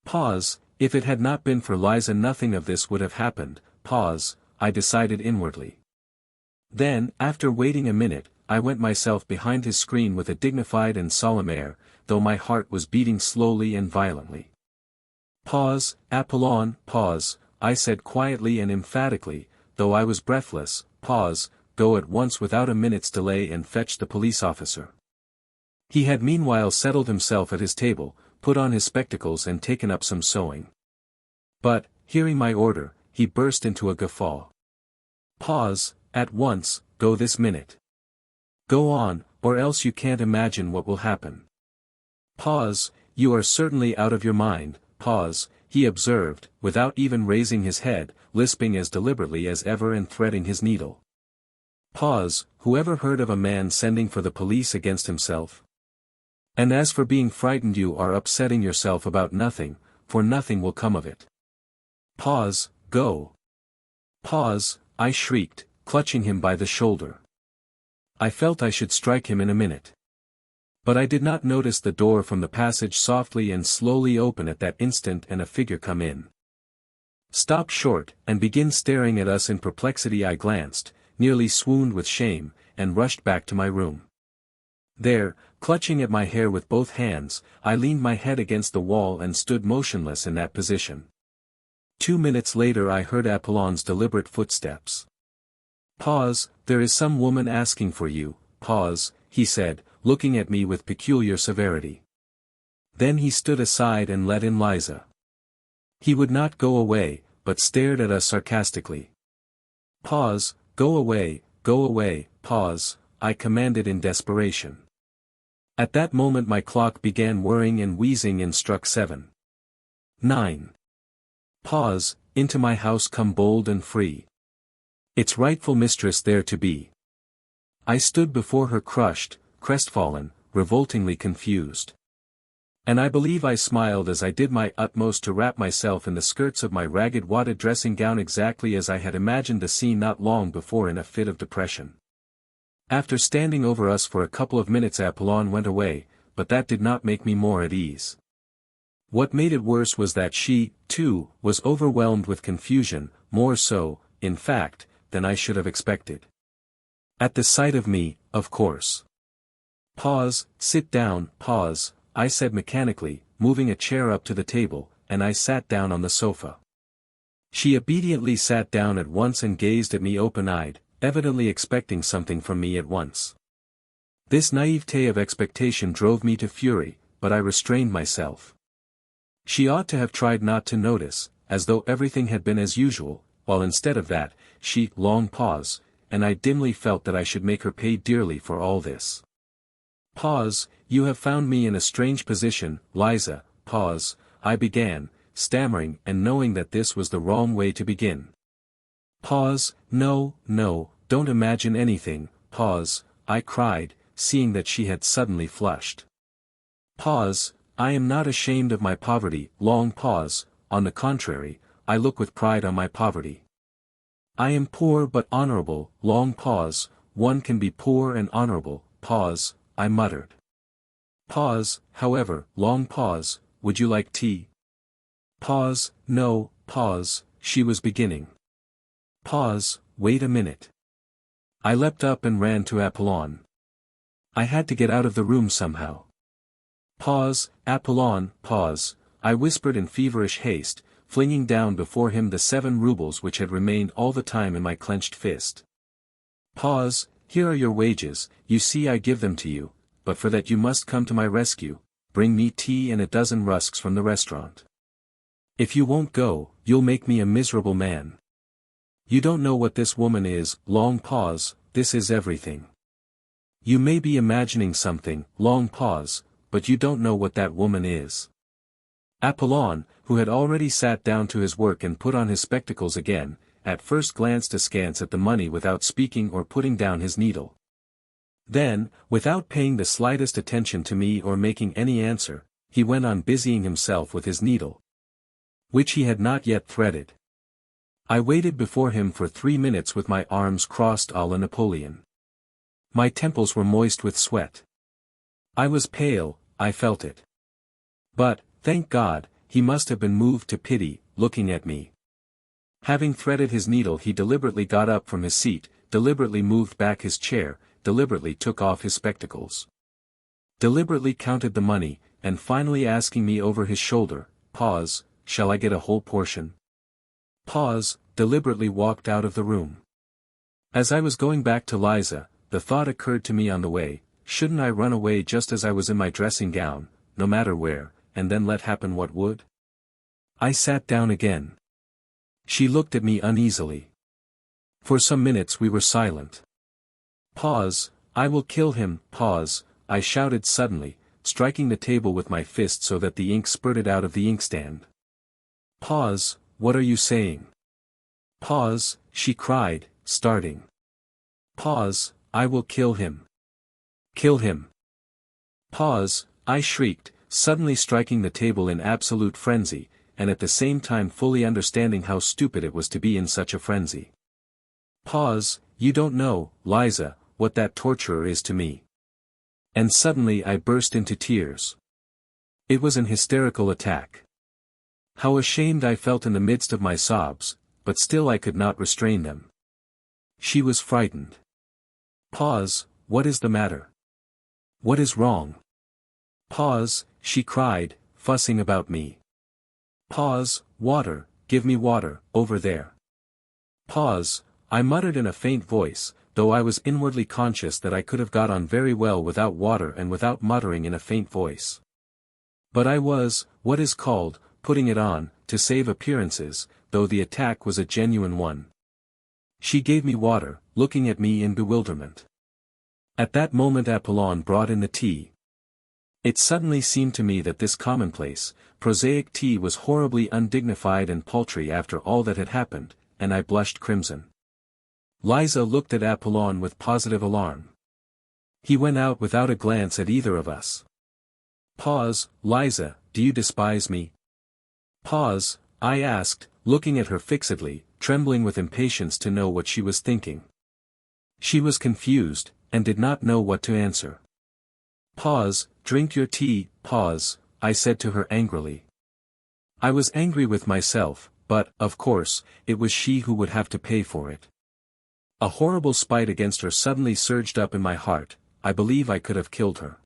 Pause, if it had not been for Liza nothing of this would have happened, pause, I decided inwardly. Then, after waiting a minute, I went myself behind his screen with a dignified and solemn air, though my heart was beating slowly and violently. Pause, Apollon, pause, I said quietly and emphatically, though I was breathless, pause, go at once without a minute's delay and fetch the police officer. He had meanwhile settled himself at his table, put on his spectacles and taken up some sewing. But, hearing my order, he burst into a guffaw. Pause, at once, go this minute. Go on, or else you can't imagine what will happen. Pause, you are certainly out of your mind, pause, he observed, without even raising his head, lisping as deliberately as ever and threading his needle. Pause, whoever heard of a man sending for the police against himself? And as for being frightened, you are upsetting yourself about nothing, for nothing will come of it. Pause, go. Pause, I shrieked, clutching him by the shoulder. I felt I should strike him in a minute. But I did not notice the door from the passage softly and slowly open at that instant and a figure come in. Stop short, and begin staring at us in perplexity. I glanced, nearly swooned with shame, and rushed back to my room. There, clutching at my hair with both hands, I leaned my head against the wall and stood motionless in that position. 2 minutes later I heard Apollon's deliberate footsteps. Pause, there is some woman asking for you, pause, he said, looking at me with peculiar severity. Then he stood aside and let in Liza. He would not go away, but stared at us sarcastically. Pause, go away, pause, I commanded in desperation. At that moment my clock began whirring and wheezing and struck 7. 9. Pause, into my house come bold and free. Its rightful mistress there to be. I stood before her crushed, crestfallen, revoltingly confused. And I believe I smiled as I did my utmost to wrap myself in the skirts of my ragged wadded dressing gown exactly as I had imagined the scene not long before in a fit of depression. After standing over us for a couple of minutes Apollon went away, but that did not make me more at ease. What made it worse was that she, too, was overwhelmed with confusion, more so, in fact, than I should have expected. At the sight of me, of course. Pause, sit down, pause, I said mechanically, moving a chair up to the table, and I sat down on the sofa. She obediently sat down at once and gazed at me open-eyed, evidently expecting something from me at once. This naivete of expectation drove me to fury, but I restrained myself. She ought to have tried not to notice, as though everything had been as usual, while instead of that, she, long pause, and I dimly felt that I should make her pay dearly for all this. Pause, you have found me in a strange position, Liza, pause, I began, stammering and knowing that this was the wrong way to begin. Pause, no, don't imagine anything, pause, I cried, seeing that she had suddenly flushed. Pause, I am not ashamed of my poverty, long pause, on the contrary, I look with pride on my poverty. I am poor but honorable, long pause, one can be poor and honorable, pause, I muttered. Pause, however, long pause, would you like tea? Pause, no, pause, she was beginning. Pause, wait a minute. I leapt up and ran to Apollon. I had to get out of the room somehow. Pause, Apollon, pause, I whispered in feverish haste, flinging down before him the 7 rubles which had remained all the time in my clenched fist. Pause, here are your wages, you see I give them to you, but for that you must come to my rescue, bring me tea and a dozen rusks from the restaurant. If you won't go, you'll make me a miserable man. You don't know what this woman is, long pause, this is everything. You may be imagining something, long pause, but you don't know what that woman is. Apollon, who had already sat down to his work and put on his spectacles again, at first glanced askance at the money without speaking or putting down his needle. Then, without paying the slightest attention to me or making any answer, he went on busying himself with his needle, which he had not yet threaded. I waited before him for 3 minutes with my arms crossed à la Napoleon. My temples were moist with sweat. I was pale, I felt it. But, thank God, he must have been moved to pity, looking at me. Having threaded his needle, he deliberately got up from his seat, deliberately moved back his chair, deliberately took off his spectacles, deliberately counted the money, and finally asking me over his shoulder, pause, shall I get a whole portion? Pause, deliberately walked out of the room. As I was going back to Liza, the thought occurred to me on the way, shouldn't I run away just as I was in my dressing gown, no matter where, and then let happen what would? I sat down again. She looked at me uneasily. For some minutes we were silent. Pause, I will kill him, pause, I shouted suddenly, striking the table with my fist so that the ink spurted out of the inkstand. Pause, what are you saying? Pause, she cried, starting. Pause, I will kill him. Kill him. Pause, I shrieked, suddenly striking the table in absolute frenzy, and at the same time fully understanding how stupid it was to be in such a frenzy. Pause, you don't know, Liza, what that torturer is to me. And suddenly I burst into tears. It was an hysterical attack. How ashamed I felt in the midst of my sobs, but still I could not restrain them. She was frightened. Pause, what is the matter? What is wrong? Pause, she cried, fussing about me. Pause, water, give me water, over there. Pause, I muttered in a faint voice, though I was inwardly conscious that I could have got on very well without water and without muttering in a faint voice. But I was, what is called, putting it on, to save appearances, though the attack was a genuine one. She gave me water, looking at me in bewilderment. At that moment Apollon brought in the tea. It suddenly seemed to me that this commonplace, prosaic tea was horribly undignified and paltry after all that had happened, and I blushed crimson. Liza looked at Apollon with positive alarm. He went out without a glance at either of us. Pause, Liza, do you despise me? Pause, I asked, looking at her fixedly, trembling with impatience to know what she was thinking. She was confused, and did not know what to answer. Pause, drink your tea, pause, I said to her angrily. I was angry with myself, but, of course, it was she who would have to pay for it. A horrible spite against her suddenly surged up in my heart, I believe I could have killed her.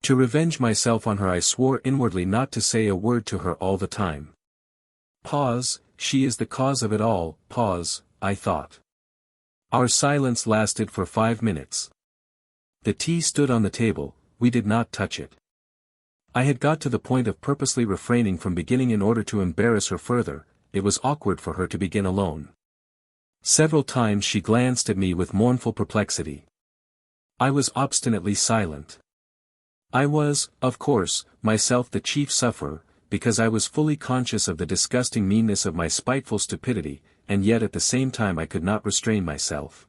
To revenge myself on her I swore inwardly not to say a word to her all the time. Pause, she is the cause of it all, pause, I thought. Our silence lasted for 5 minutes. The tea stood on the table, we did not touch it. I had got to the point of purposely refraining from beginning in order to embarrass her further. It was awkward for her to begin alone. Several times she glanced at me with mournful perplexity. I was obstinately silent. I was, of course, myself the chief sufferer, because I was fully conscious of the disgusting meanness of my spiteful stupidity, and yet at the same time I could not restrain myself.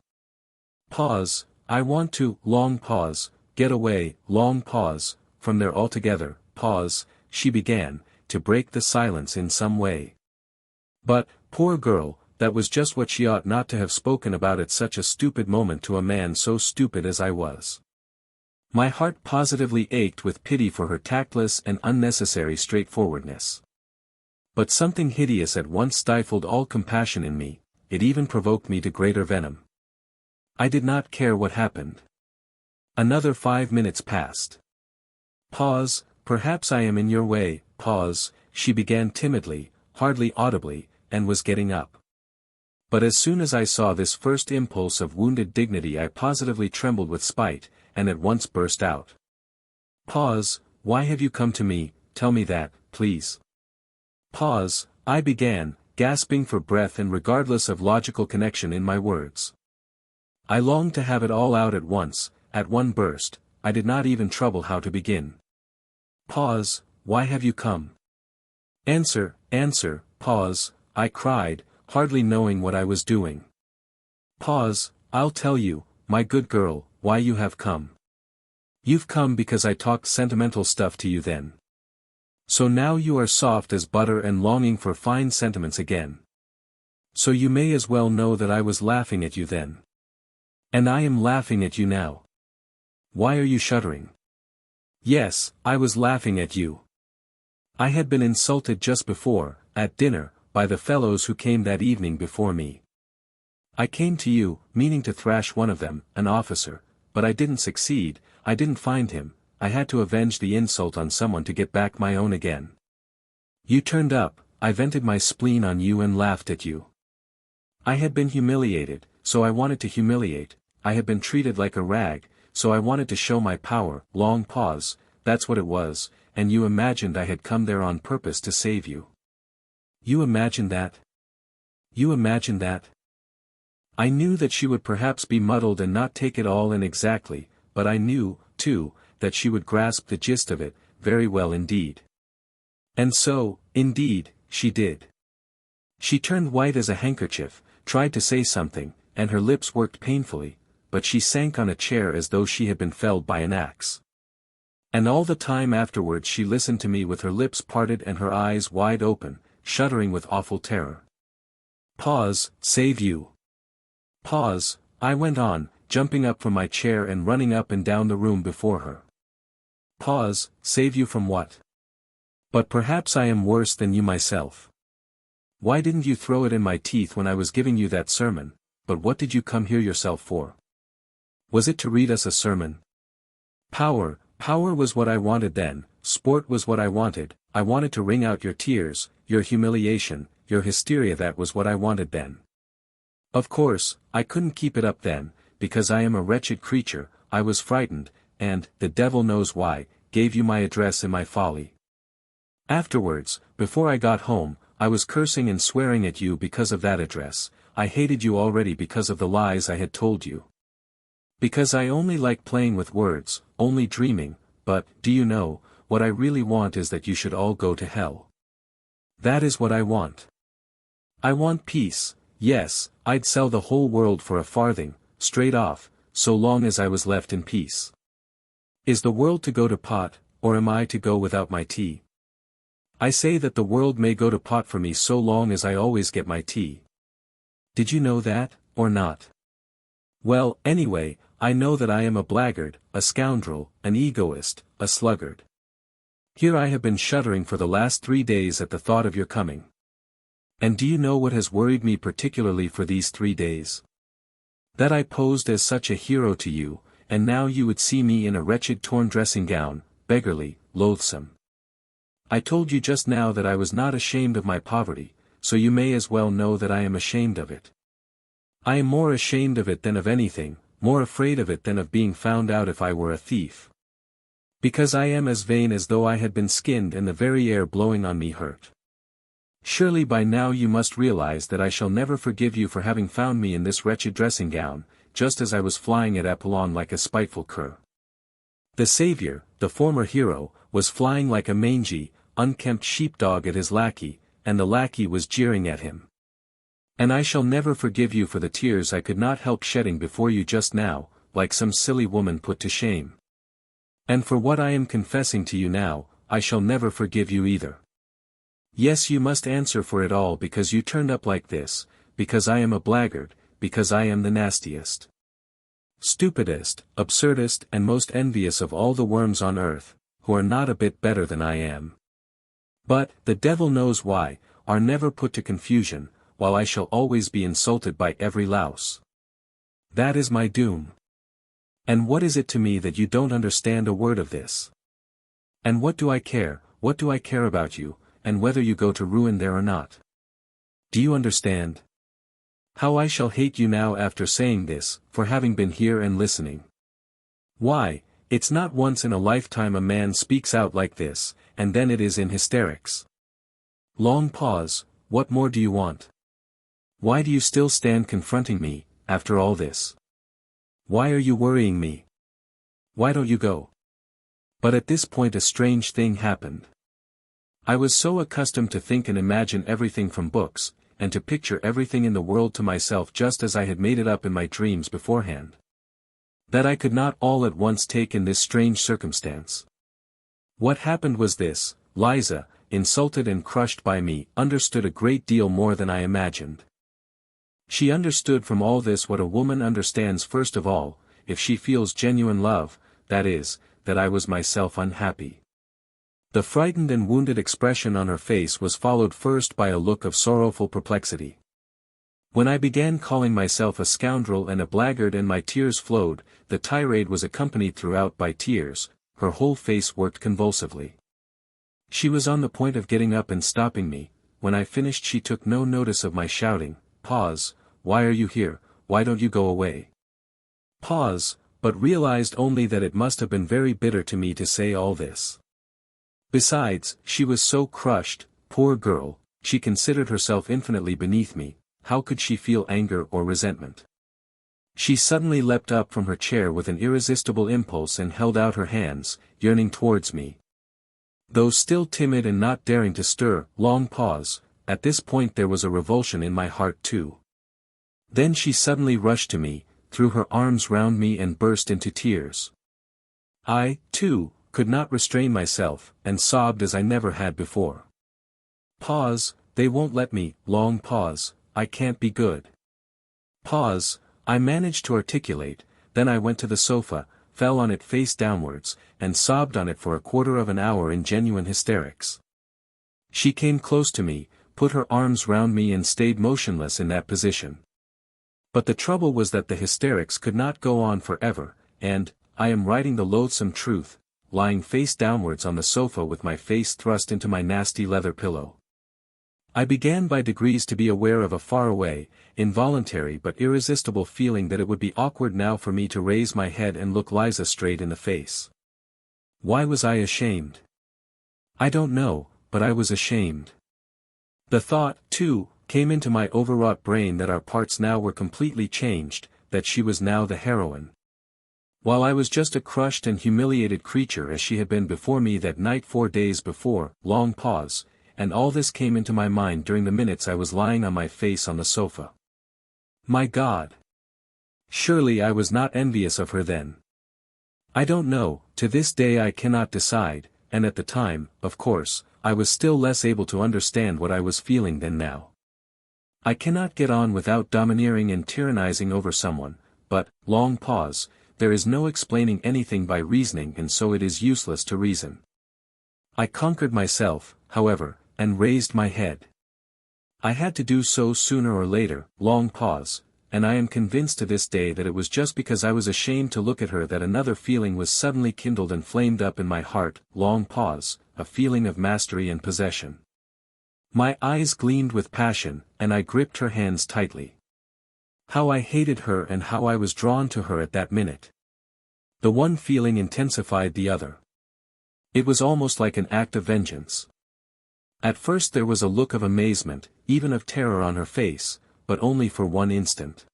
Pause, I want to, long pause, get away, long pause, from there altogether, pause, she began, to break the silence in some way. But, poor girl, that was just what she ought not to have spoken about at such a stupid moment to a man so stupid as I was. My heart positively ached with pity for her tactless and unnecessary straightforwardness. But something hideous at once stifled all compassion in me, it even provoked me to greater venom. I did not care what happened. Another 5 minutes passed. Pause, perhaps I am in your way, pause, she began timidly, hardly audibly, and was getting up. But as soon as I saw this first impulse of wounded dignity I positively trembled with spite, and at once burst out. Pause, why have you come to me, tell me that, please. Pause, I began, gasping for breath and regardless of logical connection in my words. I longed to have it all out at once, at one burst, I did not even trouble how to begin. Pause, why have you come? Answer, pause, I cried, hardly knowing what I was doing. Pause, I'll tell you, my good girl, why you have come. You've come because I talked sentimental stuff to you then. So now you are soft as butter and longing for fine sentiments again. So you may as well know that I was laughing at you then. And I am laughing at you now. Why are you shuddering? Yes, I was laughing at you. I had been insulted just before, at dinner, by the fellows who came that evening before me. I came to you, meaning to thrash one of them, an officer, but I didn't succeed, I didn't find him, I had to avenge the insult on someone to get back my own again. You turned up, I vented my spleen on you and laughed at you. I had been humiliated, so I wanted to humiliate, I had been treated like a rag, so I wanted to show my power, long pause, that's what it was, and you imagined I had come there on purpose to save you. You imagined that? You imagined that? I knew that she would perhaps be muddled and not take it all in exactly, but I knew, too, that she would grasp the gist of it, very well indeed. And so, indeed, she did. She turned white as a handkerchief, tried to say something, and her lips worked painfully, but she sank on a chair as though she had been felled by an axe. And all the time afterwards she listened to me with her lips parted and her eyes wide open, shuddering with awful terror. Pause, save you. Pause, I went on, jumping up from my chair and running up and down the room before her. Pause, save you from what? But perhaps I am worse than you myself. Why didn't you throw it in my teeth when I was giving you that sermon, but what did you come here yourself for? Was it to read us a sermon? Power was what I wanted then, sport was what I wanted to wring out your tears, your humiliation, your hysteria, that was what I wanted then. Of course, I couldn't keep it up then, because I am a wretched creature, I was frightened, and, the devil knows why, gave you my address in my folly. Afterwards, before I got home, I was cursing and swearing at you because of that address, I hated you already because of the lies I had told you. Because I only like playing with words, only dreaming, but, do you know, what I really want is that you should all go to hell. That is what I want. I want peace, yes, I'd sell the whole world for a farthing, straight off, so long as I was left in peace. Is the world to go to pot, or am I to go without my tea? I say that the world may go to pot for me so long as I always get my tea. Did you know that, or not? Well, anyway, I know that I am a blackguard, a scoundrel, an egoist, a sluggard. Here I have been shuddering for the last 3 days at the thought of your coming. And do you know what has worried me particularly for these 3 days? That I posed as such a hero to you, and now you would see me in a wretched torn dressing gown, beggarly, loathsome. I told you just now that I was not ashamed of my poverty, so you may as well know that I am ashamed of it. I am more ashamed of it than of anything, more afraid of it than of being found out if I were a thief. Because I am as vain as though I had been skinned and the very air blowing on me hurt. Surely by now you must realize that I shall never forgive you for having found me in this wretched dressing gown, just as I was flying at Apollon like a spiteful cur. The savior, the former hero, was flying like a mangy, unkempt sheepdog at his lackey, and the lackey was jeering at him. And I shall never forgive you for the tears I could not help shedding before you just now, like some silly woman put to shame. And for what I am confessing to you now, I shall never forgive you either. Yes, you must answer for it all because you turned up like this, because I am a blackguard, because I am the nastiest, stupidest, absurdest and most envious of all the worms on earth, who are not a bit better than I am. But, the devil knows why, are never put to confusion, while I shall always be insulted by every louse. That is my doom. And what is it to me that you don't understand a word of this? And what do I care about you, and whether you go to ruin there or not? Do you understand? How I shall hate you now after saying this, for having been here and listening. Why, it's not once in a lifetime a man speaks out like this, and then it is in hysterics. Long pause, what more do you want? Why do you still stand confronting me, after all this? Why are you worrying me? Why don't you go? But at this point a strange thing happened. I was so accustomed to think and imagine everything from books, and to picture everything in the world to myself just as I had made it up in my dreams beforehand, that I could not all at once take in this strange circumstance. What happened was this: Liza, insulted and crushed by me, understood a great deal more than I imagined. She understood from all this what a woman understands first of all, if she feels genuine love, that is, that I was myself unhappy. The frightened and wounded expression on her face was followed first by a look of sorrowful perplexity. When I began calling myself a scoundrel and a blackguard and my tears flowed, the tirade was accompanied throughout by tears, her whole face worked convulsively. She was on the point of getting up and stopping me. When I finished she took no notice of my shouting, "Pause, why are you here, why don't you go away?" Pause, but realized only that it must have been very bitter to me to say all this. Besides, she was so crushed, poor girl, she considered herself infinitely beneath me. How could she feel anger or resentment? She suddenly leapt up from her chair with an irresistible impulse and held out her hands, yearning towards me. Though still timid and not daring to stir, long pause, at this point there was a revulsion in my heart too. Then she suddenly rushed to me, threw her arms round me and burst into tears. I, too, could not restrain myself, and sobbed as I never had before. Pause, they won't let me, long pause, I can't be good. Pause, I managed to articulate, then I went to the sofa, fell on it face downwards, and sobbed on it for a quarter of an hour in genuine hysterics. She came close to me, put her arms round me and stayed motionless in that position. But the trouble was that the hysterics could not go on forever, and, I am writing the loathsome truth, lying face downwards on the sofa with my face thrust into my nasty leather pillow. I began by degrees to be aware of a faraway, involuntary but irresistible feeling that it would be awkward now for me to raise my head and look Liza straight in the face. Why was I ashamed? I don't know, but I was ashamed. The thought, too, came into my overwrought brain that our parts now were completely changed, that she was now the heroine, while I was just a crushed and humiliated creature as she had been before me that night 4 days before. Long pause, and all this came into my mind during the minutes I was lying on my face on the sofa. My God! Surely I was not envious of her then. I don't know, to this day I cannot decide, and at the time, of course, I was still less able to understand what I was feeling than now. I cannot get on without domineering and tyrannizing over someone, but, long pause, there is no explaining anything by reasoning and so it is useless to reason. I conquered myself, however, and raised my head. I had to do so sooner or later, long pause, and I am convinced to this day that it was just because I was ashamed to look at her that another feeling was suddenly kindled and flamed up in my heart, long pause, a feeling of mastery and possession. My eyes gleamed with passion, and I gripped her hands tightly. How I hated her and how I was drawn to her at that minute. The one feeling intensified the other. It was almost like an act of vengeance. At first there was a look of amazement, even of terror on her face, but only for one instant.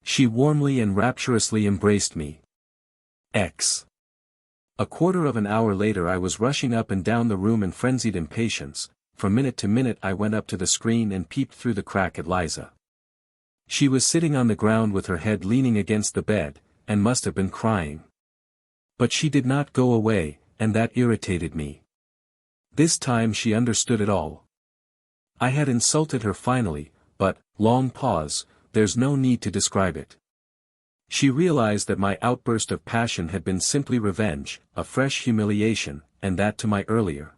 She warmly and rapturously embraced me. A quarter of an hour later I was rushing up and down the room in frenzied impatience. From minute to minute I went up to the screen and peeped through the crack at Liza. She was sitting on the ground with her head leaning against the bed, and must have been crying. But she did not go away, and that irritated me. This time she understood it all. I had insulted her finally, but, long pause, there's no need to describe it. She realized that my outburst of passion had been simply revenge, a fresh humiliation, and that to my earlier,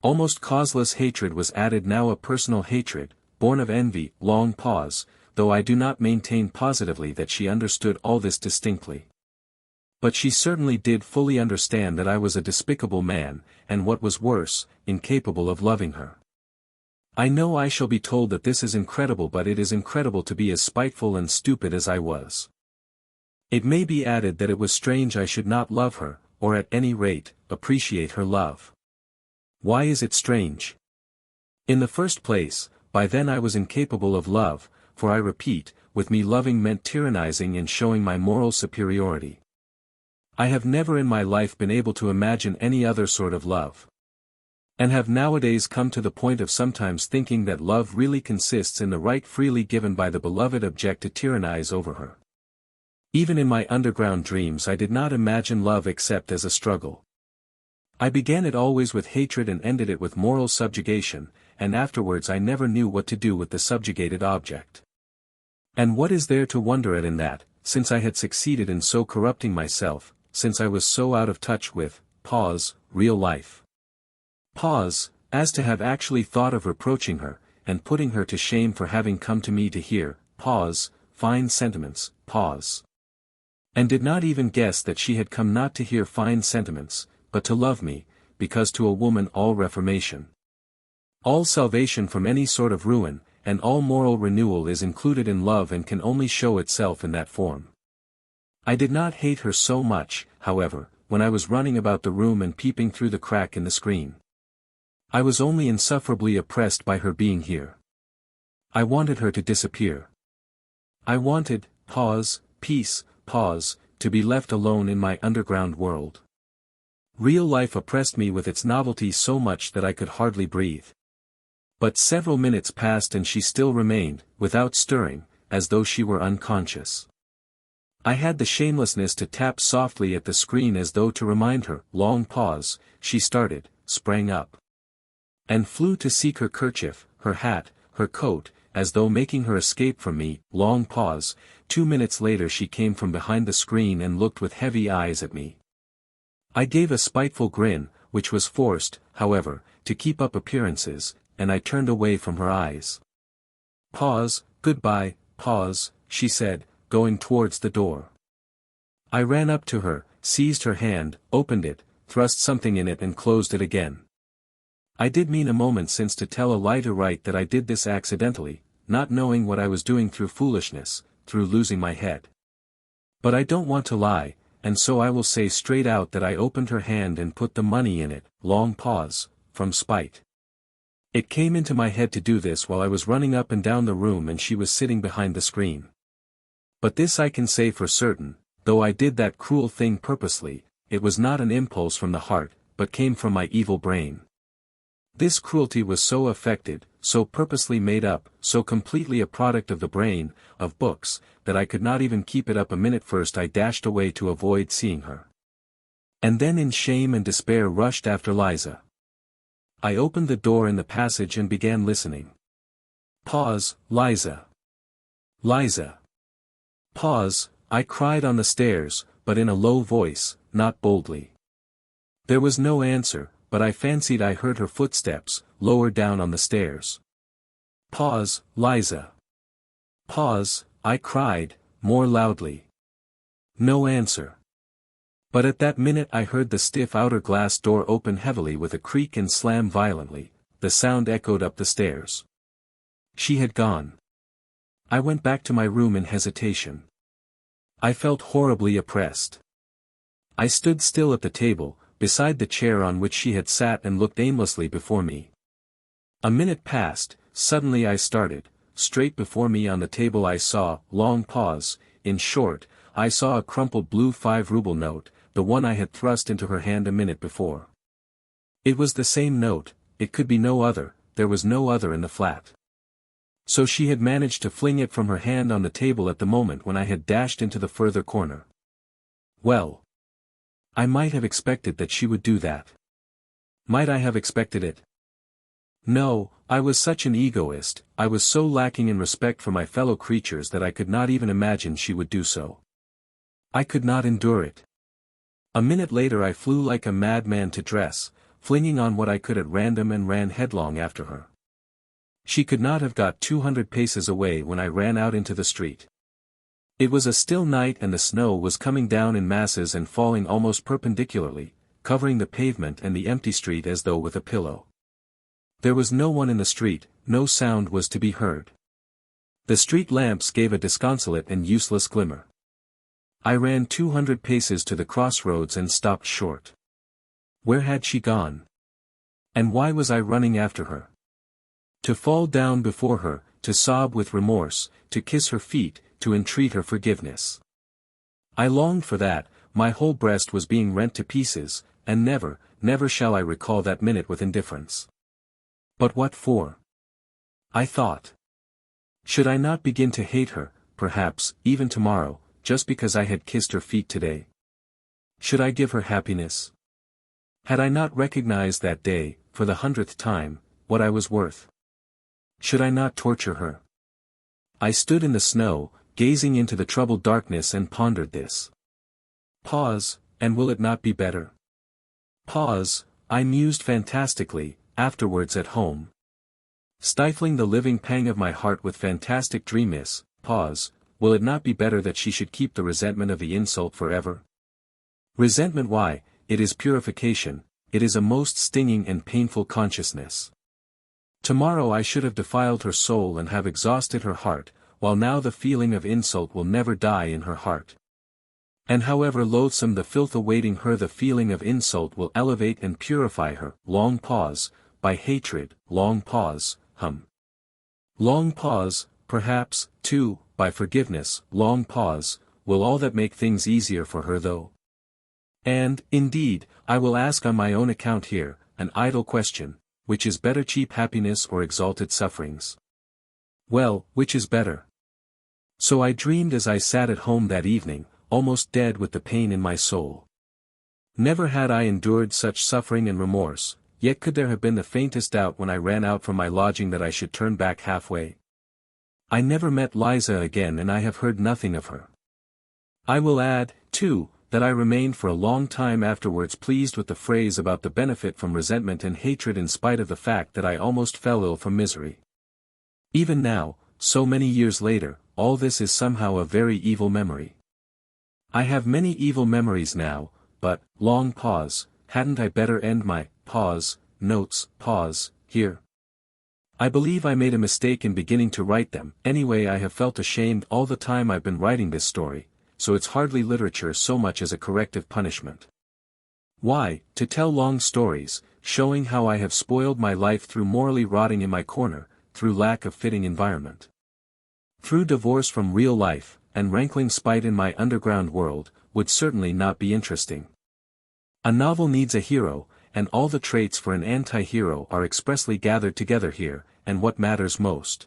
almost causeless hatred was added now a personal hatred, born of envy. Long pause, though I do not maintain positively that she understood all this distinctly. But she certainly did fully understand that I was a despicable man, and what was worse, incapable of loving her. I know I shall be told that this is incredible, but it is incredible to be as spiteful and stupid as I was. It may be added that it was strange I should not love her, or at any rate, appreciate her love. Why is it strange? In the first place, by then I was incapable of love, for I repeat, with me loving meant tyrannizing and showing my moral superiority. I have never in my life been able to imagine any other sort of love. And have nowadays come to the point of sometimes thinking that love really consists in the right freely given by the beloved object to tyrannize over her. Even in my underground dreams I did not imagine love except as a struggle. I began it always with hatred and ended it with moral subjugation, and afterwards I never knew what to do with the subjugated object. And what is there to wonder at in that, since I had succeeded in so corrupting myself, since I was so out of touch with, real life. As to have actually thought of reproaching her, and putting her to shame for having come to me to hear, fine sentiments, and did not even guess that she had come not to hear fine sentiments, but to love me, because to a woman all reformation, all salvation from any sort of ruin, and all moral renewal is included in love and can only show itself in that form. I did not hate her so much, however, when I was running about the room and peeping through the crack in the screen. I was only insufferably oppressed by her being here. I wanted her to disappear. I wanted, peace, to be left alone in my underground world. Real life oppressed me with its novelty so much that I could hardly breathe. But several minutes passed and she still remained, without stirring, as though she were unconscious. I had the shamelessness to tap softly at the screen as though to remind her. Long pause, she started, sprang up, and flew to seek her kerchief, her hat, her coat, as though making her escape from me. Long pause, 2 minutes later she came from behind the screen and looked with heavy eyes at me. I gave a spiteful grin, which was forced, however, to keep up appearances, and I turned away from her eyes. Goodbye, she said, going towards the door. I ran up to her, seized her hand, opened it, thrust something in it and closed it again. I did mean a moment since to tell a lie to write that I did this accidentally, not knowing what I was doing through foolishness, through losing my head. But I don't want to lie, and so I will say straight out that I opened her hand and put the money in it. Long pause, from spite. It came into my head to do this while I was running up and down the room and she was sitting behind the screen. But this I can say for certain, though I did that cruel thing purposely, it was not an impulse from the heart, but came from my evil brain. This cruelty was so affected, so purposely made up, so completely a product of the brain, of books, that I could not even keep it up a minute. First I dashed away to avoid seeing her. And then in shame and despair rushed after Liza. I opened the door in the passage and began listening. Liza. Liza. I cried on the stairs, but in a low voice, not boldly. There was no answer, but I fancied I heard her footsteps, lower down on the stairs. Liza. I cried, more loudly. No answer. But at that minute I heard the stiff outer glass door open heavily with a creak and slam violently, the sound echoed up the stairs. She had gone. I went back to my room in hesitation. I felt horribly oppressed. I stood still at the table, beside the chair on which she had sat, and looked aimlessly before me. A minute passed. Suddenly I started. Straight before me on the table I saw, long pause, in short, I saw a crumpled blue 5-ruble note, the one I had thrust into her hand a minute before. It was the same note, it could be no other, there was no other in the flat. So she had managed to fling it from her hand on the table at the moment when I had dashed into the further corner. Well, I might have expected that she would do that. Might I have expected it? No, I was such an egoist, I was so lacking in respect for my fellow creatures that I could not even imagine she would do so. I could not endure it. A minute later I flew like a madman to dress, flinging on what I could at random, and ran headlong after her. She could not have got 200 paces away when I ran out into the street. It was a still night, and the snow was coming down in masses and falling almost perpendicularly, covering the pavement and the empty street as though with a pillow. There was no one in the street, no sound was to be heard. The street lamps gave a disconsolate and useless glimmer. I ran 200 paces to the crossroads and stopped short. Where had she gone? And why was I running after her? To fall down before her, to sob with remorse, to kiss her feet, to entreat her forgiveness. I longed for that, my whole breast was being rent to pieces, and never, never shall I recall that minute with indifference. But what for? I thought. Should I not begin to hate her, perhaps, even tomorrow, just because I had kissed her feet today? Should I give her happiness? Had I not recognized that day, for the 100th time, what I was worth? Should I not torture her? I stood in the snow, gazing into the troubled darkness, and pondered this. Pause, and will it not be better? Pause, I mused fantastically, afterwards at home. Stifling the living pang of my heart with fantastic dreams, pause, will it not be better that she should keep the resentment of the insult forever? Resentment, why, it is purification, it is a most stinging and painful consciousness. Tomorrow I should have defiled her soul and have exhausted her heart, while now the feeling of insult will never die in her heart. And however loathsome the filth awaiting her, the feeling of insult will elevate and purify her. Long pause, by hatred, long pause, long pause, perhaps, too, by forgiveness, long pause, will all that make things easier for her though. And, indeed, I will ask on my own account here, an idle question, which is better, cheap happiness or exalted sufferings? Well, which is better? So I dreamed as I sat at home that evening, almost dead with the pain in my soul. Never had I endured such suffering and remorse, yet could there have been the faintest doubt when I ran out from my lodging that I should turn back halfway? I never met Liza again, and I have heard nothing of her. I will add, too, that I remained for a long time afterwards pleased with the phrase about the benefit from resentment and hatred, in spite of the fact that I almost fell ill from misery. Even now, so many years later, all this is somehow a very evil memory. I have many evil memories now, but, long pause, hadn't I better end my notes here? I believe I made a mistake in beginning to write them. Anyway, I have felt ashamed all the time I've been writing this story, so it's hardly literature so much as a corrective punishment. Why, to tell long stories, showing how I have spoiled my life through morally rotting in my corner, through lack of fitting environment, through divorce from real life, and rankling spite in my underground world, would certainly not be interesting. A novel needs a hero, and all the traits for an anti-hero are expressly gathered together here, and what matters most.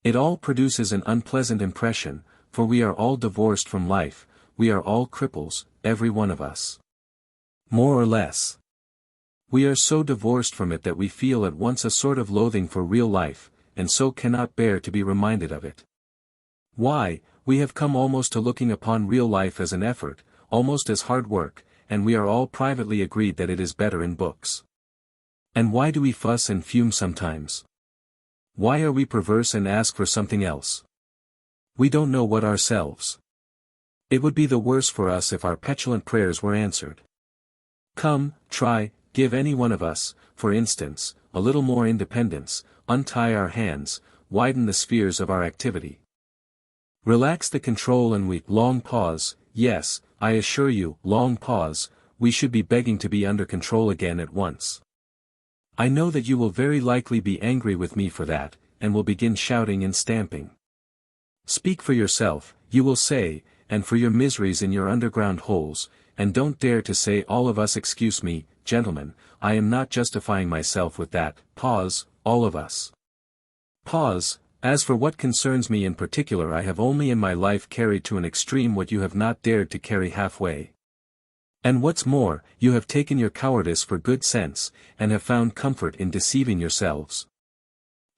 It all produces an unpleasant impression, for we are all divorced from life, we are all cripples, every one of us. More or less. We are so divorced from it that we feel at once a sort of loathing for real life, and so cannot bear to be reminded of it. Why, we have come almost to looking upon real life as an effort, almost as hard work, and we are all privately agreed that it is better in books. And why do we fuss and fume sometimes? Why are we perverse and ask for something else? We don't know what ourselves. It would be the worse for us if our petulant prayers were answered. Come, try, give any one of us, for instance, a little more independence, untie our hands, widen the spheres of our activity. Relax the control and long pause, yes, I assure you, long pause, we should be begging to be under control again at once. I know that you will very likely be angry with me for that, and will begin shouting and stamping. Speak for yourself, you will say, and for your miseries in your underground holes, and don't dare to say all of us. Excuse me, gentlemen, I am not justifying myself with that, pause, all of us. Pause, as for what concerns me in particular, I have only in my life carried to an extreme what you have not dared to carry halfway. And what's more, you have taken your cowardice for good sense, and have found comfort in deceiving yourselves.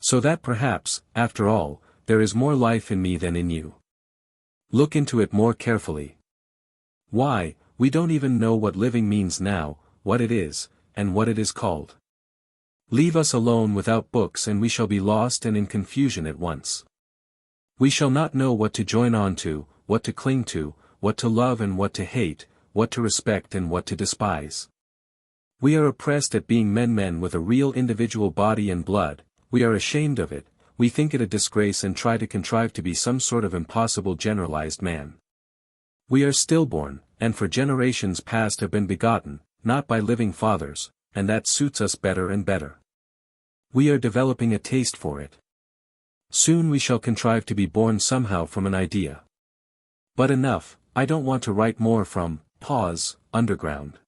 So that perhaps, after all, there is more life in me than in you. Look into it more carefully. Why, we don't even know what living means now, what it is, and what it is called. Leave us alone without books and we shall be lost and in confusion at once. We shall not know what to join on to, what to cling to, what to love and what to hate, what to respect and what to despise. We are oppressed at being men with a real individual body and blood, we are ashamed of it, we think it a disgrace and try to contrive to be some sort of impossible generalized man. We are stillborn, and for generations past have been begotten, not by living fathers, and that suits us better and better. We are developing a taste for it. Soon we shall contrive to be born somehow from an idea. But enough, I don't want to write more from, pause, underground.